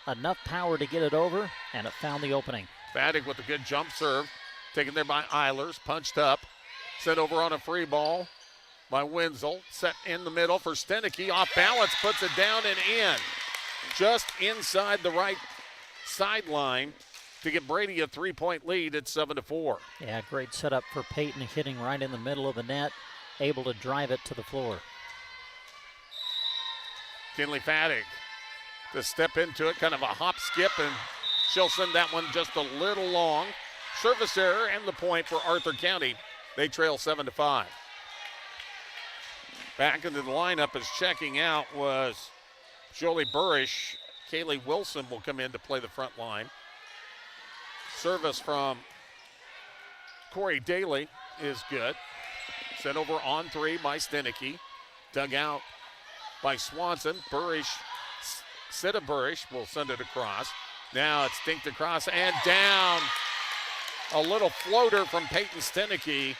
enough power to get it over, and it found the opening. Fadig with a good jump serve. Taken there by Eilers. Punched up. Sent over on a free ball by Wenzel. Set in the middle for Stenicky. Off balance, puts it down and in. Just inside the right sideline to give Brady a 3-point lead at 7-4. Yeah, great setup for Peyton, hitting right in the middle of the net, able to drive it to the floor. Kinley Fadig to step into it, kind of a hop skip, and she'll send that one just a little long. Service error and the point for Arthur County. They trail 7-5. Back into the lineup as checking out was Jolie Burrish. Kaylee Wilson will come in to play the front line. Service from Corey Daly is good. Sent over on three by Stenicky. Dug out by Swanson. Burrish, Sita Burrish will send it across. Now it's dinked across and down. A little floater from Peyton Stenicky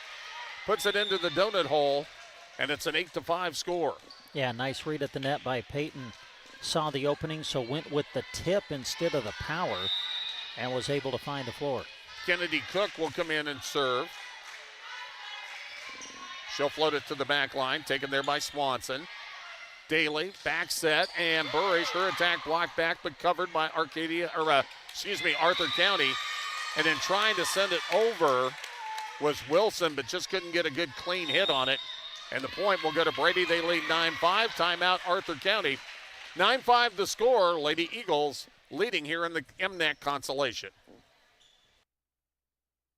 puts it into the donut hole, and it's an 8-5 score. Yeah, nice read at the net by Peyton. Saw the opening, so went with the tip instead of the power and was able to find the floor. Kennedy Cook will come in and serve. She'll float it to the back line, taken there by Swanson. Daly, back set, and Burrish, her attack blocked back, but covered by Arthur County. And then trying to send it over was Wilson, but just couldn't get a good clean hit on it. And the point will go to Brady. They lead 9-5. Timeout, Arthur County. 9-5 the score. Lady Eagles leading here in the MNAC consolation.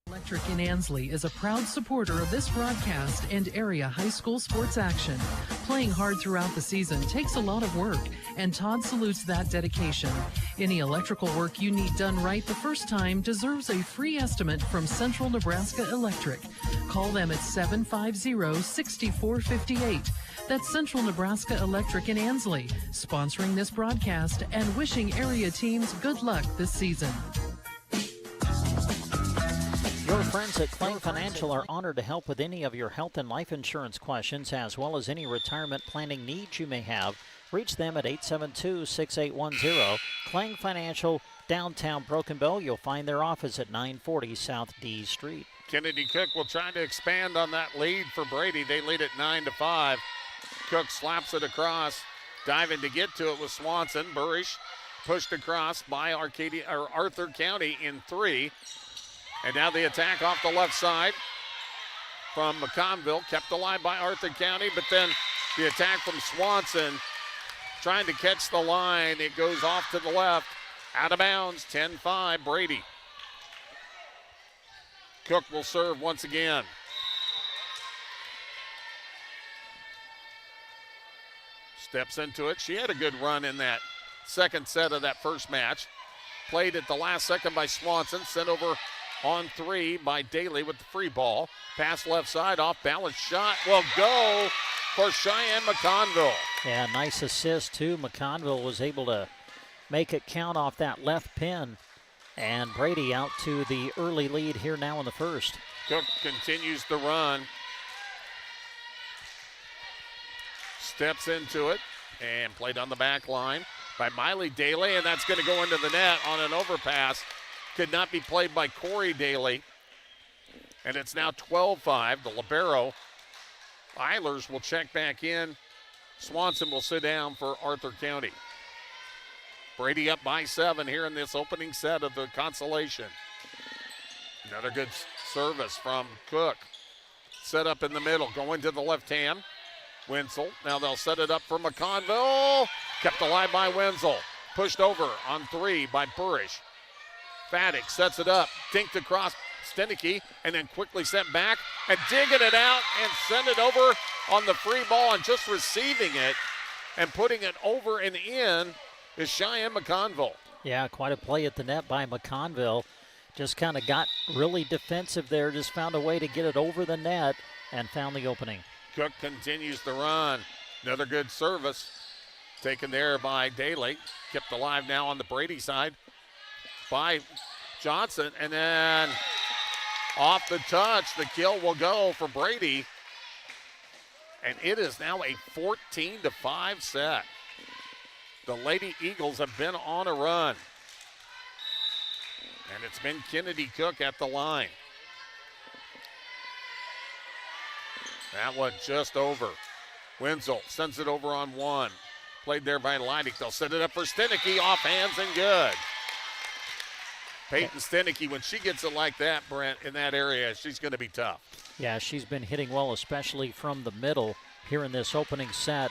Electric in Ansley is a proud supporter of this broadcast and area high school sports action. Playing hard throughout the season takes a lot of work, and Todd salutes that dedication. Any electrical work you need done right the first time deserves a free estimate from Central Nebraska Electric. Call them at 750-6458. That's Central Nebraska Electric in Ansley, sponsoring this broadcast and wishing area teams good luck this season. Your friends at Kling Financial are honored to help with any of your health and life insurance questions, as well as any retirement planning needs you may have. Reach them at 872-6810. Kling Financial, downtown Broken Bow. You'll find their office at 940 South D Street. Kennedy Cook will try to expand on that lead for Brady. They lead at 9-5. Cook slaps it across. Diving to get to it with Swanson. Burrish pushed across by Arthur County in 3. And now the attack off the left side from McConville, kept alive by Arthur County, but then the attack from Swanson trying to catch the line. It goes off to the left, out of bounds, 10-5, Brady. Cook will serve once again. Steps into it. She had a good run in that second set of that first match. Played at the last second by Swanson, sent over on 3 by Daly with the free ball. Pass left side, off balance shot will go for Cheyenne McConville. Yeah, nice assist too. McConville was able to make it count off that left pin. And Brady out to the early lead here now in the first. Cook continues the run. Steps into it and played on the back line by Miley Daly, and that's going to go into the net on an overpass. Could not be played by Corey Daly. And it's now 12-5. The libero, Eilers, will check back in. Swanson will sit down for Arthur County. Brady up by 7 here in this opening set of the consolation. Another good service from Cook. Set up in the middle, going to the left hand. Wenzel, now they'll set it up for McConville. Kept alive by Wenzel. Pushed over on 3 by Burrish. Fadig sets it up, dinked across. Stenicky, and then quickly sent back and digging it out and send it over on the free ball, and just receiving it and putting it over and in is Cheyenne McConville. Yeah, quite a play at the net by McConville. Just kind of got really defensive there, just found a way to get it over the net and found the opening. Cook continues the run. Another good service taken there by Daly. Kept alive now on the Brady side by Johnson. And then off the touch, the kill will go for Brady. And it is now a 14-5 set. The Lady Eagles have been on a run. And it's been Kennedy Cook at the line. That one just over. Wenzel sends it over on one. Played there by Leidig. They'll set it up for Stenicky. Off hands and good. Peyton Stenicky, when she gets it like that, Brent, in that area, she's going to be tough. Yeah, she's been hitting well, especially from the middle here in this opening set.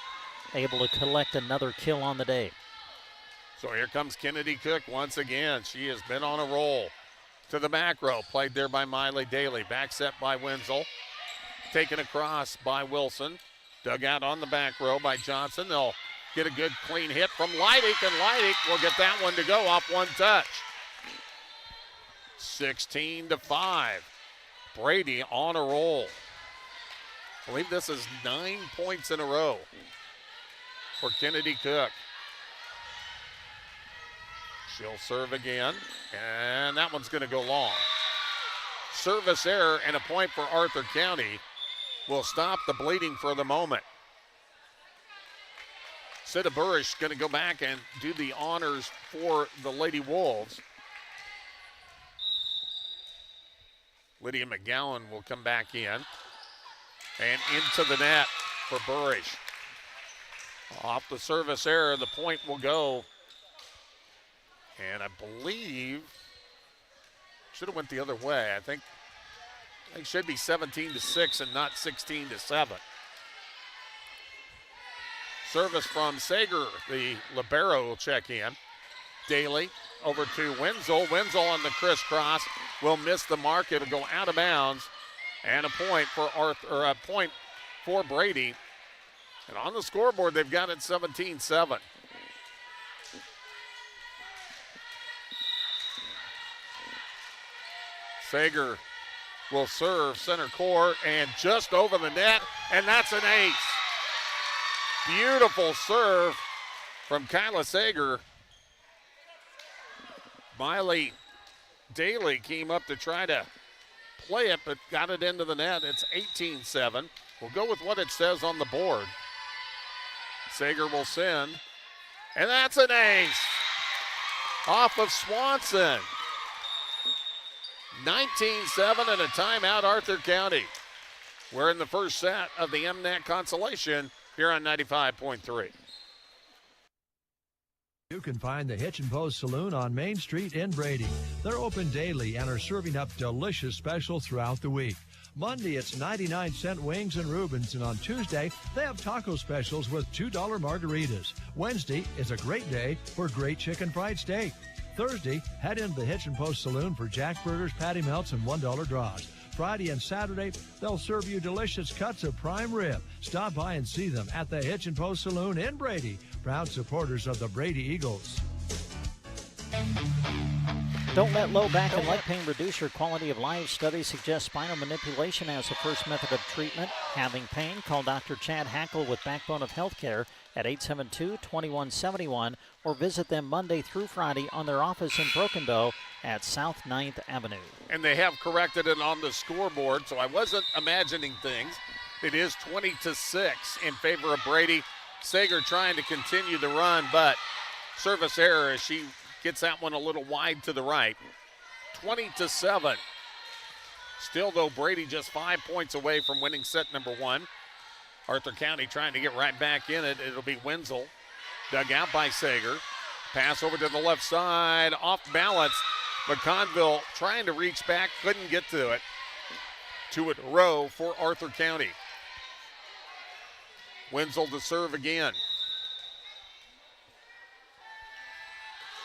Able to collect another kill on the day. So here comes Kennedy Cook once again. She has been on a roll. To the back row. Played there by Miley Daly. Back set by Wenzel. Taken across by Wilson. Dug out on the back row by Johnson. They'll get a good clean hit from Leidig, and Leidig will get that one to go off one touch. 16-5. Brady on a roll. I believe this is 9 points in a row for Kennedy Cook. She'll serve again, and that one's going to go long. Service error and a point for Arthur County will stop the bleeding for the moment. Sita Burish going to go back and do the honors for the Lady Wolves. Lydia McGowan will come back in and into the net for Burish. Off the service error, the point will go. And I believe should have went the other way. I think it should be 17-6 and not 16-7. Service from Sager, the libero will check in. Daly over to Wenzel. Wenzel on the crisscross will miss the mark. It'll go out of bounds, and a point for a point for Brady. And on the scoreboard, they've got it 17-7. Sager will serve center court and just over the net, and that's an ace. Beautiful serve from Kyla Sager. Miley Daly came up to try to play it, but got it into the net. It's 18-7. We'll go with what it says on the board. Sager will send, and that's an ace off of Swanson. 19-7 and a timeout, Arthur County. We're in the first set of the MNAC consolation here on 95.3. You can find the Hitch and Post Saloon on Main Street in Brady. They're open daily and are serving up delicious specials throughout the week. Monday, it's 99-cent wings and Reubens, and on Tuesday, they have taco specials with $2 margaritas. Wednesday is a great day for great chicken fried steak. Thursday, head into the Hitch and Post Saloon for Jack Burgers, patty melts, and $1 draws. Friday and Saturday, they'll serve you delicious cuts of prime rib. Stop by and see them at the Hitch and Post Saloon in Brady, proud supporters of the Brady Eagles. Don't let low back and leg pain reduce your quality of life. Studies suggest spinal manipulation as the first method of treatment. Having pain? Call Dr. Chad Hackle with Backbone of Healthcare at 872-2171 or visit them Monday through Friday on their office in Broken Bow at South 9th Avenue. And they have corrected it on the scoreboard, so I wasn't imagining things. It is 20-6 in favor of Brady. Sager trying to continue the run, but service error as she gets that one a little wide to the right. 20-7. Still, though, Brady just 5 points away from winning set number one. Arthur County trying to get right back in it. It'll be Wenzel. Dug out by Sager. Pass over to the left side. Off balance. McConville trying to reach back. Couldn't get to it. 2 in a row for Arthur County. Wenzel to serve again.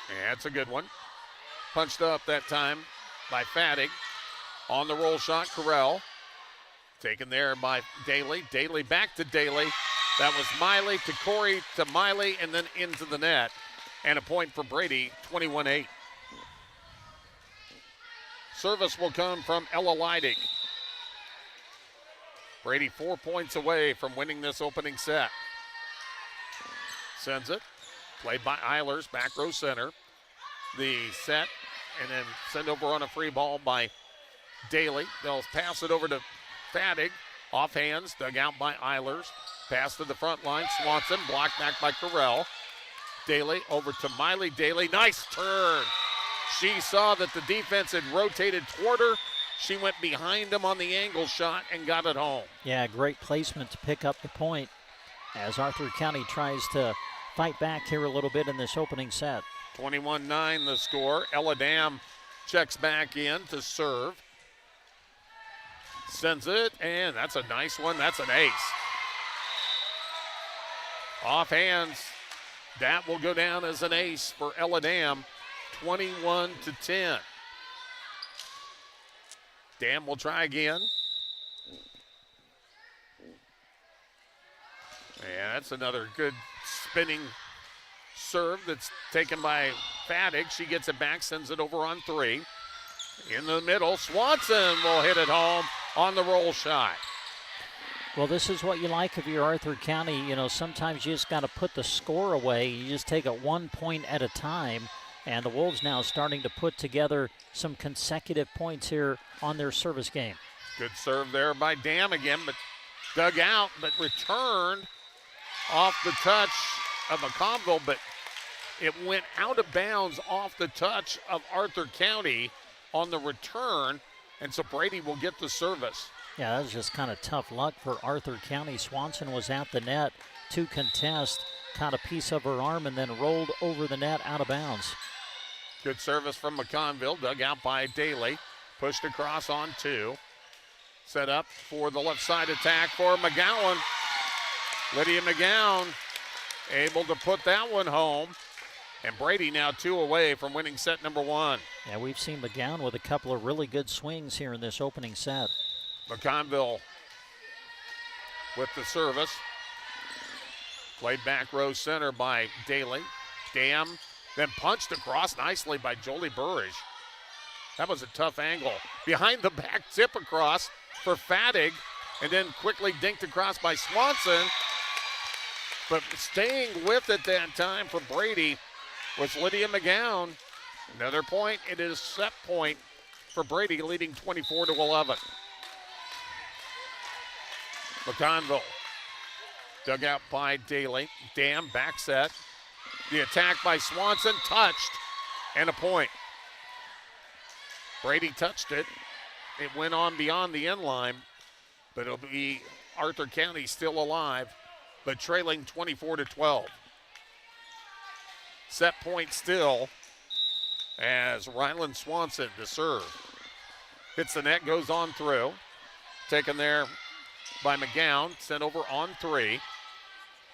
Yeah, that's a good one. Punched up that time by Fattig. On the roll shot, Correll. Taken there by Daly. Daly back to Daly. That was Miley to Corey to Miley and then into the net. And a point for Brady, 21-8. Service will come from Ella Leidig. Brady 4 points away from winning this opening set. Sends it. Played by Eilers, back row center. The set, and then send over on a free ball by Daly. They'll pass it over to Fadig. Off hands, dug out by Eilers. Pass to the front line. Swanson, blocked back by Correll. Daly over to Miley. Daly, nice turn. She saw that the defense had rotated toward her. She went behind him on the angle shot and got it home. Yeah, great placement to pick up the point as Arthur County tries to fight back here a little bit in this opening set. 21-9 the score. Ella Dam checks back in to serve. Sends it, and that's a nice one. That's an ace. Off hands. That will go down as an ace for Ella Dam, 21-10. Dam will try again. Yeah, that's another good spinning serve that's taken by Fadig. She gets it back, sends it over on three. In the middle, Swanson will hit it home on the roll shot. Well, this is what you like of your Arthur County. You know, sometimes you just got to put the score away. You just take it 1 point at a time. And the Wolves now starting to put together some consecutive points here on their service game. Good serve there by Dam again, but dug out, but returned off the touch of McConville, but it went out of bounds off the touch of Arthur County on the return, and so Brady will get the service. Yeah, that was just kind of tough luck for Arthur County. Swanson was at the net to contest, caught a piece of her arm, and then rolled over the net out of bounds. Good service from McConville, dug out by Daly. Pushed across on two. Set up for the left side attack for McGowan. Lydia McGowan able to put that one home. And Brady now 2 away from winning set number 1. Yeah, we've seen McGowan with a couple of really good swings here in this opening set. McConville with the service. Played back row center by Daly. Dam then punched across nicely by Jolie Burridge. That was a tough angle. Behind the back tip across for Fadig, and then quickly dinked across by Swanson. But staying with it that time for Brady was Lydia McGowan. Another point. It is set point for Brady, leading 24-11. McConville dug out by Daly. Dam back set. The attack by Swanson, touched, and a point. Brady touched it. It went on beyond the end line, but it'll be Arthur County still alive, but trailing 24-12. Set point still as Ryland Swanson to serve. Hits the net, goes on through. Taken there by McGowan, sent over on three.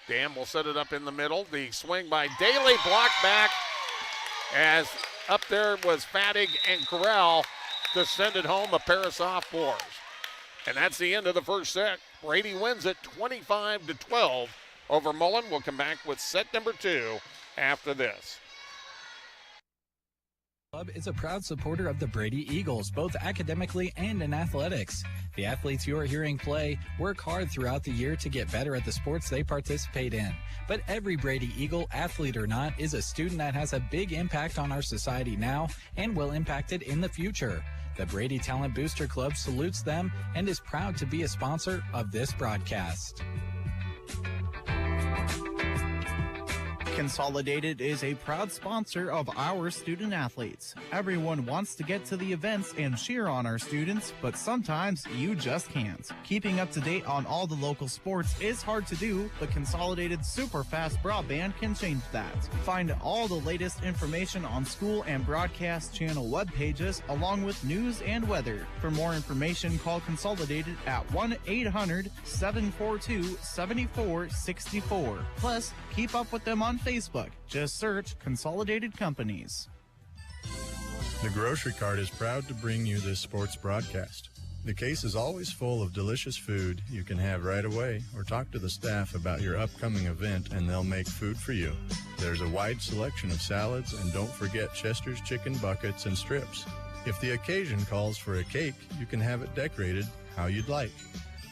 Dam will set it up in the middle. The swing by Daly, blocked back as up there was Fadig and Corral to send it home, a pair of sophomores. And that's the end of the first set. Brady wins it 25-12 over Mullen. We'll come back with set number 2 after this. Club is a proud supporter of the Brady Eagles, both academically and in athletics. The athletes you are hearing play work hard throughout the year to get better at the sports they participate in. But every Brady Eagle, athlete or not, is a student that has a big impact on our society now and will impact it in the future. The Brady Talent Booster Club salutes them and is proud to be a sponsor of this broadcast. Consolidated is a proud sponsor of our student athletes. Everyone wants to get to the events and cheer on our students, but sometimes you just can't. Keeping up to date on all the local sports is hard to do, but Consolidated super fast broadband can change that. Find all the latest information on school and broadcast channel web pages, along with news and weather. For more information, call Consolidated at 1-800-742-7464. Plus, keep up with them on Facebook. Just search Consolidated Companies. The Grocery Cart is proud to bring you this sports broadcast. The case is always full of delicious food you can have right away, or talk to the staff about your upcoming event and they'll make food for you. There's a wide selection of salads, and don't forget Chester's chicken buckets and strips. If the occasion calls for a cake, you can have it decorated how you'd like.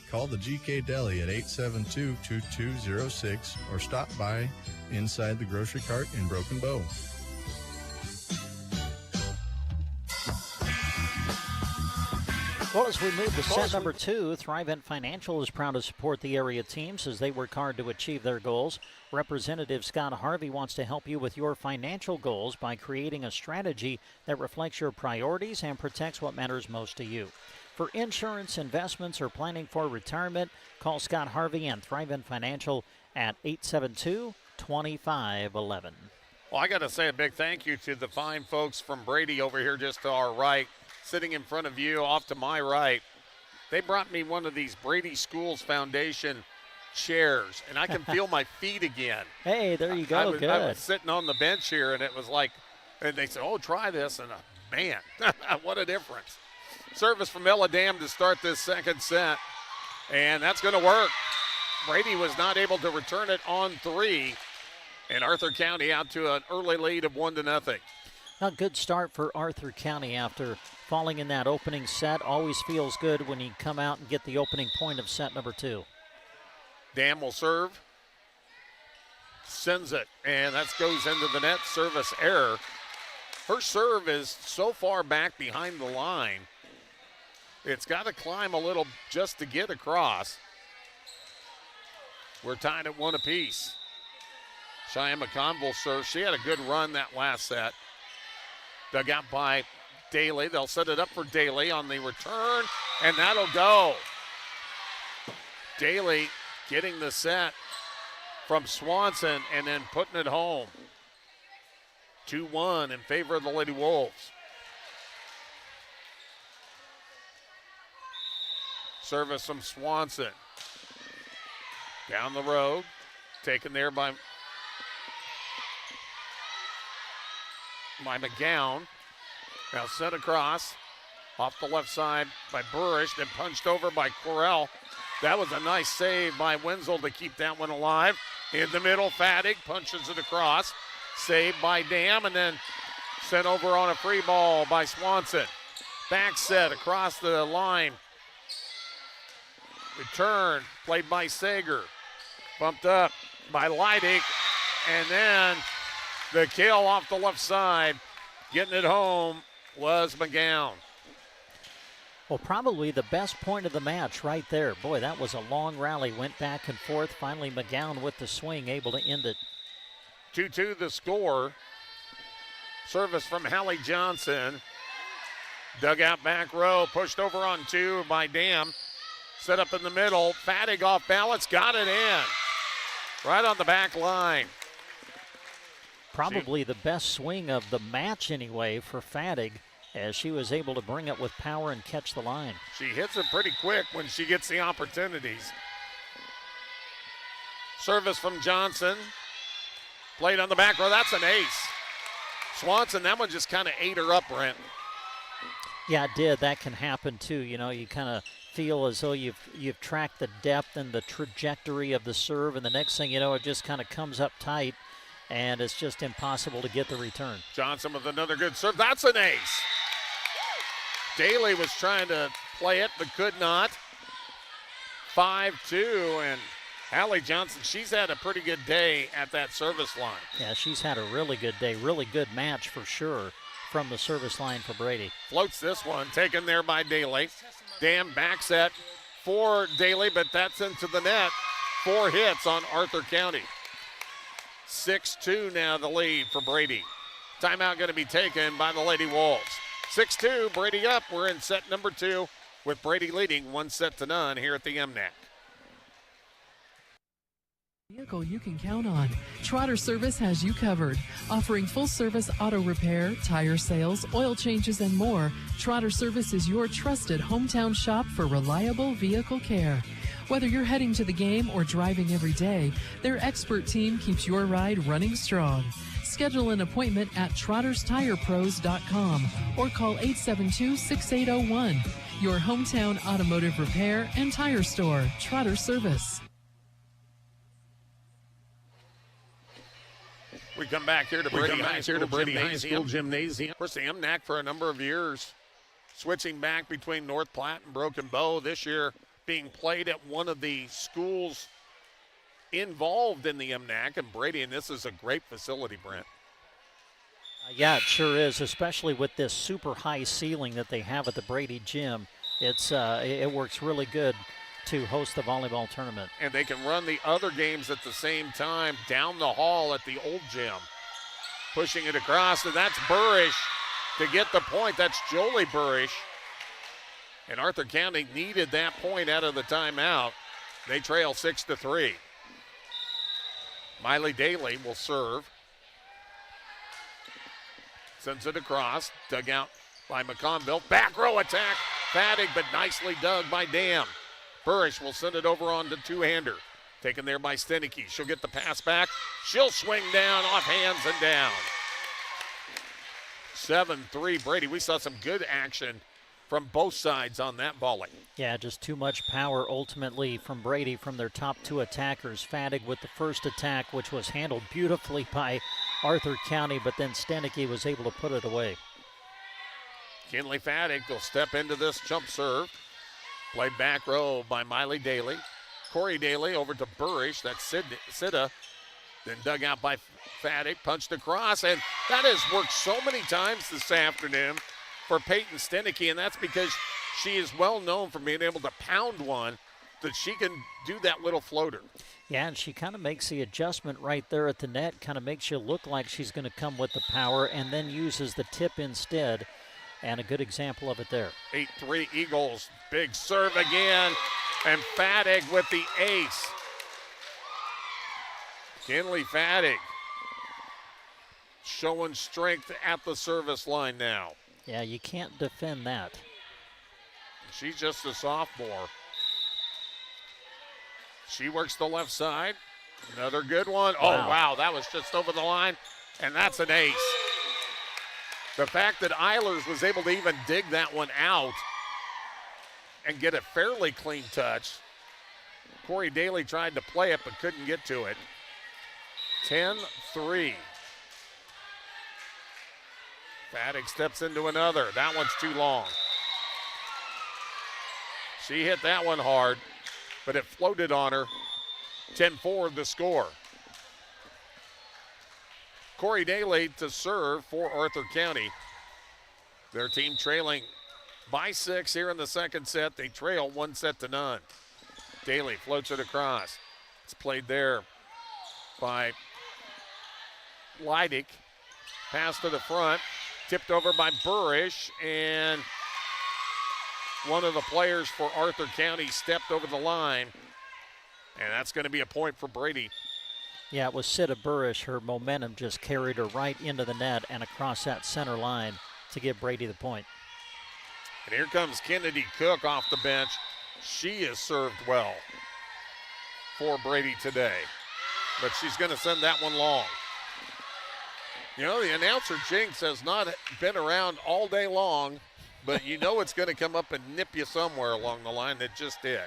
Call the GK Deli at 872-2206 or stop by inside the Grocery Cart in Broken Bow. Well, as we move to set number 2, Thrivent Financial is proud to support the area teams as they work hard to achieve their goals. Representative Scott Harvey wants to help you with your financial goals by creating a strategy that reflects your priorities and protects what matters most to you. For insurance, investments, or planning for retirement, call Scott Harvey and Thrivent Financial at 872-2511. Well, I got to say a big thank you to the fine folks from Brady over here just to our right. Sitting in front of you, off to my right, they brought me one of these Brady Schools Foundation chairs, and I can feel my feet again. Hey, there you go. Good. I was sitting on the bench here, and it was like, and they said, oh, try this, and man, what a difference. Service from Ella Dam to start this second set, and that's going to work. Brady was not able to return it on 3, and Arthur County out to an early lead of 1-0. A good start for Arthur County after falling in that opening set. Always feels good when you come out and get the opening point of set number 2. Dam will serve. Sends it, and that goes into the net. Service error. Her serve is so far back behind the line. It's got to climb a little just to get across. We're tied at 1 apiece. Cheyenne McConville will serve. She had a good run that last set. Dug out by Daly. They'll set it up for Daly on the return, and that'll go. Daly getting the set from Swanson and then putting it home. 2-1 in favor of the Lady Wolves. Service from Swanson. Down the road, taken there by McGowan. Now set across, off the left side by Burrish, then punched over by Correll. That was a nice save by Wenzel to keep that one alive. In the middle, Fadig punches it across. Saved by Dam, and then sent over on a free ball by Swanson. Back set across the line. Return, played by Sager. Bumped up by Leidig, and then the kill off the left side. Getting it home was McGowan. Well, probably the best point of the match right there. Boy, that was a long rally. Went back and forth. Finally, McGowan with the swing, able to end it. 2-2 the score. Service from Hallie Johnson. Dug out back row. Pushed over on 2 by Dam. Set up in the middle. Fadig off balance. Got it in. Right on the back line. Probably the best swing of the match anyway for Fadig, as she was able to bring it with power and catch the line. She hits it pretty quick when she gets the opportunities. Service from Johnson. Played on the back row. That's an ace. Swanson, that one just kind of ate her up, Brent. Yeah, it did. That can happen too. You know, you kind of feel as though you've tracked the depth and the trajectory of the serve, and the next thing you know, it just kind of comes up tight, and it's just impossible to get the return. Johnson with another good serve. That's an ace. Daly was trying to play it, but could not. 5-2, and Hallie Johnson, she's had a pretty good day at that service line. Yeah, she's had a really good day, really good match for sure from the service line for Brady. Floats this one, taken there by Daly. Dam back set for Daly, but that's into the net. 4 hits on Arthur County. 6-2 now the lead for Brady. Timeout going to be taken by the Lady Wolves. 6-2, Brady up. We're in set number 2 with Brady leading 1-0 here at the MNAC. Vehicle you can count on. Trotter Service has you covered. Offering full-service auto repair, tire sales, oil changes, and more, Trotter Service is your trusted hometown shop for reliable vehicle care. Whether you're heading to the game or driving every day, their expert team keeps your ride running strong. Schedule an appointment at trotterstirepros.com or call 872-6801. Your hometown automotive repair and tire store, Trotter Service. We come back here to Brady High School Gymnasium. Of course, the MNAC for a number of years, switching back between North Platte and Broken Bow. This year being played at one of the schools involved in the MNAC and Brady, and this is a great facility, Brent. Yeah, it sure is, especially with this super high ceiling that they have at the Brady Gym. It works really good to host the volleyball tournament. And they can run the other games at the same time down the hall at the old gym. Pushing it across, and that's Burrish to get the point. That's Jolie Burrish. And Arthur County needed that point out of the timeout. They trail 6-3. Miley Daly will serve. Sends it across. Dug out by McConville. Back row attack. Fattig, but nicely dug by Dam. Burrish will send it over on the two-hander. Taken there by Stenicky. She'll get the pass back. She'll swing down off hands and down. 7-3 Brady. We saw some good action from both sides on that volley. Yeah, just too much power ultimately from Brady from their top two attackers. Fattig with the first attack, which was handled beautifully by Arthur County, but then Stenicky was able to put it away. Kinley Fattig will step into this jump serve. Played back row by Miley Daly. Corey Daly over to Burrish. That's Sitta. Then dug out by Fattig. Punched across, and that has worked so many times this afternoon for Peyton Stenicky, and that's because she is well known for being able to pound one, that she can do that little floater. Yeah, and she kind of makes the adjustment right there at the net, kind of makes you look like she's going to come with the power and then uses the tip instead, and a good example of it there. 8-3 Eagles, big serve again, and Fattig with the ace. Kinley Fattig showing strength at the service line now. Yeah, you can't defend that. She's just a sophomore. She works the left side. Another good one. Wow. Oh, wow, that was just over the line, and that's an ace. The fact that Eilers was able to even dig that one out and get a fairly clean touch. Corey Daly tried to play it but couldn't get to it. 10-3. Fattig steps into another. That one's too long. She hit that one hard, but it floated on her. 10-4 the score. Corey Daly to serve for Arthur County. Their team trailing by 6 here in the second set. They trail 1-0. Daly floats it across. It's played there by Leidick. Pass to the front. Tipped over by Burrish, and one of the players for Arthur County stepped over the line, and that's going to be a point for Brady. Yeah, it was Sitta Burrish. Her momentum just carried her right into the net and across that center line to give Brady the point. And here comes Kennedy Cook off the bench. She has served well for Brady today, but she's going to send that one long. You know, the announcer jinx has not been around all day long, but you know it's going to come up and nip you somewhere along the line. It just did.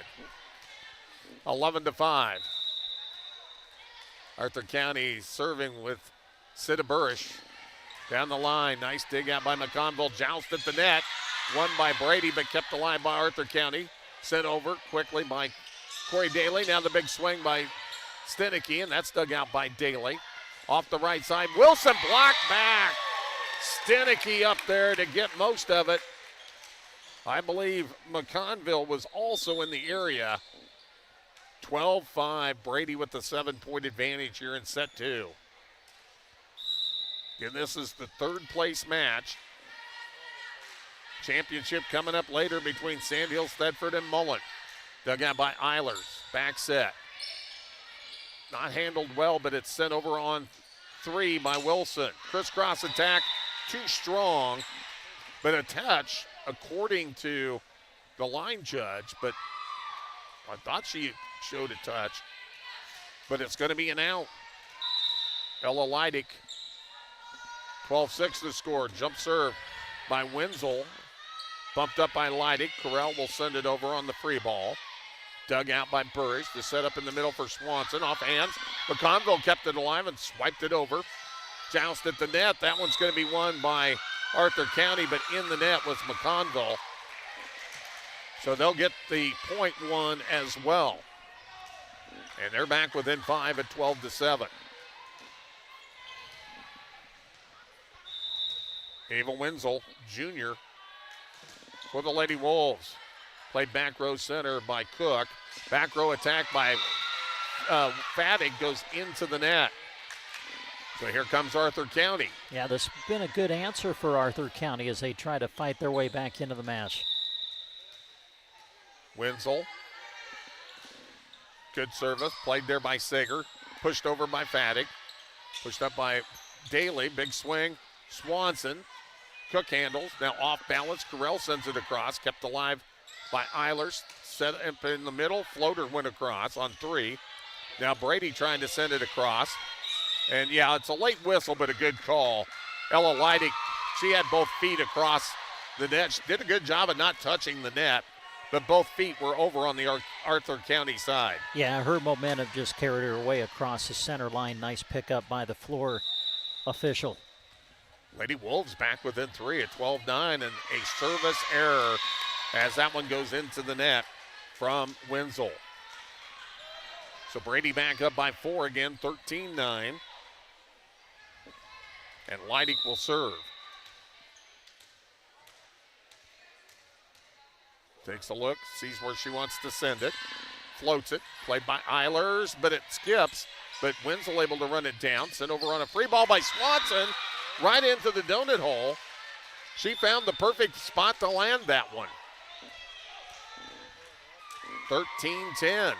11-5. Arthur County serving with Sitta Burrish. Down the line, nice dig out by McConville. Joust at the net. Won by Brady, but kept alive by Arthur County. Sent over quickly by Corey Daly. Now the big swing by Stenicky, and that's dug out by Daly. Off the right side, Wilson blocked back. Stenicky up there to get most of it. I believe McConville was also in the area. 12-5, Brady with the 7-point advantage here in set 2. And this is the third place match. Championship coming up later between Sandhills, Thedford, and Mullen. Dug out by Eilers, back set. Not handled well, but it's sent over on 3 by Wilson. Crisscross attack, too strong, but a touch according to the line judge, but I thought she showed a touch, but it's going to be an out. Ella Leidick 12-6 to score. Jump serve by Wenzel. Bumped up by Leidig. Corral will send it over on the free ball. Dug out by Burris. The setup in the middle for Swanson. Off hands. McConville kept it alive and swiped it over. Joust at the net. That one's going to be won by Arthur County, but in the net was McConville. So they'll get the point one as well. And they're back within 5 at 12-7. Ava Wenzel, junior, for the Lady Wolves. Played back row center by Cook. Back row attack by Fattig goes into the net. So here comes Arthur County. Yeah, this has been a good answer for Arthur County as they try to fight their way back into the match. Wenzel. Good service. Played there by Sager. Pushed over by Fattig. Pushed up by Daly. Big swing. Swanson. Cook handles. Now off balance. Corral sends it across. Kept alive by Eilers. Set up in the middle. Floater went across on 3. Now Brady trying to send it across. And yeah, it's a late whistle, but a good call. Ella Leidig, she had both feet across the net. She did a good job of not touching the net, but both feet were over on the Arthur County side. Yeah, her momentum just carried her away across the center line. Nice pickup by the floor official. Lady Wolves back within 3 at 12-9, and a service error as that one goes into the net from Wenzel. So Brady back up by 4 again, 13-9. And Leidig will serve. Takes a look, sees where she wants to send it. Floats it, played by Eilers, but it skips. But Wenzel able to run it down. Sent over on a free ball by Swanson, right into the donut hole. She found the perfect spot to land that one. 13-10.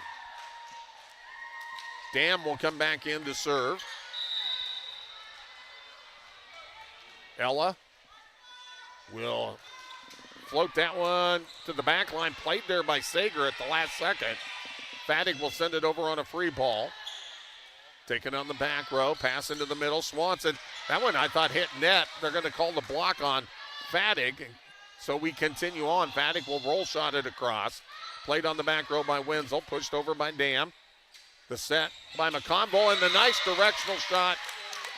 Dam will come back in to serve. Ella will float that one to the back line. Played there by Sager at the last second. Fattig will send it over on a free ball. Taken on the back row. Pass into the middle. Swanson. That one I thought hit net. They're going to call the block on Fattig. So we continue on. Fattig will roll shot it across. Played on the back row by Wenzel. Pushed over by Dam. The set by McConville, and the nice directional shot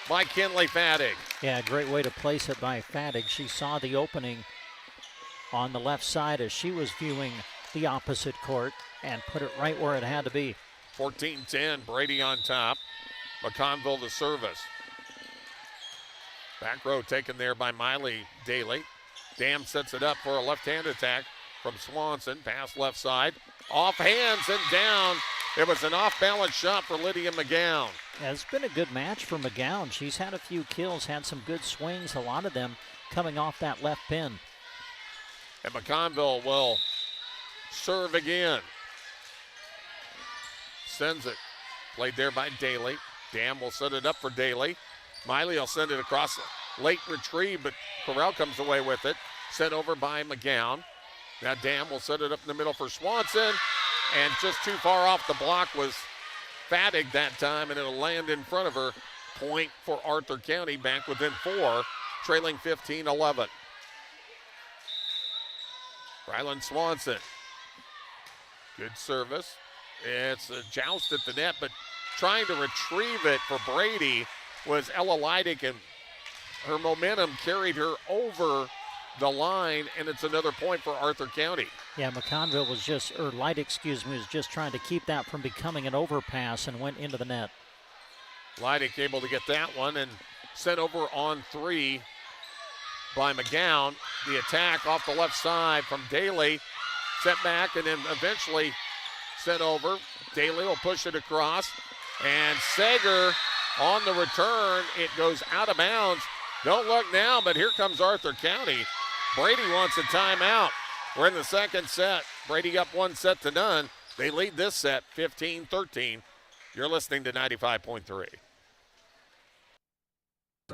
by Kinley Fattig. Yeah, great way to place it by Fattig. She saw the opening on the left side as she was viewing the opposite court and put it right where it had to be. 14-10, Brady on top. McConville the service. Back row taken there by Miley Daly. Dam sets it up for a left-hand attack from Swanson. Pass left side. Off hands and down. It was an off-balance shot for Lydia McGowan. Yeah, it's been a good match for McGowan. She's had a few kills, had some good swings, a lot of them coming off that left pin. And McConville will serve again. Sends it. Played there by Daly. Dam will set it up for Daly. Miley will send it across. Late retrieve, but Corral comes away with it. Sent over by McGowan. Now Dam will set it up in the middle for Swanson. And just too far off the block was Fattig that time, and it'll land in front of her. Point for Arthur County, back within 4, trailing 15-11. Ryland Swanson. Good service. It's a joust at the net, but trying to retrieve it for Brady was Ella Leidig, and her momentum carried her over the line, and it's another point for Arthur County. Yeah, McConville was was just trying to keep that from becoming an overpass and went into the net. Leidig able to get that one and sent over on 3 by McGowan. The attack off the left side from Daly. Set back and then eventually sent over. Daly will push it across. And Sager on the return. It goes out of bounds. Don't look now, but here comes Arthur County. Brady wants a timeout. We're in the second set. Brady up 1-0. They lead this set 15-13. You're listening to 95.3.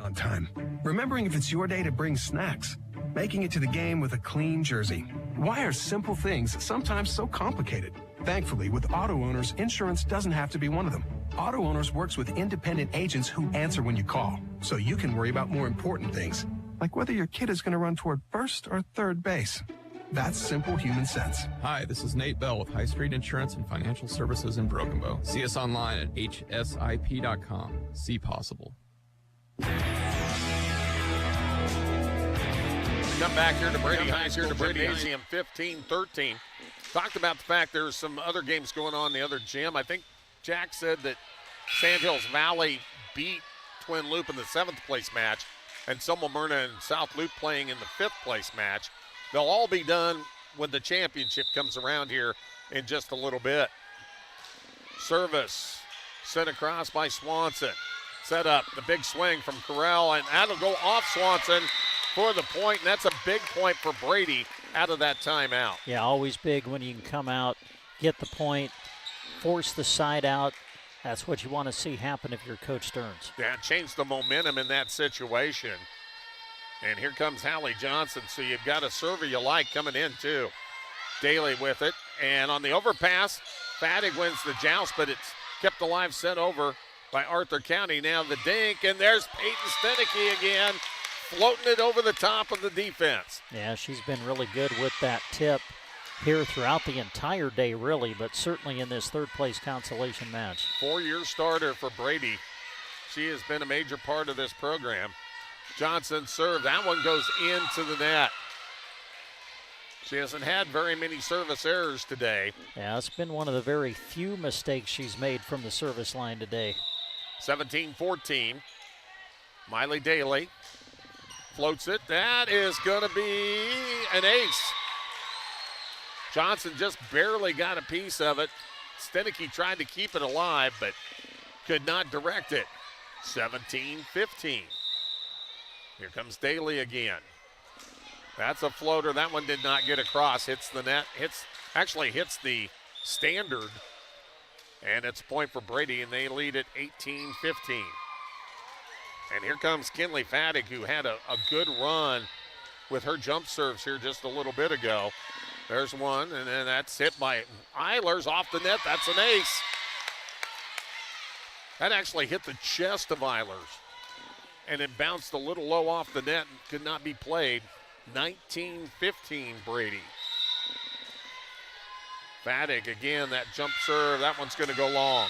On time. Remembering if it's your day to bring snacks. Making it to the game with a clean jersey. Why are simple things sometimes so complicated? Thankfully, with auto owners, insurance doesn't have to be one of them. Auto Owners works with independent agents who answer when you call, so you can worry about more important things, like whether your kid is going to run toward first or third base. That's simple human sense. Hi, this is Nate Bell with High Street Insurance and Financial Services in Broken Bow. See us online at hsip.com. See possible. Come back here to Brady High School Gymnasium, 15-13. Talked about the fact there's some other games going on in the other gym. I think Jack said that Sandhills Valley beat Twin Loop in the 7th place match, and Selma Myrna and South Loop playing in the 5th place match. They'll all be done when the championship comes around here in just a little bit. Service sent across by Swanson. Set up the big swing from Corral, and that'll go off Swanson for the point, and that's a big point for Brady out of that timeout. Yeah, always big when you can come out, get the point, force the side out. That's what you want to see happen if you're Coach Stearns. Yeah, change the momentum in that situation. And here comes Hallie Johnson, so you've got a server you like coming in too. Daly with it, and on the overpass, Fadig wins the joust, but it's kept alive, sent over by Arthur County. Now the dink, and there's Peyton Stenicky again, floating it over the top of the defense. Yeah, she's been really good with that tip here throughout the entire day, really, but certainly in this 3rd place consolation match. 4-year starter for Brady. She has been a major part of this program. Johnson serve. That one goes into the net. She hasn't had very many service errors today. Yeah, it's been one of the very few mistakes she's made from the service line today. 17-14. Miley Daly floats it. That is going to be an ace. Johnson just barely got a piece of it. Stenicky tried to keep it alive, but could not direct it. 17-15. Here comes Daly again. That's a floater. That one did not get across. Hits the net. Actually hits the standard. And it's a point for Brady, and they lead at 18-15. And here comes Kinley Fadig, who had a good run with her jump serves here just a little bit ago. There's one, and then that's hit by Eilers off the net. That's an ace. That actually hit the chest of Eilers. And it bounced a little low off the net and could not be played. 19-15 Brady. Fadig again, that jump serve, that one's going to go long.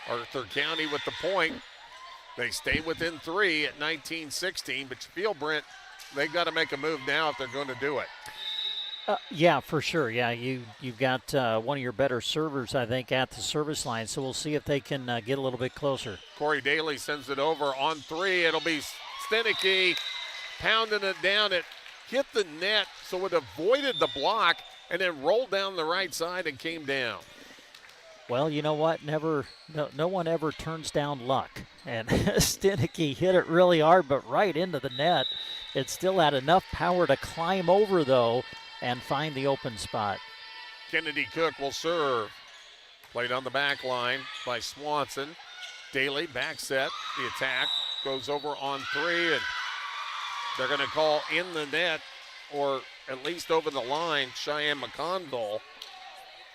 Arthur County with the point. They stay within 3 at 19-16, but you feel, Brent, they got to make a move now if they're going to do it. Yeah, for sure. Yeah, you've got one of your better servers, I think, at the service line, so we'll see if they can get a little bit closer. Corey Daly sends it over on 3. It'll be Stenicky pounding it down. It hit the net, so it avoided the block and then rolled down the right side and came down. Well, you know what? No one ever turns down luck. And Stenicky hit it really hard, but right into the net. It still had enough power to climb over, though, and find the open spot. Kennedy Cook will serve. Played on the back line by Swanson. Daly back set. The attack goes over on 3, and they're going to call in the net, or at least over the line, Cheyenne McConville.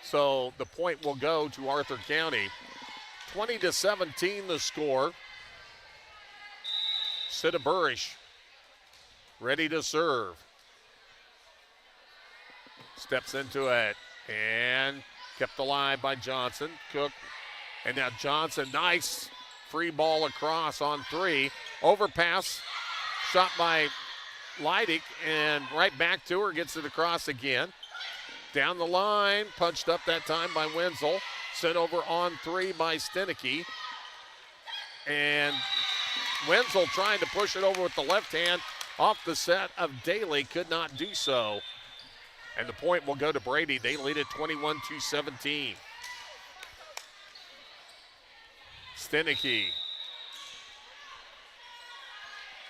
So the point will go to Arthur County. 20-17 the score. Sita Burish ready to serve. Steps into it and kept alive by Johnson. Cook, and now Johnson, nice free ball across on 3. Overpass, shot by Leidig, and right back to her, gets it across again. Down the line, punched up that time by Wenzel. Sent over on 3 by Stenicky. And Wenzel trying to push it over with the left hand off the set of Daly, could not do so. And the point will go to Brady. They lead at 21-17. Stenicky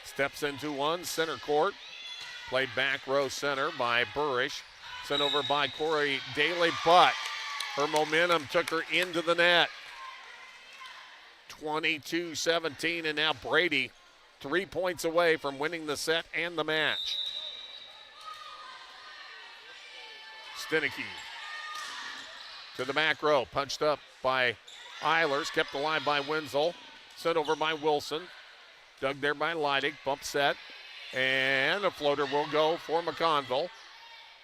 steps into one, center court. Played back row center by Burish. Sent over by Corey Daly, but her momentum took her into the net. 22-17, and now Brady 3 points away from winning the set and the match. Stenicky to the back row, punched up by Eilers, kept alive by Wenzel, sent over by Wilson, dug there by Leidig, bump set, and a floater will go for McConville.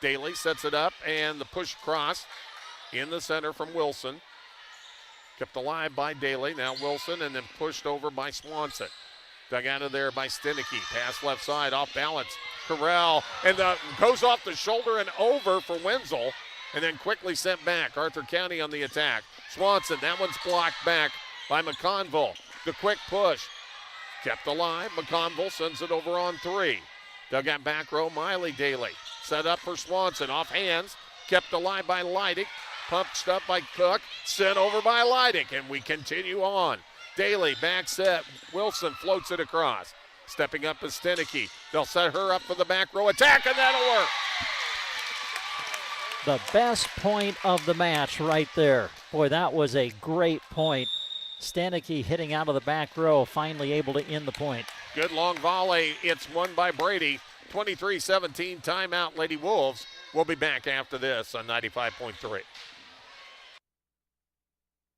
Daly sets it up, and the push across in the center from Wilson. Kept alive by Daly, now Wilson, and then pushed over by Swanson. Dug out of there by Stenicky. Pass left side, off balance. Corral, and goes off the shoulder and over for Wenzel, and then quickly sent back. Arthur County on the attack. Swanson, that one's blocked back by McConville. The quick push. Kept alive. McConville sends it over on 3. Dug out back row, Miley Daly. Set up for Swanson, off hands. Kept alive by Leidig. Pumped up by Cook. Sent over by Leidig, and we continue on. Daly, back set. Wilson floats it across. Stepping up is Stenicky. They'll set her up for the back row attack, and that'll work. The best point of the match right there. Boy, that was a great point. Stenicky hitting out of the back row, finally able to end the point. Good long volley. It's won by Brady. 23-17 timeout, Lady Wolves. We'll be back after this on 95.3.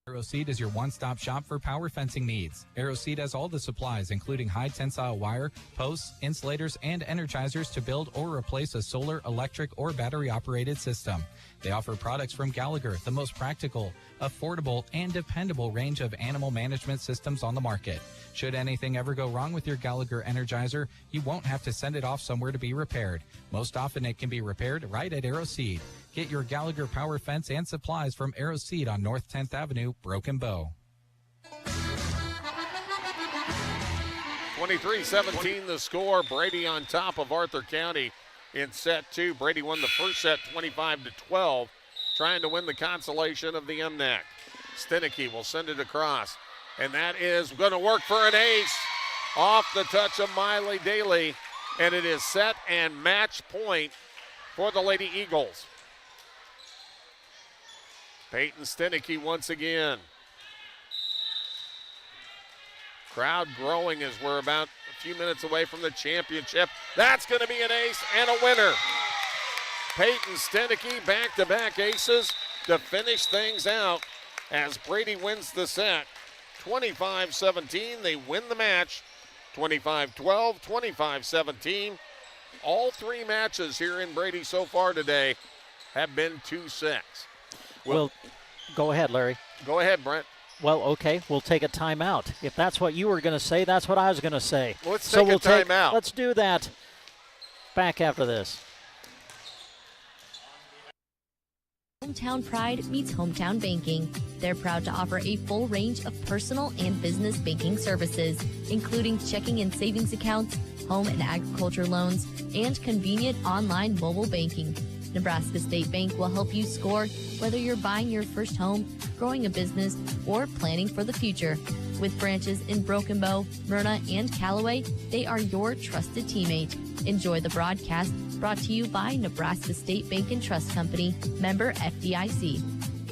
AeroSeed is your one-stop shop for power fencing needs. AeroSeed has all the supplies, including high-tensile wire, posts, insulators, and energizers to build or replace a solar, electric, or battery-operated system. They offer products from Gallagher, the most practical, affordable, and dependable range of animal management systems on the market. Should anything ever go wrong with your Gallagher Energizer, you won't have to send it off somewhere to be repaired. Most often it can be repaired right at AeroSeed. Get your Gallagher power fence and supplies from AeroSeed on North 10th Avenue, Broken Bow. 23-17 the score. Brady on top of Arthur County in set 2. Brady won the first set 25-12, trying to win the consolation of the MNAC. Stenicky will send it across, and that is going to work for an ace off the touch of Miley Daly, and it is set and match point for the Lady Eagles. Peyton Stenicky once again. Crowd growing as we're about a few minutes away from the championship. That's going to be an ace and a winner. Peyton Stenicky back-to-back aces to finish things out as Brady wins the set. 25-17, they win the match. 25-12, 25-17. All 3 matches here in Brady so far today have been 2 sets. Well, go ahead, Larry. Go ahead, Brent. Well, okay, we'll take a timeout. If that's what you were going to say, that's what I was going to say. Let's take a timeout. Let's do that. Back after this. Hometown pride meets hometown banking. They're proud to offer a full range of personal and business banking services, including checking and savings accounts, home and agriculture loans, and convenient online mobile banking. Nebraska State Bank will help you score whether you're buying your first home, growing a business, or planning for the future. With branches in Broken Bow, Myrna, and Callaway, they are your trusted teammate. Enjoy the broadcast brought to you by Nebraska State Bank and Trust Company, member FDIC.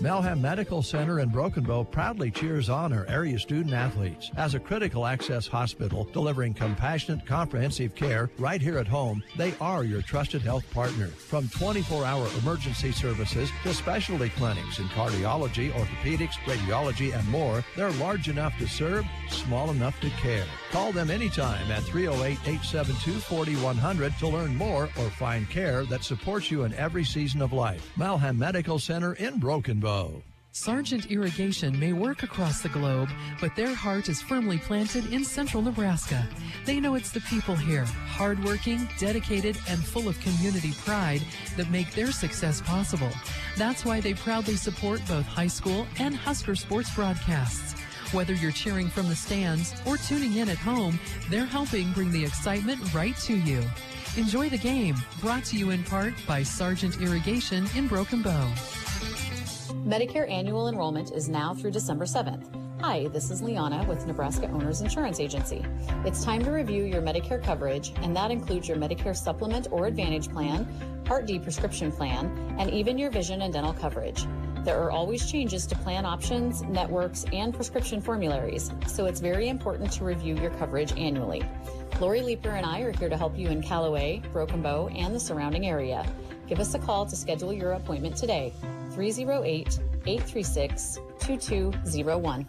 Melham Medical Center in Broken Bow proudly cheers on our area student athletes. As a critical access hospital delivering compassionate, comprehensive care right here at home, they are your trusted health partner. From 24-hour emergency services to specialty clinics in cardiology, orthopedics, radiology, and more, they're large enough to serve, small enough to care. Call them anytime at 308-872-4100 to learn more or find care that supports you in every season of life. Melham Medical Center in Broken Bow. Sargent Irrigation may work across the globe, but their heart is firmly planted in central Nebraska. They know it's the people here, hardworking, dedicated, and full of community pride, that make their success possible. That's why they proudly support both high school and Husker sports broadcasts. Whether you're cheering from the stands or tuning in at home, they're helping bring the excitement right to you. Enjoy the game, brought to you in part by Sargent Irrigation in Broken Bow. Medicare annual enrollment is now through December 7th. Hi, this is Liana with Nebraska Owners Insurance Agency. It's time to review your Medicare coverage, and that includes your Medicare Supplement or Advantage Plan, Part D prescription plan, and even your vision and dental coverage. There are always changes to plan options, networks, and prescription formularies, so it's very important to review your coverage annually. Lori Leeper and I are here to help you in Callaway, Broken Bow, and the surrounding area. Give us a call to schedule your appointment today. 308-836-2201.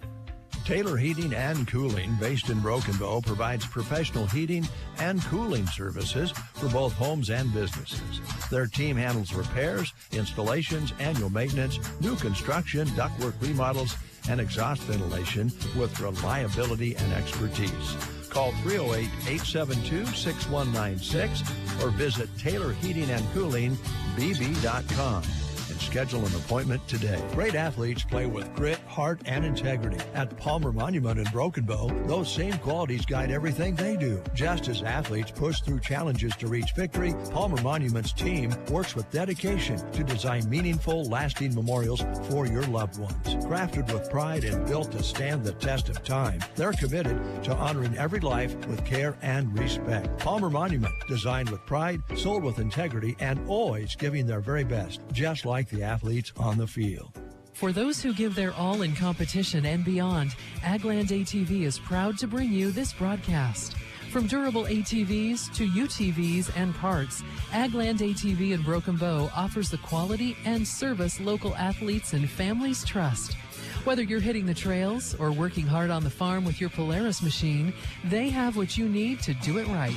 Taylor Heating and Cooling, based in Broken Bow, provides professional heating and cooling services for both homes and businesses. Their team handles repairs, installations, annual maintenance, new construction, ductwork remodels, and exhaust ventilation with reliability and expertise. Call 308-872-6196 or visit TaylorHeatingandCoolingBB.com. and schedule an appointment today. Great athletes play with grit, heart, and integrity. At Palmer Monument in Broken Bow, those same qualities guide everything they do. Just as athletes push through challenges to reach victory, Palmer Monument's team works with dedication to design meaningful, lasting memorials for your loved ones. Crafted with pride and built to stand the test of time, they're committed to honoring every life with care and respect. Palmer Monument, designed with pride, sold with integrity, and always giving their very best, just like the athletes on the field. For those who give their all in competition and beyond, Agland ATV is proud to bring you this broadcast. From durable ATVs to UTVs and parts, Agland ATV in Broken Bow offers the quality and service local athletes and families trust. Whether you're hitting the trails or working hard on the farm with your Polaris machine, they have what you need to do it right.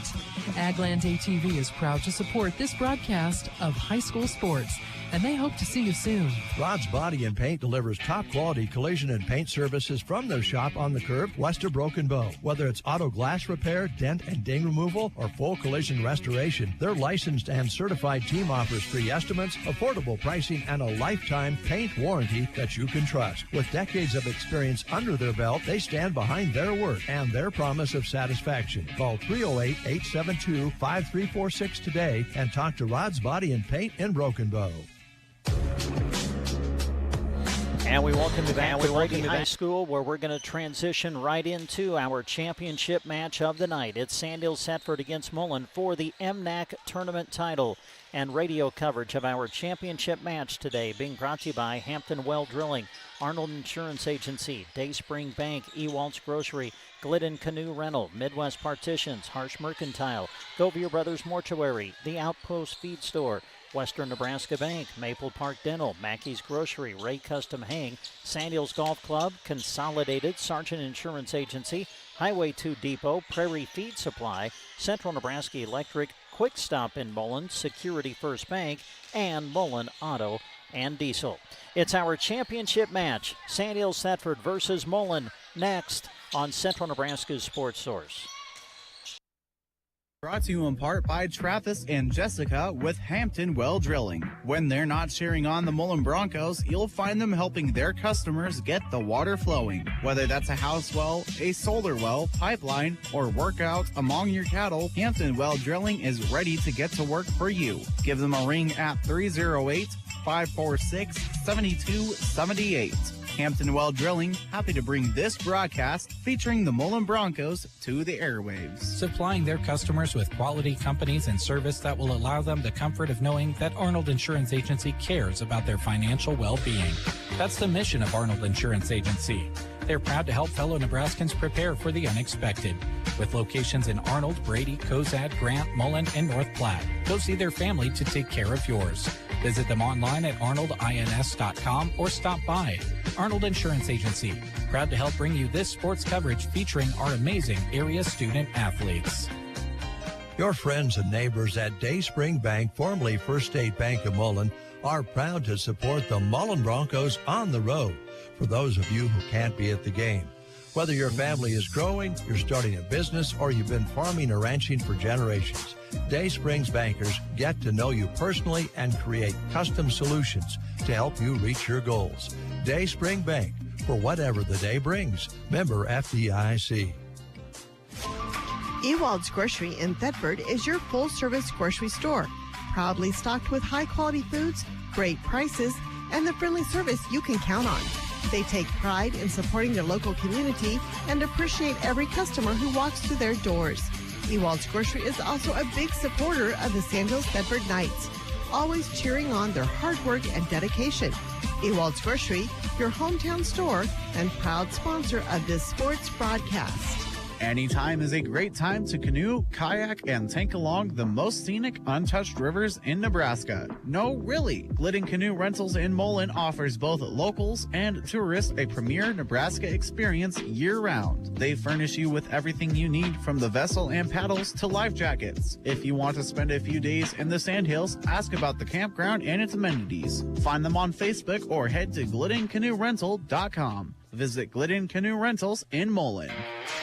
Agland ATV is proud to support this broadcast of high school sports, and they hope to see you soon. Rod's Body and Paint delivers top-quality collision and paint services from their shop on the curve west of Broken Bow. Whether it's auto glass repair, dent and ding removal, or full collision restoration, their licensed and certified team offers free estimates, affordable pricing, and a lifetime paint warranty that you can trust. With decades of experience under their belt, they stand behind their word and their promise of satisfaction. Call 308-872-5346 today and talk to Rod's Body and Paint in Broken Bow. And we welcome you back to Brady High School, where we're going to transition right into our championship match of the night. It's Sandhill Thetford against Mullen for the MNAC tournament title. And radio coverage of our championship match today being brought to you by Hampton Well Drilling, Arnold Insurance Agency, Dayspring Bank, Ewald's Grocery, Glidden Canoe Rental, Midwest Partitions, Harsh Mercantile, Govier Brothers Mortuary, The Outpost Feed Store, Western Nebraska Bank, Maple Park Dental, Mackey's Grocery, Ray Custom Hang, Sandhills Golf Club, Consolidated, Sargent Insurance Agency, Highway 2 Depot, Prairie Feed Supply, Central Nebraska Electric, Quick Stop in Mullen, Security First Bank, and Mullen Auto and Diesel. It's our championship match, Sandhills Thetford versus Mullen, next on Central Nebraska's Sports Source. Brought to you in part by Travis and Jessica with Hampton Well Drilling. When they're not cheering on the Mullen Broncos, you'll find them helping their customers get the water flowing. Whether that's a house well, a solar well, pipeline, or workout among your cattle, Hampton Well Drilling is ready to get to work for you. Give them a ring at 308-546-7278. Hampton Well Drilling, happy to bring this broadcast featuring the Mullen Broncos to the airwaves. Supplying their customers with quality companies and service that will allow them the comfort of knowing that Arnold Insurance Agency cares about their financial well-being. That's the mission of Arnold Insurance Agency. They're proud to help fellow Nebraskans prepare for the unexpected. With locations in Arnold, Brady, Cozad, Grant, Mullen, and North Platte, go see their family to take care of yours. Visit them online at arnoldins.com or stop by. Arnold Insurance Agency, proud to help bring you this sports coverage featuring our amazing area student athletes. Your friends and neighbors at Dayspring Bank, formerly First State Bank of Mullen, are proud to support the Mullen Broncos on the road for those of you who can't be at the game. Whether your family is growing, you're starting a business, or you've been farming or ranching for generations, Dayspring's bankers get to know you personally and create custom solutions to help you reach your goals. Dayspring Bank, for whatever the day brings. Member FDIC. Ewald's Grocery in Thetford is your full-service grocery store, proudly stocked with high-quality foods, great prices, and the friendly service you can count on. They take pride in supporting their local community and appreciate every customer who walks through their doors. Ewald's Grocery is also a big supporter of the Sandhills Thetford Knights, always cheering on their hard work and dedication. Ewald's Grocery, your hometown store and proud sponsor of this sports broadcast. Anytime is a great time to canoe, kayak, and tank along the most scenic, untouched rivers in Nebraska. No, really. Glidden Canoe Rentals in Mullen offers both locals and tourists a premier Nebraska experience year-round. They furnish you with everything you need from the vessel and paddles to life jackets. If you want to spend a few days in the Sandhills, ask about the campground and its amenities. Find them on Facebook or head to gliddencanoerental.com. Visit Glidden Canoe Rentals in Mullen.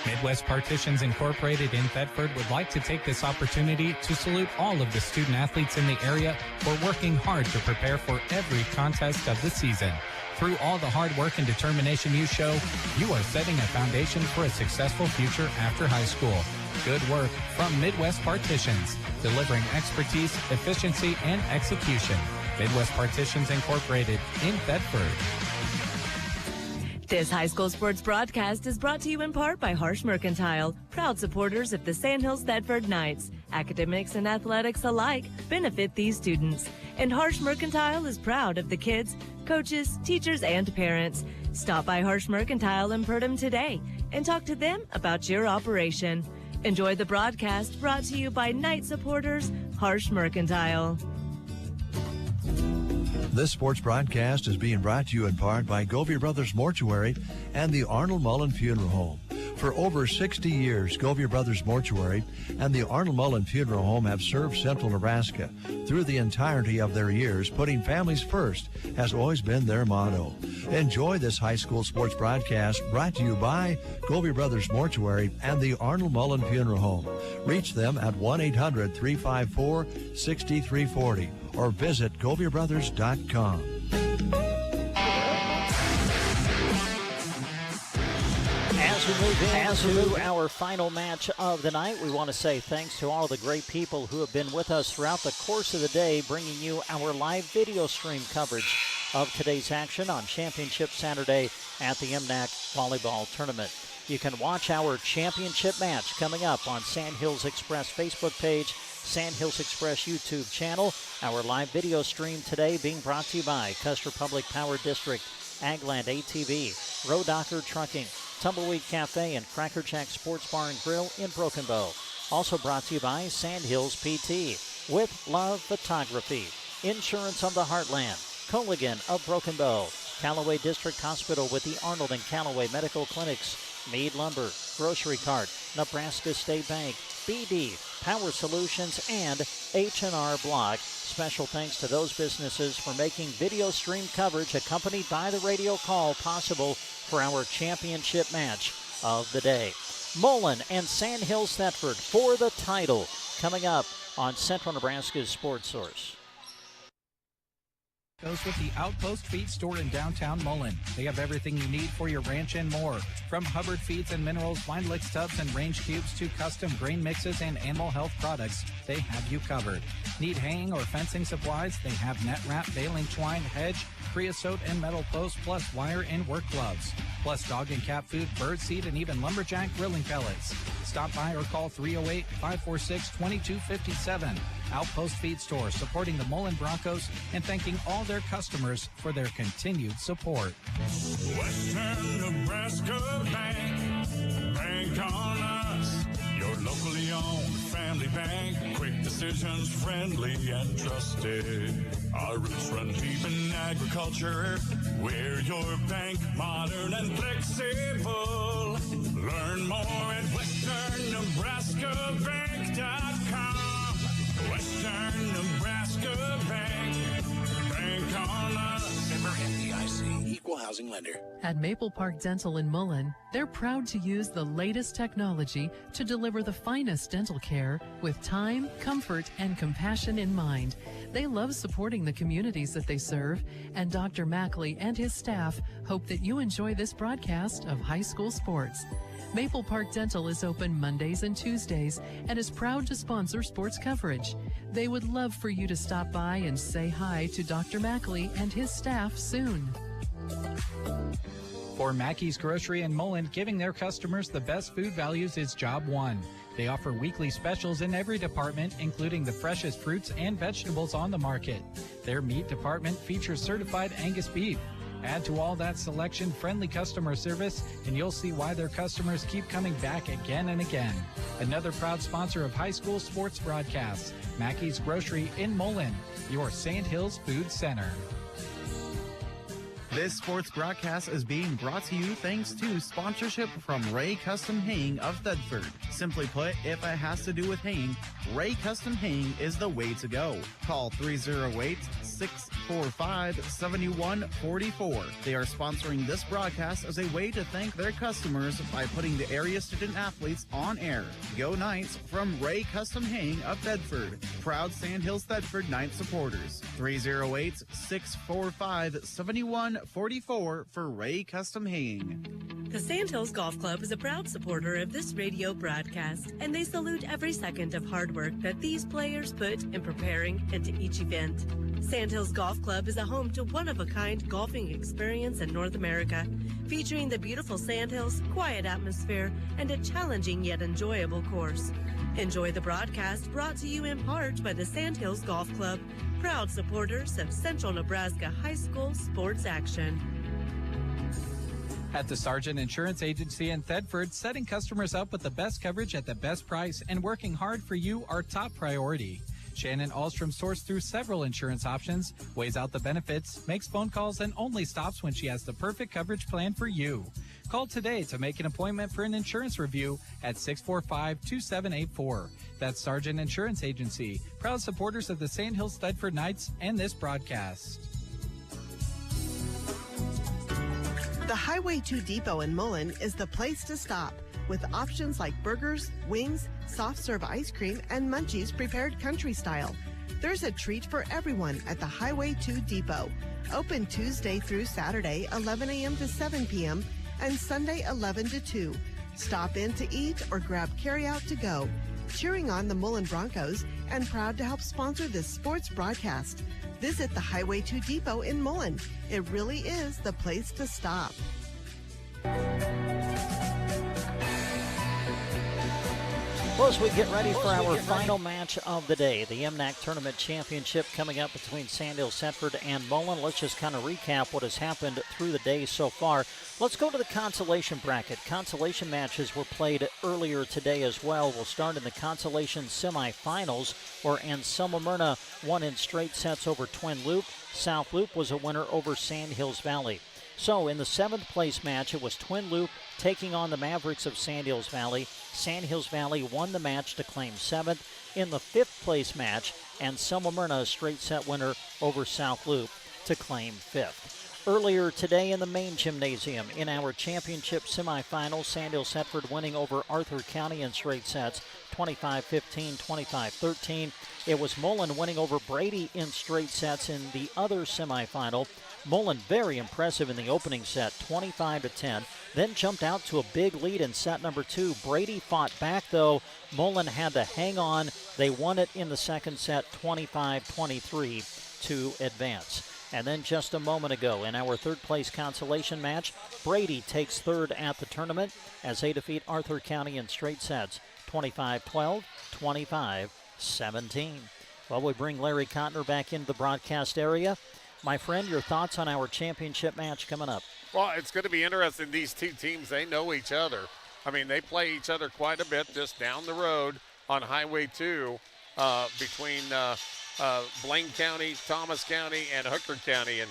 Midwest Partitions Incorporated in Thetford would like to take this opportunity to salute all of the student athletes in the area for working hard to prepare for every contest of the season. Through all the hard work and determination you show, you are setting a foundation for a successful future after high school. Good work from Midwest Partitions, delivering expertise, efficiency, and execution. Midwest Partitions Incorporated in Thetford. This high school sports broadcast is brought to you in part by Harsh Mercantile, proud supporters of the Sandhills Thetford Knights. Academics and athletics alike benefit these students. And Harsh Mercantile is proud of the kids, coaches, teachers, and parents. Stop by Harsh Mercantile in Purdom today and talk to them about your operation. Enjoy the broadcast brought to you by Knight supporters, Harsh Mercantile. This sports broadcast is being brought to you in part by Govey Brothers Mortuary and the Arnold Mullen Funeral Home. For over 60 years, Govey Brothers Mortuary and the Arnold Mullen Funeral Home have served Central Nebraska. Through the entirety of their years, putting families first has always been their motto. Enjoy this high school sports broadcast brought to you by Govey Brothers Mortuary and the Arnold Mullen Funeral Home. Reach them at 1-800-354-6340 or visit GoveyBrothers.com. As we move our final match of the night, we want to say thanks to all of the great people who have been with us throughout the course of the day, bringing you our live video stream coverage of today's action on Championship Saturday at the MNAC Volleyball Tournament. You can watch our championship match coming up on Sandhills Express Facebook page, Sandhills Express YouTube channel. Our live video stream today being brought to you by Custer Public Power District, Agland ATV, Rodocker Trucking, Tumbleweed Cafe, and Cracker Jack Sports Bar and Grill in Broken Bow. Also brought to you by Sandhills PT, With Love Photography, Insurance on the Heartland, Coligan of Broken Bow, Callaway District Hospital with the Arnold and Callaway Medical Clinics, Meade Lumber, Grocery Cart, Nebraska State Bank, BD, Power Solutions, and H&R Block. Special thanks to those businesses for making video stream coverage accompanied by the radio call possible for our championship match of the day. Mullen and Sandhills Thetford for the title coming up on Central Nebraska's Sports Source. Goes with the Outpost Feed Store in downtown Mullen. They have everything you need for your ranch and more. From Hubbard Feeds and Minerals, Wine Licks tubs and range cubes to custom grain mixes and animal health products, they have you covered. Need haying or fencing supplies? They have net wrap, baling twine, hedge, creosote, and metal posts, plus wire and work gloves. Plus dog and cat food, bird seed, and even lumberjack grilling pellets. Stop by or call 308-546-2257. Outpost Feed Store, supporting the Mullen Broncos and thanking all their customers for their continued support. Western Nebraska Bank, bank on us. Your locally owned family bank, quick decisions, friendly and trusted. Our roots run deep in agriculture. We're your bank, modern and flexible. Learn more at WesternNebraskaBank.com. Western Nebraska Bank, bank on us. Member FDIC, equal housing lender. At Maple Park Dental in Mullen, they're proud to use the latest technology to deliver the finest dental care with time, comfort, and compassion in mind. They love supporting the communities that they serve, and Dr. Mackley and his staff hope that you enjoy this broadcast of high school sports. Maple Park Dental is open Mondays and Tuesdays and is proud to sponsor sports coverage. They would love for you to stop by and say hi to Dr. Mackley and his staff soon. For Mackey's Grocery in Mullen, giving their customers the best food values is job one. They offer weekly specials in every department, including the freshest fruits and vegetables on the market. Their meat department features certified Angus beef. Add to all that selection friendly customer service, and you'll see why their customers keep coming back again and again. Another proud sponsor of high school sports broadcasts, Mackey's Grocery in Mullen, your Sand Hills Food Center. This sports broadcast is being brought to you thanks to sponsorship from Ray Custom Haying of Thedford. Simply put, if it has to do with haying, Ray Custom Haying is the way to go. Call 308-645-7144. They are sponsoring this broadcast as a way to thank their customers by putting the area student athletes on air. Go Knights from Ray Custom Haying of Thedford. Proud Sand Hills Thedford Knights supporters. 308-645-7144 for Ray Custom Haying. The Sand Hills Golf Club is a proud supporter of this radio broadcast, and they salute every second of hard work that these players put in preparing into each event. Sand Hills Golf Club is a home to one-of-a-kind golfing experience in North America, featuring the beautiful Sand Hills, quiet atmosphere, and a challenging yet enjoyable course. Enjoy the broadcast brought to you in part by the Sand Hills Golf Club, proud supporters of Central Nebraska High School sports action. At the Sargent Insurance Agency in Thedford, setting customers up with the best coverage at the best price and working hard for you are top priority. Shannon Ahlstrom sourced through several insurance options, weighs out the benefits, makes phone calls, and only stops when she has the perfect coverage plan for you. Call today to make an appointment for an insurance review at 645-2784. That's Sargent Insurance Agency, proud supporters of the Sand Hills Thedford Knights and this broadcast. The Highway 2 Depot in Mullen is the place to stop, with options like burgers, wings, soft serve ice cream, and munchies prepared country style. There's a treat for everyone at the Highway 2 Depot. Open Tuesday through Saturday, 11 a.m. to 7 p.m., and Sunday, 11 to 2. Stop in to eat or grab carryout to go. Cheering on the Mullen Broncos and proud to help sponsor this sports broadcast. Visit the Highway 2 Depot in Mullen. It really is the place to stop. Well, as we get ready for our final match of the day, the MNAC Tournament Championship coming up between Sand Hills, Thetford, and Mullen. Let's just kind of recap what has happened through the day so far. Let's go to the consolation bracket. Consolation matches were played earlier today as well. We'll start in the consolation semifinals, where Anselmo Myrna won in straight sets over Twin Loop. South Loop was a winner over Sand Hills Valley. So in the 7th place match, it was Twin Loop taking on the Mavericks of Sand Hills Valley. Sand Hills Valley won the match to claim 7th. In the 5th place match, Anselmo Myrna, a straight set winner over South Loop to claim 5th. Earlier today in the main gymnasium, in our championship semifinals, Sand Hills Thetford winning over Arthur County in straight sets, 25-15, 25-13. It was Mullen winning over Brady in straight sets in the other semifinal. Mullen very impressive in the opening set, 25-10. Then jumped out to a big lead in set number 2. Brady fought back, though. Mullen had to hang on. They won it in the second set, 25-23 to advance. And then just a moment ago, in our 3rd place consolation match, Brady takes 3rd at the tournament as they defeat Arthur County in straight sets, 25-12, 25-17. Well, we bring Larry Cotner back into the broadcast area. My friend, your thoughts on our championship match coming up? Well, it's going to be interesting. These two teams, they know each other. I mean, they play each other quite a bit just down the road on Highway 2 between Blaine County, Thomas County, and Hooker County. And,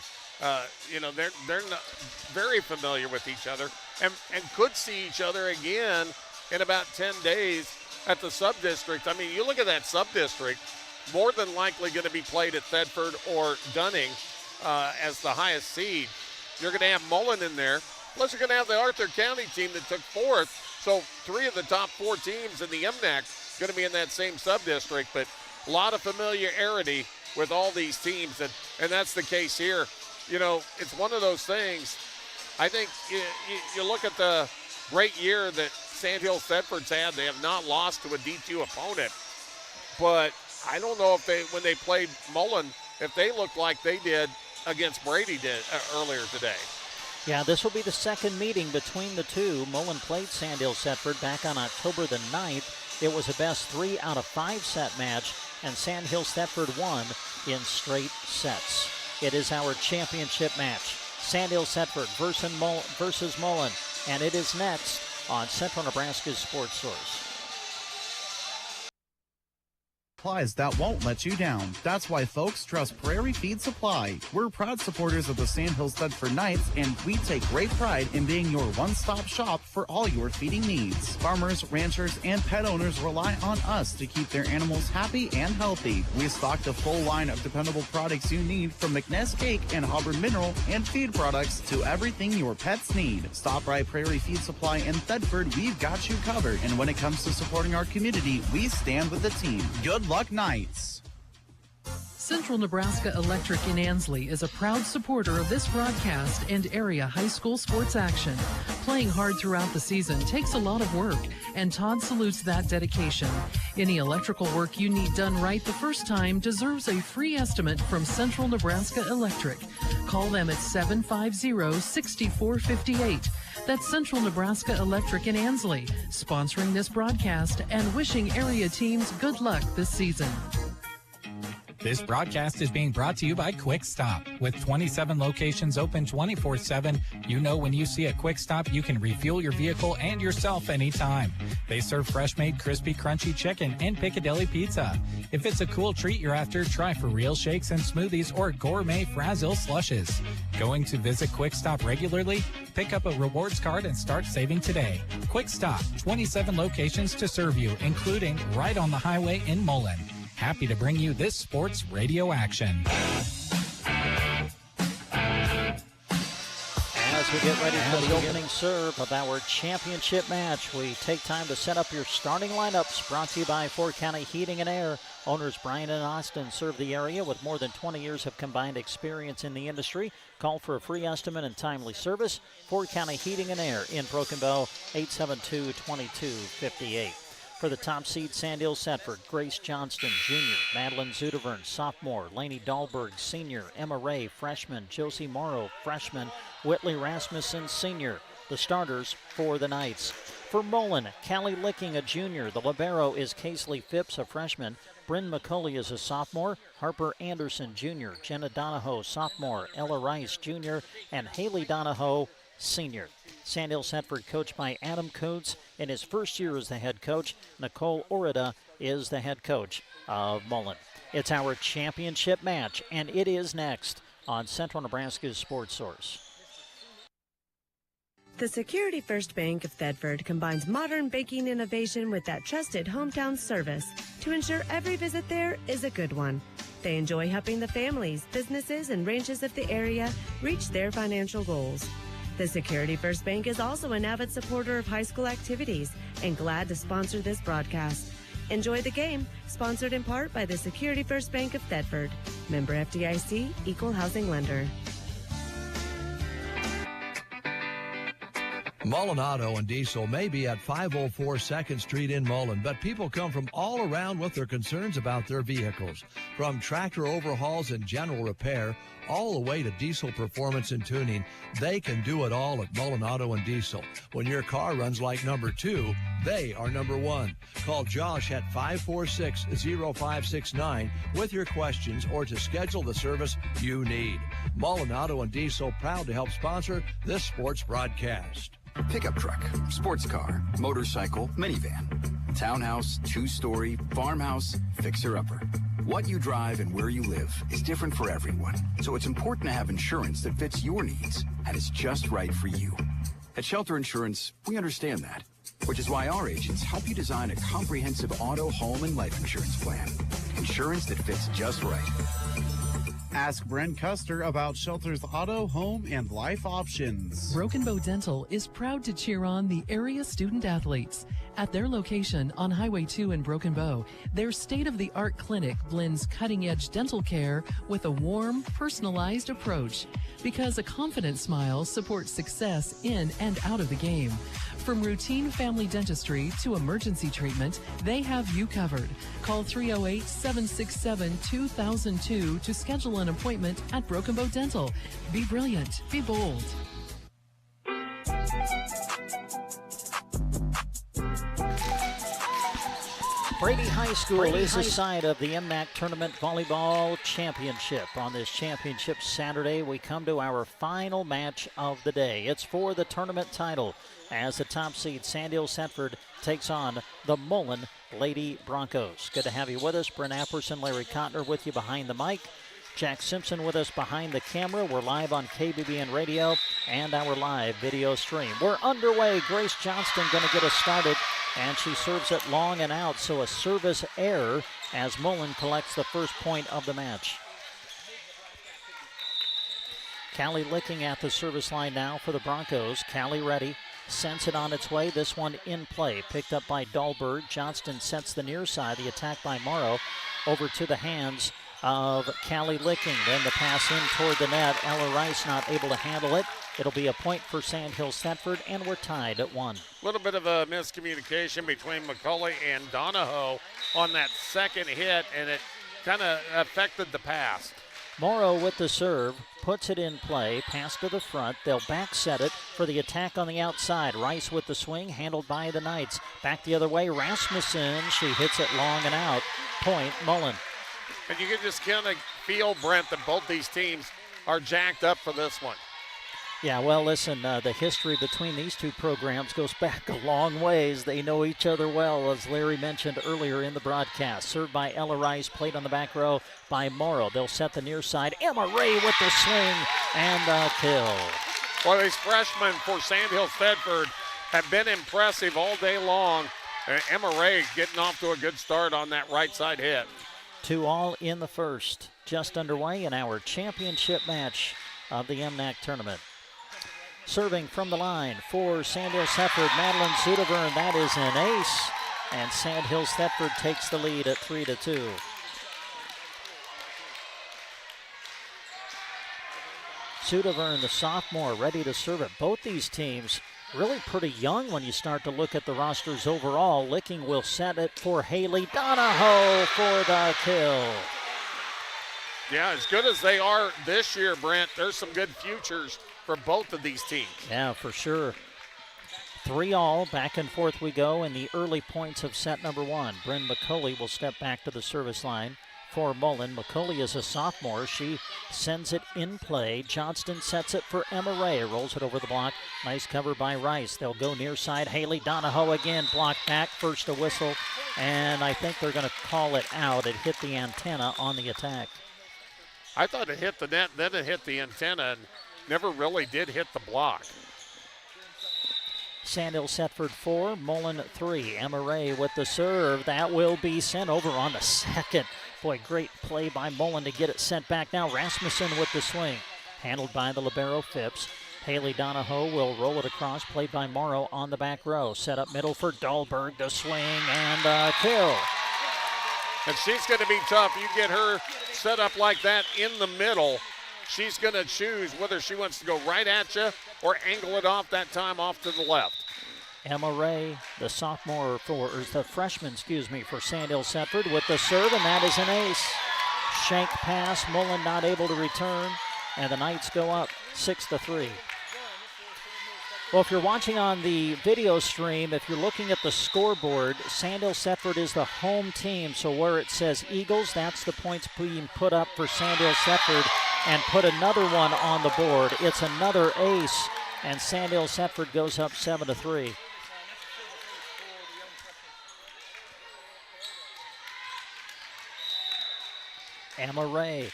you know, they're not very familiar with each other and could see each other again in about 10 days at the sub-district. I mean, you look at that sub-district, more than likely going to be played at Thedford or Dunning as the highest seed. You're going to have Mullen in there. Plus, you're going to have the Arthur County team that took 4th. So 3 of the top 4 teams in the MNAC going to be in that same sub-district. But a lot of familiarity with all these teams, and that's the case here. You know, it's one of those things. I think you look at the great year that Sand Hills Thetford's had. They have not lost to a D2 opponent. But I don't know if when they played Mullen, if they looked like they did against Brady earlier today. Yeah, this will be the second meeting between the two. Mullen played Sand Hills Thetford back on October the 9th. It was a best 3 out of 5 set match, and Sand Hills Thetford won in straight sets. It is our championship match. Sand Hills Thetford versus Mullen. And it is next on Central Nebraska's Sports Source. Supplies that won't let you down. That's why folks trust Prairie Feed Supply. We're proud supporters of the Sandhills Thunderbird Knights, and we take great pride in being your one-stop shop for all your feeding needs. Farmers, ranchers, and pet owners rely on us to keep their animals happy and healthy. We stock the full line of dependable products you need, from McNess Cake and Hubbard Mineral and feed products to everything your pets need. Stop by Prairie Feed Supply in Thedford. We've got you covered. And when it comes to supporting our community, we stand with the team. Good luck, Knights. Central Nebraska Electric in Ansley is a proud supporter of this broadcast and area high school sports action. Playing hard throughout the season takes a lot of work, and Todd salutes that dedication. Any electrical work you need done right the first time deserves a free estimate from Central Nebraska Electric. Call them at 750-6458. That's Central Nebraska Electric in Ansley, sponsoring this broadcast and wishing area teams good luck this season. This broadcast is being brought to you by Quick Stop. With 27 locations open 24/7, you know when you see a Quick Stop, you can refuel your vehicle and yourself anytime. They serve fresh-made, crispy, crunchy chicken and Piccadilly pizza. If it's a cool treat you're after, try for real shakes and smoothies or gourmet Frazzle slushes. Going to visit Quick Stop regularly? Pick up a rewards card and start saving today. Quick Stop, 27 locations to serve you, including right on the highway in Mullen. Happy to bring you this sports radio action. As we get ready for the opening serve of our championship match, we take time to set up your starting lineups. Brought to you by Fort County Heating and Air. Owners Brian and Austin serve the area with more than 20 years of combined experience in the industry. Call for a free estimate and timely service. Fort County Heating and Air in Broken Bow, 872-2258. For the top seed, Sand Hills Thetford, Grace Johnston, Jr., Madeline Zudevern, sophomore, Lainey Dahlberg, senior, Emma Ray, freshman, Josie Morrow, freshman, Whitley Rasmussen, senior. The starters for the Knights. For Mullen, Callie Licking, a junior. The libero is Casely Phipps, a freshman. Bryn McCulley is a sophomore. Harper Anderson, Jr., Jenna Donahoe, sophomore. Ella Rice, Jr., and Haley Donahoe, senior. Sand Hills Thetford coached by Adam Coates in his first year as the head coach. Nicole Orida is the head coach of Mullen. It's our championship match, and it is next on Central Nebraska's Sports Source. The Security First Bank of Thedford combines modern banking innovation with that trusted hometown service to ensure every visit there is a good one. They enjoy helping the families, businesses, and ranches of the area reach their financial goals. The Security First Bank is also an avid supporter of high school activities and glad to sponsor this broadcast. Enjoy the game, sponsored in part by the Security First Bank of Thedford. Member FDIC, Equal Housing Lender. Mullen Auto and Diesel may be at 504 2nd Street in Mullen, but people come from all around with their concerns about their vehicles. From tractor overhauls and general repair, all the way to diesel performance and tuning, they can do it all at Mullen Auto and Diesel. When your car runs like number 2, they are number 1. Call Josh at 546-0569 with your questions or to schedule the service you need. Mullen Auto and Diesel, proud to help sponsor this sports broadcast. Pickup truck, sports car, motorcycle, minivan, townhouse, two-story, farmhouse, fixer-upper. What you drive and where you live is different for everyone, so it's important to have insurance that fits your needs and is just right for you. At Shelter Insurance, we understand that, which is why our agents help you design a comprehensive auto, home, and life insurance plan. Insurance that fits just right. Ask Brent Custer about Shelter's auto, home, and life options. Broken Bow Dental is proud to cheer on the area student athletes. At their location on Highway 2 in Broken Bow, their state-of-the-art clinic blends cutting-edge dental care with a warm, personalized approach. Because a confident smile supports success in and out of the game. From routine family dentistry to emergency treatment, they have you covered. Call 308-767-2002 to schedule an appointment at Broken Bow Dental. Be brilliant. Be bold. Brady High School is the site of the MNAC Tournament Volleyball Championship. On this championship Saturday, we come to our final match of the day. It's for the tournament title as the top seed Sandhills Thetford takes on the Mullen Lady Broncos. Good to have you with us. Brent Apperson, Larry Cotner with you behind the mic. Jack Simpson with us behind the camera. We're live on KBBN Radio and our live video stream. We're underway. Grace Johnston going to get us started, and she serves it long and out, so a service error as Mullen collects the first point of the match. Callie Licking at the service line now for the Broncos. Callie ready. Sends it on its way. This one in play. Picked up by Dahlberg. Johnston sets the near side. The attack by Morrow over to the hands of Callie Licking. Then the pass in toward the net. Ella Rice not able to handle it. It'll be a point for Sandhills Thetford, and we're tied at 1. A little bit of a miscommunication between McCulley and Donahoe on that second hit, and it kind of affected the pass. Morrow with the serve, puts it in play, pass to the front. They'll back set it for the attack on the outside. Rice with the swing, handled by the Knights. Back the other way, Rasmussen. She hits it long and out. Point, Mullen. And you can just kind of feel, Brent, that both these teams are jacked up for this one. Yeah, well, listen, the history between these two programs goes back a long ways. They know each other well, as Larry mentioned earlier in the broadcast. Served by Ella Rice, played on the back row by Morrow. They'll set the near side. Emma Ray with the swing and the kill. Well, these freshmen for Sandhills Thetford have been impressive all day long. Emma Ray getting off to a good start on that right side hit. 2 all in the first. Just underway in our championship match of the MNAC tournament. Serving from the line for Sandhills Thetford, Madeline Sudavern. That is an ace, and Sandhills Thetford takes the lead at 3-2. Sudavern, the sophomore, ready to serve it. Both these teams really pretty young when you start to look at the rosters overall. Licking will set it for Haley Donahoe for the kill. Yeah, as good as they are this year, Brent, there's some good futures for both of these teams. Yeah, for sure. 3 all, back and forth we go in the early points of set number 1. Bryn McCulley will step back to the service line for Mullen. McCulley is a sophomore. She sends it in play. Johnston sets it for Emma Ray. Rolls it over the block. Nice cover by Rice. They'll go near side. Haley Donahoe again. Blocked back. First a whistle. And I think they're going to call it out. It hit the antenna on the attack. I thought it hit the net, then it hit the antenna, and never really did hit the block. Sandhills Thetford 4, Mullen 3. Emma Ray with the serve. That will be sent over on the second. Boy, great play by Mullen to get it sent back. Now Rasmussen with the swing. Handled by the libero Phipps. Haley Donahoe will roll it across. Played by Morrow on the back row. Set up middle for Dahlberg. The swing and the kill. And she's going to be tough. You get her set up like that in the middle, she's going to choose whether she wants to go right at you or angle it off that time off to the left. Emma Ray, the sophomore for Sandhills Thetford with the serve, and that is an ace. Shank pass, Mullen not able to return, and the Knights go up 6-3. Well, if you're watching on the video stream, if you're looking at the scoreboard, Sandhills Thetford is the home team. So where it says Eagles, that's the points being put up for Sandhills Thetford, and put another one on the board. It's another ace, and Sandhills Thetford goes up 7-3. Emma Ray,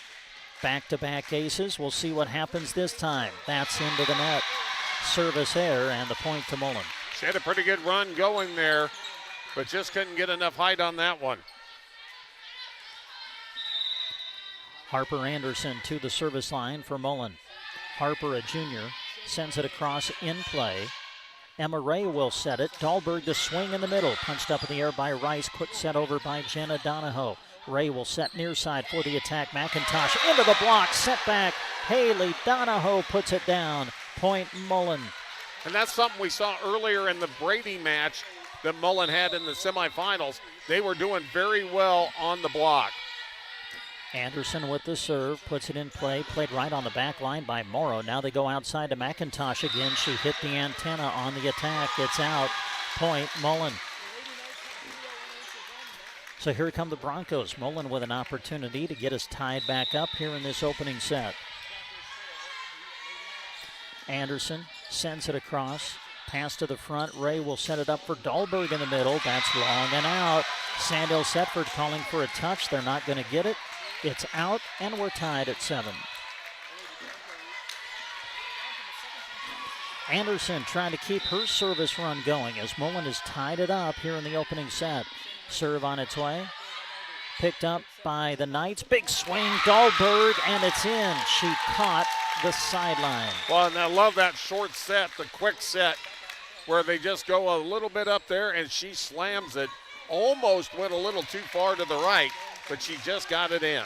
back-to-back aces. We'll see what happens this time. That's into the net. Service error and the point to Mullen. She had a pretty good run going there, but just couldn't get enough height on that one. Harper Anderson to the service line for Mullen. Harper, a junior, sends it across in play. Emma Ray will set it. Dahlberg the swing in the middle. Punched up in the air by Rice. Quick set over by Jenna Donahoe. Ray will set near side for the attack. McIntosh into the block. Set back. Haley Donahoe puts it down. Point Mullen. And that's something we saw earlier in the Brady match that Mullen had in the semifinals. They were doing very well on the block. Anderson with the serve, puts it in play, played right on the back line by Morrow. Now they go outside to McIntosh again. She hit the antenna on the attack. It's out. Point Mullen. So here come the Broncos. Mullen with an opportunity to get us tied back up here in this opening set. Anderson sends it across. Pass to the front. Ray will set it up for Dahlberg in the middle. That's long and out. Sandhill Setford calling for a touch. They're not going to get it. It's out, and we're tied at 7. Anderson trying to keep her service run going as Mullen has tied it up here in the opening set. Serve on its way. Picked up by the Knights. Big swing, Dahlberg, and it's in. She caught the sideline. Well, and I love that short set, the quick set, where they just go a little bit up there, and she slams it. Almost went a little too far to the right, but she just got it in.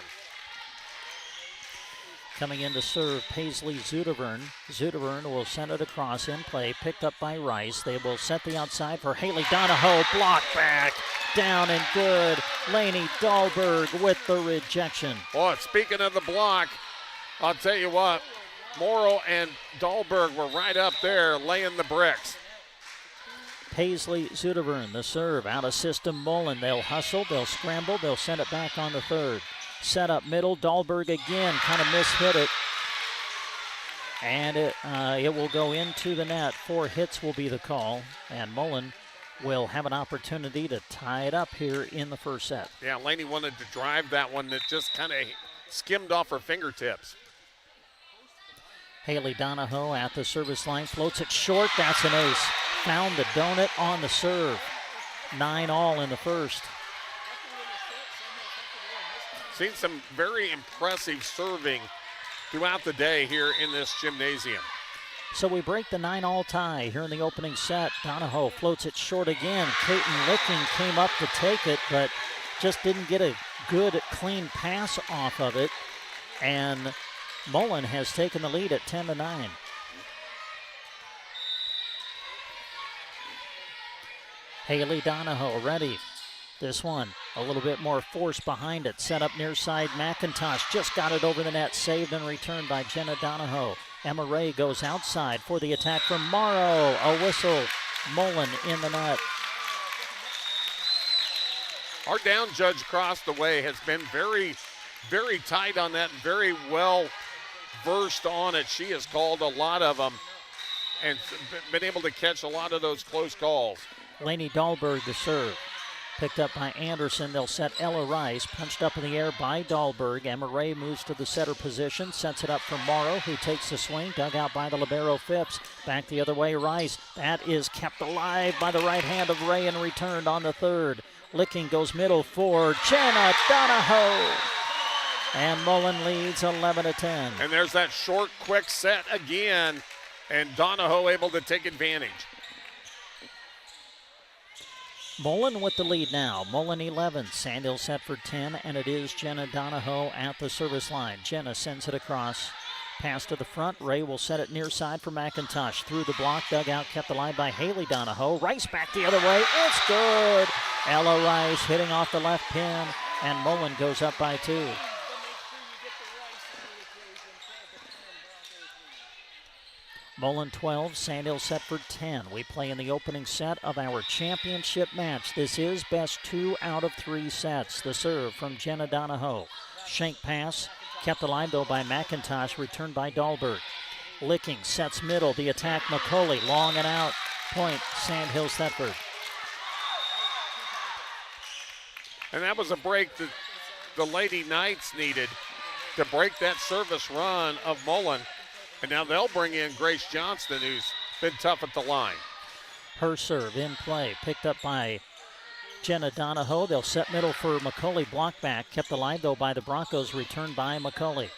Coming in to serve, Paisley Zudevern. Zudevern will send it across in play, picked up by Rice. They will set the outside for Haley Donahoe. Block back, down and good. Lainey Dahlberg with the rejection. Boy, speaking of the block, I'll tell you what, Morrow and Dahlberg were right up there laying the bricks. Paisley Zudevern, the serve, out of system Mullen. They'll hustle, they'll scramble, they'll send it back on the third. Set up middle, Dahlberg again, kind of mishit it. And it will go into the net. 4 hits will be the call, and Mullen will have an opportunity to tie it up here in the first set. Yeah, Laney wanted to drive that one that just kind of skimmed off her fingertips. Haley Donahoe at the service line, floats it short, that's an ace. Found the donut on the serve. 9-all in the first. Seen some very impressive serving throughout the day here in this gymnasium. So we break the 9-all tie here in the opening set. Donahoe floats it short again. Caton Licking came up to take it, but just didn't get a good, clean pass off of it. And Mullen has taken the lead at 10-9. Haley Donahoe ready. This one, a little bit more force behind it. Set up near side, McIntosh just got it over the net. Saved and returned by Jenna Donahoe. Emma Ray goes outside for the attack from Morrow. A whistle. Mullen in the net. Our down judge across the way has been very, very tight on that and very well versed on it. She has called a lot of them and been able to catch a lot of those close calls. Lainey Dahlberg the serve. Picked up by Anderson. They'll set Ella Rice. Punched up in the air by Dahlberg. Emma Ray moves to the setter position. Sets it up for Morrow, who takes the swing. Dug out by the libero Phipps. Back the other way, Rice. That is kept alive by the right hand of Ray and returned on the third. Licking goes middle for Jenna Donahoe. And Mullen leads 11-10. And there's that short, quick set again. And Donahoe able to take advantage. Mullen with the lead now. Mullen 11, Sandhill Setford 10, and it is Jenna Donahoe at the service line. Jenna sends it across. Pass to the front. Ray will set it near side for McIntosh. Through the block, dugout kept alive by Haley Donahoe. Rice back the other way. It's good. Ella Rice hitting off the left pin, and Mullen goes up by 2. Mullen 12, Sandhill Setford 10. We play in the opening set of our championship match. This is best 2 out of 3 sets. The serve from Jenna Donahoe. Shank pass, kept alive though by McIntosh, returned by Dahlberg. Licking sets middle, the attack McCauley, long and out. Point, Sandhill Setford. And that was a break that the Lady Knights needed to break that service run of Mullen. And now they'll bring in Grace Johnston, who's been tough at the line. Her serve in play, picked up by Jenna Donahoe. They'll set middle for McCauley, block back. Kept alive, though, by the Broncos, returned by McCauley.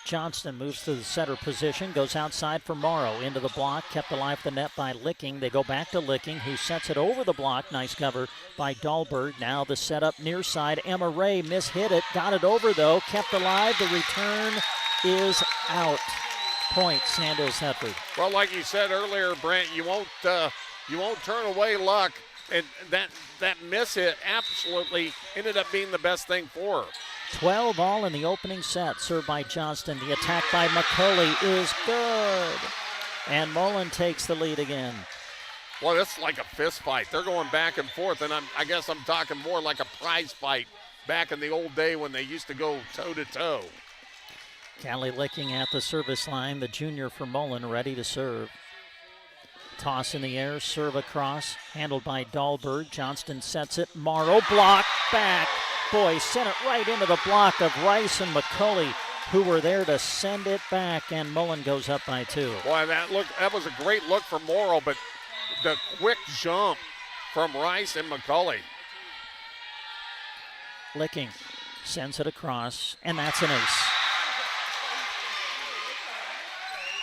Johnston moves to the setter position, goes outside for Morrow. Into the block, kept alive the net by Licking. They go back to Licking, who sets it over the block. Nice cover by Dahlberg. Now the setup near side. Emma Ray mishit it, got it over, though. Kept alive, the return is out. Point, Sandhill Setford. Well, like you said earlier, Brent, you won't turn away luck, and that miss hit absolutely ended up being the best thing for her. 12-all in the opening set, served by Johnston. The attack by McCauley is good, and Mullen takes the lead again. Well, it's like a fist fight. They're going back and forth, and I guess I'm talking more like a prize fight back in the old day when they used to go toe-to-toe. Callie Licking at the service line, the junior for Mullen, ready to serve. Toss in the air, serve across, handled by Dahlberg. Johnston sets it. Morrow blocked back. Boy, sent it right into the block of Rice and McCulley, who were there to send it back, and Mullen goes up by 2. Boy, that was a great look for Morrow, but the quick jump from Rice and McCulley. Licking sends it across, and that's an ace.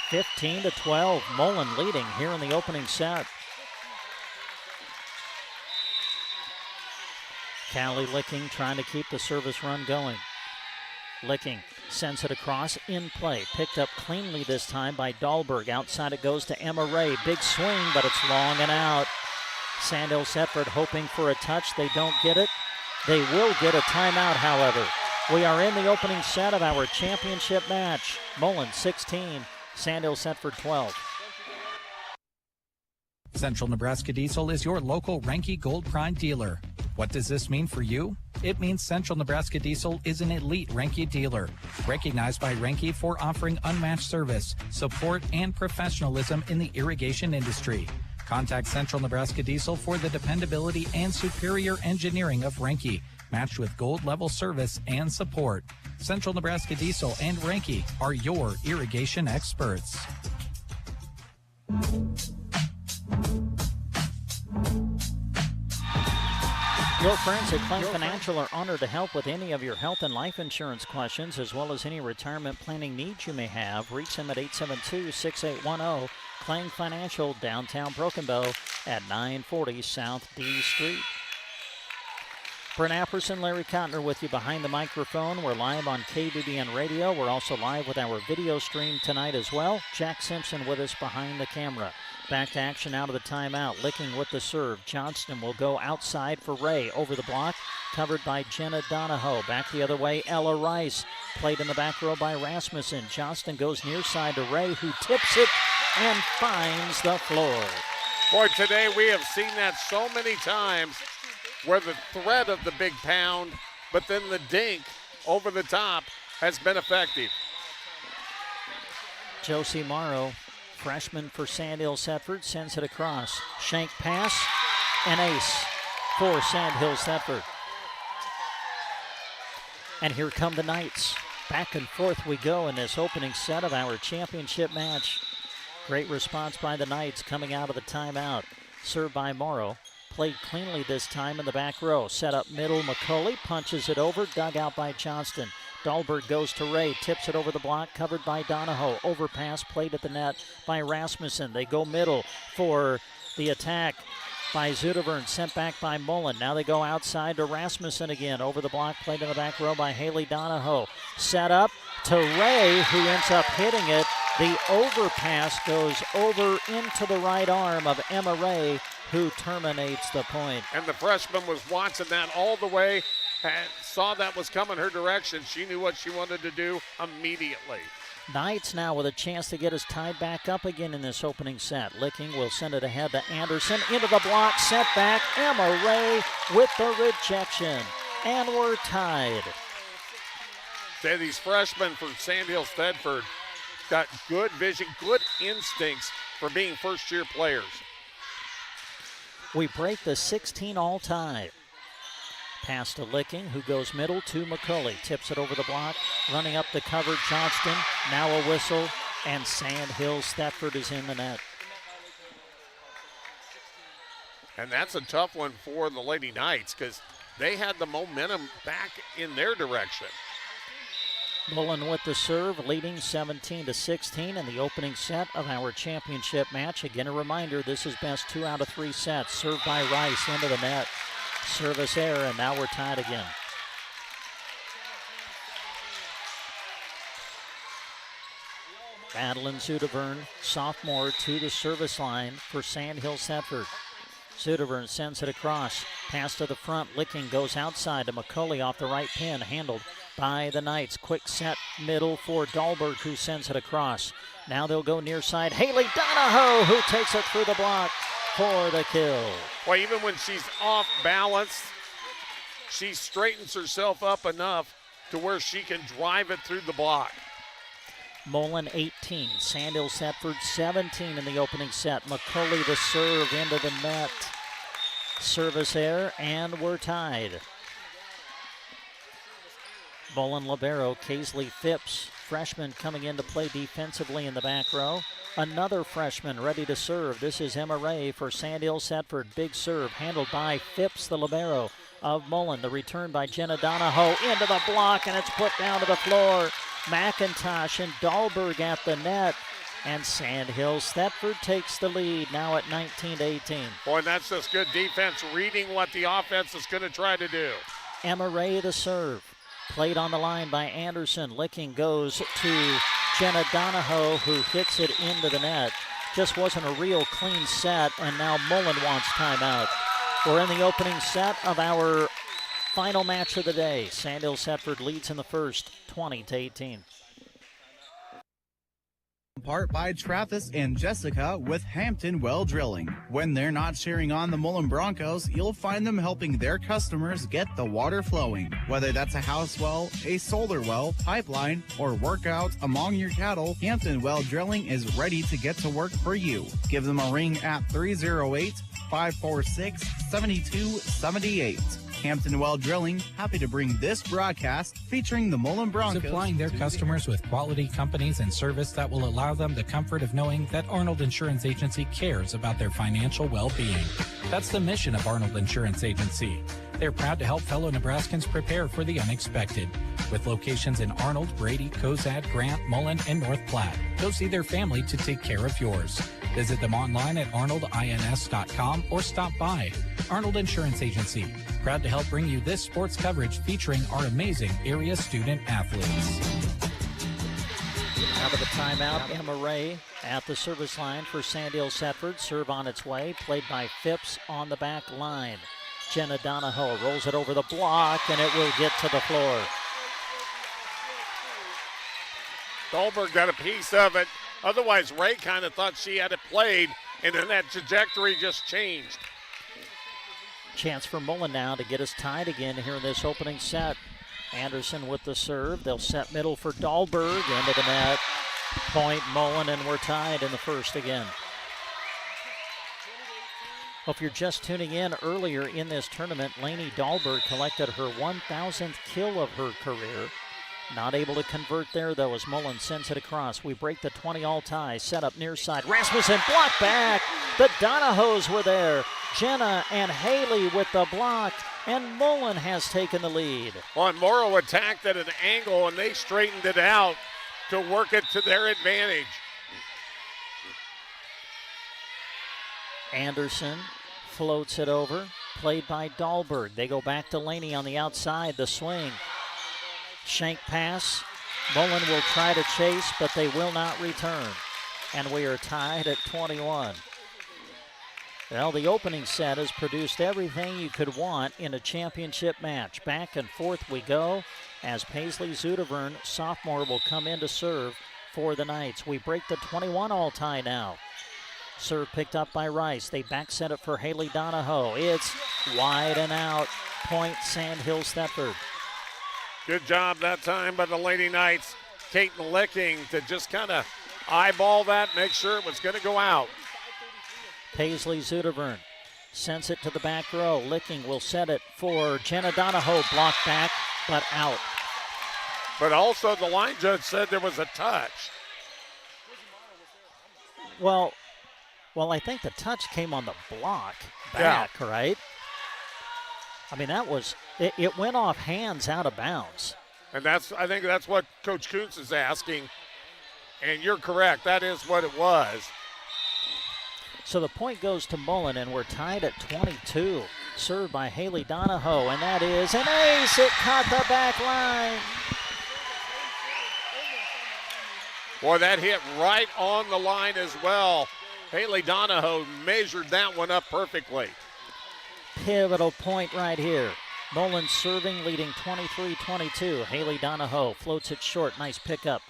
15-12, Mullen leading here in the opening set. Callie Licking trying to keep the service run going. Licking sends it across, in play. Picked up cleanly this time by Dahlberg. Outside it goes to Emma Ray. Big swing, but it's long and out. Sandhills Thetford hoping for a touch. They don't get it. They will get a timeout, however. We are in the opening set of our championship match. Mullen 16, Sandhills Thetford 12. Central Nebraska Diesel is your local Renke Gold Prime dealer. What does this mean for you? It means Central Nebraska Diesel is an elite Renke dealer, recognized by Renke for offering unmatched service, support, and professionalism in the irrigation industry. Contact Central Nebraska Diesel for the dependability and superior engineering of Renke, matched with gold-level service and support. Central Nebraska Diesel and Renke are your irrigation experts. Your friends at Klein Financial are honored to help with any of your health and life insurance questions, as well as any retirement planning needs you may have. Reach them at 872-6810. Klein Financial, downtown Broken Bow at 940 South D Street. Brent Apperson, Larry Cotner with you behind the microphone. We're live on KBBN Radio. We're also live with our video stream tonight as well. Jack Simpson with us behind the camera. Back to action out of the timeout. Licking with the serve. Johnston will go outside for Ray. Over the block, covered by Jenna Donahoe. Back the other way, Ella Rice. Played in the back row by Rasmussen. Johnston goes near side to Ray, who tips it and finds the floor. Boy, today we have seen that so many times, where the threat of the big pound, but then the dink over the top has been effective. Josie Morrow, freshman for Sandhills Thetford, sends it across. Shank pass, an ace for Sandhills Thetford. And here come the Knights. Back and forth we go in this opening set of our championship match. Great response by the Knights coming out of the timeout. Served by Morrow. Played cleanly this time in the back row. Set up middle, McCulley punches it over, dug out by Johnston. Dahlberg goes to Ray, tips it over the block, covered by Donahoe. Overpass played at the net by Rasmussen. They go middle for the attack by Zudevern, sent back by Mullen. Now they go outside to Rasmussen again. Over the block, played in the back row by Haley Donahoe. Set up to Ray, who ends up hitting it. The overpass goes over into the right arm of Emma Ray, who terminates the point. And the freshman was watching that all the way, and saw that was coming her direction. She knew what she wanted to do immediately. Knights now with a chance to get us tied back up again in this opening set. Licking will send it ahead to Anderson. Into the block, set back. Emma Ray with the rejection. And we're tied. Say these freshmen for Sandhills Thetford got good vision, good instincts for being first-year players. We break the 16-all tie. Pass to Licking, who goes middle to McCulley. Tips it over the block. Running up the cover, Johnston. Now a whistle, and Sandhills Thetford is in the net. And that's a tough one for the Lady Knights because they had the momentum back in their direction. Mullen with the serve, leading 17-16 in the opening set of our championship match. Again, a reminder, this is best 2 out of 3 sets. Served by Rice into the net. Service error, and now we're tied again. Madeline Zudevern, sophomore, to the service line for Sandhills Thetford. Zudevern sends it across. Pass to the front. Licking goes outside to McCulley off the right pin. Handled by the Knights. Quick set middle for Dahlberg, who sends it across. Now they'll go near side. Haley Donahoe, who takes it through the block. for the kill. Well, even when she's off balance, she straightens herself up enough to where she can drive it through the block. Mullen 18, Sandhill Thetford 17 in the opening set. McCulley the serve into the net. Service error, and we're tied. Mullen libero, Kaisley Phipps, freshman coming in to play defensively in the back row. Another freshman ready to serve. This is Emma Ray for Sandhill Thetford. Big serve handled by Phipps, the libero of Mullen. The return by Jenna Donahoe into the block, and it's put down to the floor. McIntosh and Dahlberg at the net, and Sandhill Thetford takes the lead now at 19-18. Boy, that's just good defense, reading what the offense is going to try to do. Emma Ray the serve. Played on the line by Anderson. Licking goes to Jenna Donahoe, who hits it into the net. Just wasn't a real clean set, and now Mullen wants timeout. We're in the opening set of our final match of the day. Sandhill Thetford leads in the first, 20-18. Part by Travis and Jessica with Hampton Well Drilling. When they're not cheering on the Mullen Broncos, you'll find them helping their customers get the water flowing. Whether that's a house well, a solar well, pipeline, or workout among your cattle, Hampton Well Drilling is ready to get to work for you. Give them a ring at 308-546-7278. Hampton Well Drilling, happy to bring this broadcast featuring the Mullen Broncos. Supplying their customers with quality companies and service that will allow them the comfort of knowing that Arnold Insurance Agency cares about their financial well-being. That's the mission of Arnold Insurance Agency. They're proud to help fellow Nebraskans prepare for the unexpected. With locations in Arnold, Brady, Cozad, Grant, Mullen, and North Platte. Go see their family to take care of yours. Visit them online at arnoldins.com or stop by. Arnold Insurance Agency, proud to help bring you this sports coverage featuring our amazing area student athletes. Out of the timeout, Emma Ray at the service line for Sandhill Thetford. Serve on its way, played by Phipps on the back line. Jenna Donahoe rolls it over the block, and it will get to the floor. Dahlberg got a piece of it. Otherwise, Ray kind of thought she had it played, and then that trajectory just changed. Chance for Mullen now to get us tied again here in this opening set. Anderson with the serve. They'll set middle for Dahlberg into the net. Point Mullen, and we're tied in the first again. Well, if you're just tuning in, earlier in this tournament, Lainey Dahlberg collected her 1,000th kill of her career. Not able to convert there, though, as Mullen sends it across. We break the 20-all tie. Set up near side. Rasmussen blocked back. The Donahoes were there. Jenna and Haley with the block, and Mullen has taken the lead. Well, Morrow attacked at an angle, and they straightened it out to work it to their advantage. Anderson floats it over. Played by Dahlberg. They go back to Laney on the outside. The swing. Shank pass. Mullen will try to chase, but they will not return. And we are tied at 21. Well, the opening set has produced everything you could want in a championship match. Back and forth we go as Paisley Zudevern, sophomore, will come in to serve for the Knights. We break the 21-all tie now. Serve picked up by Rice. They back set it for Haley Donahoe. It's wide and out. Point Sandhill Thetford. Good job that time by the Lady Knights. Kate Licking to just kind of eyeball that, make sure it was going to go out. Paisley Zudevern sends it to the back row. Licking will set it for Jenna Donahoe. Blocked back, but out. But also the line judge said there was a touch. Well, I think the touch came on the block back, right? I mean, that was, it went off hands out of bounds. And I think that's what Coach Kuntz is asking. And you're correct, that is what it was. So the point goes to Mullen, and we're tied at 22. Served by Haley Donahoe, and that is an ace. It caught the back line. Boy, that hit right on the line as well. Haley Donahoe measured that one up perfectly. Pivotal point right here. Mullen serving, leading 23-22. Haley Donahoe floats it short. Nice pickup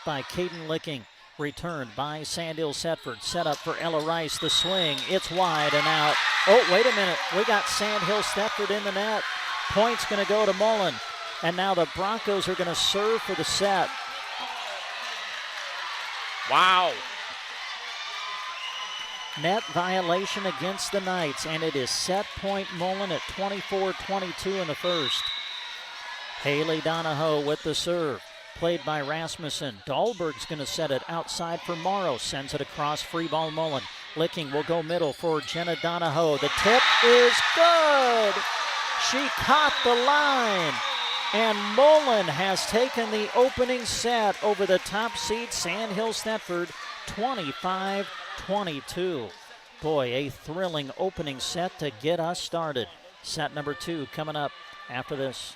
by Caden Licking. Returned by Sandhill Setford. Set up for Ella Rice. The swing. It's wide and out. Oh, wait a minute. We got Sandhill Setford in the net. Point's going to go to Mullen. And now the Broncos are going to serve for the set. Wow. Net violation against the Knights, and it is set point Mullen at 24-22 in the first. Haley Donahoe with the serve. Played by Rasmussen. Dahlberg's going to set it outside for Morrow. Sends it across, free ball Mullen. Licking will go middle for Jenna Donahoe. The tip is good. She caught the line. And Mullen has taken the opening set over the top seed Sandhill Thetford, 25-22. Boy, a thrilling opening set to get us started. Set number 2 coming up after this.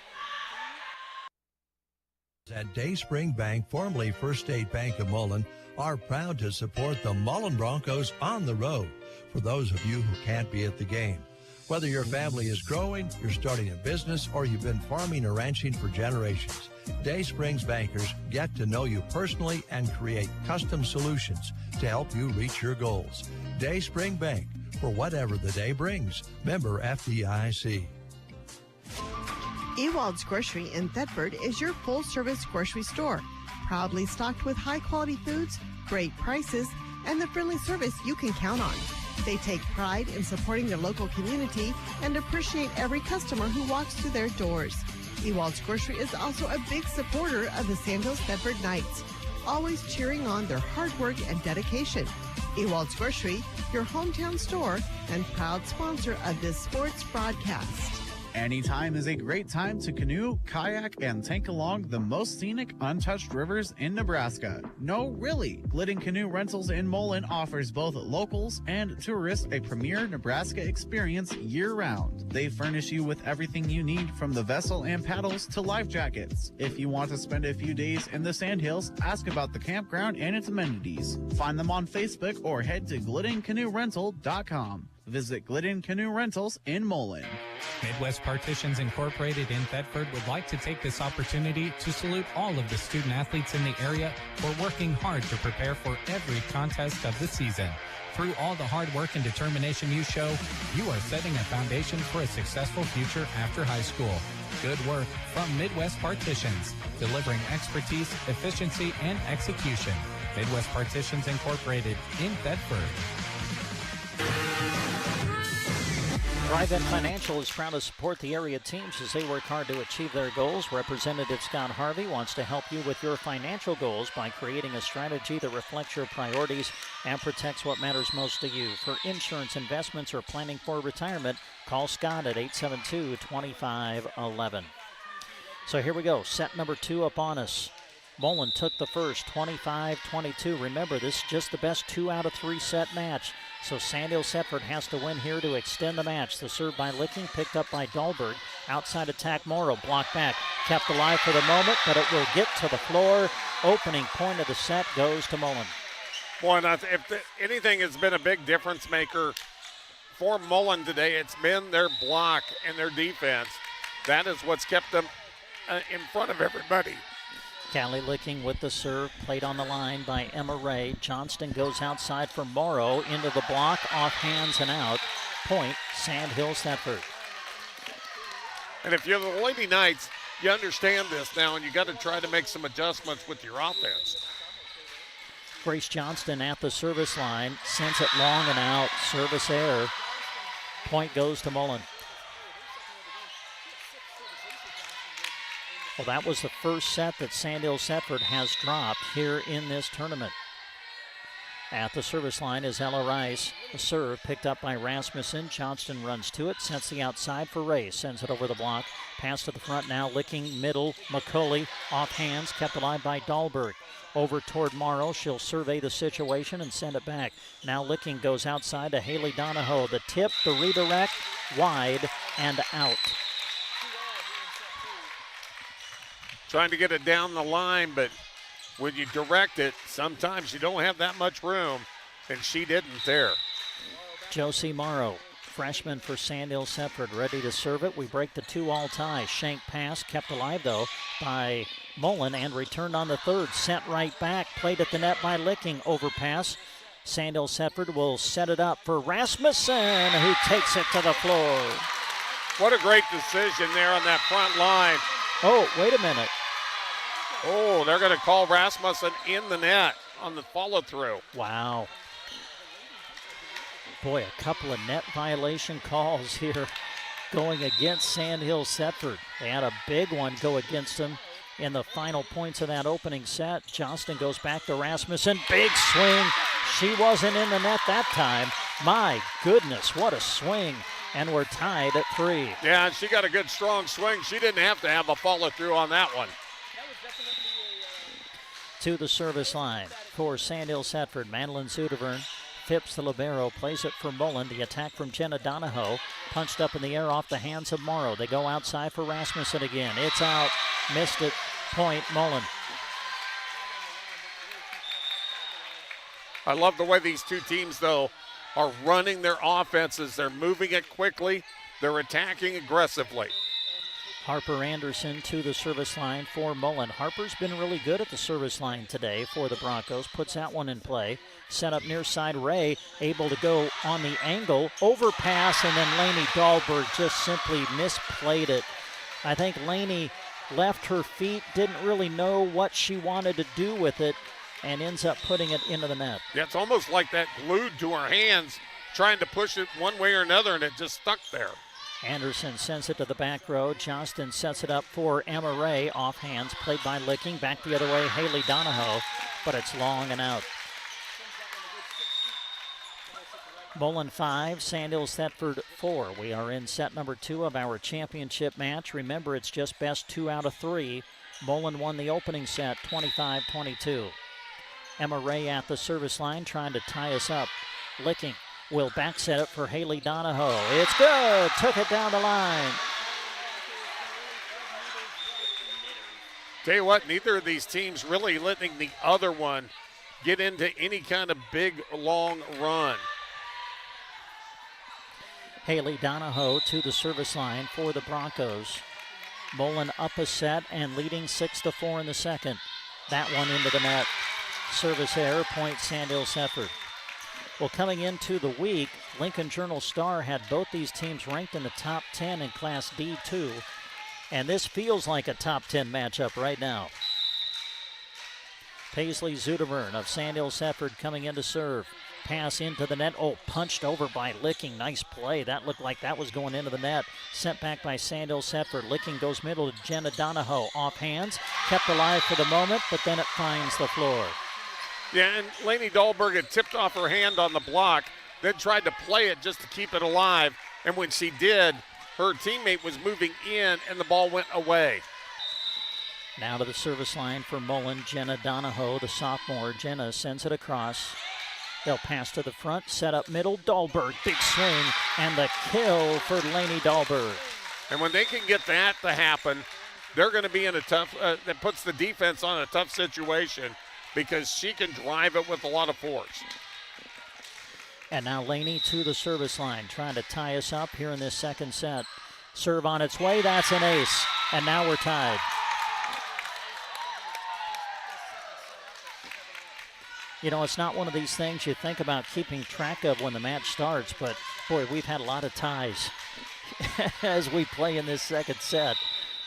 At Dayspring Bank, formerly First State Bank of Mullen, are proud to support the Mullen Broncos on the road for those of you who can't be at the game. Whether your family is growing, you're starting a business, or you've been farming or ranching for generations, Dayspring's bankers get to know you personally and create custom solutions to help you reach your goals. Dayspring Bank, for whatever the day brings. Member FDIC. Ewald's Grocery in Thetford is your full-service grocery store, proudly stocked with high-quality foods, great prices, and the friendly service you can count on. They take pride in supporting their local community and appreciate every customer who walks through their doors. Ewald's Grocery is also a big supporter of the Sandhill Thetford Knights, always cheering on their hard work and dedication. Ewald's Grocery, your hometown store and proud sponsor of this sports broadcast. Anytime is a great time to canoe, kayak, and tank along the most scenic, untouched rivers in Nebraska. No, really. Glidden Canoe Rentals in Mullen offers both locals and tourists a premier Nebraska experience year-round. They furnish you with everything you need, from the vessel and paddles to life jackets. If you want to spend a few days in the Sandhills, ask about the campground and its amenities. Find them on Facebook or head to gliddencanoerental.com. Visit Glidden Canoe Rentals in Mullen. Midwest Partitions Incorporated in Thetford would like to take this opportunity to salute all of the student athletes in the area for working hard to prepare for every contest of the season. Through all the hard work and determination you show, you are setting a foundation for a successful future after high school. Good work from Midwest Partitions, delivering expertise, efficiency, and execution. Midwest Partitions Incorporated in Thetford. Private Financial is proud to support the area teams as they work hard to achieve their goals. Representative Scott Harvey wants to help you with your financial goals by creating a strategy that reflects your priorities and protects what matters most to you. For insurance, investments, or planning for retirement, call Scott at 872-2511. So here we go. Set number 2 up on us. Mullen took the first, 25-22. Remember, this is just the best 2 out of 3 set match. So Sandhill Setford has to win here to extend the match. The serve by Licking, picked up by Dahlberg. Outside attack, Morrow, blocked back. Kept alive for the moment, but it will get to the floor. Opening point of the set goes to Mullen. Boy, if anything has been a big difference maker for Mullen today, it's been their block and their defense. That is what's kept them in front of everybody. Callie Licking with the serve, played on the line by Emma Ray. Johnston goes outside for Morrow, into the block, off hands and out. Point, Sandhill Thetford. And if you're the Lady Knights, you understand this now, and you got to try to make some adjustments with your offense. Grace Johnston at the service line, sends it long and out, service error. Point goes to Mullen. Well, that was the first set that Sandhill Thetford has dropped here in this tournament. At the service line is Ella Rice. The serve picked up by Rasmussen. Johnston runs to it, sets the outside for Ray. Sends it over the block. Pass to the front now, Licking, middle, McCauley, off hands, kept alive by Dahlberg. Over toward Morrow. She'll survey the situation and send it back. Now Licking goes outside to Haley Donahoe. The tip, the redirect, wide and out. Trying to get it down the line, but when you direct it, sometimes you don't have that much room, and she didn't there. Josie Morrow freshman for Sandhill Setford, ready to serve it. We break the 2-all tie. Shank pass, kept alive, though, by Mullen, and returned on the third. Sent right back, played at the net by Licking. Overpass. Sandhill Setford will set it up for Rasmussen, who takes it to the floor. What a great decision there on that front line. Oh, wait a minute. Oh, they're going to call Rasmussen in the net on the follow-through. Wow. Boy, a couple of net violation calls here going against Sandhill Setford. They had a big one go against them in the final points of that opening set. Johnston goes back to Rasmussen. Big swing. She wasn't in the net that time. My goodness, what a swing. And we're tied at 3. Yeah, and she got a good strong swing. She didn't have to have a follow-through on that one. To the service line for Sandhill Setford. Madeline Zudevern. Phipps, the libero, plays it for Mullen. The attack from Jenna Donahoe. Punched up in the air off the hands of Morrow. They go outside for Rasmussen again. It's out. Missed it. Point, Mullen. I love the way these two teams, though, are running their offenses. They're moving it quickly. They're attacking aggressively. Harper Anderson to the service line for Mullen. Harper's been really good at the service line today for the Broncos. Puts that one in play. Set up near side. Ray able to go on the angle. Overpass, and then Lainey Dahlberg just simply misplayed it. I think Lainey left her feet, didn't really know what she wanted to do with it, and ends up putting it into the net. Yeah, it's almost like that glued to her hands, trying to push it one way or another, and it just stuck there. Anderson sends it to the back row. Johnston sets it up for Emma Ray. Off hands, played by Licking. Back the other way, Haley Donahoe, but it's long and out. Mullen 5, Sandhill Setford 4. We are in set number 2 of our championship match. Remember, it's just best 2 out of 3. Mullen won the opening set 25-22. Emma Ray at the service line trying to tie us up. Licking will back set it for Haley Donahoe. It's good. Took it down the line. Tell you what, neither of these teams really letting the other one get into any kind of big, long run. Haley Donahoe to the service line for the Broncos. Mullen up a set and leading 6-4 in the second. That one into the net. Service error, point Sandhill Setford. Well, coming into the week, Lincoln Journal-Star had both these teams ranked in the top 10 in Class D2, and this feels like a top 10 matchup right now. Paisley Zudevern of Sandhill Setford coming in to serve. Pass into the net. Oh, punched over by Licking. Nice play. That looked like that was going into the net. Sent back by Sandhill Setford. Licking goes middle to Jenna Donahoe. Off hands. Kept alive for the moment, but then it finds the floor. Yeah, and Lainey Dahlberg had tipped off her hand on the block, then tried to play it just to keep it alive. And when she did, her teammate was moving in, and the ball went away. Now to the service line for Mullen. Jenna Donahoe, the sophomore. Jenna sends it across. They'll pass to the front, set up middle. Dahlberg, big swing, and the kill for Lainey Dahlberg. And when they can get that to happen, they're going to be in a tough, that puts the defense on a tough situation because she can drive it with a lot of force. And now Lainey to the service line, trying to tie us up here in this second set. Serve on its way, that's an ace. And now we're tied. You know, it's not one of these things you think about keeping track of when the match starts, but boy, we've had a lot of ties as we play in this second set.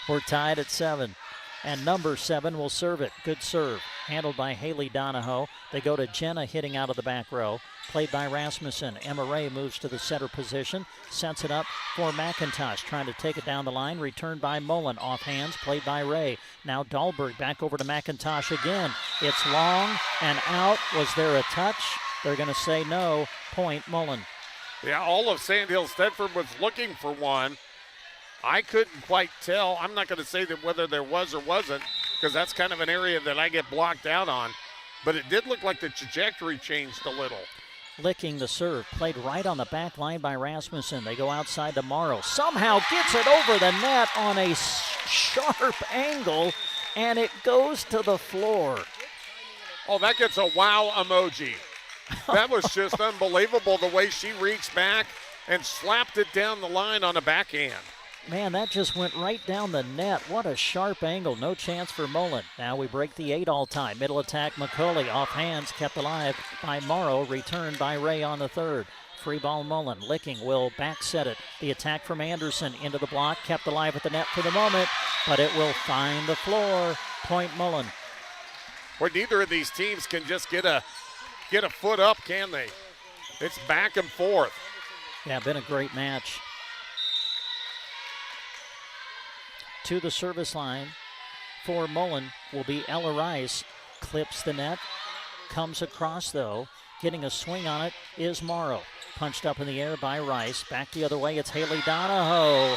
We're tied at 7. And number 7 will serve it. Good serve. Handled by Haley Donahoe. They go to Jenna hitting out of the back row. Played by Rasmussen. Emma Ray moves to the center position. Sets it up for McIntosh. Trying to take it down the line. Returned by Mullen. Off hands. Played by Ray. Now Dahlberg back over to McIntosh again. It's long and out. Was there a touch? They're going to say no. Point Mullen. Yeah, all of Sandhill Setford was looking for one. I couldn't quite tell. I'm not going to say that whether there was or wasn't, because that's kind of an area that I get blocked out on. But it did look like the trajectory changed a little. Licking the serve. Played right on the back line by Rasmussen. They go outside to Morrow. Somehow gets it over the net on a sharp angle, and it goes to the floor. Oh, that gets a wow emoji. That was just unbelievable the way she reached back and slapped it down the line on a backhand. Man, that just went right down the net. What a sharp angle. No chance for Mullen. Now we break the 8 all time. Middle attack, McCauley off hands, kept alive by Morrow, returned by Ray on the third. Free ball Mullen. Licking will back set it. The attack from Anderson into the block, kept alive at the net for the moment, but it will find the floor. Point Mullen. Well, neither of these teams can just get a foot up, can they? It's back and forth. Yeah, been a great match. To the service line for Mullen will be Ella Rice. Clips the net. Comes across, though. Getting a swing on it is Morrow. Punched up in the air by Rice. Back the other way, it's Haley Donahoe.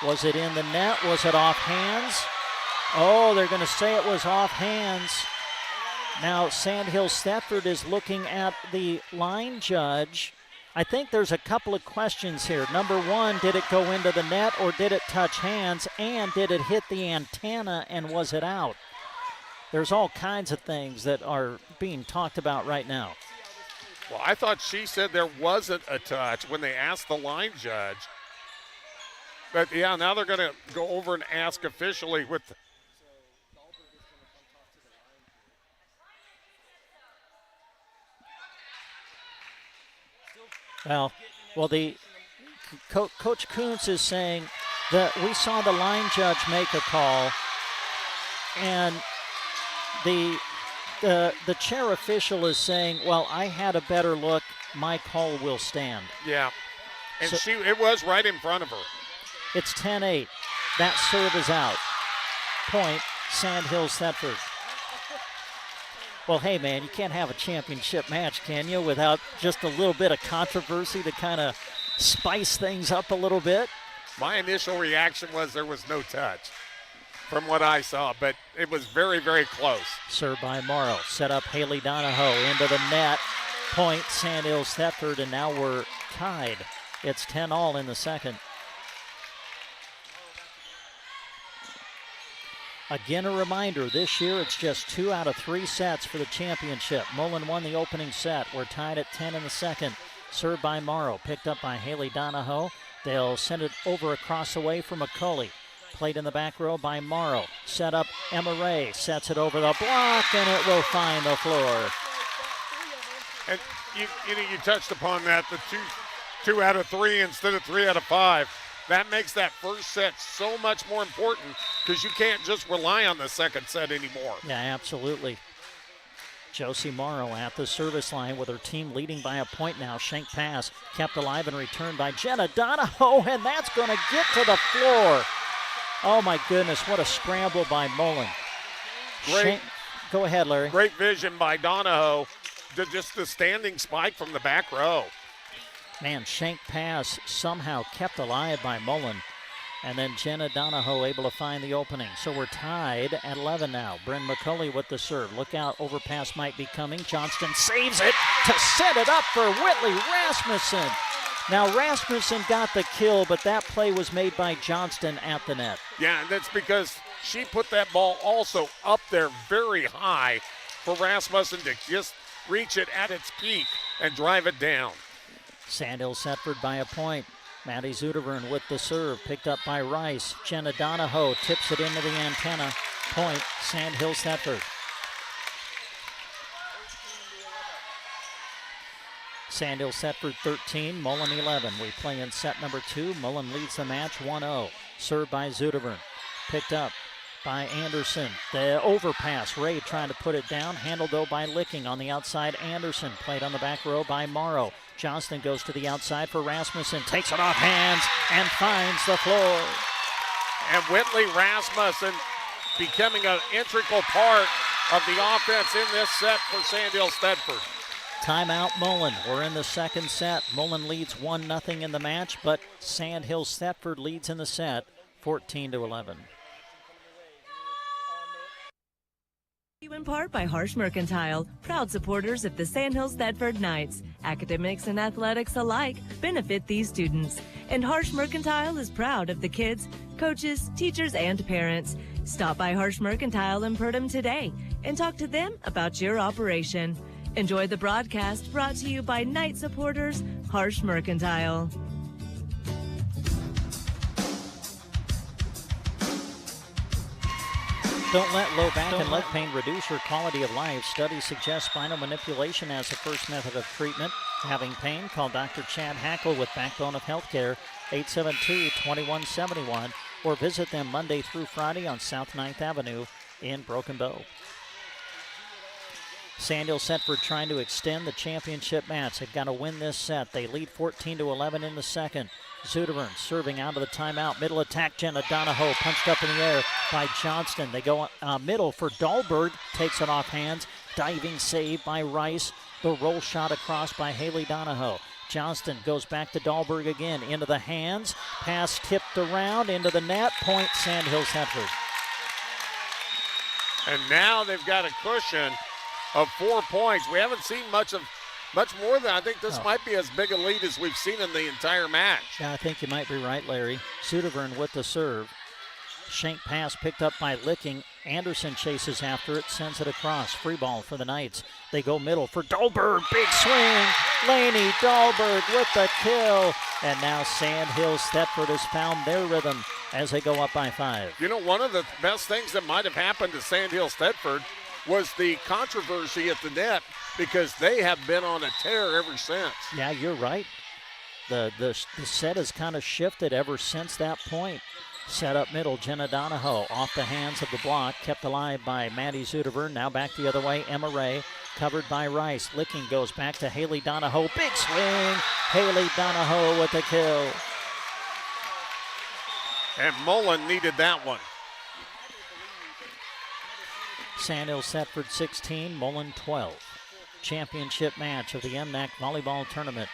Was it in the net? Was it off hands? Oh, they're going to say it was off hands. Now, Sandhill Thetford is looking at the line judge. I think there's a couple of questions here. Number one, did it go into the net or did it touch hands? And did it hit the antenna and was it out? There's all kinds of things that are being talked about right now. Well, I thought she said there wasn't a touch when they asked the line judge. But, yeah, now they're going to go over and ask officially with Well, the Coach Kuntz is saying that we saw the line judge make a call, and the chair official is saying, well, I had a better look. My call will stand. Yeah, and so, it was right in front of her. It's 10-8. That serve is out. Point, Sandhill Thetford. Well, hey, man, you can't have a championship match, can you, without just a little bit of controversy to kind of spice things up a little bit? My initial reaction was there was no touch from what I saw, but it was very, very close. Served by Morrow. Set up Haley Donahoe into the net. Point, Sandhill Thetford, and now we're tied. It's 10-all in the second. Again, a reminder, this year it's just 2 out of 3 sets for the championship. Mullen won the opening set. We're tied at 10 in the second. Served by Morrow, picked up by Haley Donahoe. They'll send it over across the way for McCauley. Played in the back row by Morrow. Set up Emma Ray, sets it over the block, and it will find the floor. And you touched upon that, the two out of 3 instead of 3 out of 5. That makes that first set so much more important because you can't just rely on the second set anymore. Yeah, absolutely. Josie Morrow at the service line with her team leading by a point now. Shank pass kept alive and returned by Jenna Donahoe, and that's going to get to the floor. Oh, my goodness, what a scramble by Mullen. Go ahead, Larry. Great vision by Donahoe. Just the standing spike from the back row. Man, shank pass somehow kept alive by Mullen. And then Jenna Donahoe able to find the opening. So we're tied at 11 now. Bryn McCauley with the serve. Look out, overpass might be coming. Johnston saves it to set it up for Whitley Rasmussen. Now Rasmussen got the kill, but that play was made by Johnston at the net. Yeah, and that's because she put that ball also up there very high for Rasmussen to just reach it at its peak and drive it down. Sandhill Thetford by a point. Maddie Zudervern with the serve, picked up by Rice. Jenna Donahoe tips it into the antenna. Point, Sandhill Thetford. Sandhill Thetford 13, Mullen 11. We play in set number 2. Mullen leads the match 1-0. Served by Zudervern. Picked up by Anderson. The overpass, Ray trying to put it down. Handled though by Licking on the outside. Anderson played on the back row by Morrow. Johnston goes to the outside for Rasmussen. Takes it off hands and finds the floor. And Whitley Rasmussen becoming an integral part of the offense in this set for Sandhill Thetford. Timeout Mullen. We're in the second set. Mullen leads 1-0 in the match, but Sandhill Thetford leads in the set 14-11. In part by Harsh Mercantile, proud supporters of the Sandhills Thetford Knights. Academics and athletics alike benefit these students. And Harsh Mercantile is proud of the kids, coaches, teachers, and parents. Stop by Harsh Mercantile in Purdom today and talk to them about your operation. Enjoy the broadcast brought to you by Night supporters Harsh Mercantile. Don't let low back and leg pain reduce your quality of life. Studies suggest spinal manipulation as the first method of treatment. Having pain? Call Dr. Chad Hackle with Backbone of Healthcare, 872-2171, or visit them Monday through Friday on South 9th Avenue in Broken Bow. Sandhill Setford trying to extend the championship match. They've got to win this set. They lead 14-11 in the second. Zuderburn serving out of the timeout. Middle attack, Jenna Donahoe punched up in the air by Johnston. They go middle for Dahlberg. Takes it off hands. Diving save by Rice. The roll shot across by Haley Donahoe. Johnston goes back to Dahlberg again. Into the hands. Pass tipped around into the net. Point Sandhill Setford. And now they've got a cushion of 4 points. We haven't seen much more than, I think this might be as big a lead as we've seen in the entire match. Yeah, I think you might be right, Larry. Zuderburn with the serve. Shank pass picked up by Licking. Anderson chases after it, sends it across. Free ball for the Knights. They go middle for Dahlberg. Big swing. Laney Dahlberg with the kill. And now Sandhill Setford has found their rhythm as they go up by 5. You know, one of the best things that might have happened to Sandhill Setford was the controversy at the net, because they have been on a tear ever since. Yeah, you're right. The set has kind of shifted ever since that point. Set up middle, Jenna Donahoe off the hands of the block, kept alive by Maddie Zuderburn. Now back the other way, Emma Ray, covered by Rice. Licking goes back to Haley Donahoe. Big swing. Haley Donahoe with the kill. And Mullen needed that one. Sandhill Setford 16, Mullen 12. Championship match of the MNAC volleyball tournament.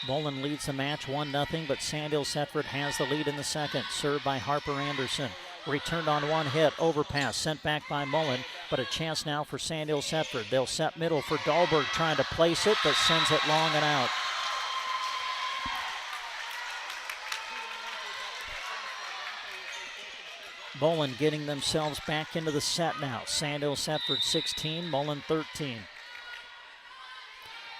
Mullen leads the match 1-0, but Sandhill Setford has the lead in the second. Served by Harper Anderson. Returned on one hit, overpass, sent back by Mullen, but a chance now for Sandhill Setford. They'll set middle for Dahlberg, trying to place it, but sends it long and out. Mullen getting themselves back into the set now. Sandhill Setford 16, Mullen 13.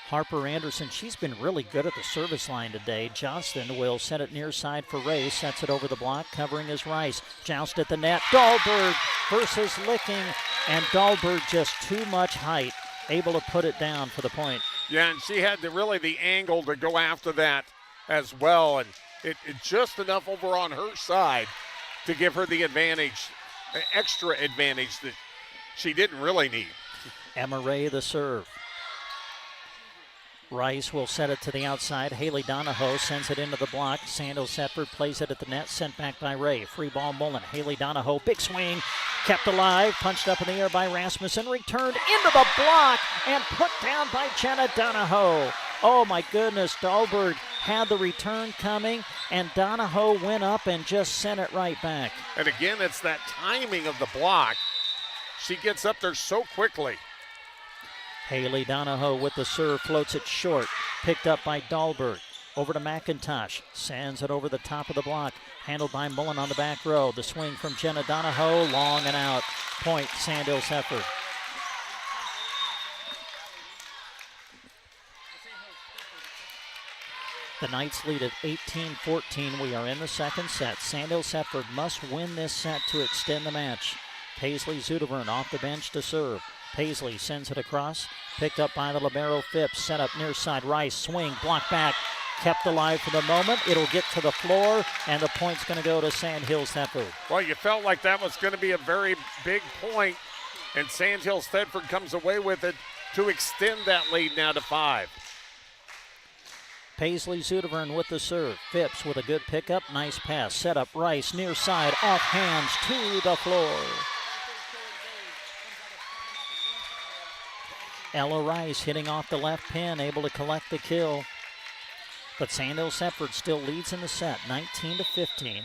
Harper Anderson, she's been really good at the service line today. Johnston will set it near side for Ray, sets it over the block, covering his Rice. Joust at the net, Dahlberg versus Licking, and Dahlberg just too much height, able to put it down for the point. Yeah, and she had the angle to go after that as well, and it just enough over on her side to give her the advantage, extra advantage that she didn't really need. Emma Ray the serve. Rice will set it to the outside. Haley Donahoe sends it into the block. Sandhill Setford plays it at the net, sent back by Ray. Free ball Mullen. Haley Donahoe, big swing, kept alive, punched up in the air by Rasmussen, returned into the block and put down by Jenna Donahoe. Oh my goodness, Dahlberg had the return coming, and Donahoe went up and just sent it right back. And again, it's that timing of the block. She gets up there so quickly. Haley Donahoe with the serve, floats it short, picked up by Dahlberg. Over to McIntosh, sends it over the top of the block, handled by Mullen on the back row. The swing from Jenna Donahoe, long and out. Point, Sandhill Setford. The Knights lead at 18-14. We are in the second set. Sandhill Setford must win this set to extend the match. Paisley Zuderburn off the bench to serve. Paisley sends it across, picked up by the libero Phipps, set up near side. Rice, swing, block back, kept alive for the moment. It'll get to the floor, and the point's going to go to Sandhill Setford. Well, you felt like that was going to be a very big point, and Sandhill Setford comes away with it to extend that lead now to 5. Paisley Zuderburn with the serve. Phipps with a good pickup, nice pass. Set up Rice, near side, off hands to the floor. Ella Rice hitting off the left pin, able to collect the kill. But Sandhill Setford still leads in the set, 19-15.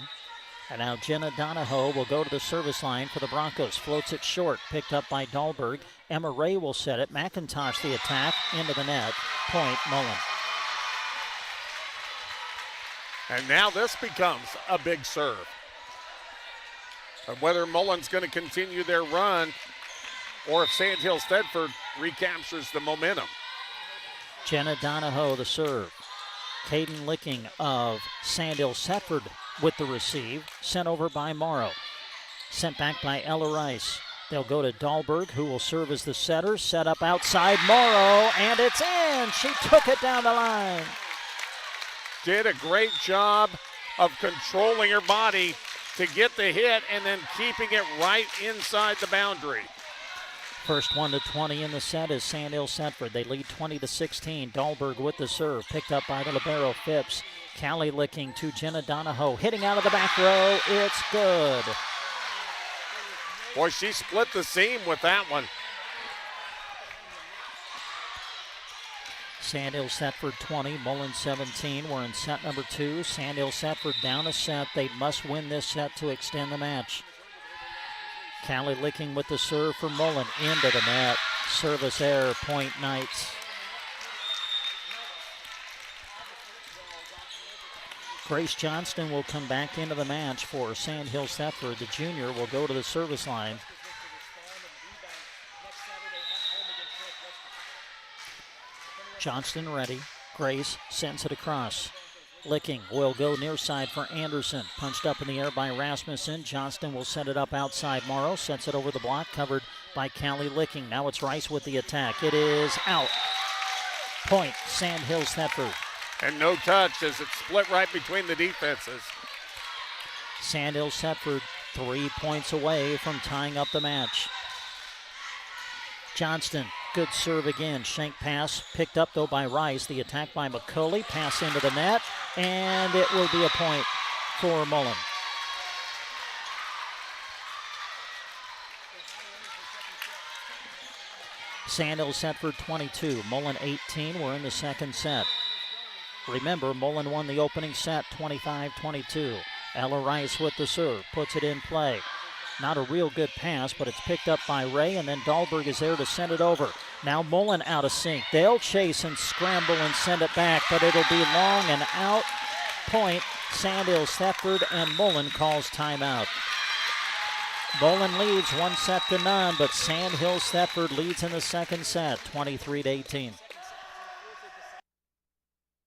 And now Jenna Donahoe will go to the service line for the Broncos. Floats it short, picked up by Dahlberg. Emma Ray will set it. McIntosh the attack, into the net. Point, Mullen. And now this becomes a big serve. And whether Mullen's going to continue their run or if Sandhill Setford recaptures the momentum. Jenna Donahoe, the serve. Caden Licking of Sandhill Setford with the receive. Sent over by Morrow. Sent back by Ella Rice. They'll go to Dahlberg, who will serve as the setter. Set up outside Morrow, and it's in. She took it down the line. Did a great job of controlling her body to get the hit and then keeping it right inside the boundary. First one to 20 in the set is Sandhill Setford. They lead 20-16. Dahlberg with the serve, picked up by the libero Phipps. Callie Licking to Jenna Donahoe, hitting out of the back row. It's good. Boy, she split the seam with that one. Sandhill Setford 20, Mullen 17. We're in set number 2. Sandhill Setford down a set. They must win this set to extend the match. Callie Licking with the serve for Mullen into the net. Service error, point Knights. Grace Johnston will come back into the match for Sandhill Setford. The junior will go to the service line. Johnston ready. Grace sends it across. Licking will go near side for Anderson. Punched up in the air by Rasmussen. Johnston will set it up outside. Morrow sets it over the block, covered by Callie Licking. Now it's Rice with the attack. It is out. Point, Sandhill Setford. And no touch as it split right between the defenses. Sandhill Setford 3 points away from tying up the match. Johnston, good serve again. Shank pass, picked up though by Rice. The attack by McCauley, pass into the net, and it will be a point for Mullen. Sandhill Setford 22, Mullen 18. We're in the second set. Remember, Mullen won the opening set 25-22. Ella Rice with the serve, puts it in play. Not a real good pass, but it's picked up by Ray, and then Dahlberg is there to send it over. Now Mullen out of sync. They'll chase and scramble and send it back, but it'll be long and out. Point, Sandhill Setford, and Mullen calls timeout. Mullen leads 1-0, but Sandhill Setford leads in the second set, 23-18.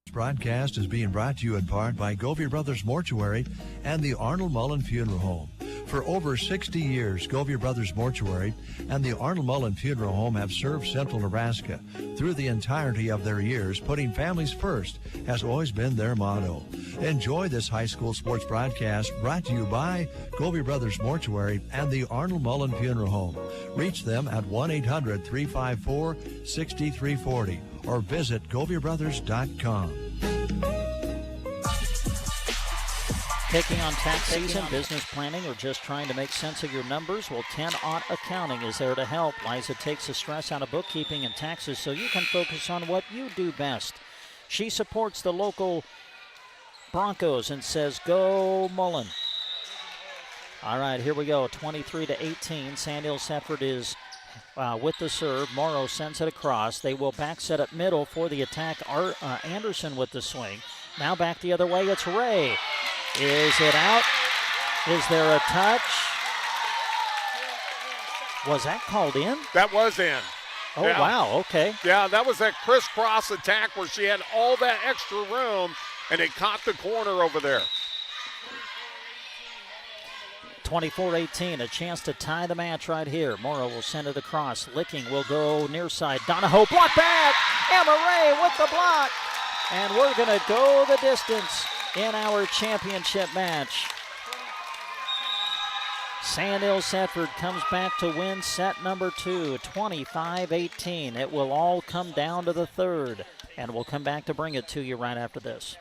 This broadcast is being brought to you in part by Govey Brothers Mortuary and the Arnold Mullen Funeral Home. For over 60 years, Govey Brothers Mortuary and the Arnold Mullen Funeral Home have served Central Nebraska. Through the entirety of their years, putting families first has always been their motto. Enjoy this high school sports broadcast brought to you by Govey Brothers Mortuary and the Arnold Mullen Funeral Home. Reach them at 1-800-354-6340 or visit GoveyBrothers.com. Taking on tax season, business planning, or just trying to make sense of your numbers? Well, 10 Ott Accounting is there to help. Liza takes the stress out of bookkeeping and taxes so you can focus on what you do best. She supports the local Broncos and says, go Mullen. All right, here we go, 23-18. Sandhill Setford is with the serve. Morrow sends it across. They will back set up middle for the attack. Anderson with the swing. Now back the other way, it's Ray. Is it out? Is there a touch? Was that called in? That was in. Oh, yeah. Wow, okay. Yeah, that was that crisscross attack where she had all that extra room, and it caught the corner over there. 24-18, a chance to tie the match right here. Morrow will send it across. Licking will go near side. Donahoe, block back! Emma Ray with the block! And we're going to go the distance in our championship match. Sandhill Setford comes back to win set number 2, 25-18. It will all come down to the third, and we'll come back to bring it to you right after this.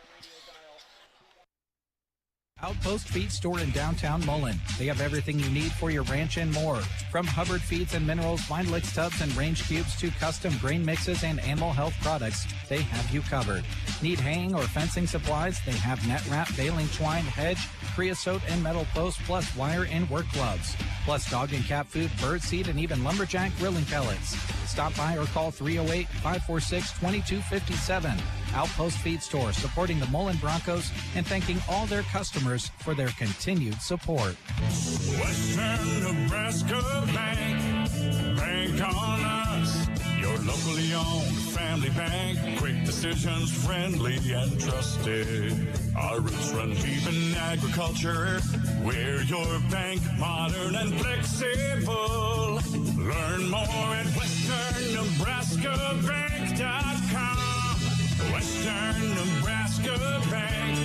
Outpost Feed Store in downtown Mullen. They have everything you need for your ranch and more. From Hubbard Feeds and Minerals, Vine Licks tubs and range cubes to custom grain mixes and animal health products, they have you covered. Need haying or fencing supplies? They have net wrap, baling twine, hedge, creosote, and metal posts, plus wire and work gloves. Plus dog and cat food, bird seed, and even lumberjack grilling pellets. Stop by or call 308-546-2257. Outpost Feed Store, supporting the Mullen Broncos and thanking all their customers for their continued support. Western Nebraska Bank, bank on us. locally owned family bank. Quick decisions, friendly and trusted. Our roots run deep in agriculture. We're your bank, modern and flexible. Learn more at WesternNebraskaBank.com. Western Nebraska Bank.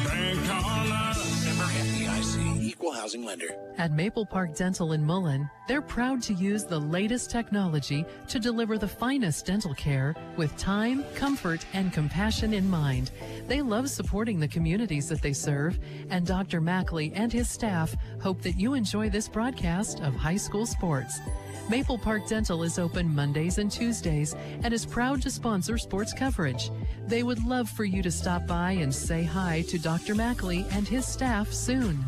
Bank on us. Member FDIC, equal housing lender. At Maple Park Dental in Mullen, they're proud to use the latest technology to deliver the finest dental care with time, comfort, and compassion in mind. They love supporting the communities that they serve, and Dr. Mackley and his staff hope that you enjoy this broadcast of high school sports. Maple Park Dental is open Mondays and Tuesdays and is proud to sponsor sports coverage. They would love for you to stop by and say hi to Dr. Mackley and his staff soon.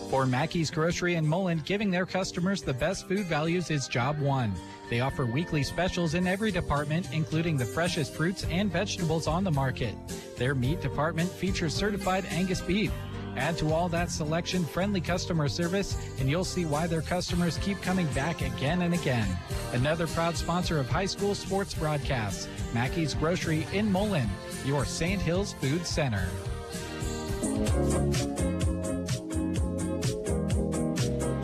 For Mackey's Grocery in Mullen, giving their customers the best food values is job one. They offer weekly specials in every department, including the freshest fruits and vegetables on the market. Their meat department features certified Angus beef. Add to all that selection friendly customer service, and you'll see why their customers keep coming back again and again. Another proud sponsor of high school sports broadcasts, Mackey's Grocery in Mullen, your St. Hills Food Center.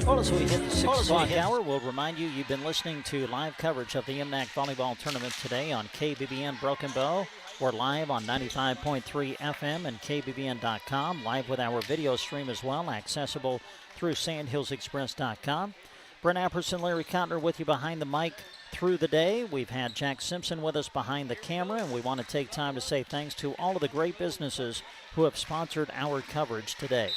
Well, as we hit the 6 o'clock hour, we'll remind you you've been listening to live coverage of the MNAC Volleyball Tournament today on KBBN Broken Bow. We're live on 95.3 FM and KBBN.com, live with our video stream as well, accessible through SandhillsExpress.com. Brent Apperson, Larry Cotner with you behind the mic through the day. We've had Jack Simpson with us behind the camera, and we want to take time to say thanks to all of the great businesses who have sponsored our coverage today.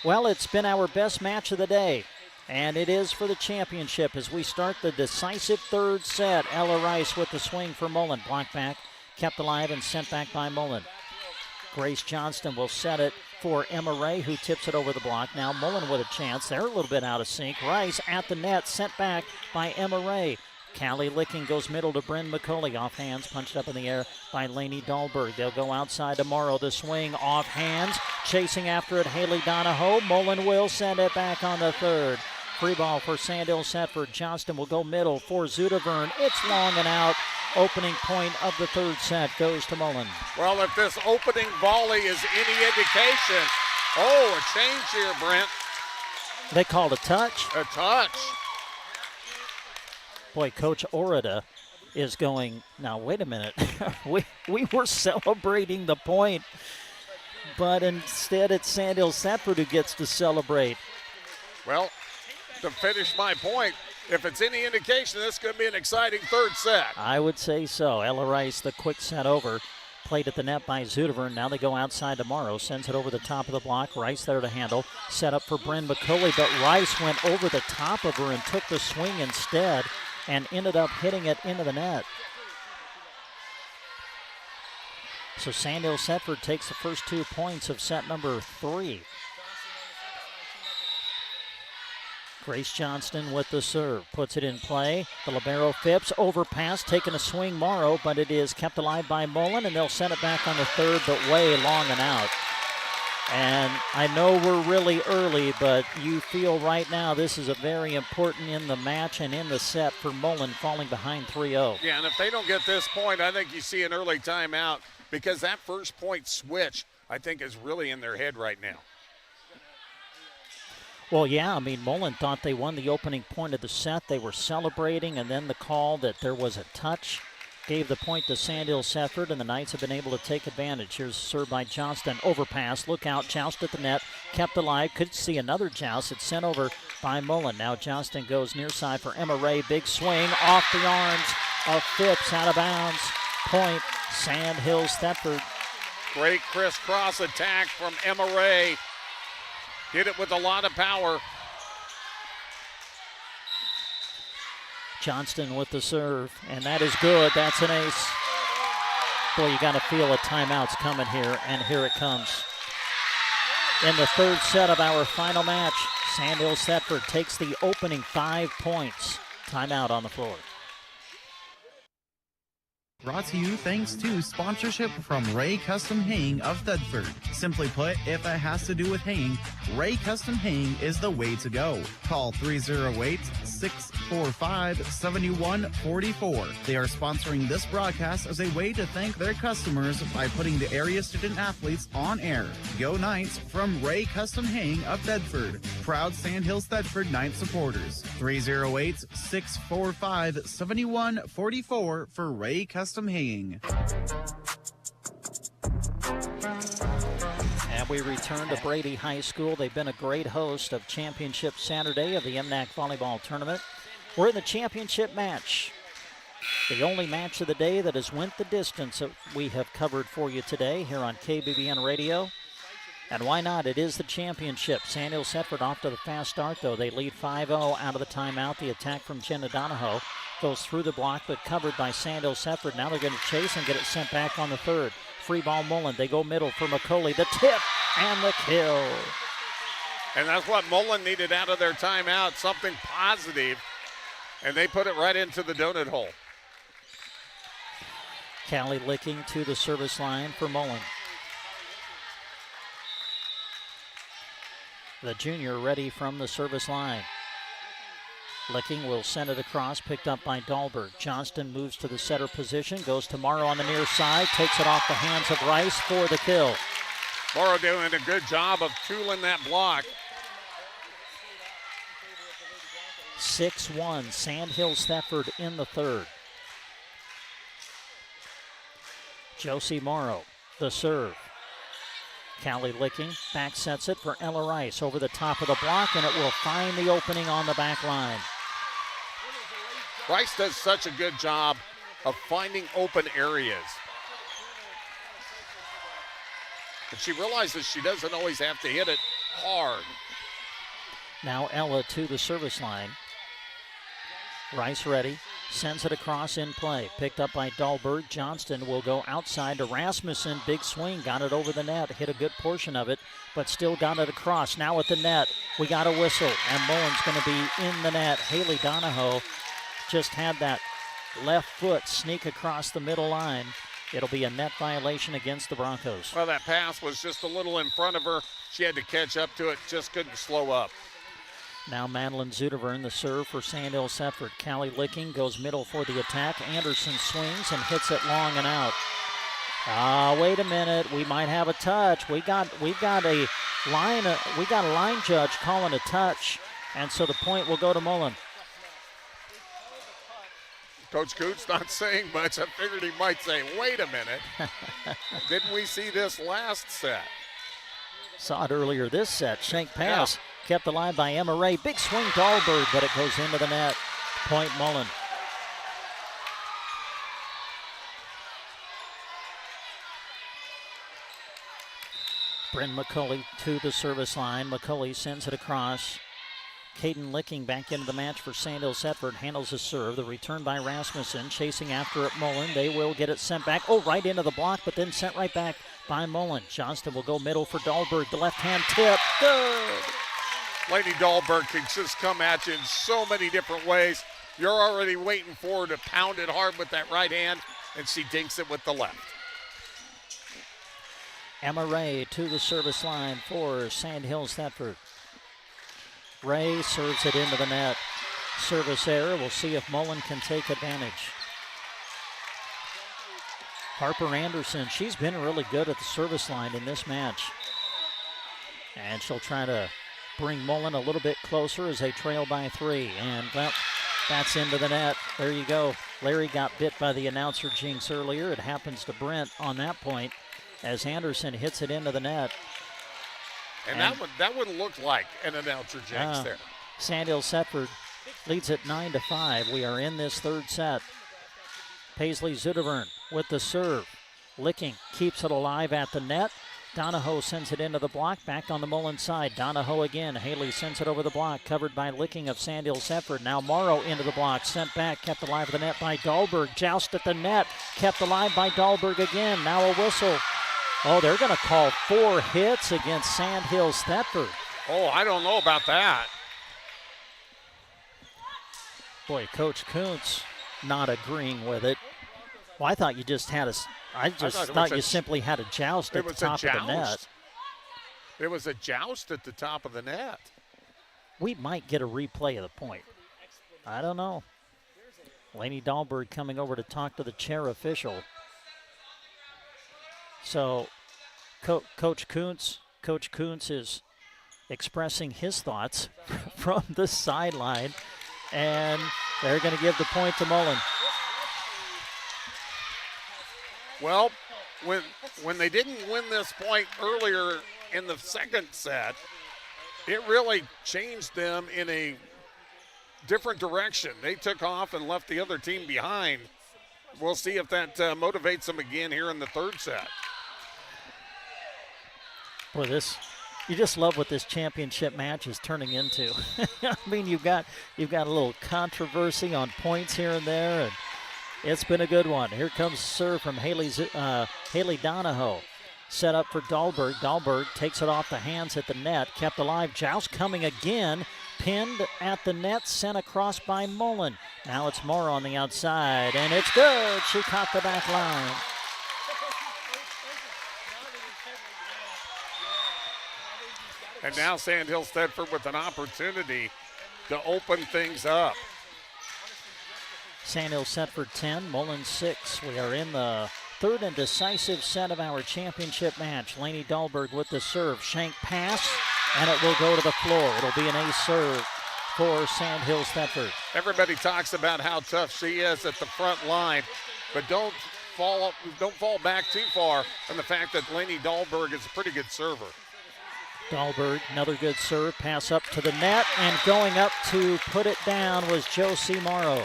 Well, it's been our best match of the day, and it is for the championship as we start the decisive third set. Ella Rice with the swing for Mullen. Blocked back, kept alive, and sent back by Mullen. Grace Johnston will set it for Emma Ray, who tips it over the block. Now Mullen with a chance. They're a little bit out of sync. Rice at the net, sent back by Emma Ray. Callie Licking goes middle to Bryn McCauley. Off hands, punched up in the air by Lainey Dahlberg. They'll go outside tomorrow. The swing off hands. Chasing after it, Haley Donahoe. Mullen will send it back on the third. Free ball for Sandhill Setford. Johnston will go middle for Zudavern. It's long and out. Opening point of the third set goes to Mullen. Well, if this opening volley is any indication, a change here, Brent. They called a touch. A touch. Boy, Coach Orida is going, now wait a minute. we were celebrating the point, but instead it's Sandhill Setford who gets to celebrate. Well, to finish my point, if it's any indication, this could be an exciting third set. I would say so. Ella Rice, the quick set over, played at the net by Zudavern. Now they go outside tomorrow. Sends it over the top of the block. Rice there to handle. Set up for Bryn McCauley, but Rice went over the top of her and took the swing instead and ended up hitting it into the net. So Sandhill Setford takes the first 2 points of set number 3. Grace Johnston with the serve, puts it in play. The libero Phipps, overpass, taking a swing Morrow, but it is kept alive by Mullen, and they'll send it back on the third, but way long and out. And I know we're really early, but you feel right now this is a very important in the match and in the set for Mullen, falling behind 3-0. Yeah, and if they don't get this point, I think you see an early timeout, because that first point switch, I think, is really in their head right now. Well, yeah, I mean, Mullen thought they won the opening point of the set. They were celebrating, and then the call that there was a touch gave the point to Sandhill Setford, and the Knights have been able to take advantage. Here's a serve by Johnston. Overpass, look out, joust at the net, kept alive. Could see another joust. It's sent over by Mullen. Now Johnston goes near side for Emma Ray. Big swing off the arms of Phipps, out of bounds. Point, Sandhill Setford. Great crisscross attack from Emma Ray. Hit it with a lot of power. Johnston with the serve, and that is good. That's an ace. Boy, you got to feel a timeout's coming here, and here it comes. In the third set of our final match, Sandhill Setford takes the opening 5 points. Timeout on the floor. Brought to you thanks to sponsorship from Ray Custom Haying of Thedford. Simply put, if it has to do with haying, Ray Custom Haying is the way to go. Call 308-6 645-7144. They are sponsoring this broadcast as a way to thank their customers by putting the area student athletes on air. Go Knights from Ray Custom Haying of Thedford. Proud Sandhills Thedford Knights supporters. 308-645-7144 for Ray Custom Haying. And we return to Brady High School. They've been a great host of Championship Saturday of the MNAC Volleyball Tournament. We're in the championship match. The only match of the day that has went the distance that we have covered for you today here on KBBN Radio. And why not? It is the championship. Sandhills Thetford off to the fast start, though. They lead 5-0 out of the timeout. The attack from Jenna Donahoe goes through the block, but covered by Sandhills Thetford. Now they're going to chase and get it sent back on the third. Free ball Mullen. They go middle for McCauley. The tip and the kill. And that's what Mullen needed out of their timeout, something positive. And they put it right into the donut hole. Callie Licking to the service line for Mullen. The junior ready from the service line. Licking will send it across, picked up by Dahlberg. Johnston moves to the setter position, goes to Morrow on the near side, takes it off the hands of Rice for the kill. Morrow doing a good job of tooling that block. 6-1, Sandhills Thetford in the third. Josie Morrow, the serve. Callie Licking back sets it for Ella Rice over the top of the block, and it will find the opening on the back line. Rice does such a good job of finding open areas. And she realizes she doesn't always have to hit it hard. Now Ella to the service line. Rice ready. Sends it across in play. Picked up by Dahlberg. Johnston will go outside to Rasmussen. Big swing. Got it over the net. Hit a good portion of it, but still got it across. Now at the net, we got a whistle, and Mullen's going to be in the net. Haley Donahoe just had that left foot sneak across the middle line. It'll be a net violation against the Broncos. Well, that pass was just a little in front of her. She had to catch up to it. Just couldn't slow up. Now Madeline Zudevern, the serve for Sandhills Thetford. Callie Licking goes middle for the attack. Anderson swings and hits it long and out. Wait a minute. We might have a touch. We got a line judge calling a touch, and so the point will go to Mullen. Coach Coots not saying much. I figured he might say, wait a minute. Didn't we see this last set? Saw it earlier this set. Shank pass. Yeah. Kept alive by Emma Ray. Big swing Dahlberg, but it goes into the net. Point Mullen. Bryn McCauley to the service line. McCauley sends it across. Caden Licking back into the match for Sandhills Thetford. Handles the serve. The return by Rasmussen. Chasing after it Mullen. They will get it sent back. Right into the block, but then sent right back by Mullen. Johnston will go middle for Dahlberg. The left-hand tip. Good. Lady Dahlberg can just come at you in so many different ways. You're already waiting for her to pound it hard with that right hand, and she dinks it with the left. Emma Ray to the service line for Sandhills Thetford. Ray serves it into the net. Service error. We'll see if Mullen can take advantage. Harper Anderson, she's been really good at the service line in this match. And she'll try to bring Mullen a little bit closer as they trail by 3. And, well, that's into the net. There you go. Larry got bit by the announcer jinx earlier. It happens to Brent on that point as Anderson hits it into the net. And that would look like an announcer jinx there. Sandhills Thetford leads it 9-5. We are in this third set. Paisley Zudevern with the serve. Licking keeps it alive at the net. Donahoe sends it into the block, back on the Mullen side. Donahoe again. Haley sends it over the block, covered by Licking of Sandhills Thetford. Now Morrow into the block, sent back, kept alive at the net by Dahlberg. Joust at the net, kept alive by Dahlberg again. Now a whistle. They're going to call 4 hits against Sandhills Thetford. I don't know about that. Boy, Coach Kuntz not agreeing with it. Well, I thought you just had I thought you simply had a joust at the top of the net. It was a joust at the top of the net. We might get a replay of the point. I don't know. Lainey Dahlberg coming over to talk to the chair official. So Coach Kuntz is expressing his thoughts from the sideline, and they're going to give the point to Mullen. Well, when they didn't win this point earlier in the second set, it really changed them in a different direction. They took off and left the other team behind. We'll see if that motivates them again here in the third set. Boy, you just love what this championship match is turning into. I mean, you've got a little controversy on points here and there, and it's been a good one. Here comes serve from Haley Donahoe. Set up for Dahlberg. Dahlberg takes it off the hands at the net. Kept alive. Joust coming again. Pinned at the net. Sent across by Mullen. Now it's Moore on the outside. And it's good. She caught the back line. And now Sandhills Thedford with an opportunity to open things up. Sandhills Thedford 10, Mullen 6. We are in the third and decisive set of our championship match. Lainey Dahlberg with the serve. Shank pass, and it will go to the floor. It'll be an ace serve for Sandhills Thedford. Everybody talks about how tough she is at the front line, but don't fall back too far on the fact that Lainey Dahlberg is a pretty good server. Dahlberg, another good serve. Pass up to the net, and going up to put it down was Josie Morrow.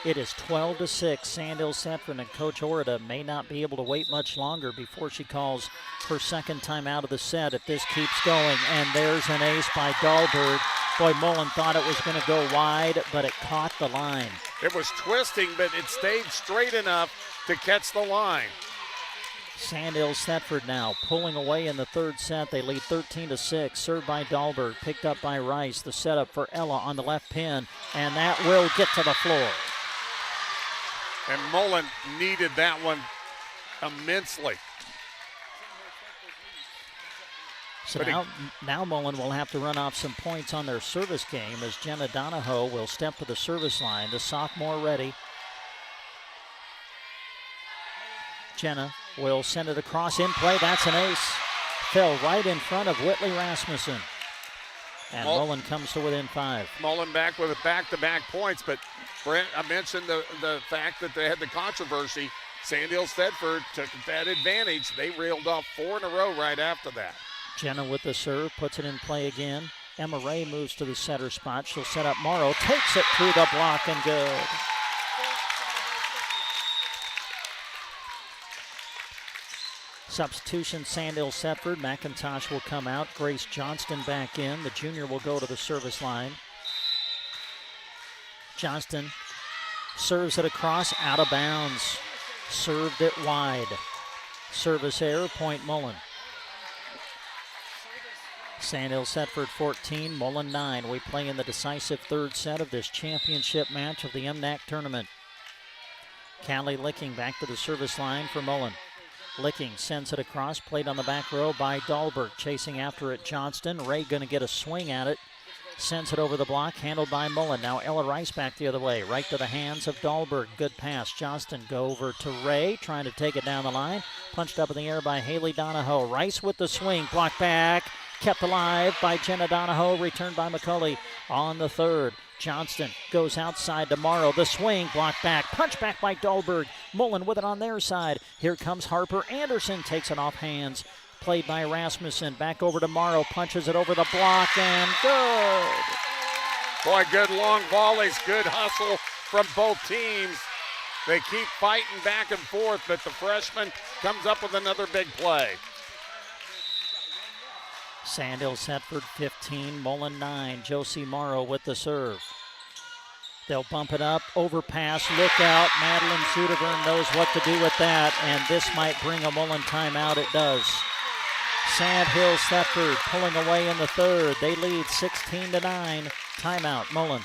It is 12-6. Sandhills Thedford, and Coach Orida may not be able to wait much longer before she calls her second time out of the set if this keeps going. And there's an ace by Dahlberg. Boy, Mullen thought it was going to go wide, but it caught the line. It was twisting, but it stayed straight enough to catch the line. Sandhills Thedford now pulling away in the third set. They lead 13-6. Served by Dahlberg, picked up by Rice. The setup for Ella on the left pin, and that will get to the floor. And Mullen needed that one immensely. So now Mullen will have to run off some points on their service game as Jenna Donahoe will step to the service line. The sophomore ready. Jenna will send it across in play. That's an ace. Fell right in front of Whitley Rasmussen. And Mullen comes to within 5. Mullen back with back-to-back points, but Brent, I mentioned the fact that they had the controversy. Sandhills Thedford took that advantage. They reeled off 4 in a row right after that. Jenna with the serve, puts it in play again. Emma Ray moves to the center spot. She'll set up Morrow, takes it through the block and good. Substitution, Sandhills Thedford. McIntosh will come out. Grace Johnston back in. The junior will go to the service line. Johnston serves it across, out of bounds. Served it wide. Service error, point Mullen. Sandhills Thedford 14, Mullen 9. We play in the decisive third set of this championship match of the MNAC tournament. Callie Licking back to the service line for Mullen. Licking sends it across, played on the back row by Dahlberg. Chasing after it, Johnston. Ray going to get a swing at it. Sends it over the block, handled by Mullen. Now Ella Rice back the other way, right to the hands of Dahlberg. Good pass. Johnston go over to Ray, trying to take it down the line. Punched up in the air by Haley Donahoe. Rice with the swing, blocked back. Kept alive by Jenna Donahoe, returned by McCulley on the third. Johnston goes outside to Morrow. The swing, blocked back, punch back by Dahlberg. Mullen with it on their side. Here comes Harper. Anderson takes it off hands. Played by Rasmussen. Back over to Morrow. Punches it over the block and good. Boy, good long volleys. Good hustle from both teams. They keep fighting back and forth, but the freshman comes up with another big play. Sandhills Thedford 15, Mullen 9. Josie Morrow with the serve. They'll bump it up, overpass, look out. Madeline Sudevern knows what to do with that, and this might bring a Mullen timeout. It does. Sandhills Thedford pulling away in the third. They lead 16-9. Timeout, Mullen.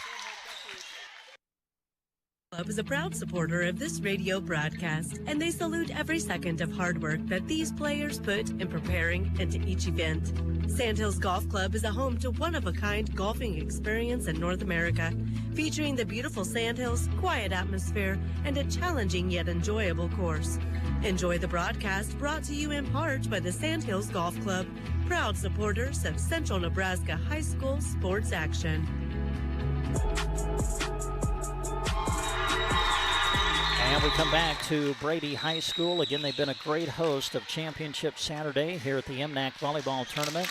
Club is a proud supporter of this radio broadcast, and they salute every second of hard work that these players put in preparing into each event. Sandhills Golf Club is a home to one-of-a-kind golfing experience in North America, featuring the beautiful Sandhills, quiet atmosphere, and a challenging yet enjoyable course. Enjoy the broadcast brought to you in part by the Sandhills Golf Club, proud supporters of Central Nebraska High School sports action. And we come back to Brady High School. Again, they've been a great host of Championship Saturday here at the MNAC Volleyball Tournament.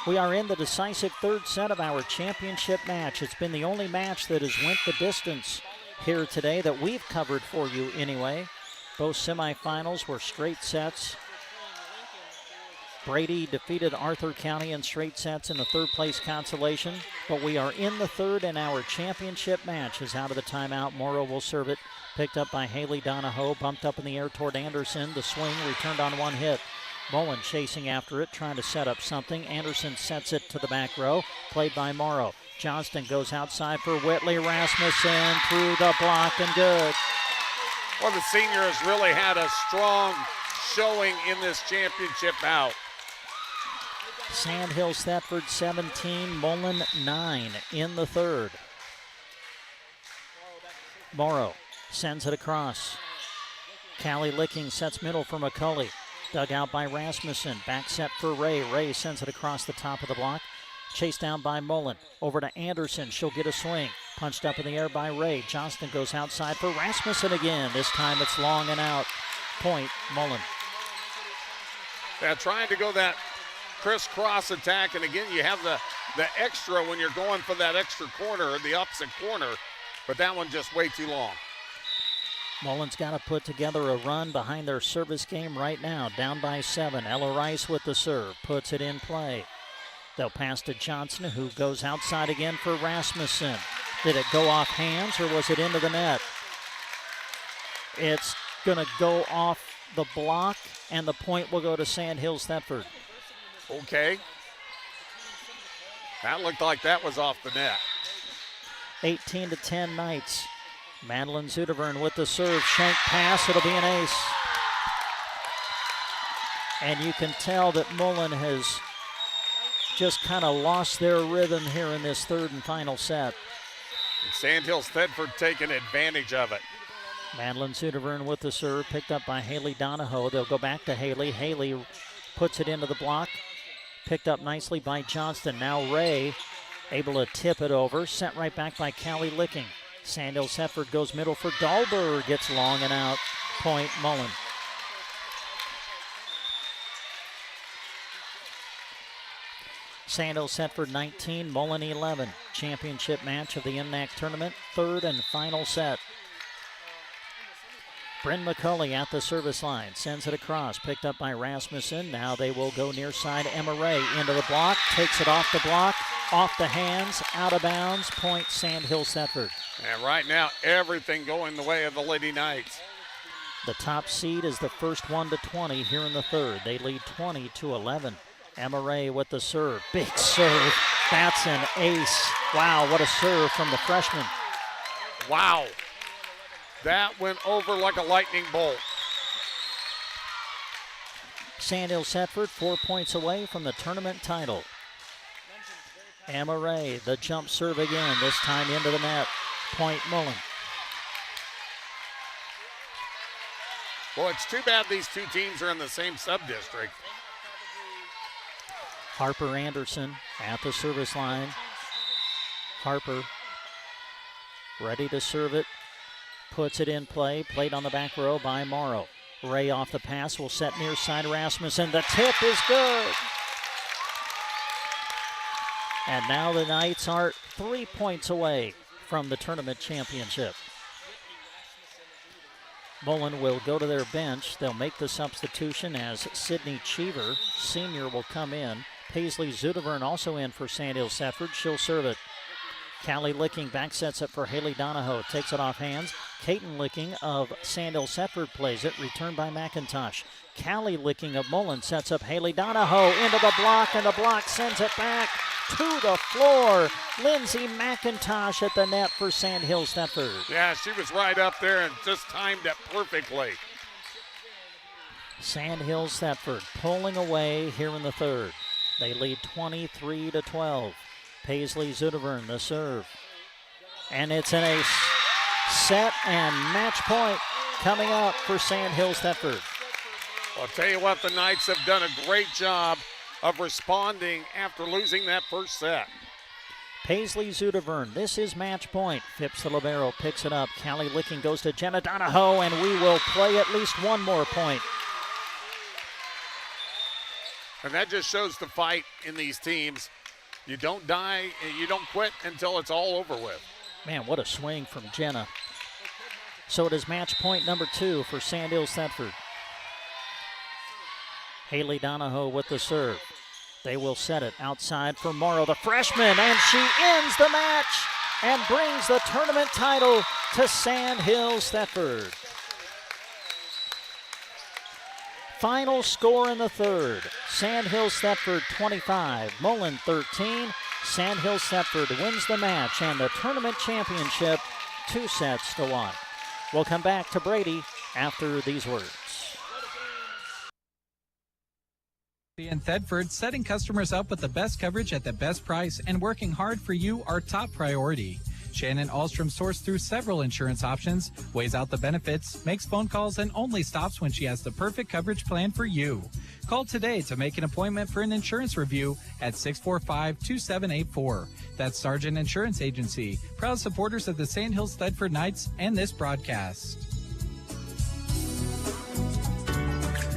We are in the decisive third set of our championship match. It's been the only match that has went the distance here today that we've covered for you anyway. Both semifinals were straight sets. Brady defeated Arthur County in straight sets in the third place consolation. But we are in the third, and our championship match is out of the timeout. Morrow will serve it. Picked up by Haley Donahoe, bumped up in the air toward Anderson. The swing returned on one hit. Mullen chasing after it, trying to set up something. Anderson sets it to the back row, played by Morrow. Johnston goes outside for Whitley. Rasmussen through the block and good. Well, the senior has really had a strong showing in this championship bout. Sandhills Thetford 17, Mullen 9 in the third. Morrow sends it across. Callie Licking sets middle for McCulley. Dug out by Rasmussen. Back set for Ray. Ray sends it across the top of the block. Chased down by Mullen. Over to Anderson. She'll get a swing. Punched up in the air by Ray. Johnston goes outside for Rasmussen again. This time it's long and out. Point, Mullen. Yeah, trying to go that crisscross attack, and again, you have the extra when you're going for that extra corner, or the opposite corner, but that one just way too long. Mullen's got to put together a run behind their service game right now. Down by 7. Ella Rice with the serve. Puts it in play. They'll pass to Johnson, who goes outside again for Rasmussen. Did it go off hands, or was it into the net? It's going to go off the block, and the point will go to Sandhills Thetford. Okay. That looked like that was off the net. 18-10 Knights. Madeline Zudevern with the serve. Shank pass. It'll be an ace. And you can tell that Mullen has just kind of lost their rhythm here in this third and final set. Sandhills Thetford taking advantage of it. Madeline Zudevern with the serve. Picked up by Haley Donahoe. They'll go back to Haley. Haley puts it into the block. Picked up nicely by Johnston. Now Ray able to tip it over. Sent right back by Callie Licking. Sandhills Thetford goes middle for Dahlberg. Gets long and out. Point, Mullen. Sandhills Thetford 19, Mullen 11. Championship match of the MNAC tournament. Third and final set. Bryn McCulley at the service line. Sends it across. Picked up by Rasmussen. Now they will go near side. Emma Ray into the block. Takes it off the block. Off the hands. Out of bounds. Point, Sandhills Thetford. And right now, everything going the way of the Lady Knights. The top seed is the first one to 20 here in the third. They lead 20-11. Emma Ray with the serve. Big serve. That's an ace. Wow, what a serve from the freshman. Wow. That went over like a lightning bolt. Sandhills Thetford 4 points away from the tournament title. Emma Ray, the jump serve again, this time into the net. Point, Mullen. Well, it's too bad these two teams are in the same sub-district. Harper Anderson at the service line. Harper ready to serve it. Puts it in play. Played on the back row by Morrow. Ray off the pass. Will set near side Rasmussen. The tip is good. And now the Knights are 3 points away from the tournament championship. Mullen will go to their bench. They'll make the substitution as Sydney Cheever, senior, will come in. Paisley Zudevern also in for Sandhills Thetford. She'll serve it. Callie Licking back sets it for Haley Donahoe. Takes it off hands. Caton Licking of Sandhills Thetford plays it. Returned by McIntosh. Callie Licking of Mullen sets up Haley Donahoe into the block, and the block sends it back. to the floor. Lindsay McIntosh at the net for Sandhills Thetford. Yeah, she was right up there and just timed it perfectly. Sandhills Thetford pulling away here in the third. They lead 23-12. Paisley Zudevern the serve. And it's an ace. Set and match point coming up for Sandhills Thetford. I'll tell you what, the Knights have done a great job of responding after losing that first set. Paisley Zudevern, this is match point. Phipps the libero picks it up. Callie Licking goes to Jenna Donahoe, and we will play at least one more point. And that just shows the fight in these teams. You don't die, you don't quit until it's all over with. Man, what a swing from Jenna. So it is match point number 2 for Sandhills Thetford. Haley Donahoe with the serve. They will set it outside for Morrow, the freshman, and she ends the match and brings the tournament title to Sandhills Thetford. Final score in the third. Sandhills Thetford 25, Mullen 13. Sandhills Thetford wins the match and the tournament championship 2-1. We'll come back to Brady after these words. In Thedford, setting customers up with the best coverage at the best price and working hard for you our top priority. Shannon Ahlstrom sorts through several insurance options, weighs out the benefits, makes phone calls, and only stops when she has the perfect coverage plan for you. Call today to make an appointment for an insurance review at 645-2784. That's Sargent Insurance Agency, proud supporters of the Sandhills Thedford Knights and this broadcast.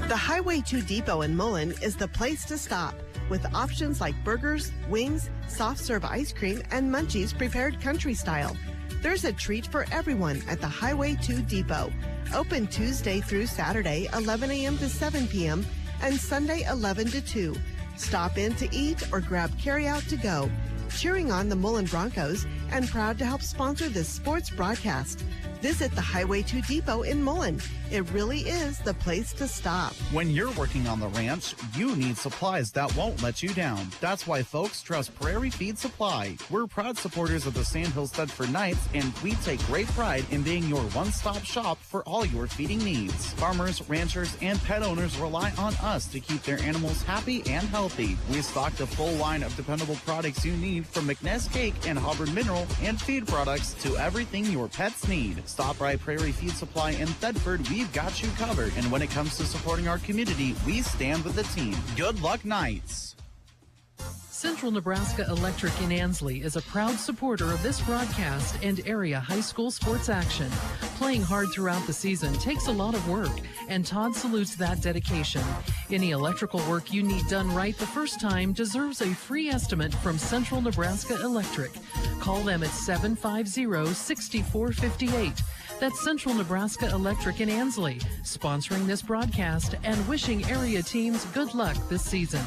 The Highway 2 Depot in Mullen is the place to stop, with options like burgers, wings, soft serve ice cream, and munchies prepared country style. There's a treat for everyone at the Highway 2 Depot. Open Tuesday through Saturday, 11 a.m. to 7 p.m., and Sunday, 11 to 2. Stop in to eat or grab carryout to go. Cheering on the Mullen Broncos and proud to help sponsor this sports broadcast. Visit the Highway 2 Depot in Mullen. It really is the place to stop. When you're working on the ranch, you need supplies that won't let you down. That's why folks trust Prairie Feed Supply. We're proud supporters of the Sandhills Thetford Knights, and we take great pride in being your one-stop shop for all your feeding needs. Farmers, ranchers, and pet owners rely on us to keep their animals happy and healthy. We stock the full line of dependable products you need, from McNess Cake and Hubbard Mineral and feed products to everything your pets need. Stop by Prairie Feed Supply in Thedford. We've got you covered. And when it comes to supporting our community, we stand with the team. Good luck, Knights. Central Nebraska Electric in Ansley is a proud supporter of this broadcast and area high school sports action. Playing hard throughout the season takes a lot of work, and Todd salutes that dedication. Any electrical work you need done right the first time deserves a free estimate from Central Nebraska Electric. Call them at 750-6458. That's Central Nebraska Electric in Ansley, sponsoring this broadcast and wishing area teams good luck this season.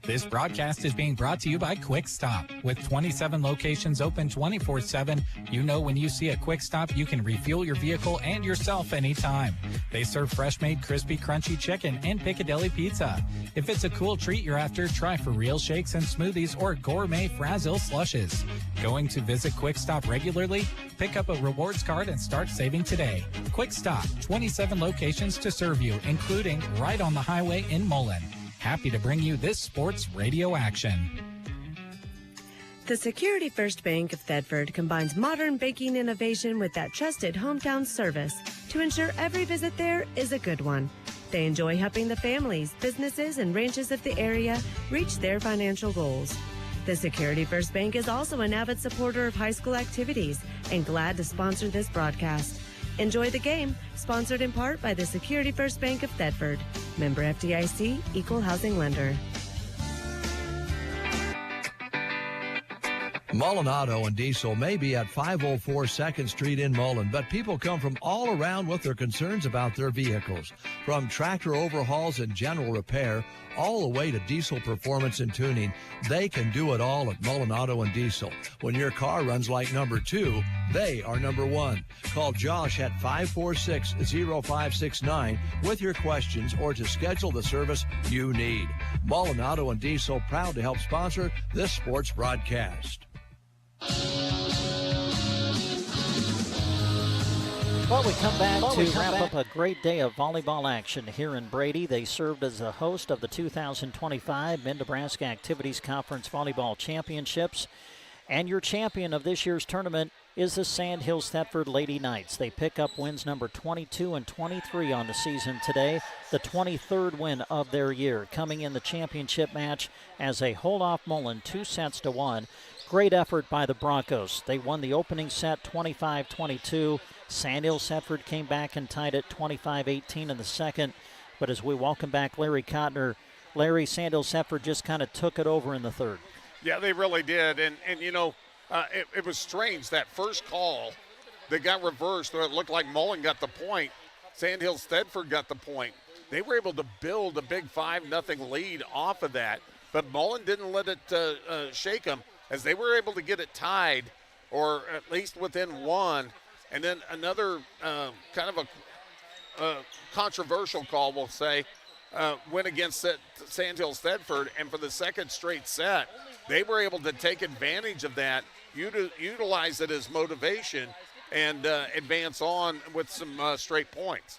This broadcast is being brought to you by Quick Stop. With 27 locations open 24/7, you know when you see a Quick Stop, you can refuel your vehicle and yourself anytime. They serve fresh-made, crispy, crunchy chicken and Piccadilly pizza. If it's a cool treat you're after, try for real shakes and smoothies or gourmet Frazzle slushes. Going to visit Quick Stop regularly? Pick up a rewards card and start saving today. Quick Stop, 27 locations to serve you, including right on the highway in Mullen. Happy to bring you this sports radio action. The Security First Bank of Thedford combines modern banking innovation with that trusted hometown service to ensure every visit there is a good one. They enjoy helping the families, businesses, and ranches of the area reach their financial goals. The Security First Bank is also an avid supporter of high school activities and glad to sponsor this broadcast. Enjoy the game, sponsored in part by the Security First Bank of Thedford. Member FDIC, Equal Housing Lender. Mullen Auto and Diesel may be at 504 2nd Street in Mullen, but people come from all around with their concerns about their vehicles. From tractor overhauls and general repair, all the way to diesel performance and tuning, they can do it all at Mullen Auto and Diesel. When your car runs like number 2, they are number 1. Call Josh at 546-0569 with your questions or to schedule the service you need. Mullen Auto and Diesel, proud to help sponsor this sports broadcast. Well, we come back to wrap up a great day of volleyball action here in Brady. They served as the host of the 2025 Mid-Nebraska Activities Conference Volleyball Championships. And your champion of this year's tournament is the Sandhills Thetford Lady Knights. They pick up wins number 22 and 23 on the season today, the 23rd win of their year, coming in the championship match as they hold off Mullen 2-1. Great effort by the Broncos. They won the opening set 25-22. Sandhills Thetford came back and tied it 25-18 in the second. But as we welcome back Larry Kottner, Larry, Sandhills Thetford just kind of took it over in the third. Yeah, they really did. And you know, it was strange, that first call that got reversed, or it looked like Mullen got the point. Sandhills Thetford got the point. They were able to build a big 5-0 lead off of that, but Mullen didn't let it shake them, as they were able to get it tied, or at least within one. And then another kind of a controversial call, we'll say, went against Sandhills Thetford, and for the second straight set, they were able to take advantage of that, utilize it as motivation, and advance on with some straight points.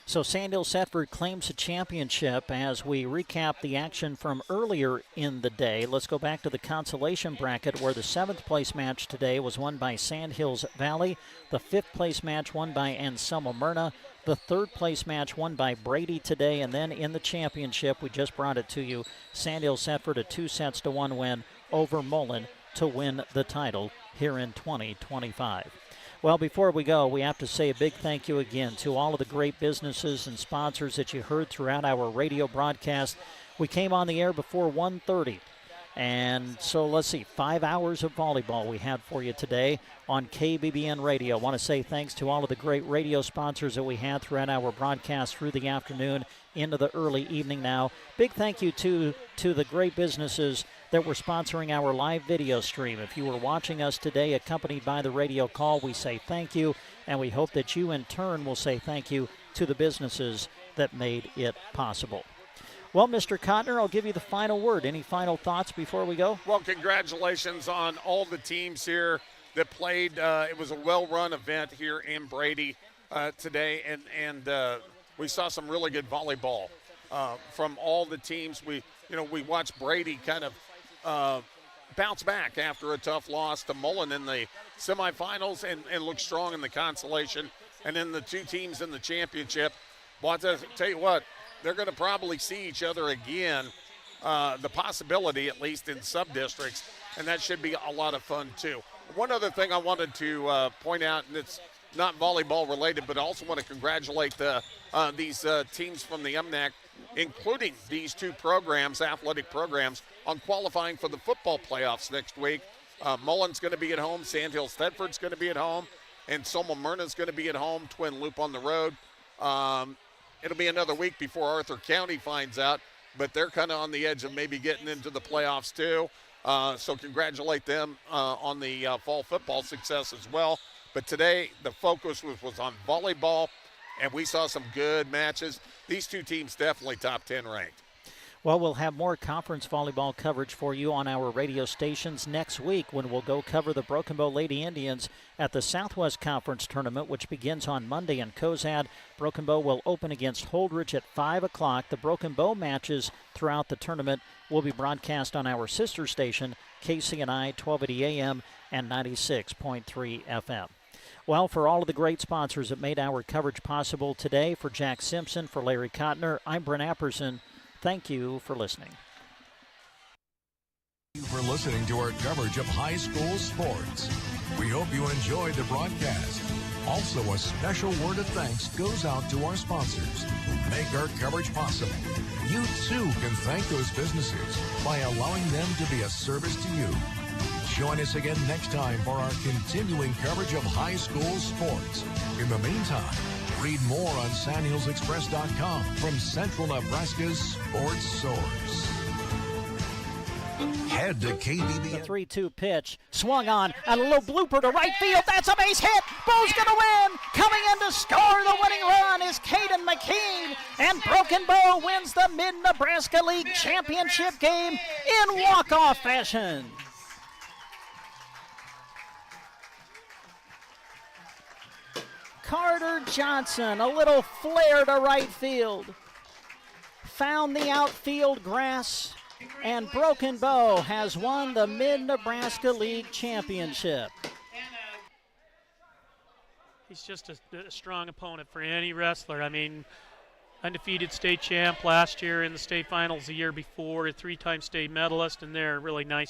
So Sandhills Thetford claims a championship. As we recap the action from earlier in the day, let's go back to the consolation bracket, where the 7th place match today was won by Sandhills Valley, the 5th place match won by Anselmo Myrna, the 3rd place match won by Brady today, and then in the championship, we just brought it to you, Sandhills Thetford a 2-1 win over Mullen to win the title here in 2025. Well, before we go, we have to say a big thank you again to all of the great businesses and sponsors that you heard throughout our radio broadcast. We came on the air before 1:30. And so let's see, 5 hours of volleyball we had for you today on KBBN Radio. I want to say thanks to all of the great radio sponsors that we had throughout our broadcast through the afternoon into the early evening now. Big thank you to the great businesses that were sponsoring our live video stream. If you were watching us today accompanied by the radio call, we say thank you, and we hope that you in turn will say thank you to the businesses that made it possible. Well, Mr. Kottner, I'll give you the final word. Any final thoughts before we go? Well, congratulations on all the teams here that played. It was a well-run event here in Brady today, and we saw some really good volleyball from all the teams. We watched Brady kind of bounce back after a tough loss to Mullen in the semifinals and look strong in the consolation. And then the two teams in the championship, well, I'll tell you what, they're going to probably see each other again, the possibility at least in sub-districts, and that should be a lot of fun too. One other thing I wanted to point out, and it's not volleyball related, but I also want to congratulate these teams from the MNAC, including these two programs, athletic programs, on qualifying for the football playoffs next week. Mullen's going to be at home, Sandhills Thetford's going to be at home, and Anselmo Myrna's going to be at home, Twin Loop on the road. It'll be another week before Arthur County finds out, but they're kind of on the edge of maybe getting into the playoffs too. So congratulate them on the fall football success as well. But today the focus was on volleyball, and we saw some good matches. These two teams definitely top 10 ranked. Well, we'll have more conference volleyball coverage for you on our radio stations next week when we'll go cover the Broken Bow Lady Indians at the Southwest Conference Tournament, which begins on Monday in Cozad. Broken Bow will open against Holdridge at 5 o'clock. The Broken Bow matches throughout the tournament will be broadcast on our sister station, KCNI1280 AM and 96.3 FM. Well, for all of the great sponsors that made our coverage possible today, for Jack Simpson, for Larry Kottner, I'm Brent Apperson. Thank you for listening. Thank you for listening to our coverage of high school sports. We hope you enjoyed the broadcast. Also, a special word of thanks goes out to our sponsors who make our coverage possible. You, too, can thank those businesses by allowing them to be a service to you. Join us again next time for our continuing coverage of high school sports. In the meantime, read more on SandhillsExpress.com from Central Nebraska's Sports Source. Head to KBBN. The 3-2 pitch, swung on, and a little blooper to right field. That's a base hit. Bo's going to win. Coming in to score the winning run is Caden McKean, and Broken Bow wins the Mid-Nebraska League Championship game in walk-off fashion. Carter Johnson, a little flare to right field. Found the outfield grass, and Broken Bow has won the Mid-Nebraska League Championship. He's just a strong opponent for any wrestler. I mean, undefeated state champ last year in the state finals the year before, a 3-time state medalist, and they're really nice